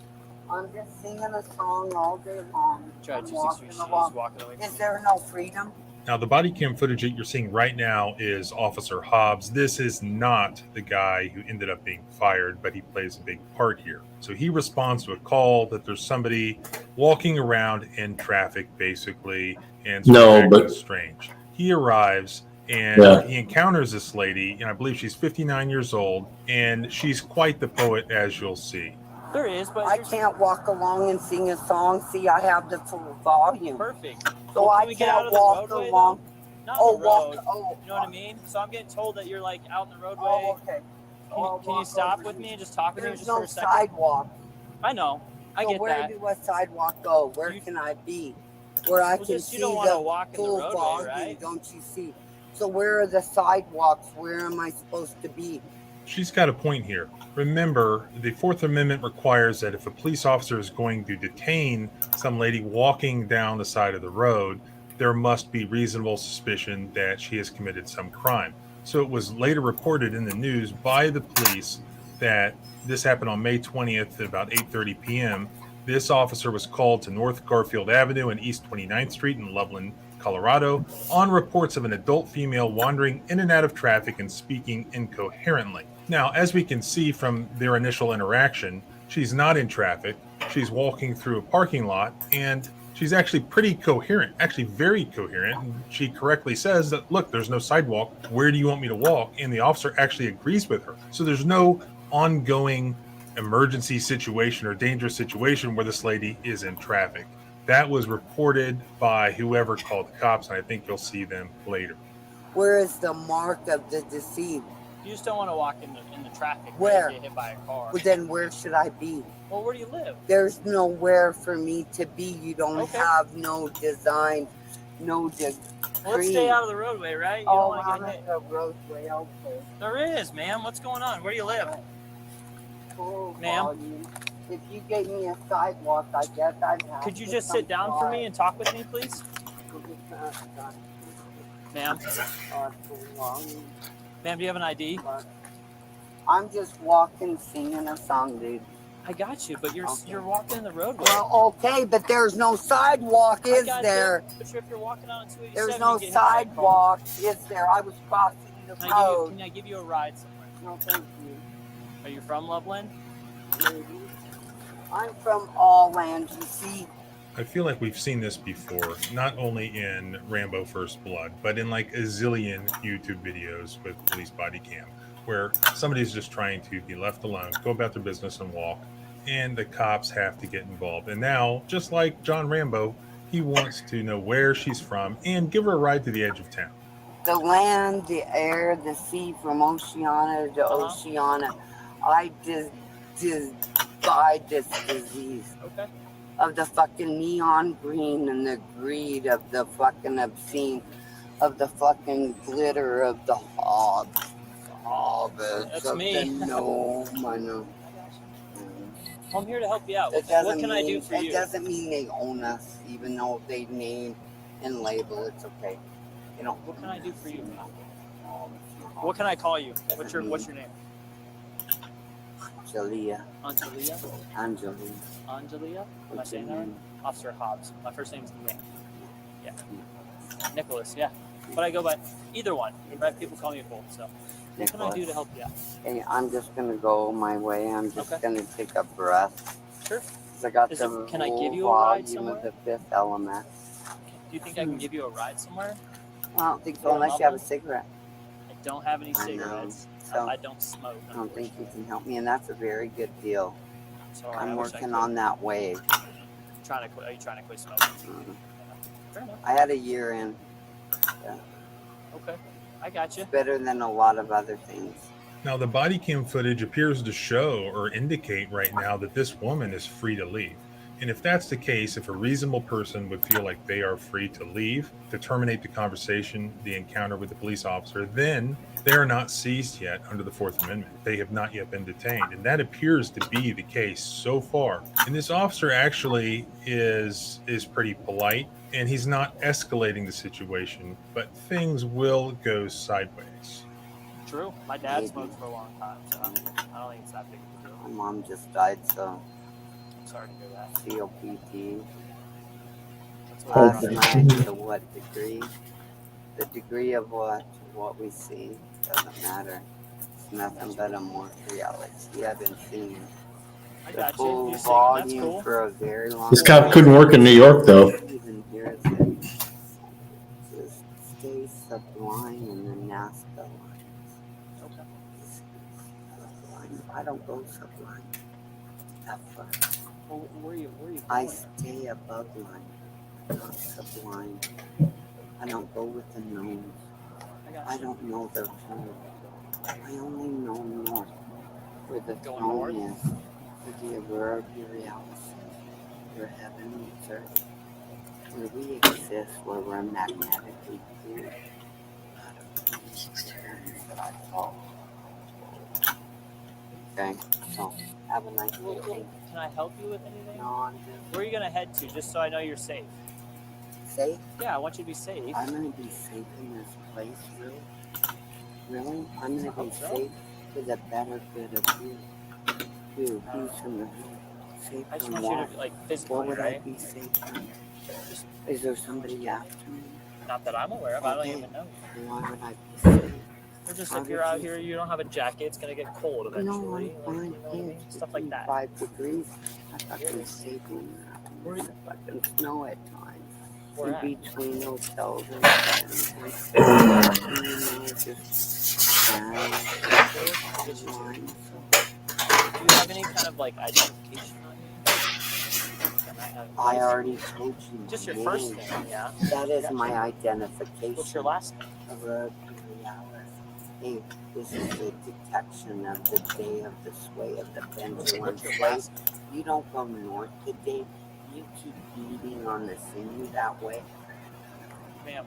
Speaker 2: I'm just singing a song all day long.
Speaker 12: Try
Speaker 2: I'm
Speaker 12: 263, she's walking away.
Speaker 2: Is there no freedom?
Speaker 18: Now, the body cam footage that you're seeing right now is Officer Hobbs. This is not the guy who ended up being fired, but he plays a big part here. So he responds to a call that there's somebody walking around in traffic, basically, and acting strange. He arrives and he encounters this lady, and I believe she's 59 years old, and she's quite the poet, as you'll see.
Speaker 12: There is, but
Speaker 2: I can't walk along and sing a song. See, I have the full volume.
Speaker 12: Perfect.
Speaker 2: So
Speaker 12: well,
Speaker 2: I
Speaker 12: we get out
Speaker 2: can't
Speaker 12: of the
Speaker 2: walk
Speaker 12: roadway,
Speaker 2: along.
Speaker 12: Not
Speaker 2: Oh,
Speaker 12: on the road.
Speaker 2: walk. Oh,
Speaker 12: you know what I mean? So I'm getting told that you're like out in the roadway.
Speaker 2: Oh, okay.
Speaker 12: Can you stop with me and just talk with me
Speaker 2: There's
Speaker 12: just
Speaker 2: no
Speaker 12: for a second?
Speaker 2: sidewalk.
Speaker 12: I know. I
Speaker 2: So
Speaker 12: get
Speaker 2: where
Speaker 12: that.
Speaker 2: do a sidewalk go? Where can I be? Where I
Speaker 12: Well,
Speaker 2: can
Speaker 12: just, you
Speaker 2: see
Speaker 12: don't wanna
Speaker 2: the
Speaker 12: walk in the
Speaker 2: full
Speaker 12: roadway,
Speaker 2: volume,
Speaker 12: right?
Speaker 2: don't you see? So where are the sidewalks? Where am I supposed to be?
Speaker 18: She's got a point here. Remember, the Fourth Amendment requires that if a police officer is going to detain some lady walking down the side of the road, there must be reasonable suspicion that she has committed some crime. So it was later reported in the news by the police that this happened on May 20th at about 8:30 p.m. This officer was called to North Garfield Avenue and East 29th Street in Loveland, Colorado, on reports of an adult female wandering in and out of traffic and speaking incoherently. Now, as we can see from their initial interaction, she's not in traffic. She's walking through a parking lot, and she's actually pretty coherent, actually very coherent. And she correctly says that, look, there's no sidewalk. Where do you want me to walk? And the officer actually agrees with her. So there's no ongoing emergency situation or dangerous situation where this lady is in traffic. That was reported by whoever called the cops, and I think you'll see them later.
Speaker 2: Where is the mark of the deceived?
Speaker 12: You just don't want to walk in the traffic.
Speaker 2: Where?
Speaker 12: Right? Get hit by a car.
Speaker 2: Well, then where should I be?
Speaker 12: Well, where do you live?
Speaker 2: There's nowhere for me to be. You don't
Speaker 12: Okay.
Speaker 2: have no design, no degree.
Speaker 12: Well, let's stay out of the roadway, right? You
Speaker 2: Oh,
Speaker 12: don't
Speaker 2: I'm
Speaker 12: want to get
Speaker 2: at
Speaker 12: hit.
Speaker 2: the roadway. Okay.
Speaker 12: There is, ma'am. What's going on? Where do you live?
Speaker 2: Full
Speaker 12: Ma'am?
Speaker 2: volume. If you gave me a sidewalk, I guess I'd have
Speaker 12: Could you
Speaker 2: to
Speaker 12: just sit down for me
Speaker 2: comply.
Speaker 12: and talk with me, please? Ma'am? Ma'am, do you have an ID?
Speaker 2: I'm just walking, singing a song, dude.
Speaker 12: I got you, but you're walking in the roadway.
Speaker 2: Well, okay, but there's no sidewalk,
Speaker 12: I
Speaker 2: is
Speaker 12: got
Speaker 2: there?
Speaker 12: you. But if you're walking on 287,
Speaker 2: There's no
Speaker 12: you get hit by a car.
Speaker 2: sidewalk, is there? I was crossing the road.
Speaker 12: Can I give you a ride somewhere?
Speaker 2: No, thank you.
Speaker 12: Are you from Loveland?
Speaker 2: Maybe. I'm from All Land, you see.
Speaker 18: I feel like we've seen this before, not only in Rambo First Blood, but in like a zillion YouTube videos with police body cam, where somebody's just trying to be left alone, go about their business and walk, and the cops have to get involved. And now, just like John Rambo, he wants to know where she's from and give her a ride to the edge of town.
Speaker 2: The land, the air, the sea, from Oceania to Oceania. I just died this disease.
Speaker 12: Okay.
Speaker 2: Of the fucking neon green and the greed of the fucking obscene, of the fucking glitter of the hobbs.
Speaker 12: That's
Speaker 2: of
Speaker 12: me.
Speaker 2: The gnome, I know.
Speaker 12: I'm here to help you out.
Speaker 2: It doesn't
Speaker 12: What can I do
Speaker 2: mean-
Speaker 12: for
Speaker 2: it
Speaker 12: you?
Speaker 2: doesn't mean they own us, even though they name and label. It's okay. You know.
Speaker 12: What can I do for you? What can I call you? What's your name?
Speaker 2: Angelia.
Speaker 12: Angelia?
Speaker 2: Angelia.
Speaker 12: Angelia? Am I saying that right? Officer Hobbs. My first name is Nick. Yeah. Nicholas, yeah. But I go by either one. Right? People call me both, so.
Speaker 2: Nicholas.
Speaker 14: What can I do to help you out?
Speaker 2: Hey, I'm just gonna go my way. I'm just gonna take a breath.
Speaker 14: Sure.
Speaker 2: 'Cause I got the
Speaker 14: Can I give
Speaker 2: whole
Speaker 14: you a ride
Speaker 2: volume
Speaker 14: somewhere?
Speaker 2: of The Fifth Element.
Speaker 14: Do you think I can give you a ride somewhere?
Speaker 2: I don't think so, unless you have a cigarette.
Speaker 14: I don't have any
Speaker 2: I know.
Speaker 14: cigarettes.
Speaker 2: So
Speaker 14: I don't smoke.
Speaker 2: I don't think you can help me, and that's a very good deal.
Speaker 14: Sorry, I
Speaker 2: I'm
Speaker 14: wish I
Speaker 2: working
Speaker 14: could.
Speaker 2: on that wave.
Speaker 14: Trying to quit? Are you trying to quit smoking? Fair enough.
Speaker 2: I had a year in. Yeah.
Speaker 14: Okay, I got you.
Speaker 2: It's better than a lot of other things.
Speaker 18: Now, the body cam footage appears to show or indicate right now that this woman is free to leave. And if that's the case, if a reasonable person would feel like they are free to leave, to terminate the conversation, the encounter with the police officer, then they are not seized yet under the Fourth Amendment. They have not yet been detained. And that appears to be the case so far. And this officer actually is pretty polite, and he's not escalating the situation, but things will go sideways.
Speaker 14: True. My dad smoked for a long time, so I don't think it's that big of a deal.
Speaker 2: My mom just died, so.
Speaker 14: I'm sorry to hear that.
Speaker 2: COPD.
Speaker 14: That's
Speaker 2: Last
Speaker 14: what
Speaker 2: night, to what degree? The degree of what we see doesn't matter. It's nothing but a more reality. You haven't seen
Speaker 14: I
Speaker 2: the
Speaker 14: got you.
Speaker 2: full
Speaker 14: You're saying that's
Speaker 2: volume
Speaker 14: cool.
Speaker 2: for a very long
Speaker 1: This
Speaker 2: time.
Speaker 1: cop couldn't work in New York, though.
Speaker 2: Even here it says, just stay sublime in the Nazca lines.
Speaker 14: Okay.
Speaker 2: Sublime. I don't go sublime. Ever.
Speaker 14: Well, where are you
Speaker 2: I
Speaker 14: going?
Speaker 2: stay above line, not sublime. I don't go with the nose. I don't know the tone. I only know north, where the throne is, where the aurora borealis, where heaven meets earth, where we exist, where we're magnetically pulled out of the experience that I follow. Okay, so have a nice
Speaker 14: Well,
Speaker 2: day.
Speaker 14: can I help you with anything?
Speaker 2: No, I'm just
Speaker 14: Where are you gonna head to, just so I know you're safe?
Speaker 2: safe.
Speaker 14: Yeah, I want you to be safe.
Speaker 2: I'm gonna be safe in this place, really. Really? I'm gonna be
Speaker 14: so.
Speaker 2: safe for the better good of you. You, who's from the hood? Safe
Speaker 14: I just
Speaker 2: from
Speaker 14: want you
Speaker 2: what?
Speaker 14: to, like, physically,
Speaker 2: What would I
Speaker 14: right?
Speaker 2: be safe from? Is there somebody after me?
Speaker 14: Not that I'm aware of. I don't even know.
Speaker 2: Then why would I be safe?
Speaker 14: Or just
Speaker 2: How
Speaker 14: if you're
Speaker 2: would
Speaker 14: out
Speaker 2: you-
Speaker 14: here, you don't have a jacket, it's gonna get cold
Speaker 2: No,
Speaker 14: eventually.
Speaker 2: I'm fine.
Speaker 14: You know what I mean? Stuff like that.
Speaker 2: 5 degrees. I fucking stay home. It's fucking snow at times.
Speaker 14: Where
Speaker 2: In
Speaker 14: at?
Speaker 2: between hotels and friends. You know, just lines.
Speaker 14: Do you have any kind of, like, identification on you?
Speaker 2: I already told you.
Speaker 14: Just
Speaker 2: my
Speaker 14: your first
Speaker 2: name.
Speaker 14: name, yeah.
Speaker 2: That is
Speaker 14: Gotcha.
Speaker 2: my identification.
Speaker 14: What's your last name?
Speaker 2: Aurora borealis. Hey, this is the detection of the day of the sway of the pendulum
Speaker 14: What's your
Speaker 2: sway.
Speaker 14: last name?
Speaker 2: You don't go north today. You keep beating on the sinew that way.
Speaker 14: Ma'am.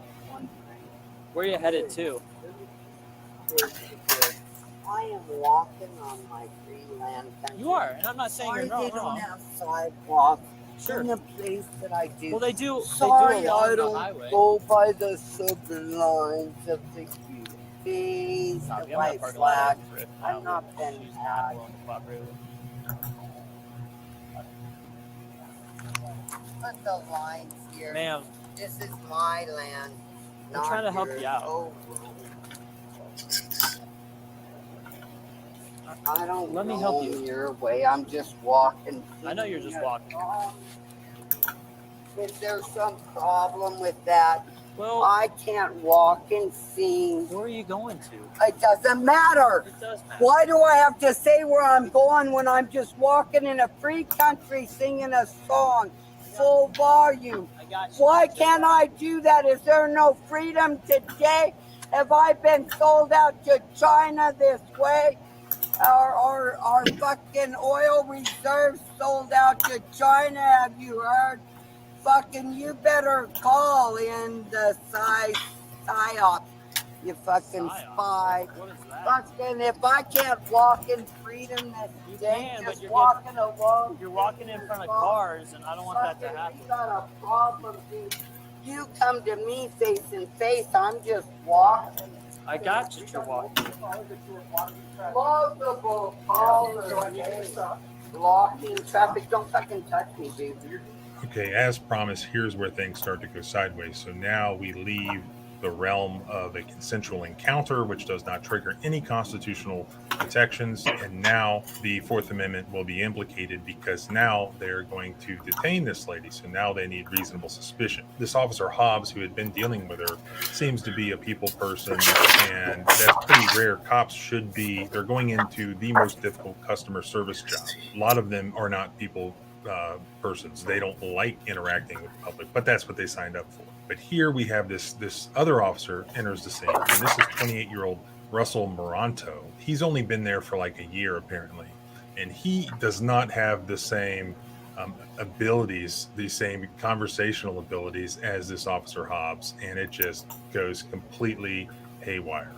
Speaker 14: Where are you headed to?
Speaker 2: I am walking on my free land country.
Speaker 14: You are, and I'm not saying
Speaker 2: Sorry
Speaker 14: you're not
Speaker 2: they don't
Speaker 14: wrong.
Speaker 2: have sidewalks
Speaker 14: Sure.
Speaker 2: in the place that I do.
Speaker 14: Well, they do.
Speaker 2: Sorry,
Speaker 14: they do along
Speaker 2: I
Speaker 14: the
Speaker 2: don't
Speaker 14: highway.
Speaker 2: go by the sublines of the face,
Speaker 14: Copy.
Speaker 2: the
Speaker 14: I'm gonna
Speaker 2: white
Speaker 14: park a lot
Speaker 2: flag.
Speaker 14: of trip
Speaker 2: I'm
Speaker 14: now.
Speaker 2: not Ben
Speaker 14: She's not willing to cooperate with me.
Speaker 2: Put the lines here.
Speaker 14: Ma'am.
Speaker 2: This is my land.
Speaker 14: I'm trying to help you out.
Speaker 2: Oh, I don't
Speaker 14: Let me
Speaker 2: know
Speaker 14: help you.
Speaker 2: your way. I'm just walking.
Speaker 14: I know you're just walking.
Speaker 2: Is there some problem with that?
Speaker 14: Well,
Speaker 2: I can't walk and sing.
Speaker 14: Where are you going to?
Speaker 2: It doesn't matter.
Speaker 14: It does matter.
Speaker 2: Why do I have to say where I'm going when I'm just walking in a free country singing a song full volume?
Speaker 14: I got you.
Speaker 2: Why can't I do that? Is there no freedom today? Have I been sold out to China this way? Our fucking oil reserves sold out to China, have you heard? Fucking, you better call in the PSYOP, you fucking spy.
Speaker 14: What is that?
Speaker 2: Fucking, if I can't walk in freedom this day,
Speaker 14: can, but
Speaker 2: just
Speaker 14: you're
Speaker 2: walking alone.
Speaker 14: You're walking in front of cars, and I don't want that to happen.
Speaker 2: You got a problem, dude. You come to me face and face, I'm just walking.
Speaker 14: I got you, you're walking.
Speaker 2: Multiple callers, blocking traffic. Don't fucking touch me, dude.
Speaker 18: Okay, as promised, here's where things start to go sideways. So now we leave the realm of a consensual encounter, which does not trigger any constitutional protections. And now the Fourth Amendment will be implicated because now they're going to detain this lady. So now they need reasonable suspicion. This Officer Hobbs, who had been dealing with her, seems to be a people person, and that's pretty rare. Cops should be, they're going into the most difficult customer service job. A lot of them are not people persons. They don't like interacting with the public, but that's what they signed up for. But here we have this other officer enters the scene, and this is 28-year-old Russell Moranto. He's only been there for like a year apparently, and he does not have the same abilities, the same conversational abilities as this Officer Hobbs, and it just goes completely haywire.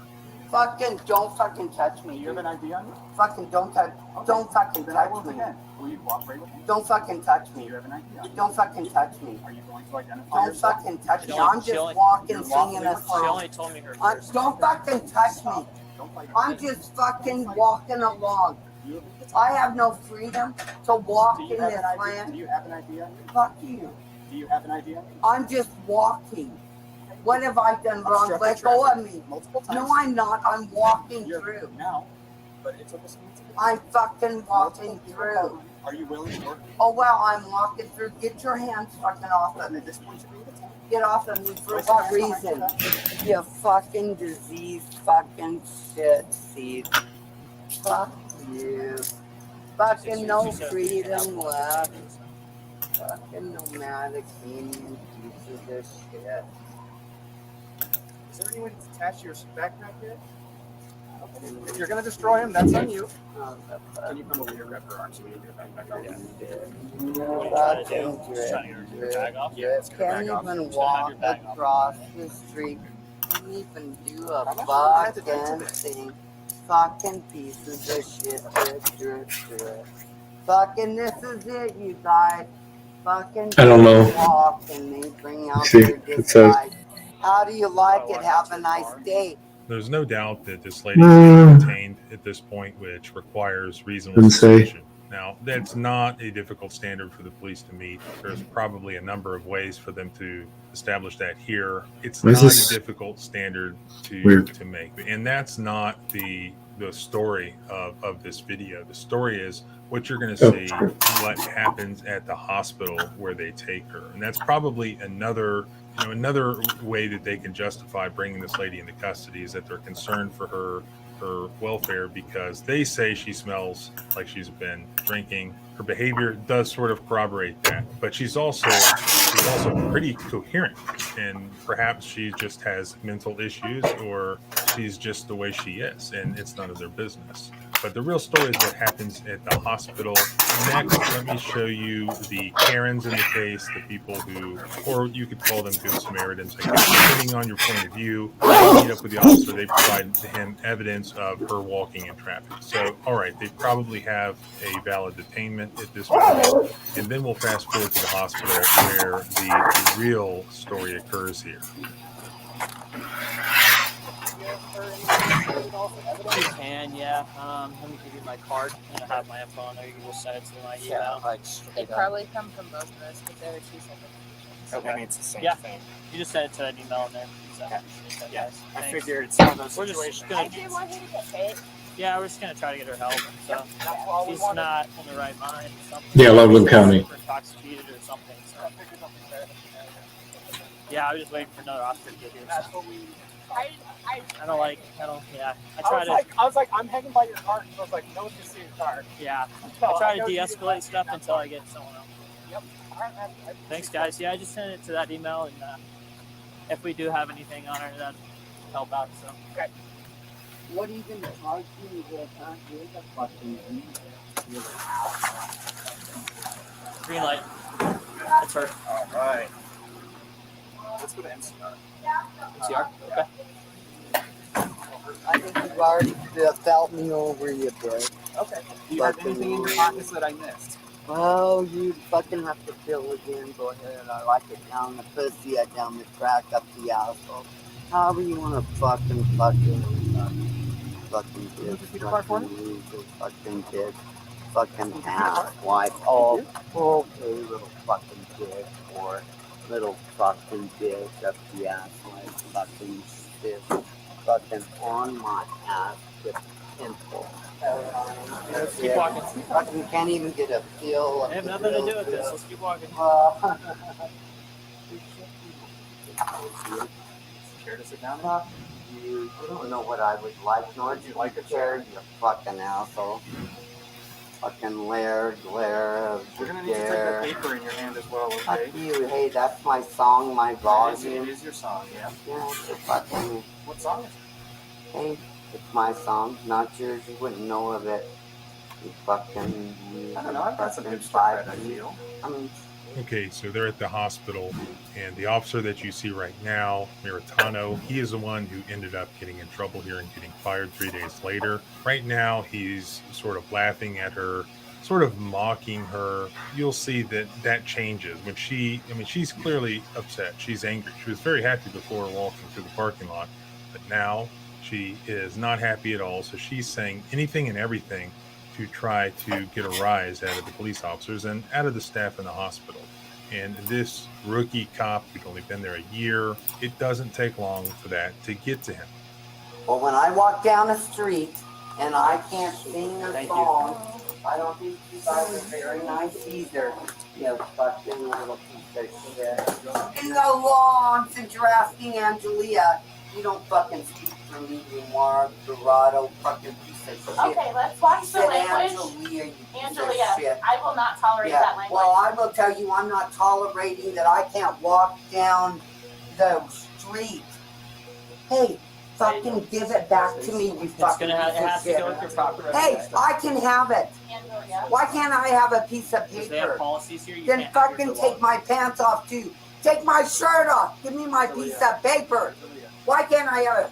Speaker 2: Fucking don't fucking touch me.
Speaker 7: Do you have an ID on you?
Speaker 2: Fucking don't touch. Don't fucking
Speaker 7: Then I will
Speaker 2: touch me.
Speaker 7: again. Will you cooperate with me?
Speaker 2: Don't fucking touch
Speaker 7: Do
Speaker 2: me.
Speaker 7: you have an ID on you?
Speaker 2: Don't fucking touch me.
Speaker 7: Are you going to identify
Speaker 2: Don't
Speaker 7: yourself?
Speaker 2: fucking touch me.
Speaker 14: She
Speaker 2: I'm
Speaker 14: only-
Speaker 2: just walking,
Speaker 7: you're
Speaker 2: singing a
Speaker 7: walking-
Speaker 14: She
Speaker 2: song.
Speaker 14: only told me her first.
Speaker 2: Don't fucking touch me.
Speaker 7: Don't fight.
Speaker 2: I'm just fucking walking along.
Speaker 7: You-
Speaker 2: I have no freedom to walk
Speaker 7: Do
Speaker 2: in
Speaker 7: you have
Speaker 2: this
Speaker 7: an ID? Do
Speaker 2: land.
Speaker 7: you have an ID on you?
Speaker 2: Fuck you.
Speaker 7: Do you have an ID on you?
Speaker 2: I'm just walking. What have I done wrong?
Speaker 7: Obstructed
Speaker 2: Let go
Speaker 7: traffic
Speaker 2: of me.
Speaker 7: multiple times.
Speaker 2: No, I'm not. I'm walking
Speaker 7: You're
Speaker 2: through.
Speaker 7: now, but it's almost immediate.
Speaker 2: I'm fucking walking
Speaker 7: Multiple people
Speaker 2: through.
Speaker 7: going. Are you willing to work?
Speaker 2: Oh, well, I'm walking through. Get your hands fucking off of me.
Speaker 7: At this point, you're being detained.
Speaker 2: Get off of me for what reason? You fucking diseased fucking shit seed. Fuck you. Fucking no freedom left. Fucking nomadic Indian pieces of shit.
Speaker 7: Is there anyone attached to your backpack yet? If you're gonna destroy him, that's on you. Can you come over here, grab her arm so we can get her backpack out?
Speaker 2: Fucking
Speaker 14: Just trying to get her bag off.
Speaker 7: Yeah, let's get her
Speaker 2: Can't
Speaker 7: bag off.
Speaker 2: even
Speaker 14: Just have
Speaker 2: walk
Speaker 14: your bag off.
Speaker 2: across the street. Can't even do a
Speaker 7: How much more had to do
Speaker 2: fucking
Speaker 7: today?
Speaker 2: thing. Fucking pieces of shit. Drip, drip, drip. Fucking this is it, you guys. Fucking
Speaker 1: I don't know.
Speaker 2: walk and they bring out
Speaker 1: See,
Speaker 2: their
Speaker 1: it says-
Speaker 2: disguise. How do you like it? Have a nice day.
Speaker 18: There's no doubt that this lady is being detained at this point, which requires reasonable
Speaker 1: Didn't say.
Speaker 18: suspicion. Now, that's not a difficult standard for the police to meet. There's probably a number of ways for them to establish that here. It's
Speaker 1: Why is
Speaker 18: not
Speaker 1: this
Speaker 18: a difficult standard
Speaker 1: weird?
Speaker 18: to make. And that's not the story of this video. The story is what you're going to see, what happens at the hospital where they take her. And that's probably another way that they can justify bringing this lady into custody, is that they're concerned for her welfare, because they say she smells like she's been drinking. Her behavior does sort of corroborate that, but she's also pretty coherent, and perhaps she just has mental issues, or she's just the way she is, and it's none of their business. But the real story is what happens at the hospital. Next, let me show you the Karens in the case, the people who, or you could call them good Samaritans, I guess, depending on your point of view. They meet up with the officer, they provide him evidence of her walking in traffic. So, all right, they probably have a valid detainment at this point. And then we'll fast forward to the hospital where the real story occurs here.
Speaker 14: You can, yeah. Let me give you my card. And I have my info on there. You can just send it to my email.
Speaker 4: They probably come from both of us, but they're two separate things.
Speaker 14: Okay.
Speaker 7: I mean, it's the same
Speaker 14: Yeah.
Speaker 7: thing.
Speaker 14: You just send it to that email in there. So,
Speaker 7: Okay.
Speaker 14: appreciate that,
Speaker 7: Yeah,
Speaker 14: guys.
Speaker 7: I
Speaker 14: Thanks.
Speaker 7: figured some of those
Speaker 14: We're just
Speaker 7: situations.
Speaker 14: gonna,
Speaker 4: I do want her to get paid.
Speaker 14: yeah, we're just gonna try to get her help. So she's not in the right mind. Or something.
Speaker 1: Yeah, Loveland County.
Speaker 14: Super intoxicated or something. So. Yeah, I was just waiting for another Oscar to get here.
Speaker 7: That's
Speaker 14: So.
Speaker 7: what we.
Speaker 14: I don't like. Yeah. I
Speaker 7: I
Speaker 14: try
Speaker 7: was
Speaker 14: to.
Speaker 7: like, I was like, I'm hanging by your car. And I was like, no one can see your car.
Speaker 14: Yeah.
Speaker 7: No,
Speaker 14: I try to
Speaker 7: know you didn't
Speaker 14: de-escalate
Speaker 7: like
Speaker 14: stuff
Speaker 7: that.
Speaker 14: until I get someone else.
Speaker 7: Yep. All right, man.
Speaker 14: Thanks, guys. Yeah, I just sent it to that email, and if we do have anything on her, that'd help out. So.
Speaker 7: Okay.
Speaker 2: What are you gonna charge me with? Huh? You're the fucking idiot.
Speaker 14: Green light. That's her.
Speaker 7: All right. Let's go to NCR.
Speaker 14: NCR? Okay.
Speaker 2: I think you've already felt me over you, bro.
Speaker 7: Okay. Do you have anything in your pockets that I missed?
Speaker 2: Oh, you fucking have to fill again. Go ahead. I like it down the pussy, down the crack, up the asshole. However you want to fucking fucking kid, fucking ass wife. Oh, okay, little fucking kid, or Little fucking bitch up the ass, like fucking shit. Fucking on my ass with pimple.
Speaker 14: Let's keep walking.
Speaker 2: Fucking can't even get a feel of
Speaker 14: I have
Speaker 2: the
Speaker 14: nothing to
Speaker 2: real
Speaker 14: do with this.
Speaker 2: deal.
Speaker 14: Let's keep walking.
Speaker 2: Care to sit down? You don't know what I would like, nor do you like a chair, you fucking asshole. Fucking Laird, Lair,
Speaker 8: You're gonna need to take that paper in your hand as well, okay?
Speaker 2: Fuck you, hey, that's my song, my volume.
Speaker 8: It is your song, yeah?
Speaker 2: Yeah, it's a fucking...
Speaker 8: What song is it?
Speaker 2: Hey, it's my song, not yours, you wouldn't know of it. You fucking...
Speaker 8: I don't know, I've got some hipster cred, I feel.
Speaker 18: Okay, so they're at the hospital, and the officer that you see right now, Miritano, he is the one who ended up getting in trouble here and getting fired 3 days later. Right now, he's sort of laughing at her, sort of mocking her. You'll see that changes when she's clearly upset. She's angry. She was very happy before walking through the parking lot, but now she is not happy at all. So she's saying anything and everything to try to get a rise out of the police officers and out of the staff in the hospital. And this rookie cop who'd only been there a year, it doesn't take long for that to get to him.
Speaker 2: Well, when I walk down the street and I can't sing a song, I don't think you guys are very nice either. You fucking little piece of shit. It's been so long since you're asking Angelia. You don't fucking speak for me anymore, Dorado, fucking piece of shit.
Speaker 20: Okay, let's watch the language.
Speaker 2: Angelia, you piece of
Speaker 20: Angelia,
Speaker 2: shit.
Speaker 20: I will not tolerate that language.
Speaker 2: Well, I will tell you, I'm not tolerating that I can't walk down the street. Hey, fucking give it back to me, you fucking
Speaker 14: It
Speaker 2: piece
Speaker 14: has
Speaker 2: of
Speaker 14: to
Speaker 2: shit.
Speaker 14: go with your proper
Speaker 2: Hey,
Speaker 14: residence.
Speaker 2: I can have it.
Speaker 20: Angelia.
Speaker 2: Why can't I have a piece of
Speaker 14: Because they have
Speaker 2: paper?
Speaker 14: policies here. You
Speaker 2: Then
Speaker 14: can't have
Speaker 2: fucking
Speaker 14: your
Speaker 2: take my pants off too. Take my shirt off. Give me my piece of paper. Why can't I have it?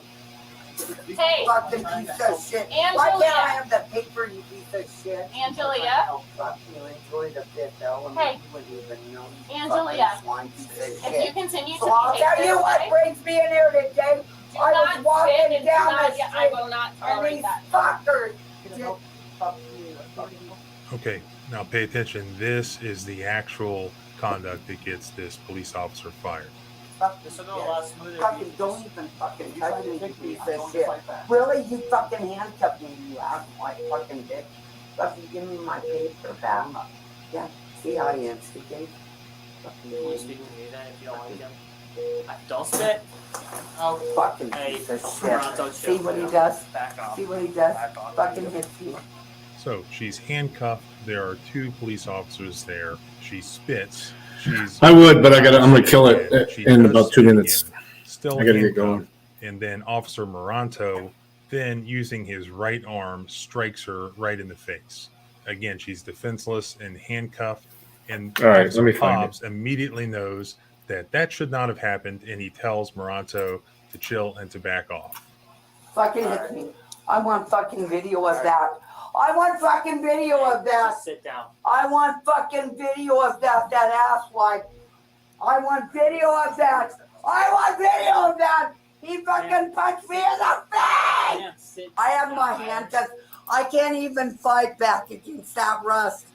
Speaker 20: Hey,
Speaker 2: Fucking piece of shit. Why can't I have the paper, you piece of shit?
Speaker 20: Angelia.
Speaker 2: Oh, fuck you. Enjoy the fifth element.
Speaker 20: Hey.
Speaker 2: You wouldn't even know. You
Speaker 20: Angelia.
Speaker 2: fucking swine piece of
Speaker 20: If
Speaker 2: shit.
Speaker 20: you continue to
Speaker 2: So I'll
Speaker 20: behave
Speaker 2: tell you
Speaker 20: this
Speaker 2: what
Speaker 20: way,
Speaker 2: brings me in here today.
Speaker 20: do
Speaker 2: I
Speaker 20: not
Speaker 2: was walking
Speaker 20: spit and do
Speaker 2: down
Speaker 20: not
Speaker 2: the
Speaker 20: get-
Speaker 2: street.
Speaker 20: I will not
Speaker 2: And
Speaker 20: tolerate
Speaker 2: these
Speaker 20: that.
Speaker 2: fuckers. Fuck you.
Speaker 18: Okay, now pay attention. This is the actual conduct that gets this police officer fired.
Speaker 14: This will go a lot smoother.
Speaker 2: Fucking don't even fucking touch me, you piece of shit. Really? You fucking handcuffed me, you ass white fucking bitch. Fucking give me my paper back. Yeah, see how you instigate?
Speaker 14: Can you speak to me then if you don't like him? Don't spit.
Speaker 2: Oh, fucking
Speaker 14: Hey,
Speaker 2: piece of
Speaker 14: Toronto,
Speaker 2: shit. See what he does?
Speaker 14: Back off.
Speaker 2: See what he does?
Speaker 14: Back off.
Speaker 2: Fucking hits me.
Speaker 18: So she's handcuffed. There are two police officers there. She spits.
Speaker 1: I would, but I'm gonna kill it in about 2 minutes.
Speaker 18: Still
Speaker 1: I gotta get
Speaker 18: handcuffed.
Speaker 1: going.
Speaker 18: And then Officer Moranto, then using his right arm, strikes her right in the face. Again, she's defenseless and handcuffed. And
Speaker 1: All right,
Speaker 18: Officer
Speaker 1: let me find
Speaker 18: Hobbs immediately knows that should not have happened, and he tells Moranto to chill and to back off.
Speaker 2: Fucking hits me. I want fucking video of that. I want fucking video of that.
Speaker 14: Just sit down.
Speaker 2: I want fucking video of that asswipe. I want video of that. I want video of that. He fucking punched me in the face. I have my hand up. I can't even fight back against that rust.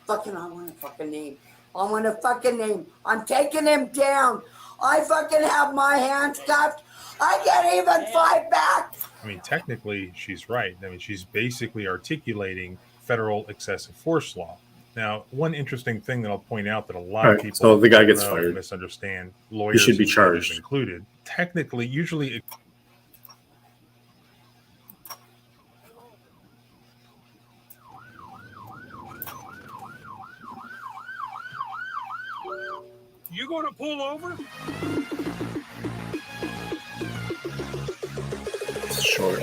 Speaker 2: Fucking, I want a fucking name. I want a fucking name. I'm taking him down. I fucking have my hands cuffed. I can't even fight back.
Speaker 18: I mean, technically, she's right. I mean, she's basically articulating federal excessive force law. Now, one interesting thing that I'll point out that a lot
Speaker 1: All
Speaker 18: of
Speaker 1: right,
Speaker 18: people
Speaker 1: so the guy gets
Speaker 18: don't know,
Speaker 1: fired.
Speaker 18: misunderstand,
Speaker 1: He
Speaker 18: lawyers
Speaker 1: should be
Speaker 18: and judges
Speaker 1: charged.
Speaker 18: included, technically, usually
Speaker 16: You gonna pull over?
Speaker 1: It's short.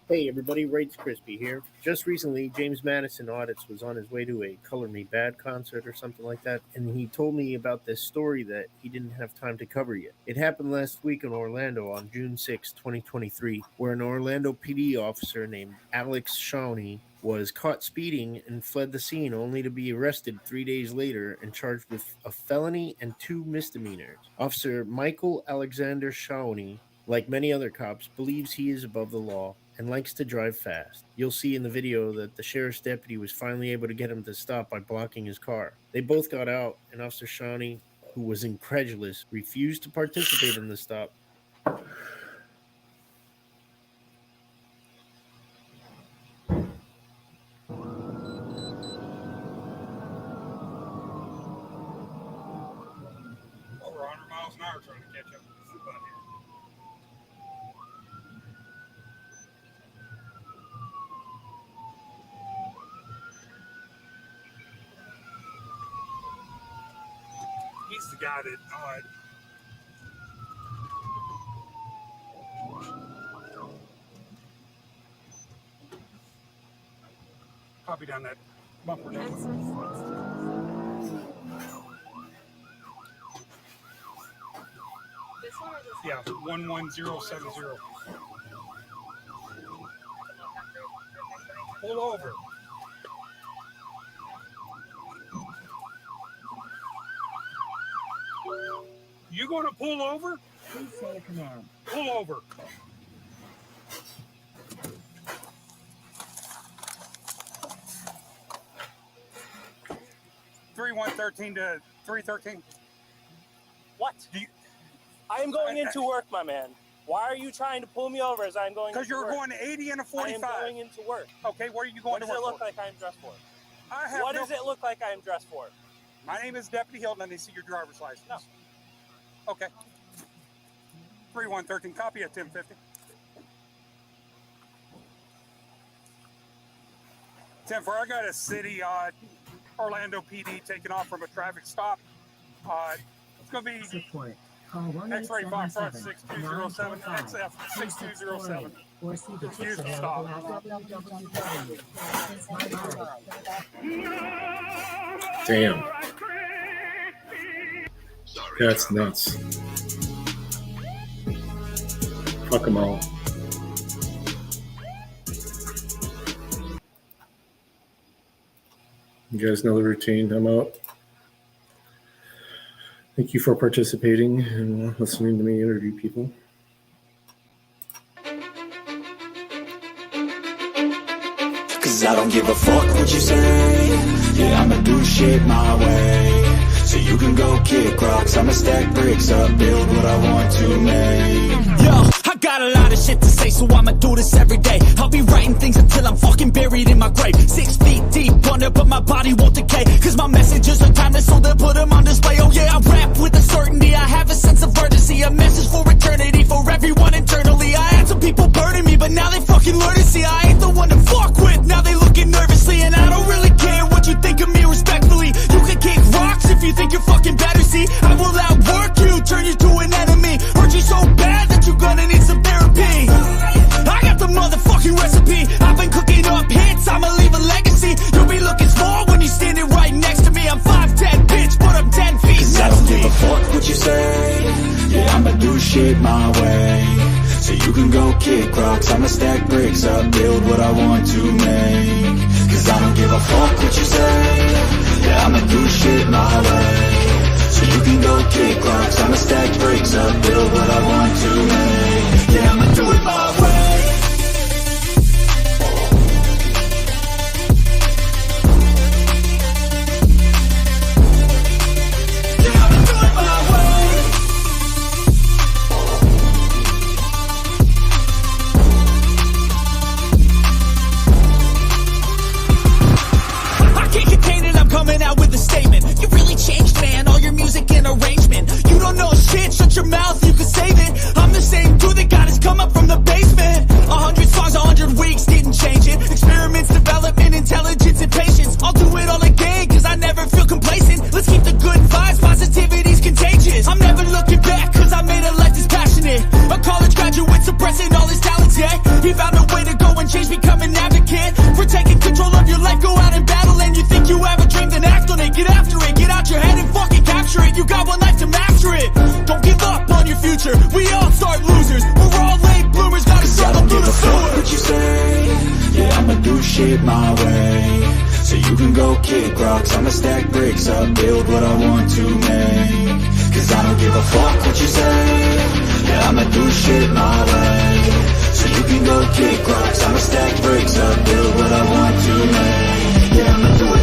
Speaker 21: Hey everybody, Rates Crispy here. Just recently, James Madison Audits was on his way to a Color Me Bad concert or something like that, and he told me about this story that he didn't have time to cover yet. It happened last week in Orlando on June 6, 2023, where an Orlando PD officer named Alex Shawnee was caught speeding and fled the scene only to be arrested 3 days later and charged with a felony and 2 misdemeanors. Officer Michael Alexander Shawnee, like many other cops, believes he is above the law and likes to drive fast. You'll see in the video that the sheriff's deputy was finally able to get him to stop by blocking his car. They both got out, and Officer Shawnee, who was incredulous, refused to participate in the stop.
Speaker 7: Over 100 miles an hour trying to catch up with this buddy. He's the guy that copy down that bumper. Yeah, 11070. Pull over. You going to pull over? Please say a command. Pull over. Three 113 to 313.
Speaker 5: What? I am going into work, my man. Why are you trying to pull me over as I'm going into work?
Speaker 7: Because you're going 80 and a 45.
Speaker 5: I am going into work.
Speaker 7: Okay, where are you going
Speaker 5: to work? What does it look like I'm dressed for? What does it look like I'm dressed for?
Speaker 7: My name is Deputy Hilton, and they see your driver's license. No. Okay. 3113, copy at 1050. 10-4, I got a city Orlando PD taking off from a traffic stop. It's going to be
Speaker 22: Support.
Speaker 7: X-ray Fox 6207, XF 6207. Excuse the stop.
Speaker 1: Damn. That's nuts. Fuck them all. You guys know the routine. I'm out. Thank you for participating and listening to me interview people.
Speaker 15: Cause I don't give a fuck what you say. Yeah, I'ma do shit my way. So you can go kick rocks, I'ma stack bricks up, build what I want to make.
Speaker 23: Yo, I got a lot of shit to say, so I'ma do this every day. I'll be writing things until I'm fucking buried in my grave. 6 feet deep under, but my body won't decay. Cause my messages are timeless, so they'll put them on display. Oh yeah, I rap with a certainty, I have a sense of urgency. A message for eternity, for everyone internally. I had some people burning me, but now they fucking learn to see I ain't the one to fuck with, now they looking nervously. And I don't really care what you think of me respectfully. You can kick rocks if you think you're fucking better, see. I will outwork you, turn you to an enemy. Hurt you so bad that you're gonna need some therapy. I got the motherfucking recipe. I've been cooking up hits, I'ma leave a legacy. You'll be looking small when you're standing right next to me. I'm 5'10", bitch, but I'm 10 feet.
Speaker 15: Cause I don't give a fuck what you say. Yeah, I'ma do shit my way. So you can go kick rocks, I'ma stack bricks up, build what I want to make. Cause I don't give a fuck what you say. Yeah, I'ma do shit my way. So you can go kick rocks, I'ma stack bricks up, build what I want to make. Yeah, I'ma do it my way. Yeah, I'ma do it my way.
Speaker 23: I can't contain it, I'm coming out with a statement. You really changed, man, all your music and arrangement. You don't know shit, shut your mouth, you can save it. I'm the same dude that got his come up from the basement. 100 songs, 100 weeks, didn't change it. Experiments, development, intelligence, and patience. I'll do it all again, cause I never feel complacent. Let's keep the good vibes, positivity's contagious. I'm never looking back, cause I made a life that's passionate. A college graduate suppressing all his talents, yeah. He found a way to go and change, become an advocate. For taking control of your life, go out and battle. And you think you have a dream, then act on it. Get after it, get out your head and fucking capture it. You got one life to master it. Don't give up on your future, we all start losers. We're all late bloomers, gotta start them through the sewer.
Speaker 15: What you say? Yeah, I'ma do shit my way. So you can go kick rocks, I'ma stack bricks up, build what I want to make. Cause I don't give a fuck what you say. Yeah, I'ma do shit my way, so you can go kick rocks. I'ma stack bricks up, build what I want to make. Yeah, I'ma do it